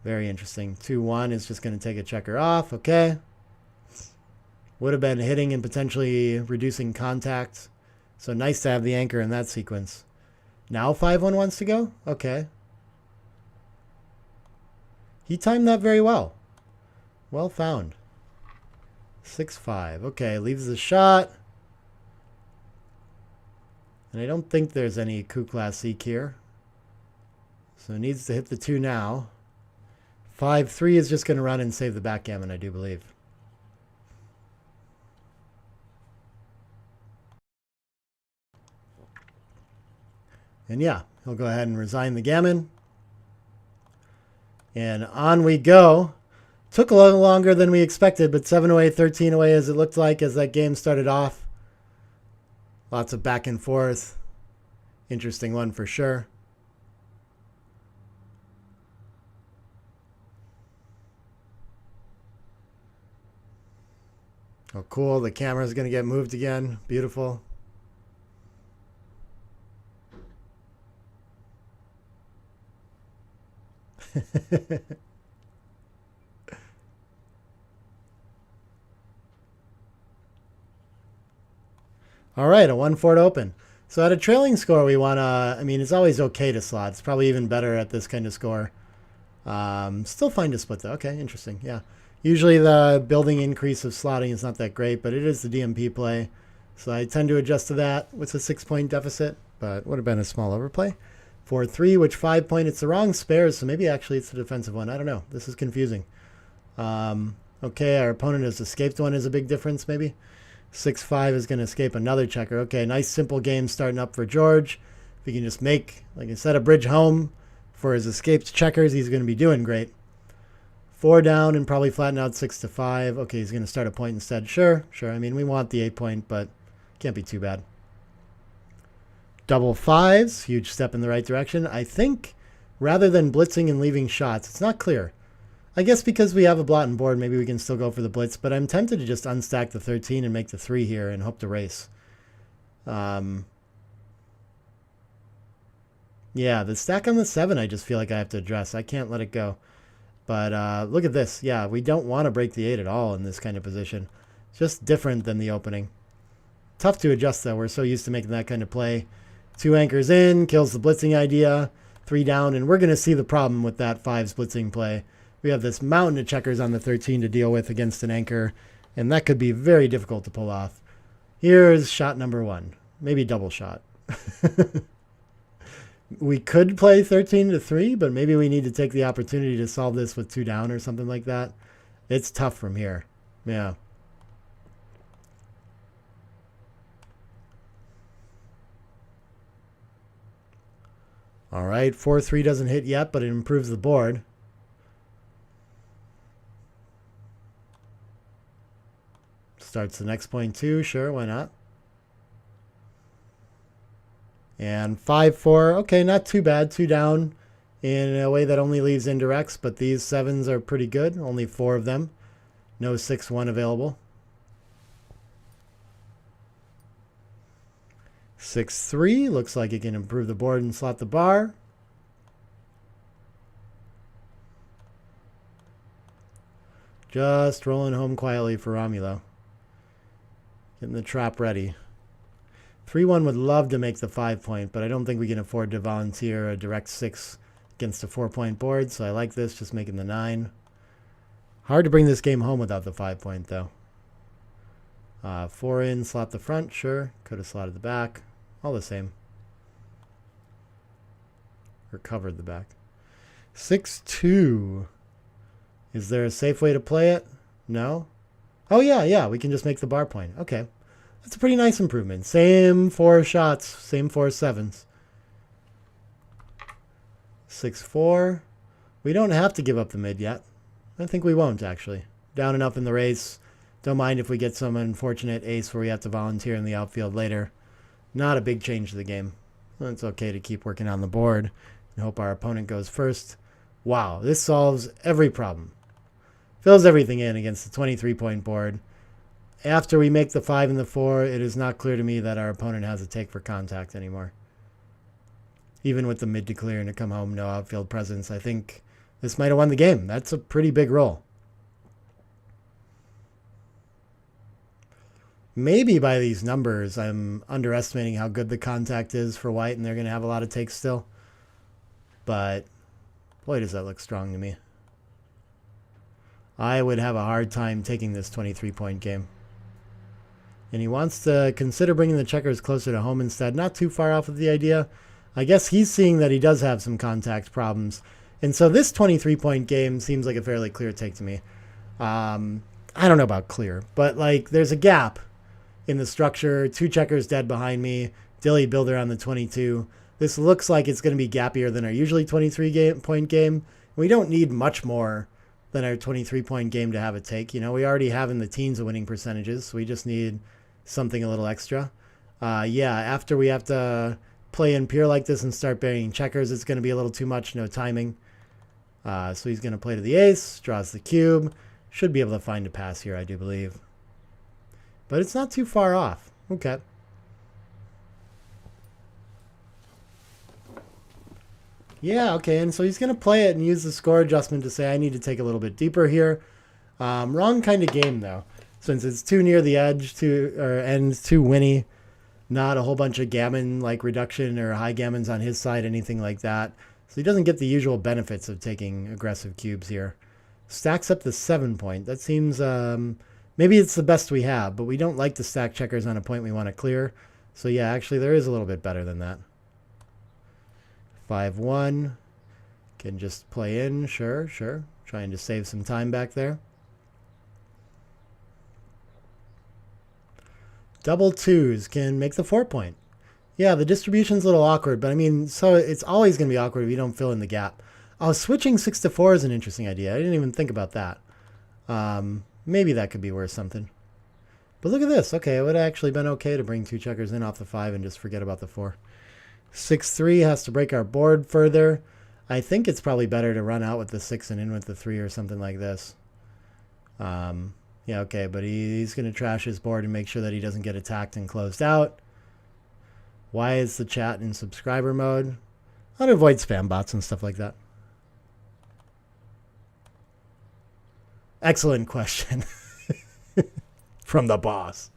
Very interesting. 2-1 is just going to take a checker off. Okay. Would have been hitting and potentially reducing contact. So nice to have the anchor in that sequence. Now 5-1 wants to go? Okay. He timed that very well. Well found. 6-5. Okay, leaves the shot. And I don't think there's any coup classique here. So needs to hit the 2 now. 5-3 is just going to run and save the backgammon, I do believe. And yeah, he'll go ahead and resign the gammon. And on we go. Took a little longer than we expected, but 7 away, 13 away as it looked like as that game started off. Lots of back and forth. Interesting one for sure. Oh, cool. The camera's going to get moved again. Beautiful. All right, a 1-4 to open. So at a trailing score, we want to, I mean, it's always okay to slot. It's probably even better at this kind of score. Still fine to split, though. Okay, interesting. Yeah. Usually the building increase of slotting is not that great, but it is the DMP play. So I tend to adjust to that with a 6-point deficit, but would have been a small overplay. 4-3, which 5-point, it's the wrong spares, so maybe actually it's the defensive one. I don't know. This is confusing. Okay, our opponent has escaped one is a big difference, maybe. 6-5 is going to escape another checker. Okay, nice simple game starting up for George. If he can just make, like I said, a bridge home for his escaped checkers, he's going to be doing great. 4 down and probably flatten out 6-5. Okay, he's going to start a point instead. Sure. I mean, we want the 8-point, but can't be too bad. Double fives, huge step in the right direction. I think rather than blitzing and leaving shots, it's not clear. I guess because we have a blotting board, maybe we can still go for the blitz, but I'm tempted to just unstack the 13 and make the 3 here and hope to race. Yeah, the stack on the 7 I just feel like I have to address. I can't let it go. But look at this. Yeah, we don't want to break the 8 at all in this kind of position. It's just different than the opening. Tough to adjust, though. We're so used to making that kind of play. 2 anchors in, kills the blitzing idea. 3 down, and we're going to see the problem with that 5's blitzing play. We have this mountain of checkers on the 13 to deal with against an anchor, and that could be very difficult to pull off. Here's shot number 1. Maybe double shot. We could play 13-3, but maybe we need to take the opportunity to solve this with 2 down or something like that. It's tough from here. Yeah. All right, 4-3 doesn't hit yet, but it improves the board. Starts the next point too. Sure, why not? And 5-4. Okay, not too bad. 2 down in a way that only leaves indirects, but these 7s are pretty good. Only 4 of them. No 6-1 available. 6-3. Looks like it can improve the board and slot the bar. Just rolling home quietly for Romulo. Getting the trap ready. 3-1 would love to make the 5-point, but I don't think we can afford to volunteer a direct 6 against a 4-point board, so I like this, just making the 9. Hard to bring this game home without the 5-point, though. 4 in, slot the front, sure. Could have slotted the back. All the same. Or covered the back. 6-2. Is there a safe way to play it? No? Oh, yeah, we can just make the bar point. Okay. That's a pretty nice improvement. Same 4 shots, same 4 7s. 6-4. We don't have to give up the mid yet. I think we won't, actually. Down enough in the race. Don't mind if we get some unfortunate ace where we have to volunteer in the outfield later. Not a big change to the game. It's okay to keep working on the board and hope our opponent goes first. Wow, this solves every problem. Fills everything in against the 23-point board. After we make the 5 and the 4, it is not clear to me that our opponent has a take for contact anymore. Even with the mid to clear and to come home, no outfield presence, I think this might have won the game. That's a pretty big roll. Maybe by these numbers, I'm underestimating how good the contact is for white, and they're going to have a lot of takes still. But boy, does that look strong to me. I would have a hard time taking this 23-point game. And he wants to consider bringing the checkers closer to home instead. Not too far off of the idea. I guess he's seeing that he does have some contact problems. And so this 23-point game seems like a fairly clear take to me. I don't know about clear, but like there's a gap in the structure. 2 checkers dead behind me. Dilly builder on the 22. This looks like it's going to be gappier than our usually 23-point game. We don't need much more than our 23-point game to have a take. You know, we already have in the teens of winning percentages, so we just need something a little extra. Yeah, after we have to play in pure like this and start burying checkers, it's going to be a little too much, no timing. So he's going to play to the ace, draws the cube. Should be able to find a pass here, I do believe. But it's not too far off. Okay. Yeah, okay, and so he's going to play it and use the score adjustment to say I need to take a little bit deeper here. Wrong kind of game, though, since it's too near the edge, and too winny. Not a whole bunch of gammon like reduction or high gammons on his side, anything like that. So he doesn't get the usual benefits of taking aggressive cubes here. Stacks up the 7-point. That seems maybe it's the best we have, but we don't like to stack checkers on a point we want to clear. So yeah, actually there is a little bit better than that. 5-1. Can just play in, sure. Trying to save some time back there. Double 2s can make the 4-point. Yeah, the distribution's a little awkward, but I mean, so it's always going to be awkward if you don't fill in the gap. Oh, switching 6 to 4 is an interesting idea. I didn't even think about that. Maybe that could be worth something. But look at this. Okay, it would have actually been okay to bring 2 checkers in off the 5 and just forget about the 4. 6-3 has to break our board further. I think it's probably better to run out with the 6 and in with the 3 or something like this. Yeah, okay, but he's going to trash his board and make sure that he doesn't get attacked and closed out. Why is the chat in subscriber mode? How to avoid spam bots and stuff like that. Excellent question. From the boss.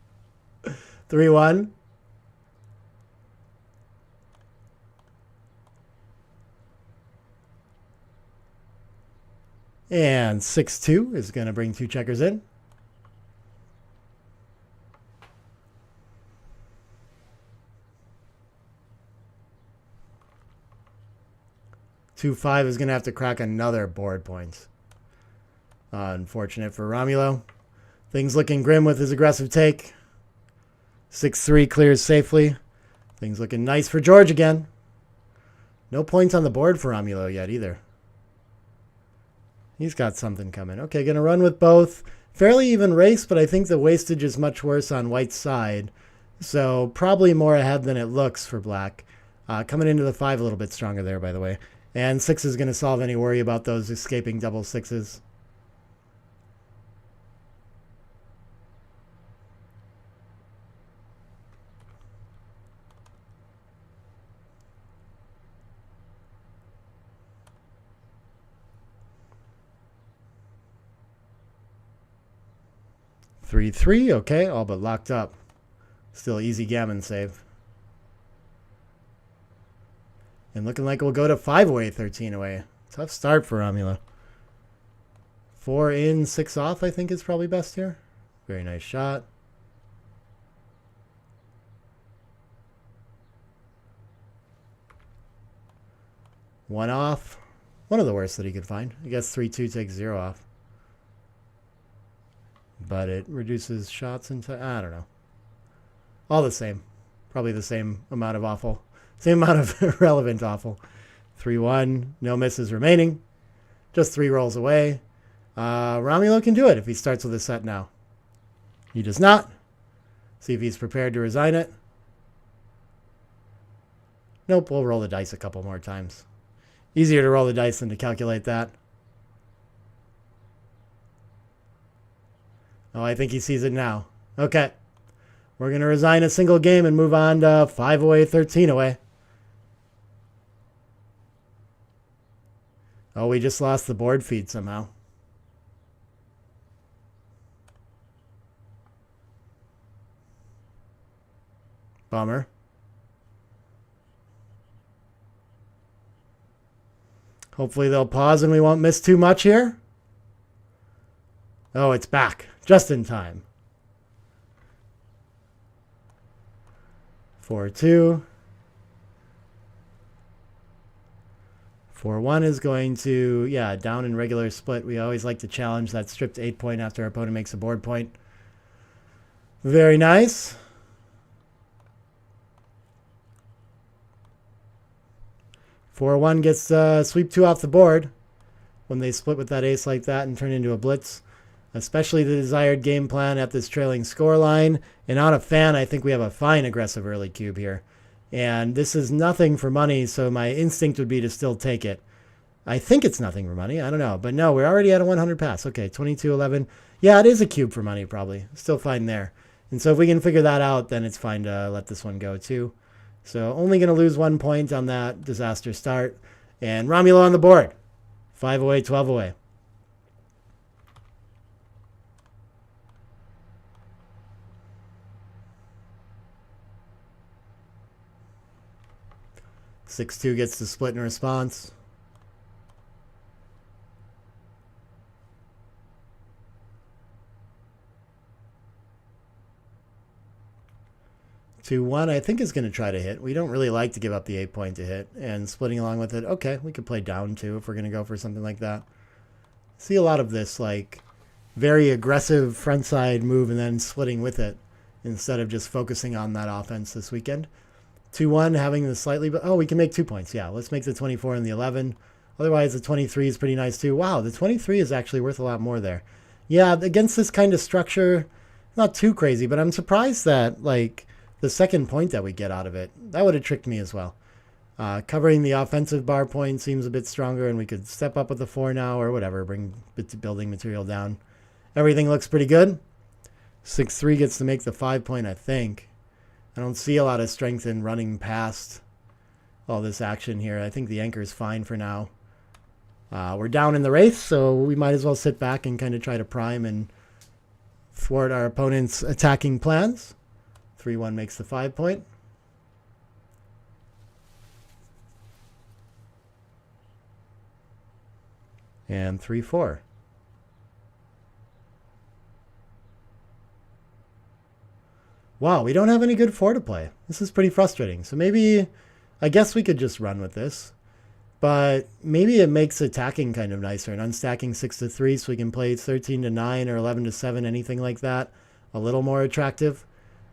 3-1. And 6-2 is going to bring 2 checkers in. Two 5 is going to have to crack another board point. Unfortunate for Romulo. Things looking grim with his aggressive take. 6-3 clears safely. Things looking nice for George again. No points on the board for Romulo yet either. He's got something coming. Okay, going to run with both. Fairly even race, but I think the wastage is much worse on White's side. So probably more ahead than it looks for Black. Coming into the 5 a little bit stronger there, by the way. And 6 is going to solve any worry about those escaping double 6s. Three, 3, okay, all but locked up. Still easy gammon save. And looking like we'll go to 5 away, 13 away. Tough start for Romulo. 4 in, 6 off, I think is probably best here. Very nice shot. One off. One of the worst that he could find. I guess 3-2 takes 0 off. But it reduces shots into, I don't know. All the same. Probably the same amount of awful. Same amount of relevant awful. 3-1. No misses remaining. Just 3 rolls away. Romulo can do it if he starts with a set now. He does not. See if he's prepared to resign it. Nope, we'll roll the dice a couple more times. Easier to roll the dice than to calculate that. Oh, I think he sees it now. Okay. We're going to resign a single game and move on to 5 away, 13 away. Oh, we just lost the board feed somehow. Bummer. Hopefully they'll pause and we won't miss too much here. Oh, it's back. Just in time. 4-2. 4-1 is going to, yeah, down in regular split. We always like to challenge that stripped 8 point after our opponent makes a board point. Very nice. Four one gets sweep 2 off the board when they split with that ace like that and turn into a blitz. Especially the desired game plan at this trailing score line. And on a fan, I think we have a fine aggressive early cube here. And this is nothing for money, so my instinct would be to still take it. I think it's nothing for money. I don't know. But no, we're already at a 100 pass. Okay, 22-11. Yeah, it is a cube for money, probably. Still fine there. And so if we can figure that out, then it's fine to let this one go, too. So only going to lose 1 point on that disaster start. And Romulo on the board. 5 away, 12 away. Six two gets the split in response. Two one, I think is going to try to hit. We don't really like to give up the 8 point to hit, and splitting along with it. Okay, we could play down 2 if we're going to go for something like that. See a lot of this like very aggressive frontside move and then splitting with it instead of just focusing on that offense this weekend. 2-1 having the slightly, but oh, we can make 2 points. Yeah, let's make the 24 and the 11. Otherwise, the 23 is pretty nice too. Wow, the 23 is actually worth a lot more there. Yeah, against this kind of structure, not too crazy, but I'm surprised that like the second point that we get out of it, that would have tricked me as well. Covering the offensive bar point seems a bit stronger, and we could step up with the 4 now or whatever, bring building material down. Everything looks pretty good. 6-3 gets to make the 5 point, I think. I don't see a lot of strength in running past all this action here. I think the anchor is fine for now. We're down in the race, so we might as well sit back and kind of try to prime and thwart our opponent's attacking plans. 3-1 makes the 5 point. And 3-4. Wow, we don't have any good 4 to play. This is pretty frustrating. So maybe, I guess we could just run with this. But maybe it makes attacking kind of nicer and unstacking 6-3 so we can play 13-9 or 11-7, anything like that. A little more attractive.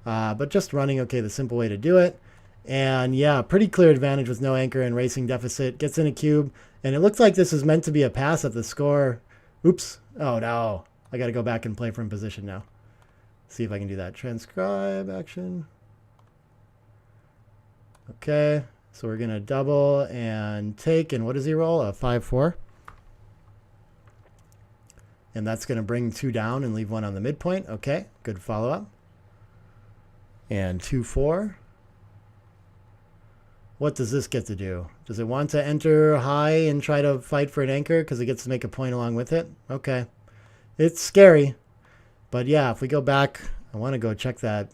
But just running, okay, the simple way to do it. And yeah, pretty clear advantage with no anchor and racing deficit. Gets in a cube. And it looks like this is meant to be a pass at the score. Oops. Oh, no. I got to go back and play from position now. See if I can do that. Transcribe action. Okay. So we're going to double and take. And what does he roll? A 5-4. And that's going to bring 2 down and leave 1 on the midpoint. Okay. Good follow-up. And 2-4. What does this get to do? Does it want to enter high and try to fight for an anchor because it gets to make a point along with it? Okay. It's scary. But yeah, if we go back, I want to go check that.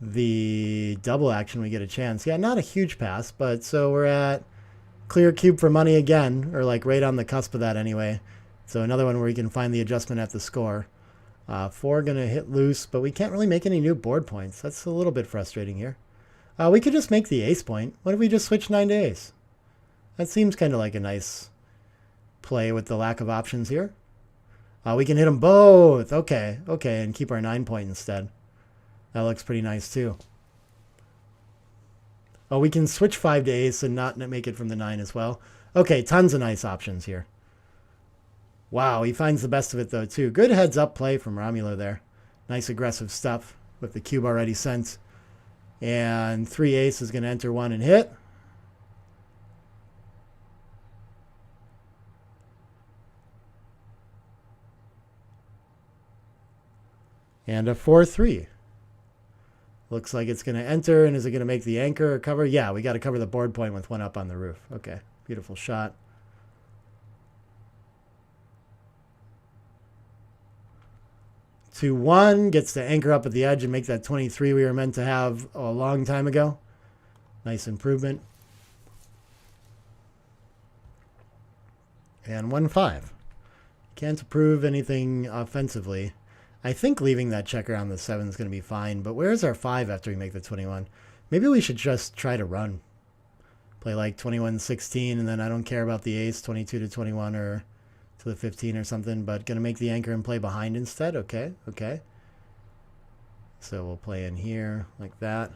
The double action, we get a chance. Yeah, not a huge pass, but so we're at clear cube for money again, or like right on the cusp of that anyway. So another one where we can find the adjustment at the score. 4 going to hit loose, but we can't really make any new board points. That's a little bit frustrating here. We could just make the ace point. What if we just switch 9 to ace? That seems kind of like a nice play with the lack of options here. We can hit them both. Okay, and keep our 9 point instead. That looks pretty nice too. Oh, we can switch 5 to ace and not make it from the 9 as well. Okay, tons of nice options here. Wow, he finds the best of it though too. Good heads up play from Romulo there. Nice aggressive stuff with the cube already sent. And 3 ace is going to enter 1 and hit. And a 4-3. Looks like it's going to enter, and is it going to make the anchor or cover? Yeah, we got to cover the board point with 1 up on the roof. Okay, beautiful shot. 2-1, gets to anchor up at the edge and make that 23 we were meant to have a long time ago. Nice improvement. And 1-5. Can't approve anything offensively. I think leaving that checker on the 7 is going to be fine, but where's our 5 after we make the 21? Maybe we should just try to run. Play like 21-16, and then I don't care about the ace, 22-21 or to the 15 or something, but going to make the anchor and play behind instead. Okay, okay. So we'll play in here like that.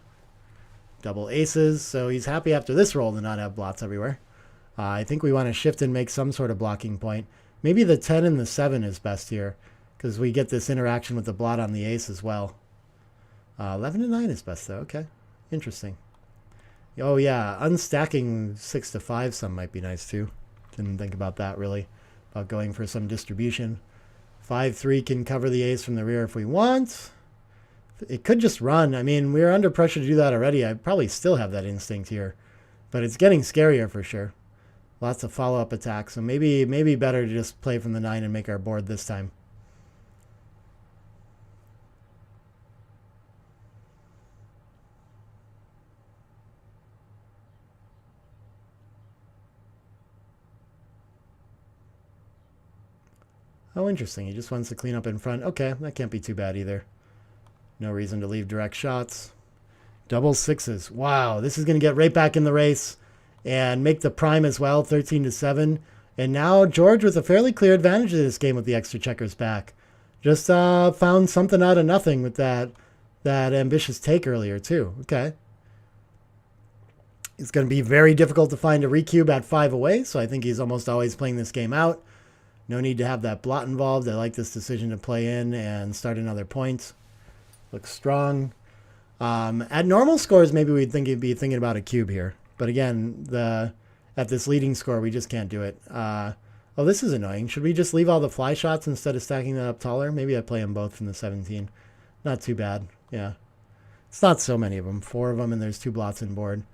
Double aces, so he's happy after this roll to not have blots everywhere. I think we want to shift and make some sort of blocking point. Maybe the 10 and the 7 is best here, because we get this interaction with the blot on the ace as well. 11 and 9 is best though. Okay, interesting. Oh yeah, unstacking 6 to 5 some might be nice too. Didn't think about that really, about going for some distribution. 5-3 can cover the ace from the rear if we want. It could just run. I mean, we're under pressure to do that already. I probably still have that instinct here, but it's getting scarier for sure. Lots of follow-up attacks, so maybe better to just play from the 9 and make our board this time. Oh, interesting. He just wants to clean up in front. Okay, that can't be too bad either. No reason to leave direct shots. Double sixes. Wow, this is going to get right back in the race and make the prime as well, 13-7. And now George with a fairly clear advantage of this game with the extra checkers back. Just found something out of nothing with that ambitious take earlier too. Okay. It's going to be very difficult to find a recube at 5 away, so I think he's almost always playing this game out. No need to have that blot involved. I like this decision to play in and start another point. Looks strong. At normal scores, maybe we'd be thinking about a cube here. But again, at this leading score, we just can't do it. Oh, this is annoying. Should we just leave all the fly shots instead of stacking that up taller? Maybe I play them both from the 17. Not too bad. Yeah. It's not so many of them. 4 of them, and there's 2 blots in board.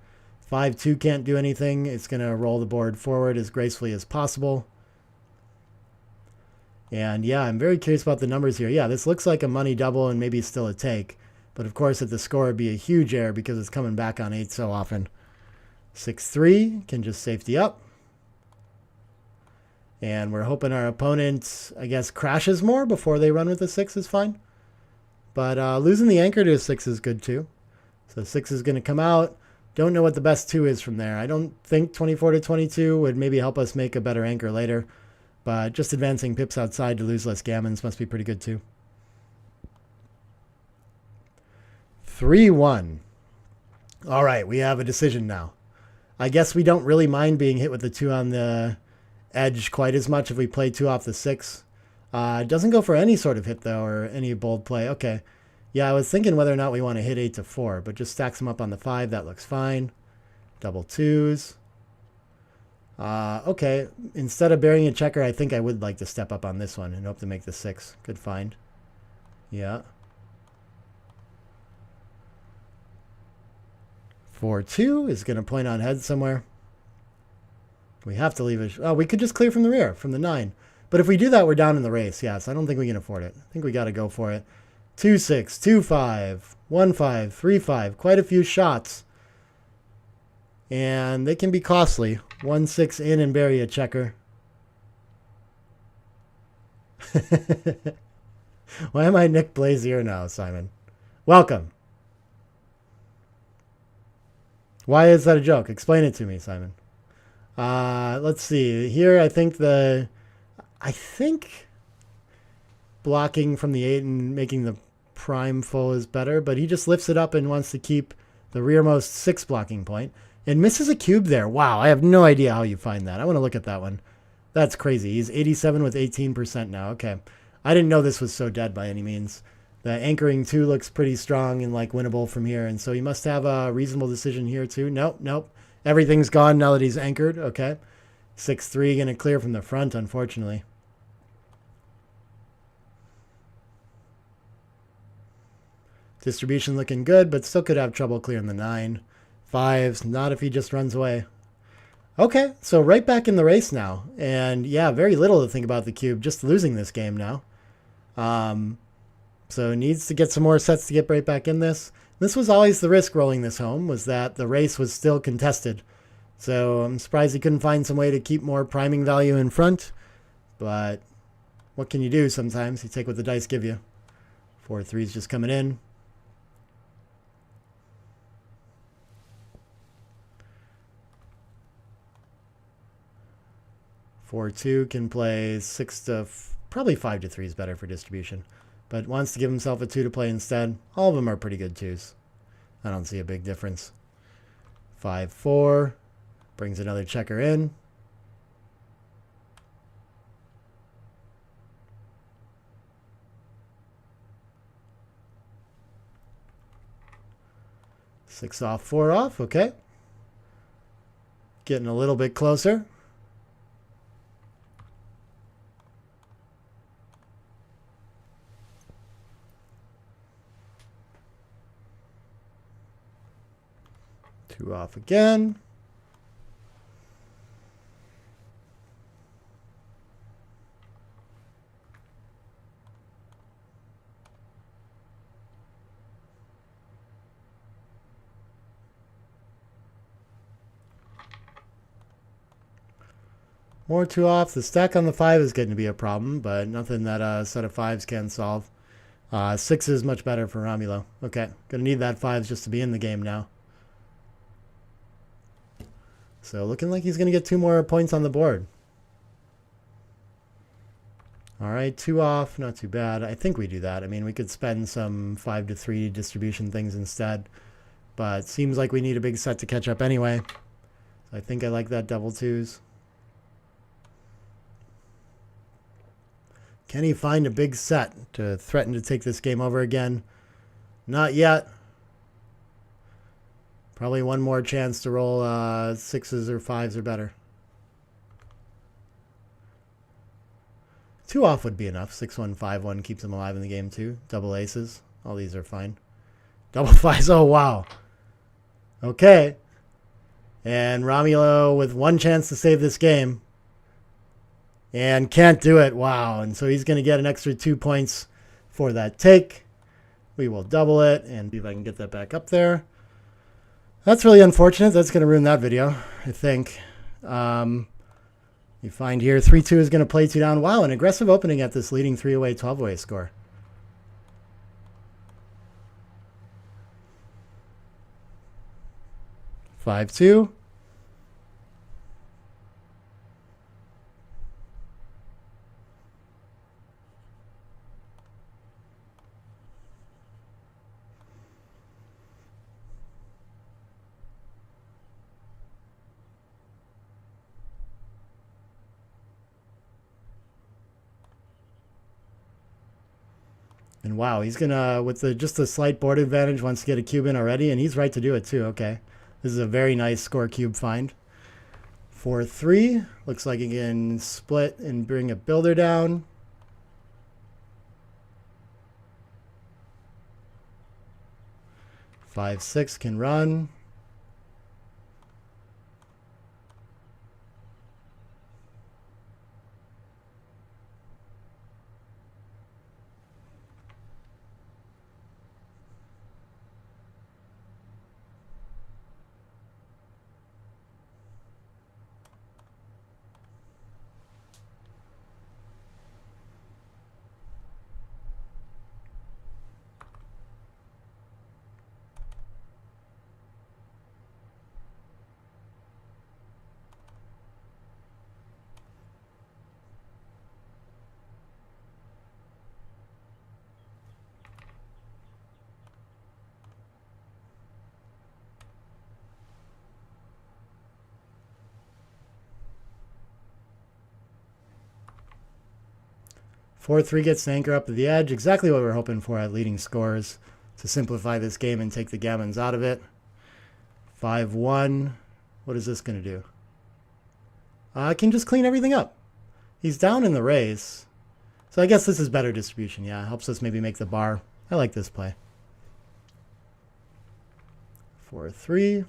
5-2 can't do anything. It's going to roll the board forward as gracefully as possible. And yeah, I'm very curious about the numbers here. Yeah, this looks like a money double and maybe still a take. But of course, at the score, it'd be a huge error because it's coming back on 8 so often. 6-3 can just safety up. And we're hoping our opponent, I guess, crashes more before they run with the 6 is fine. But losing the anchor to a 6 is good too. So 6 is going to come out. Don't know what the best 2 is from there. I don't think 24-22 would maybe help us make a better anchor later. But just advancing pips outside to lose less gammons must be pretty good too. 3-1. All right, we have a decision now. I guess we don't really mind being hit with the 2 on the edge quite as much if we play 2 off the 6. It doesn't go for any sort of hit though, or any bold play. Okay. Yeah, I was thinking whether or not we want to hit 8-4, but just stacks them up on the 5. That looks fine. Double 2s. Okay, instead of burying a checker, I think I would like to step up on this one and hope to make the 6. Good find. Yeah. 4-2 is going to point on heads somewhere. We have to leave it. Oh, we could just clear from the rear, from the 9. But if we do that, we're down in the race. Yes, I don't think we can afford it. I think we got to go for it. 2-6, 2-5, 1-5, 3-5. Quite a few shots. And they can be costly. 1-6 in and bury a checker. Why am I Nick Blazier now, Simon? Welcome. Why is that a joke? Explain it to me, Simon. Let's see. Here, I think blocking from the 8 and making the prime full is better, but he just lifts it up and wants to keep the rearmost 6 blocking point. And misses a cube there. Wow, I have no idea how you find that. I want to look at that one. That's crazy. He's 87 with 18% now. Okay. I didn't know this was so dead by any means. The anchoring 2 looks pretty strong and like winnable from here. And so he must have a reasonable decision here too. Nope, nope. Everything's gone now that he's anchored. Okay. 6-3 going to clear from the front, unfortunately. Distribution looking good, but still could have trouble clearing the 9. 5s, not if he just runs away. Okay, so right back in the race now. And yeah, very little to think about the cube, just losing this game now. So needs to get some more sets to get right back in this. This was always the risk rolling this home, was that the race was still contested. So I'm surprised he couldn't find some way to keep more priming value in front. But what can you do sometimes? You take what the dice give you. 4-3's just coming in. Four-two can play 6 to probably 5 to 3 is better for distribution, but wants to give himself a 2 to play instead. All of them are pretty good 2s. I don't see a big difference. 5-4 brings another checker in. Six off, 4 off. Okay. Getting a little bit closer. Two off again. More 2 off. The stack on the 5 is getting to be a problem, but nothing that a set of 5s can solve. 6 is much better for Romulo. Okay, gonna need that 5s just to be in the game now. So looking like he's going to get 2 more points on the board. All right, 2 off, not too bad. I think we do that. I mean, we could spend some 5 to 3 distribution things instead, but seems like we need a big set to catch up anyway. So I think I like that double 2s. Can he find a big set to threaten to take this game over again? Not yet. Probably one more chance to roll 6s or 5s or better. 2 off would be enough. 6-1, 5-1 keeps him alive in the game too. Double aces. All these are fine. Double 5s. Oh, wow. Okay. And Romulo with 1 chance to save this game. And can't do it. Wow. And so he's going to get an extra 2 points for that take. We will double it and see if I can get that back up there. That's really unfortunate. That's going to ruin that video, I think. You find here 3-2 is going to play 2 down. Wow, an aggressive opening at this leading 3-away, 12-away score. Five, 2. And wow, he's gonna, with just a slight board advantage, wants to get a cube in already, and he's right to do it too. Okay, this is a very nice score cube find. 4-3, looks like he can split and bring a builder down. Five, 6 can run. Four, 3 gets an anchor up to the edge. Exactly what we're hoping for at leading scores to simplify this game and take the gammons out of it. 5-1. What is this going to do? I can just clean everything up. He's down in the race. So I guess this is better distribution. Yeah, helps us maybe make the bar. I like this play. 4-3.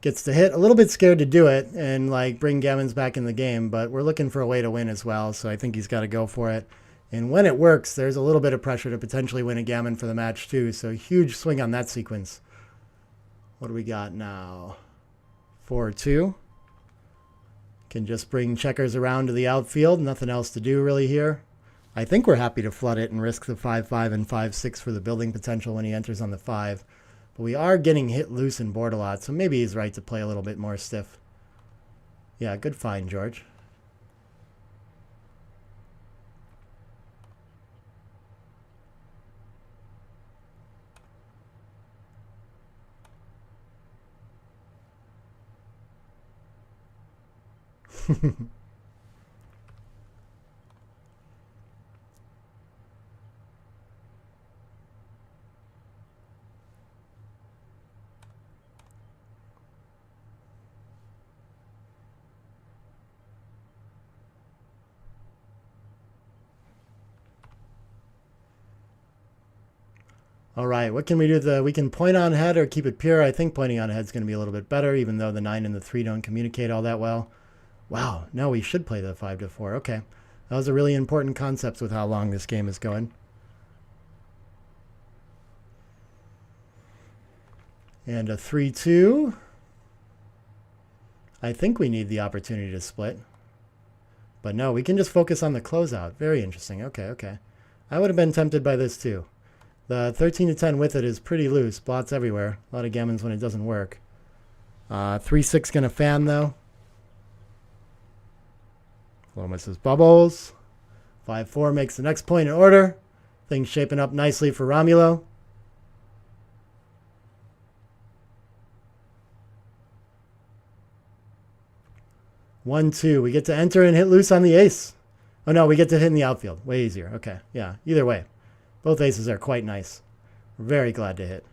Gets to hit. A little bit scared to do it and like bring Gammons back in the game, but we're looking for a way to win as well, so I think he's got to go for it. And when it works, there's a little bit of pressure to potentially win a Gammon for the match too, so huge swing on that sequence. What do we got now? 4-2. Can just bring checkers around to the outfield. Nothing else to do really here. I think we're happy to flood it and risk the 5-5 and 5-6 for the building potential when he enters on the 5. But we are getting hit loose and board a lot, so maybe he's right to play a little bit more stiff. Yeah, good find, George. All right, what can we do? We can point on head or keep it pure. I think pointing on head is going to be a little bit better, even though the 9 and the 3 don't communicate all that well. Wow, no, we should play the 5-4. Okay, that was a really important concept with how long this game is going. And a 3-2. I think we need the opportunity to split. But no, we can just focus on the closeout. Very interesting. Okay, okay. I would have been tempted by this too. The 13-10 with it is pretty loose. Blots everywhere. A lot of gammons when it doesn't work. 3-6 going to fan though. Lomas is bubbles. 5-4 makes the next point in order. Things shaping up nicely for Romulo. One, two. We get to enter and hit loose on the ace. Oh no, we get to hit in the outfield. Way easier. Okay, yeah. Either way, both aces are quite nice. We're very glad to hit.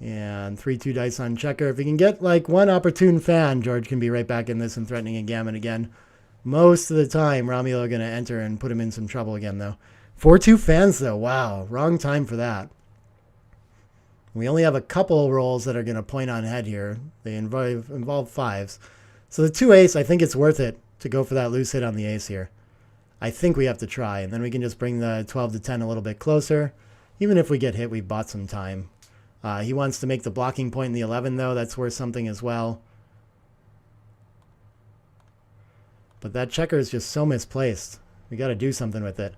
And 3-2 dice on checker. If we can get like one opportune fan, George can be right back in this and threatening a gammon again. Most of the time, Romulo going to enter and put him in some trouble again, though. 4-2 fans, though. Wow, wrong time for that. We only have a couple rolls that are going to point on head here. They involve fives. So the 2 ace, I think it's worth it to go for that loose hit on the ace here. I think we have to try, and then we can just bring the 12-10 a little bit closer. Even if we get hit, we've bought some time. He wants to make the blocking point in the 11, though. That's worth something as well. But that checker is just so misplaced. We got to do something with it.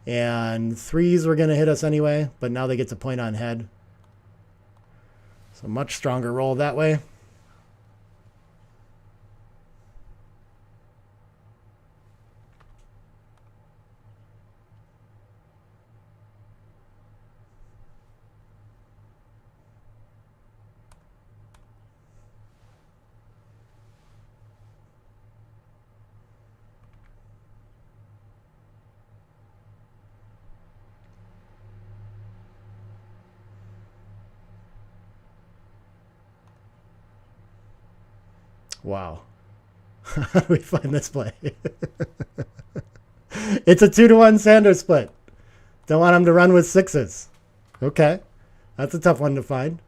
And 3s were going to hit us anyway, but now they get to point on head. So much stronger roll that way. Wow. How do we find this play? It's a 2-1 Sanders split. Don't want him to run with 6s. Okay. That's a tough one to find.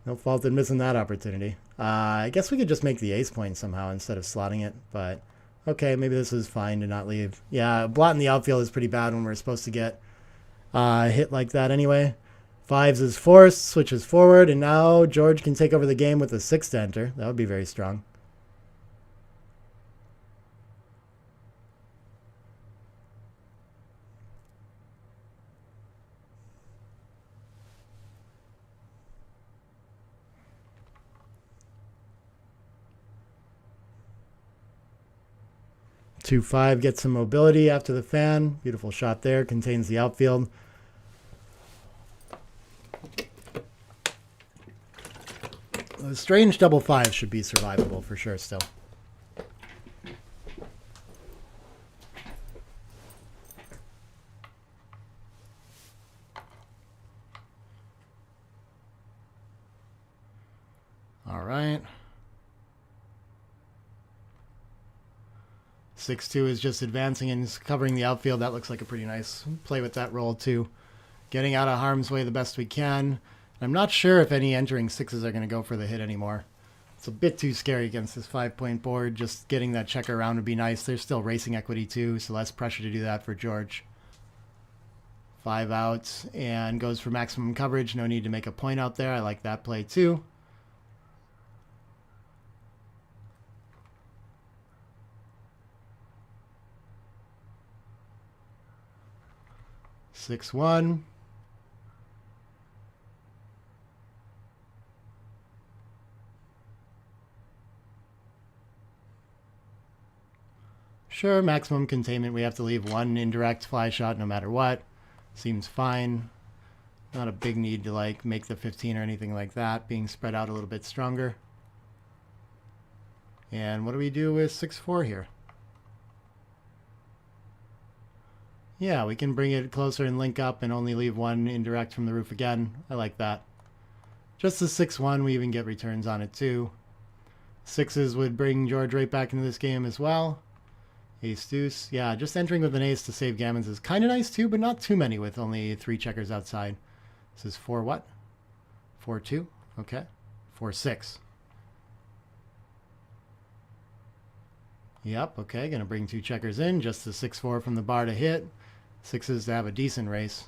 No fault in missing that opportunity. I guess we could just make the ace point somehow instead of slotting it. But, okay, maybe this is fine to not leave. Yeah, blotting the outfield is pretty bad when we're supposed to get hit like that anyway. 5s is forced, switches forward, and now George can take over the game with a 6 to enter. That would be very strong. Two 5 gets some mobility after the fan. Beautiful shot there. Contains the outfield. A strange double 5 should be survivable for sure still. All right. 6-2 is just advancing and covering the outfield. That looks like a pretty nice play with that roll too. Getting out of harm's way the best we can. I'm not sure if any entering sixes are going to go for the hit anymore. It's a bit too scary against this 5-point board. Just getting that checker around would be nice. There's still racing equity too, so less pressure to do that for George. 5 outs and goes for maximum coverage. No need to make a point out there. I like that play too. Six one. Sure, maximum containment. We have to leave one indirect fly shot no matter what. Seems fine. Not a big need to like make the 15 or anything like that. Being spread out a little bit stronger. And what do we do with 6-4 here? Yeah, we can bring it closer and link up and only leave one indirect from the roof again. I like that. Just the 6-1, we even get returns on it too. Sixes would bring George right back into this game as well. Ace deuce. Yeah, just entering with an ace to save gammons is kind of nice too, but not too many with only 3 checkers outside. This is 4 what? 4-2. Okay. 4-6. Yep, okay. Gonna bring 2 checkers in. Just the 6-4 from the bar to hit. Sixes to have a decent race.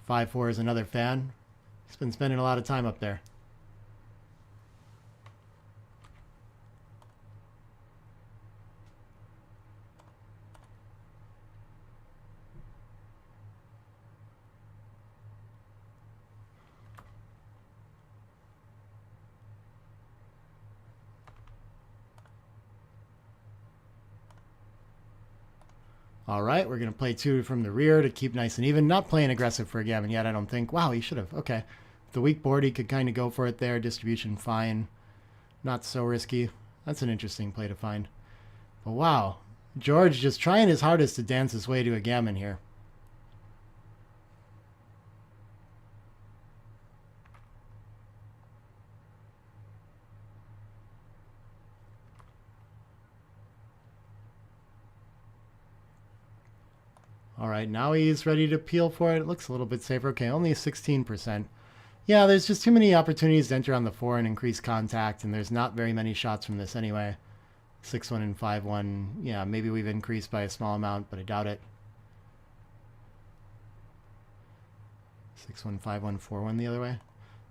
5-4 is another fan. He's been spending a lot of time up there. All right, we're going to play 2 from the rear to keep nice and even. Not playing aggressive for a gammon yet, I don't think. Wow, he should have. Okay. The weak board, he could kind of go for it there. Distribution, fine. Not so risky. That's an interesting play to find. But wow, George just trying his hardest to dance his way to a gammon here. All right, now he's ready to peel for it. It looks a little bit safer. Okay, only 16%. Yeah, there's just too many opportunities to enter on the 4 and increase contact, and there's not very many shots from this anyway. 6-1 and 5-1. Yeah, maybe we've increased by a small amount, but I doubt it. 6-1, 5-1, 4-1 the other way.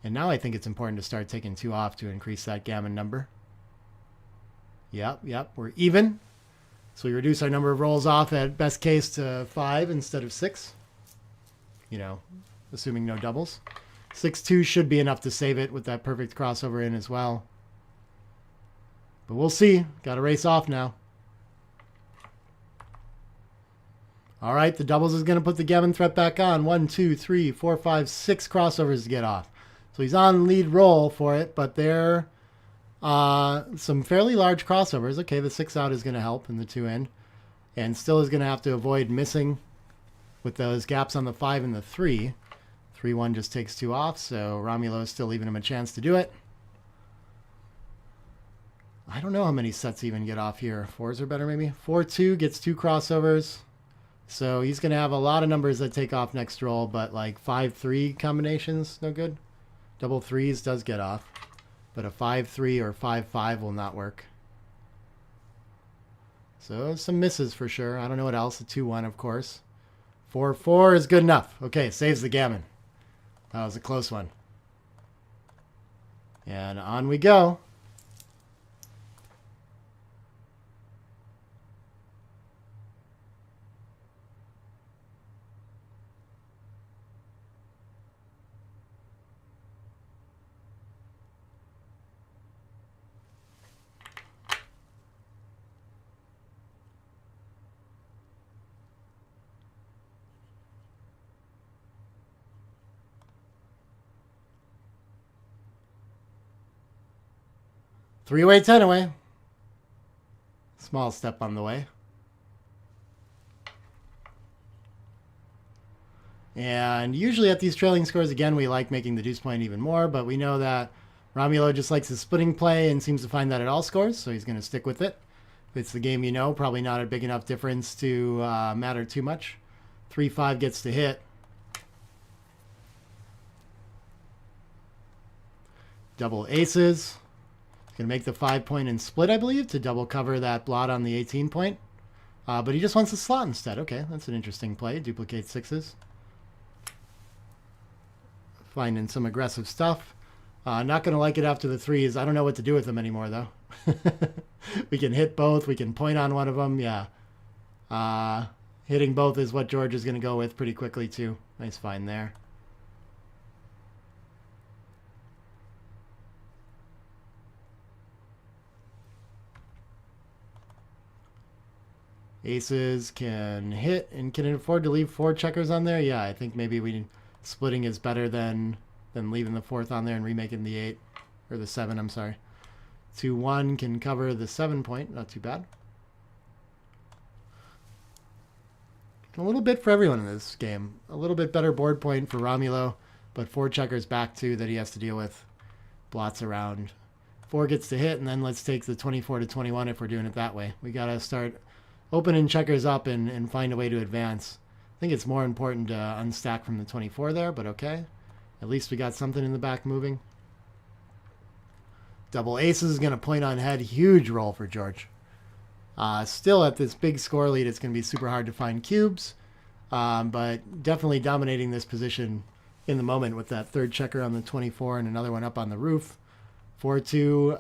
And now I think it's important to start taking 2 off to increase that gammon number. Yep, we're even. So we reduce our number of rolls off at best case to 5 instead of 6. You know, assuming no doubles. 6-2 should be enough to save it with that perfect crossover in as well. But we'll see. Got to race off now. All right, the doubles is going to put the gammon threat back on. 1, 2, 3, 4, 5, 6 crossovers to get off. So he's on lead roll for it, but they're some fairly large crossovers. Okay, the 6 out is going to help in the 2 in. And still is going to have to avoid missing with those gaps on the 5 and the 3. 3-1 just takes 2 off, so Romulo is still leaving him a chance to do it. I don't know how many sets even get off here. 4s are better maybe. 4-2 gets 2 crossovers. So he's going to have a lot of numbers that take off next roll, but like 5-3 combinations, no good. Double 3s does get off. But a 5-3 or 5-5 will not work. So some misses for sure. I don't know what else. A 2-1, of course. 4-4 is good enough. Okay, saves the gammon. That was a close one. And on we go. Three-way, 10-away. Small step on the way. And usually at these trailing scores, again, we like making the deuce point even more, but we know that Romulo just likes his splitting play and seems to find that at all scores, so he's going to stick with it. If it's the game you know, probably not a big enough difference to matter too much. 3-5 gets to hit. Double aces. He's going to make the 5-point and split, I believe, to double cover that blot on the 18-point. But he just wants to slot instead. Okay, that's an interesting play. Duplicate sixes. Finding some aggressive stuff. Not going to like it after the threes. I don't know what to do with them anymore, though. We can hit both. We can point on one of them. Yeah. Hitting both is what George is going to go with pretty quickly, too. Nice find there. Aces can hit and can afford to leave 4 checkers on there. Yeah, I think maybe splitting is better than leaving the 4th on there and remaking the 8 or the 7. I'm sorry. 2-1 can cover the 7-point. Not too bad. A little bit for everyone in this game. A little bit better board point for Romulo, but 4 checkers back too that he has to deal with. Blots around. 4 gets to hit, and then let's take the 24 to 21 if we're doing it that way. We got to start opening checkers up and find a way to advance. I think it's more important to unstack from the 24 there, but okay. At least we got something in the back moving. Double aces is going to point on head. Huge roll for George. Still at this big score lead, it's going to be super hard to find cubes, but definitely dominating this position in the moment with that 3rd checker on the 24 and another one up on the roof. 4-2,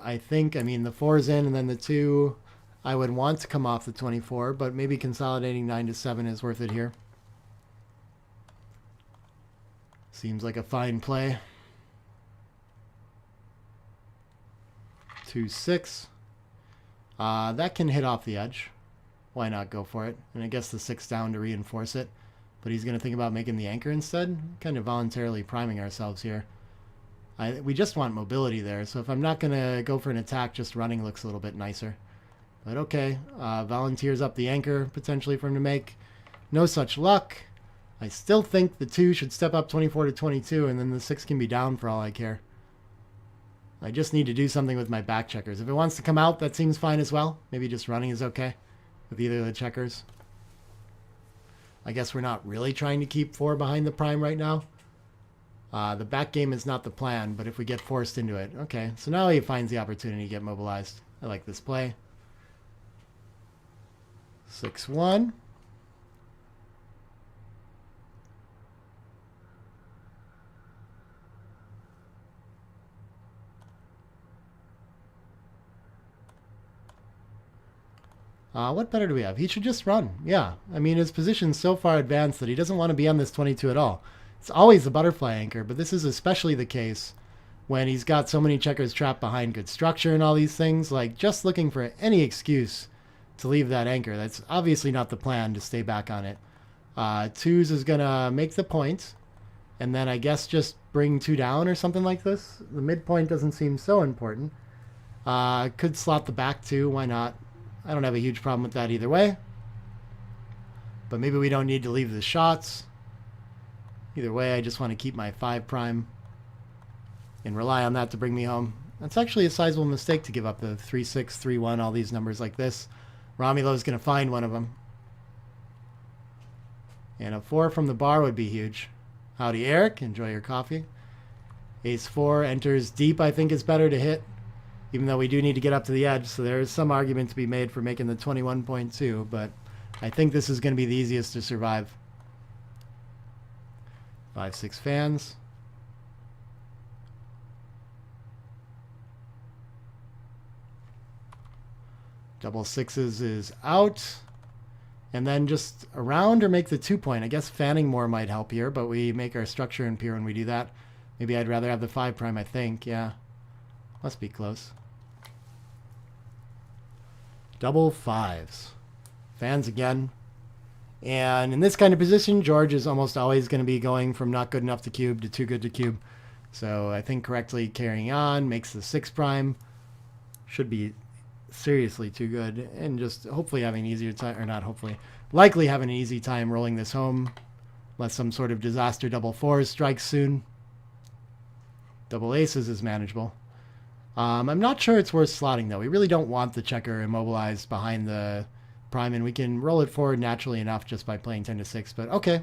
I mean, the 4's in, and then the 2... I would want to come off the 24, but maybe consolidating 9 to 7 is worth it here. Seems like a fine play. 2-6. That can hit off the edge. Why not go for it? And I guess the 6 down to reinforce it. But he's going to think about making the anchor instead. Kind of voluntarily priming ourselves here. We just want mobility there. So if I'm not going to go for an attack, just running looks a little bit nicer. But okay, volunteers up the anchor potentially for him to make. No such luck. I still think the 2 should step up 24 to 22, and then the 6 can be down for all I care. I just need to do something with my back checkers. If it wants to come out, that seems fine as well. Maybe just running is okay with either of the checkers. I guess we're not really trying to keep 4 behind the prime right now. The back game is not the plan, but if we get forced into it. Okay, so now he finds the opportunity to get mobilized. I like this play. 6-1. What better do we have? He should just run. Yeah, I mean, his position's so far advanced that he doesn't want to be on this 22 at all. It's always a butterfly anchor, but this is especially the case when he's got so many checkers trapped behind good structure and all these things. Like, just looking for any excuse to leave that anchor. That's obviously not the plan, to stay back on it. 2s is going to make the point, and then I guess just bring 2 down or something like this. The midpoint doesn't seem so important. Could slot the back 2. Why not? I don't have a huge problem with that either way. But maybe we don't need to leave the shots. Either way, I just want to keep my 5 prime and rely on that to bring me home. That's actually a sizable mistake to give up the 3-6, 3-1, all these numbers like this. Romulo's going to find one of them. And a 4 from the bar would be huge. Howdy, Eric. Enjoy your coffee. Ace 4 enters deep, I think is better to hit, even though we do need to get up to the edge. So there is some argument to be made for making the 21.2, but I think this is going to be the easiest to survive. 5-6 fans. Double 6s is out. And then just around or make the 2-point. I guess fanning more might help here, but we make our structure impure when we do that. Maybe I'd rather have the 5 prime, I think. Yeah. Must be close. Double 5s. Fans again. And in this kind of position, George is almost always going to be going from not good enough to cube to too good to cube. So I think correctly carrying on makes the 6 prime. Should be seriously too good. And just hopefully having an easier time, or not hopefully, likely having an easy time rolling this home. Unless some sort of disaster double 4s strikes soon. Double aces is manageable. I'm not sure it's worth slotting, though. We really don't want the checker immobilized behind the prime, and we can roll it forward naturally enough just by playing 10 to 6. But okay,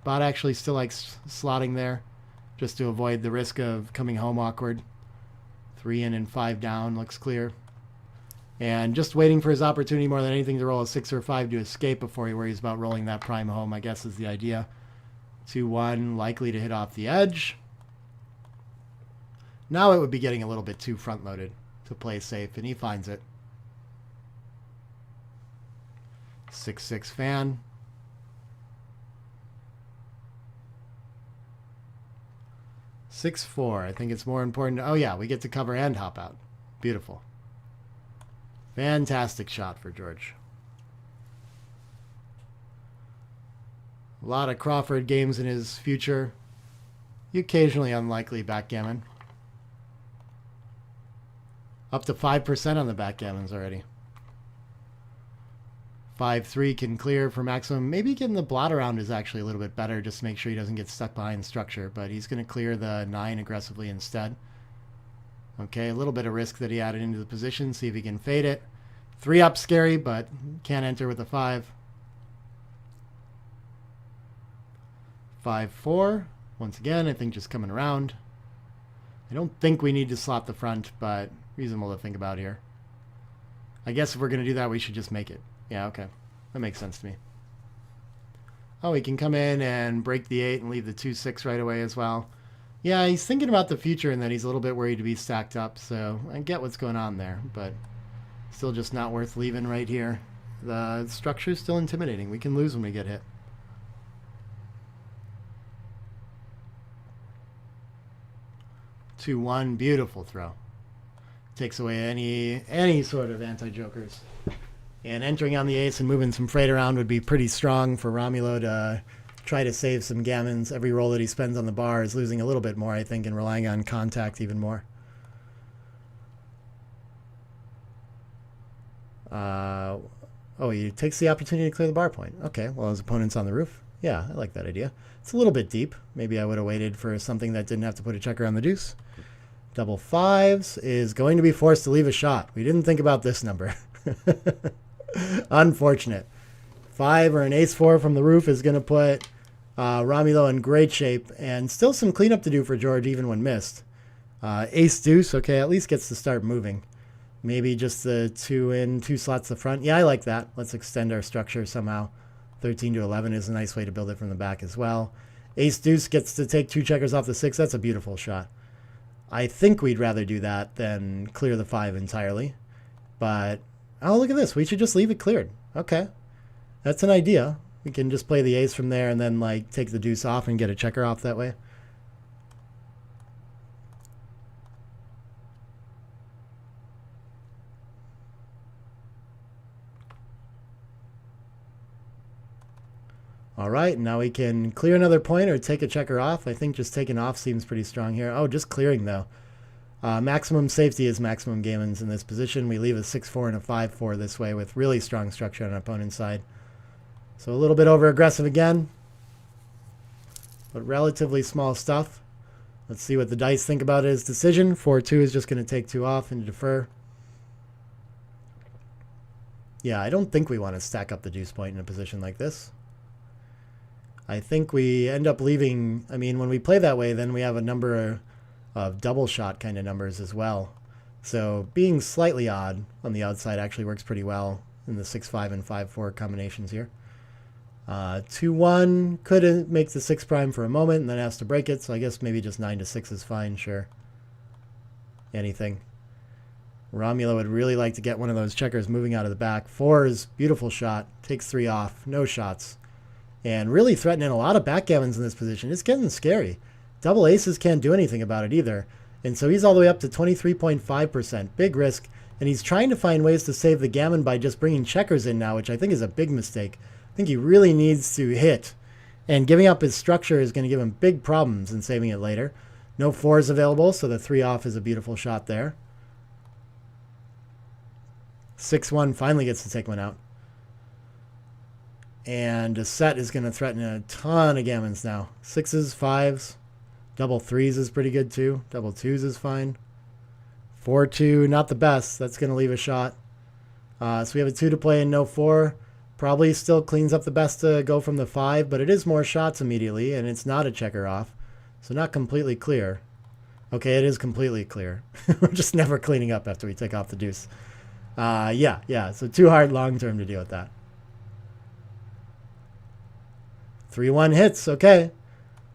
Bot actually still likes slotting there just to avoid the risk of coming home awkward. 3 in and 5 down looks clear. And just waiting for his opportunity more than anything to roll a 6 or 5 to escape before he worries about rolling that prime home, I guess is the idea. 2-1, likely to hit off the edge. Now it would be getting a little bit too front-loaded to play safe, and he finds it. 6-6 fan. 6-4. I think it's more important. Oh yeah, we get to cover and hop out. Beautiful. Fantastic shot for George. A lot of Crawford games in his future. Occasionally unlikely backgammon. Up to 5% on the backgammons already. 5-3 can clear for maximum. Maybe getting the blot around is actually a little bit better just to make sure he doesn't get stuck behind structure. But he's going to clear the 9 aggressively instead. Okay, a little bit of risk that he added into the position. See if he can fade it. 3 up scary, but can't enter with a 5. 5-4. Once again, I think just coming around. I don't think we need to slot the front, but reasonable to think about here. I guess if we're going to do that, we should just make it. Yeah, okay. That makes sense to me. Oh, he can come in and break the 8 and leave the 2-6 right away as well. Yeah, he's thinking about the future and that he's a little bit worried to be stacked up, so I get what's going on there, but still just not worth leaving right here. The structure's still intimidating. We can lose when we get hit. Two, 1, beautiful throw. Takes away any sort of anti-jokers. And entering on the ace and moving some freight around would be pretty strong for Romulo to try to save some gammons. Every roll that he spends on the bar is losing a little bit more, I think, and relying on contact even more. Oh, he takes the opportunity to clear the bar point. Okay, well, his opponent's on the roof. Yeah, I like that idea. It's a little bit deep. Maybe I would have waited for something that didn't have to put a checker on the deuce. Double 5s is going to be forced to leave a shot. We didn't think about this number. Unfortunate. 5 or an ace-4 from the roof is going to put Romulo in great shape, and still some cleanup to do for George even when missed. Ace-deuce, okay, at least gets to start moving. Maybe just the 2 in, 2 slots the front. Yeah, I like that. Let's extend our structure somehow. 13 to 11 is a nice way to build it from the back as well. Ace-deuce gets to take 2 checkers off the 6. That's a beautiful shot. I think we'd rather do that than clear the 5 entirely. But, oh, look at this. We should just leave it cleared. Okay. That's an idea. We can just play the ace from there and then, like, take the deuce off and get a checker off that way. All right, now we can clear another point or take a checker off. I think just taking off seems pretty strong here. Oh, just clearing, though. Maximum safety is maximum gammons in this position. We leave a 6-4 and a 5-4 this way with really strong structure on our opponent's side. So a little bit over-aggressive again, but relatively small stuff. Let's see what the dice think about his decision. 4-2 is just going to take 2 off and defer. Yeah, I don't think we want to stack up the deuce point in a position like this. I think we end up leaving, I mean, when we play that way, then we have a number of double shot kind of numbers as well. So being slightly odd on the outside actually works pretty well in the 6-5 and 5-4 combinations here. 2-1 could make the 6 prime for a moment and then has to break it, so I guess maybe just 9-6 is fine, sure. Anything. Romulo would really like to get one of those checkers moving out of the back. 4 is beautiful shot, takes 3 off, no shots. And really threatening a lot of backgammons in this position. It's getting scary. Double aces can't do anything about it either. And so he's all the way up to 23.5%. Big risk. And he's trying to find ways to save the gammon by just bringing checkers in now, which I think is a big mistake. I think he really needs to hit. And giving up his structure is going to give him big problems in saving it later. No 4s available, so the 3 off is a beautiful shot there. 6-1 finally gets to take one out. And a set is going to threaten a ton of gammons now. 6s, 5s, double 3s is pretty good too. Double 2s is fine. 4-2, not the best. That's going to leave a shot. So we have a 2 to play and no 4. Probably still cleans up the best to go from the 5, but it is more shots immediately, and it's not a checker off. So not completely clear. Okay, it is completely clear. We're just never cleaning up after we take off the deuce. Yeah. So too hard long term to deal with that. 3-1 hits. Okay.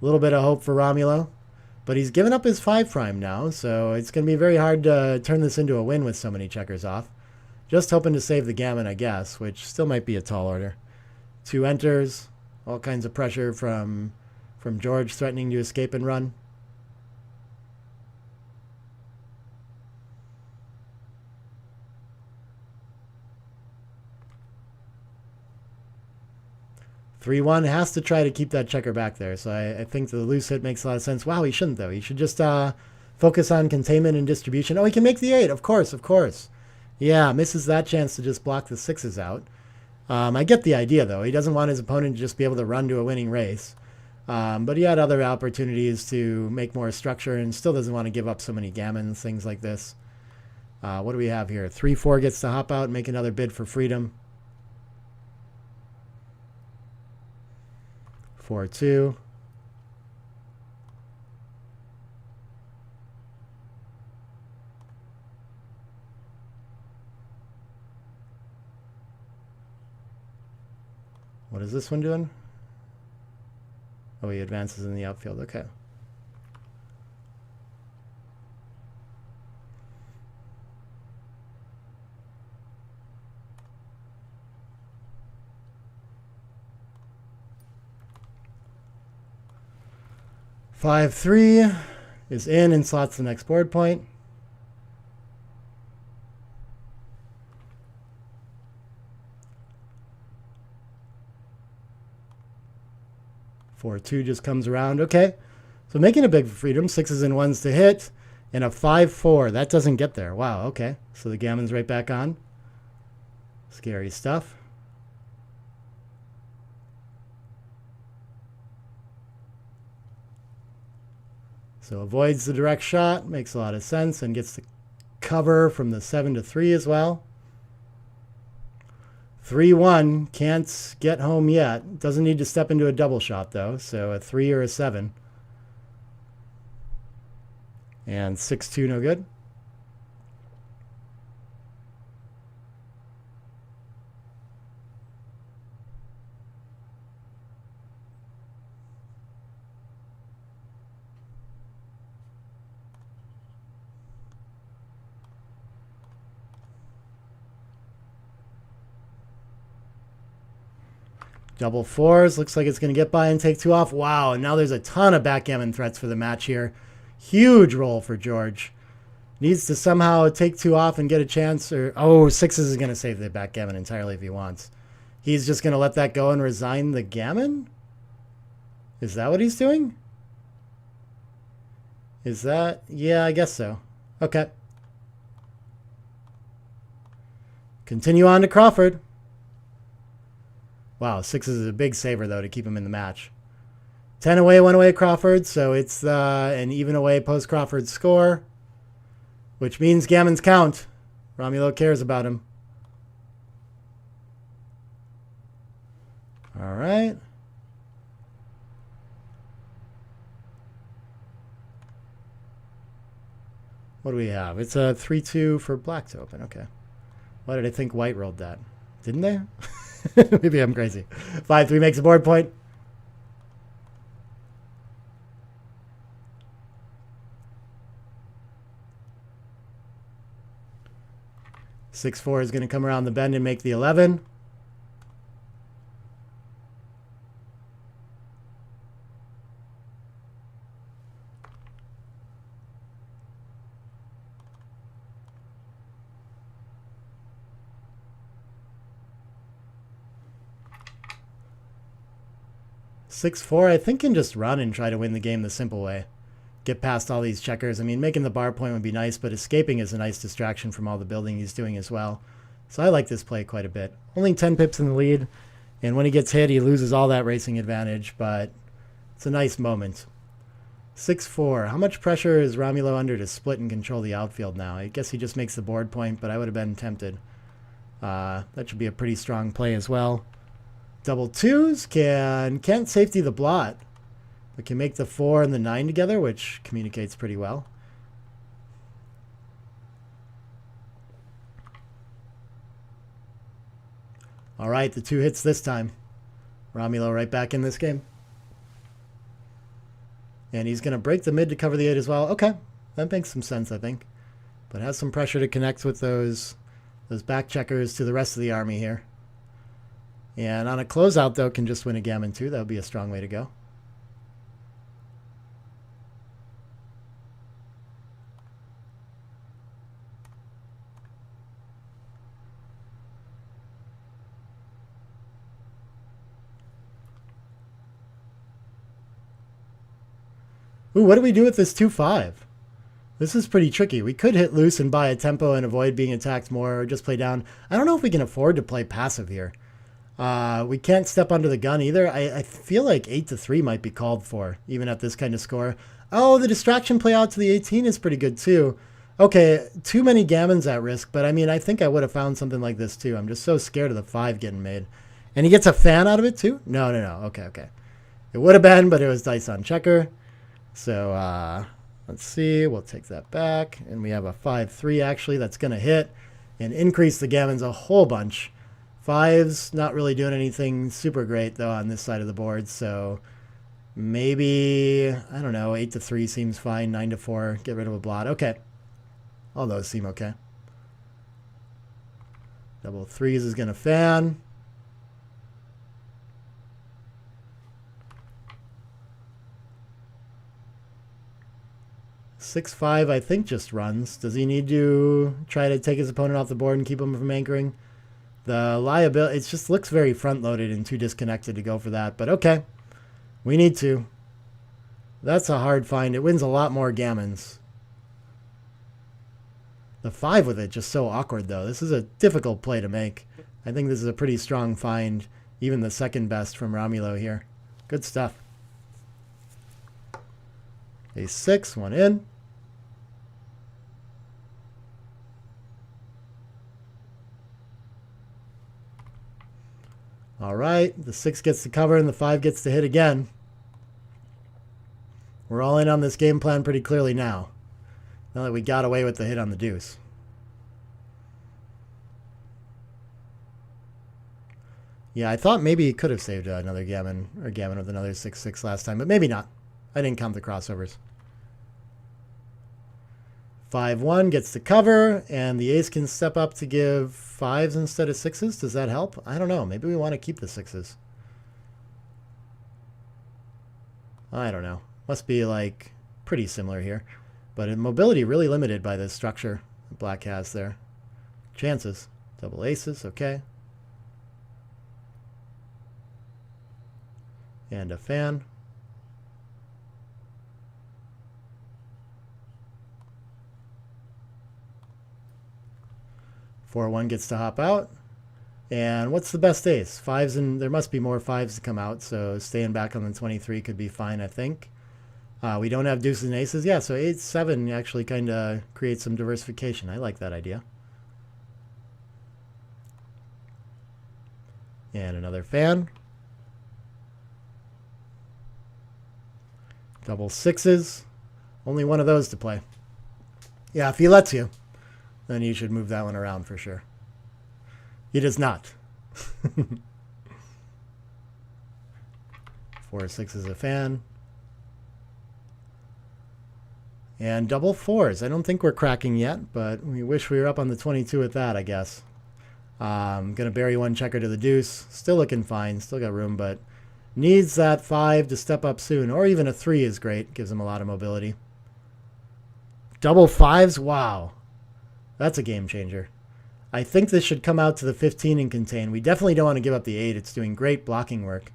A little bit of hope for Romulo. But he's given up his 5' now, so it's going to be very hard to turn this into a win with so many checkers off. Just hoping to save the gammon, I guess, which still might be a tall order. 2 enters. All kinds of pressure from George threatening to escape and run. (3-1) has to try to keep that checker back there. So I think the loose hit makes a lot of sense. Wow, he shouldn't, though. He should just focus on containment and distribution. Oh, he can make the 8. Of course. Yeah, misses that chance to just block the 6s out. I get the idea, though. He doesn't want his opponent to just be able to run to a winning race. But he had other opportunities to make more structure and still doesn't want to give up so many gammons, things like this. What do we have here? 3-4 gets to hop out and make another bid for freedom. 4-2. What is this one doing? Oh, he advances in the outfield. Okay. Five, 3 is in and slots the next board point. Four, 2 just comes around. Okay. So making a big freedom. 6s and 1s to hit. And a 5-4. That doesn't get there. Wow. Okay. So the gammon's right back on. Scary stuff. So avoids the direct shot, makes a lot of sense, and gets the cover from the 7-3 as well. 3-1, can't get home yet. Doesn't need to step into a double shot, though, so a 3 or a 7. And 6-2, no good. Double 4s. Looks like it's going to get by and take 2 off. Wow, and now there's a ton of backgammon threats for the match here. Huge roll for George. Needs to somehow take 2 off and get a chance. Or 6s is going to save the backgammon entirely if he wants. He's just going to let that go and resign the gammon? Is that what he's doing? Is that? Yeah, I guess so. Okay. Continue on to Crawford. Wow, 6s is a big saver, though, to keep him in the match. 10 away, 1 away Crawford, so it's an even away post-Crawford score, which means gammons count. Romulo cares about him. All right. What do we have? It's a 3-2 for black to open. Okay. Why did I think white rolled that? Didn't they? Maybe I'm crazy. 5-3 makes a board point. Six, 4 is going to come around the bend and make the 11. Six, 4, I think, can just run and try to win the game the simple way. Get past all these checkers. I mean, making the bar point would be nice, but escaping is a nice distraction from all the building he's doing as well. So I like this play quite a bit. Only 10 pips in the lead, and when he gets hit, he loses all that racing advantage, but it's a nice moment. 6-4. How much pressure is Romulo under to split and control the outfield now? I guess he just makes the board point, but I would have been tempted. That should be a pretty strong play as well. Double 2s can't safety the blot, but can make the 4 and the 9 together, which communicates pretty well. All right, the 2 hits this time. Romulo right back in this game. And he's going to break the mid to cover the 8 as well. Okay, that makes some sense, I think. But has some pressure to connect with those back checkers to the rest of the army here. And on a closeout, though, can just win a gammon too. That would be a strong way to go. Ooh, what do we do with this 2-5? This is pretty tricky. We could hit loose and buy a tempo and avoid being attacked more, or just play down. I don't know if we can afford to play passive here. We can't step under the gun either. I feel like 8-3 might be called for, even at this kind of score. Oh, the distraction play out to the 18 is pretty good too. Okay, too many gammons at risk, but I mean, I think I would have found something like this too. I'm just so scared of the 5 getting made. And he gets a fan out of it too? No. Okay. It would have been, but it was dice on checker. So let's see. We'll take that back. And we have a 5-3 actually that's going to hit and increase the gammons a whole bunch. 5's not really doing anything super great though on this side of the board. So maybe, I don't know, 8-3 seems fine. 9-4, get rid of a blot. Okay. All those seem okay. Double 3s is going to fan. Six, 5, I think, just runs. Does he need to try to take his opponent off the board and keep him from anchoring? The liability, it just looks very front-loaded and too disconnected to go for that. But okay, we need to. That's a hard find. It wins a lot more gammons. The 5 with it, just so awkward, though. This is a difficult play to make. I think this is a pretty strong find, even the second best from Romulo here. Good stuff. Ace 6, 1 in. All right, the 6 gets to cover and the 5 gets to hit again. We're all in on this game plan pretty clearly now. Now that we got away with the hit on the deuce. Yeah, I thought maybe he could have saved another gammon, or gammon with another 6-6 last time, but maybe not. I didn't count the crossovers. 5-1 gets to cover, and the ace can step up to give 5s instead of 6s. Does that help? I don't know. Maybe we want to keep the 6s. I don't know. Must be like pretty similar here. But in mobility really limited by this structure black has there. Chances. Double aces, okay. And a fan. 4-1 gets to hop out. And what's the best ace? 5s, and there must be more 5s to come out, so staying back on the 23 could be fine, I think. We don't have deuces and aces. Yeah, so 8-7 actually kind of creates some diversification. I like that idea. And another fan. Double 6s. Only one of those to play. Yeah, if he lets you, then you should move that one around for sure. He does not. 4-6 is a fan. And double 4s. I don't think we're cracking yet, but we wish we were up on the 22 with that, I guess. Going to bury one checker to the deuce. Still looking fine. Still got room, but needs that 5 to step up soon. Or even a 3 is great. Gives him a lot of mobility. Double 5s? Wow. That's a game changer. I think this should come out to the 15 and contain. We definitely don't want to give up the 8. It's doing great blocking work.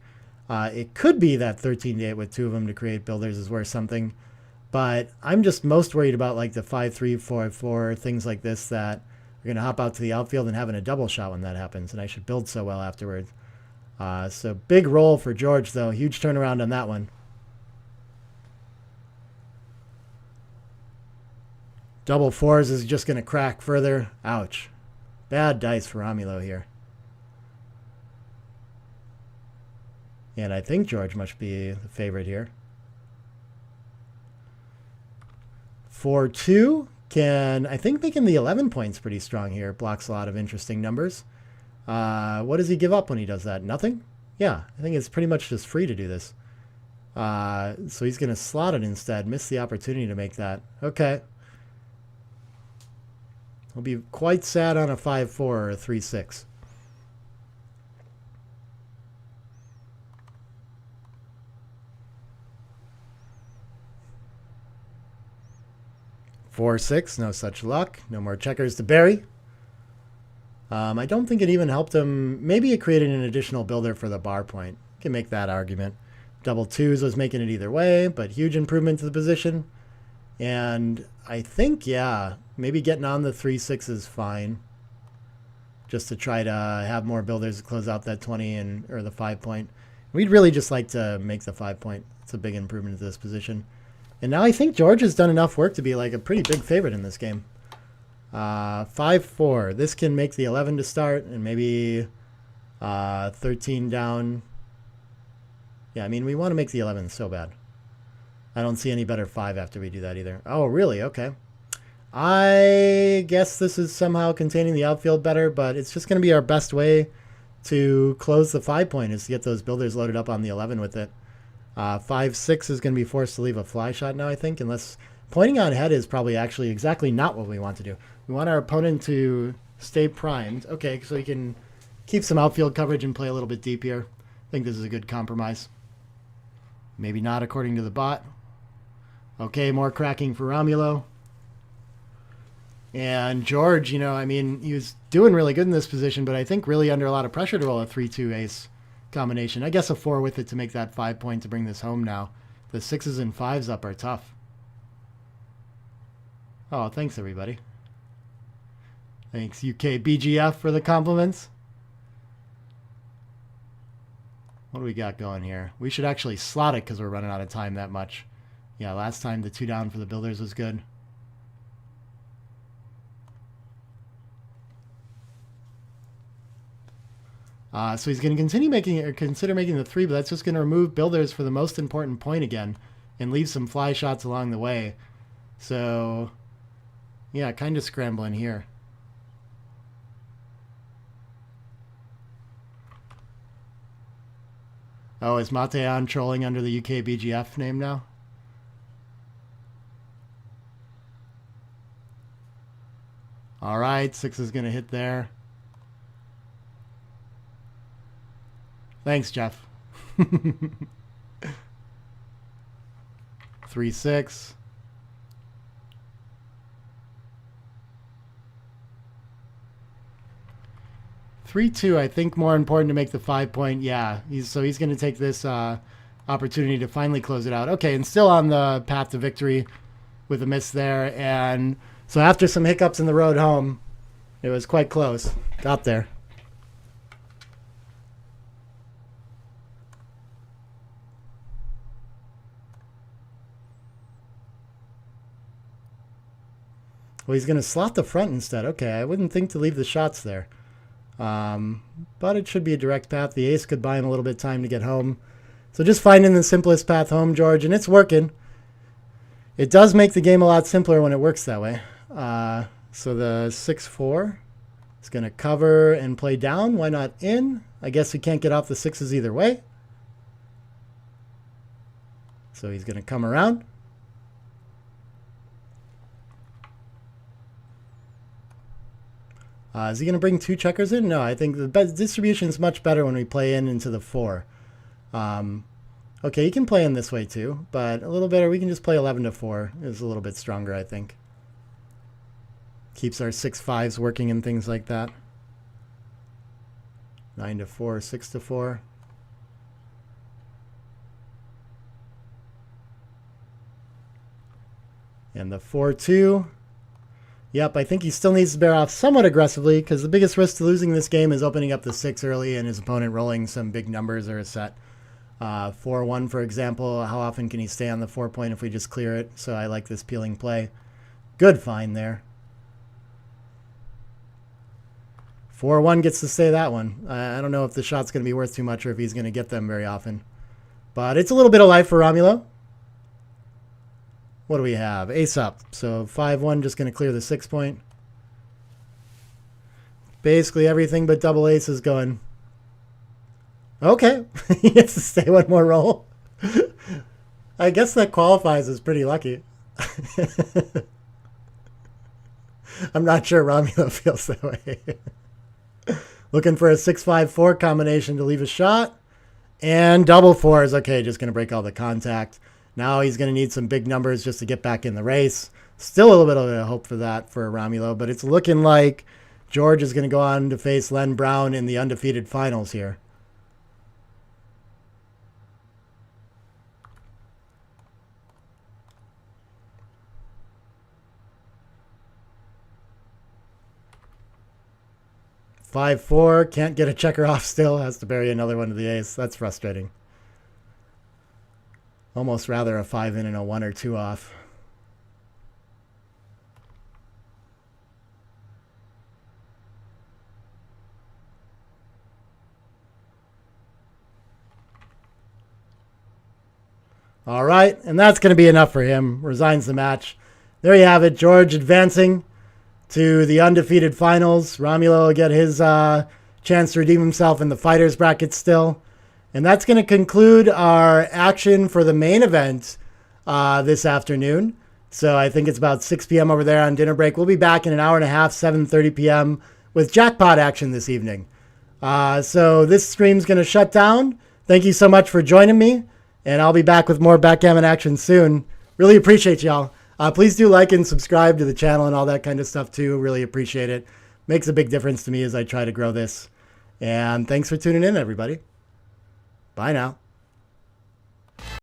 It could be that 13-8 with 2 of them to create builders is worth something. But I'm just most worried about like the 5-3, 4-4, things like this that are going to hop out to the outfield and having a double shot when that happens. And I should build so well afterwards. So big roll for George, though. Huge turnaround on that one. Double 4s is just going to crack further. Ouch. Bad dice for Romulo here. And I think George must be the favorite here. 4-2 can, I think making the 11 points pretty strong here. Blocks a lot of interesting numbers. What does he give up when he does that? Nothing? Yeah, I think it's pretty much just free to do this. So he's going to slot it instead. Miss the opportunity to make that. Okay. He'll be quite sad on a 5-4 or a 3-6. Four, 6, no such luck. No more checkers to bury. I don't think it even helped him. Maybe it created an additional builder for the bar point. You can make that argument. Double 2s was making it either way, but huge improvement to the position. And I think, yeah, maybe getting on the 3-6 is fine. Just to try to have more builders to close out that 20 or the 5 point. We'd really just like to make the 5 point. It's a big improvement to this position. And now I think George has done enough work to be like a pretty big favorite in this game. 5-4. This can make the 11 to start and maybe 13 down. Yeah, I mean, we want to make the 11 so bad. I don't see any better 5 after we do that either. Oh, really? Okay. I guess this is somehow containing the outfield better, but it's just going to be our best way to close the 5 point is to get those builders loaded up on the 11 with it. 5-6 is going to be forced to leave a fly shot now, I think, unless pointing on head is probably actually exactly not what we want to do. We want our opponent to stay primed. Okay, so he can keep some outfield coverage and play a little bit deep here. I think this is a good compromise. Maybe not according to the bot. Okay, more cracking for Romulo. And George, you know, I mean, he was doing really good in this position, but I think really under a lot of pressure to roll a 3-2 ace combination. I guess a 4 with it to make that 5 point to bring this home now. The 6s and 5s up are tough. Oh, thanks everybody. Thanks UK BGF for the compliments. What do we got going here? We should actually slot it because we're running out of time that much. Yeah, last time the 2 down for the builders was good. So he's going to continue making it, or consider making the 3, but that's just going to remove builders for the most important point again and leave some fly shots along the way. So, yeah, kind of scrambling here. Oh, is Matean trolling under the UK BGF name now? All right, 6 is going to hit there. Thanks, Jeff. 3-6. Three, 2, I think more important to make the 5 point. Yeah, he's going to take this opportunity to finally close it out. Okay, and still on the path to victory with a miss there. And so after some hiccups in the road home, it was quite close. Got there. Well, he's going to slot the front instead. Okay, I wouldn't think to leave the shots there. But it should be a direct path. The ace could buy him a little bit of time to get home. So just finding the simplest path home, George, and it's working. It does make the game a lot simpler when it works that way. So the 6-4 is going to cover and play down. Why not in? I guess we can't get off the 6s either way. So he's going to come around. Is he going to bring 2 checkers in? No, I think the distribution is much better when we play in into the 4. Okay, he can play in this way too, but a little better. We can just play 11 to 4. Is a little bit stronger, I think. Keeps our 6-5s working and things like that. 9 to 4, 6 to 4. And the 4-2. Yep, I think he still needs to bear off somewhat aggressively because the biggest risk to losing this game is opening up the 6 early and his opponent rolling some big numbers or a set. 4-1, for example, how often can he stay on the 4 point if we just clear it? So I like this peeling play. Good find there. 4-1 gets to stay that one. I don't know if the shot's going to be worth too much or if he's going to get them very often. But it's a little bit of life for Romulo. What do we have? Ace up. So 5-1 just going to clear the 6 point. Basically everything but double aces going. Okay. He gets to stay one more roll. I guess that qualifies as pretty lucky. I'm not sure Romulo feels that way. Looking for a 6-5-4 combination to leave a shot. And double fours. Okay, just going to break all the contact. Now he's going to need some big numbers just to get back in the race. Still a little bit of a hope for that for Romulo, but it's looking like George is going to go on to face Len Brown in the undefeated finals here. Five, 4, can't get a checker off still, has to bury another one to the ace. That's frustrating. Almost rather a 5 in and a 1 or 2 off. All right, and that's going to be enough for him. Resigns the match. There you have it, George advancing to the undefeated finals. Romulo will get his chance to redeem himself in the fighters bracket still. And that's going to conclude our action for the main event this afternoon. So I think it's about 6 p.m. over there on dinner break. We'll be back in an hour and a half, 7:30 p.m. with jackpot action this evening. So this stream's going to shut down. Thank you so much for joining me. And I'll be back with more backgammon action soon. Really appreciate y'all. Please do like and subscribe to the channel and all that kind of stuff too. Really appreciate it. Makes a big difference to me as I try to grow this. And thanks for tuning in, everybody. Bye now.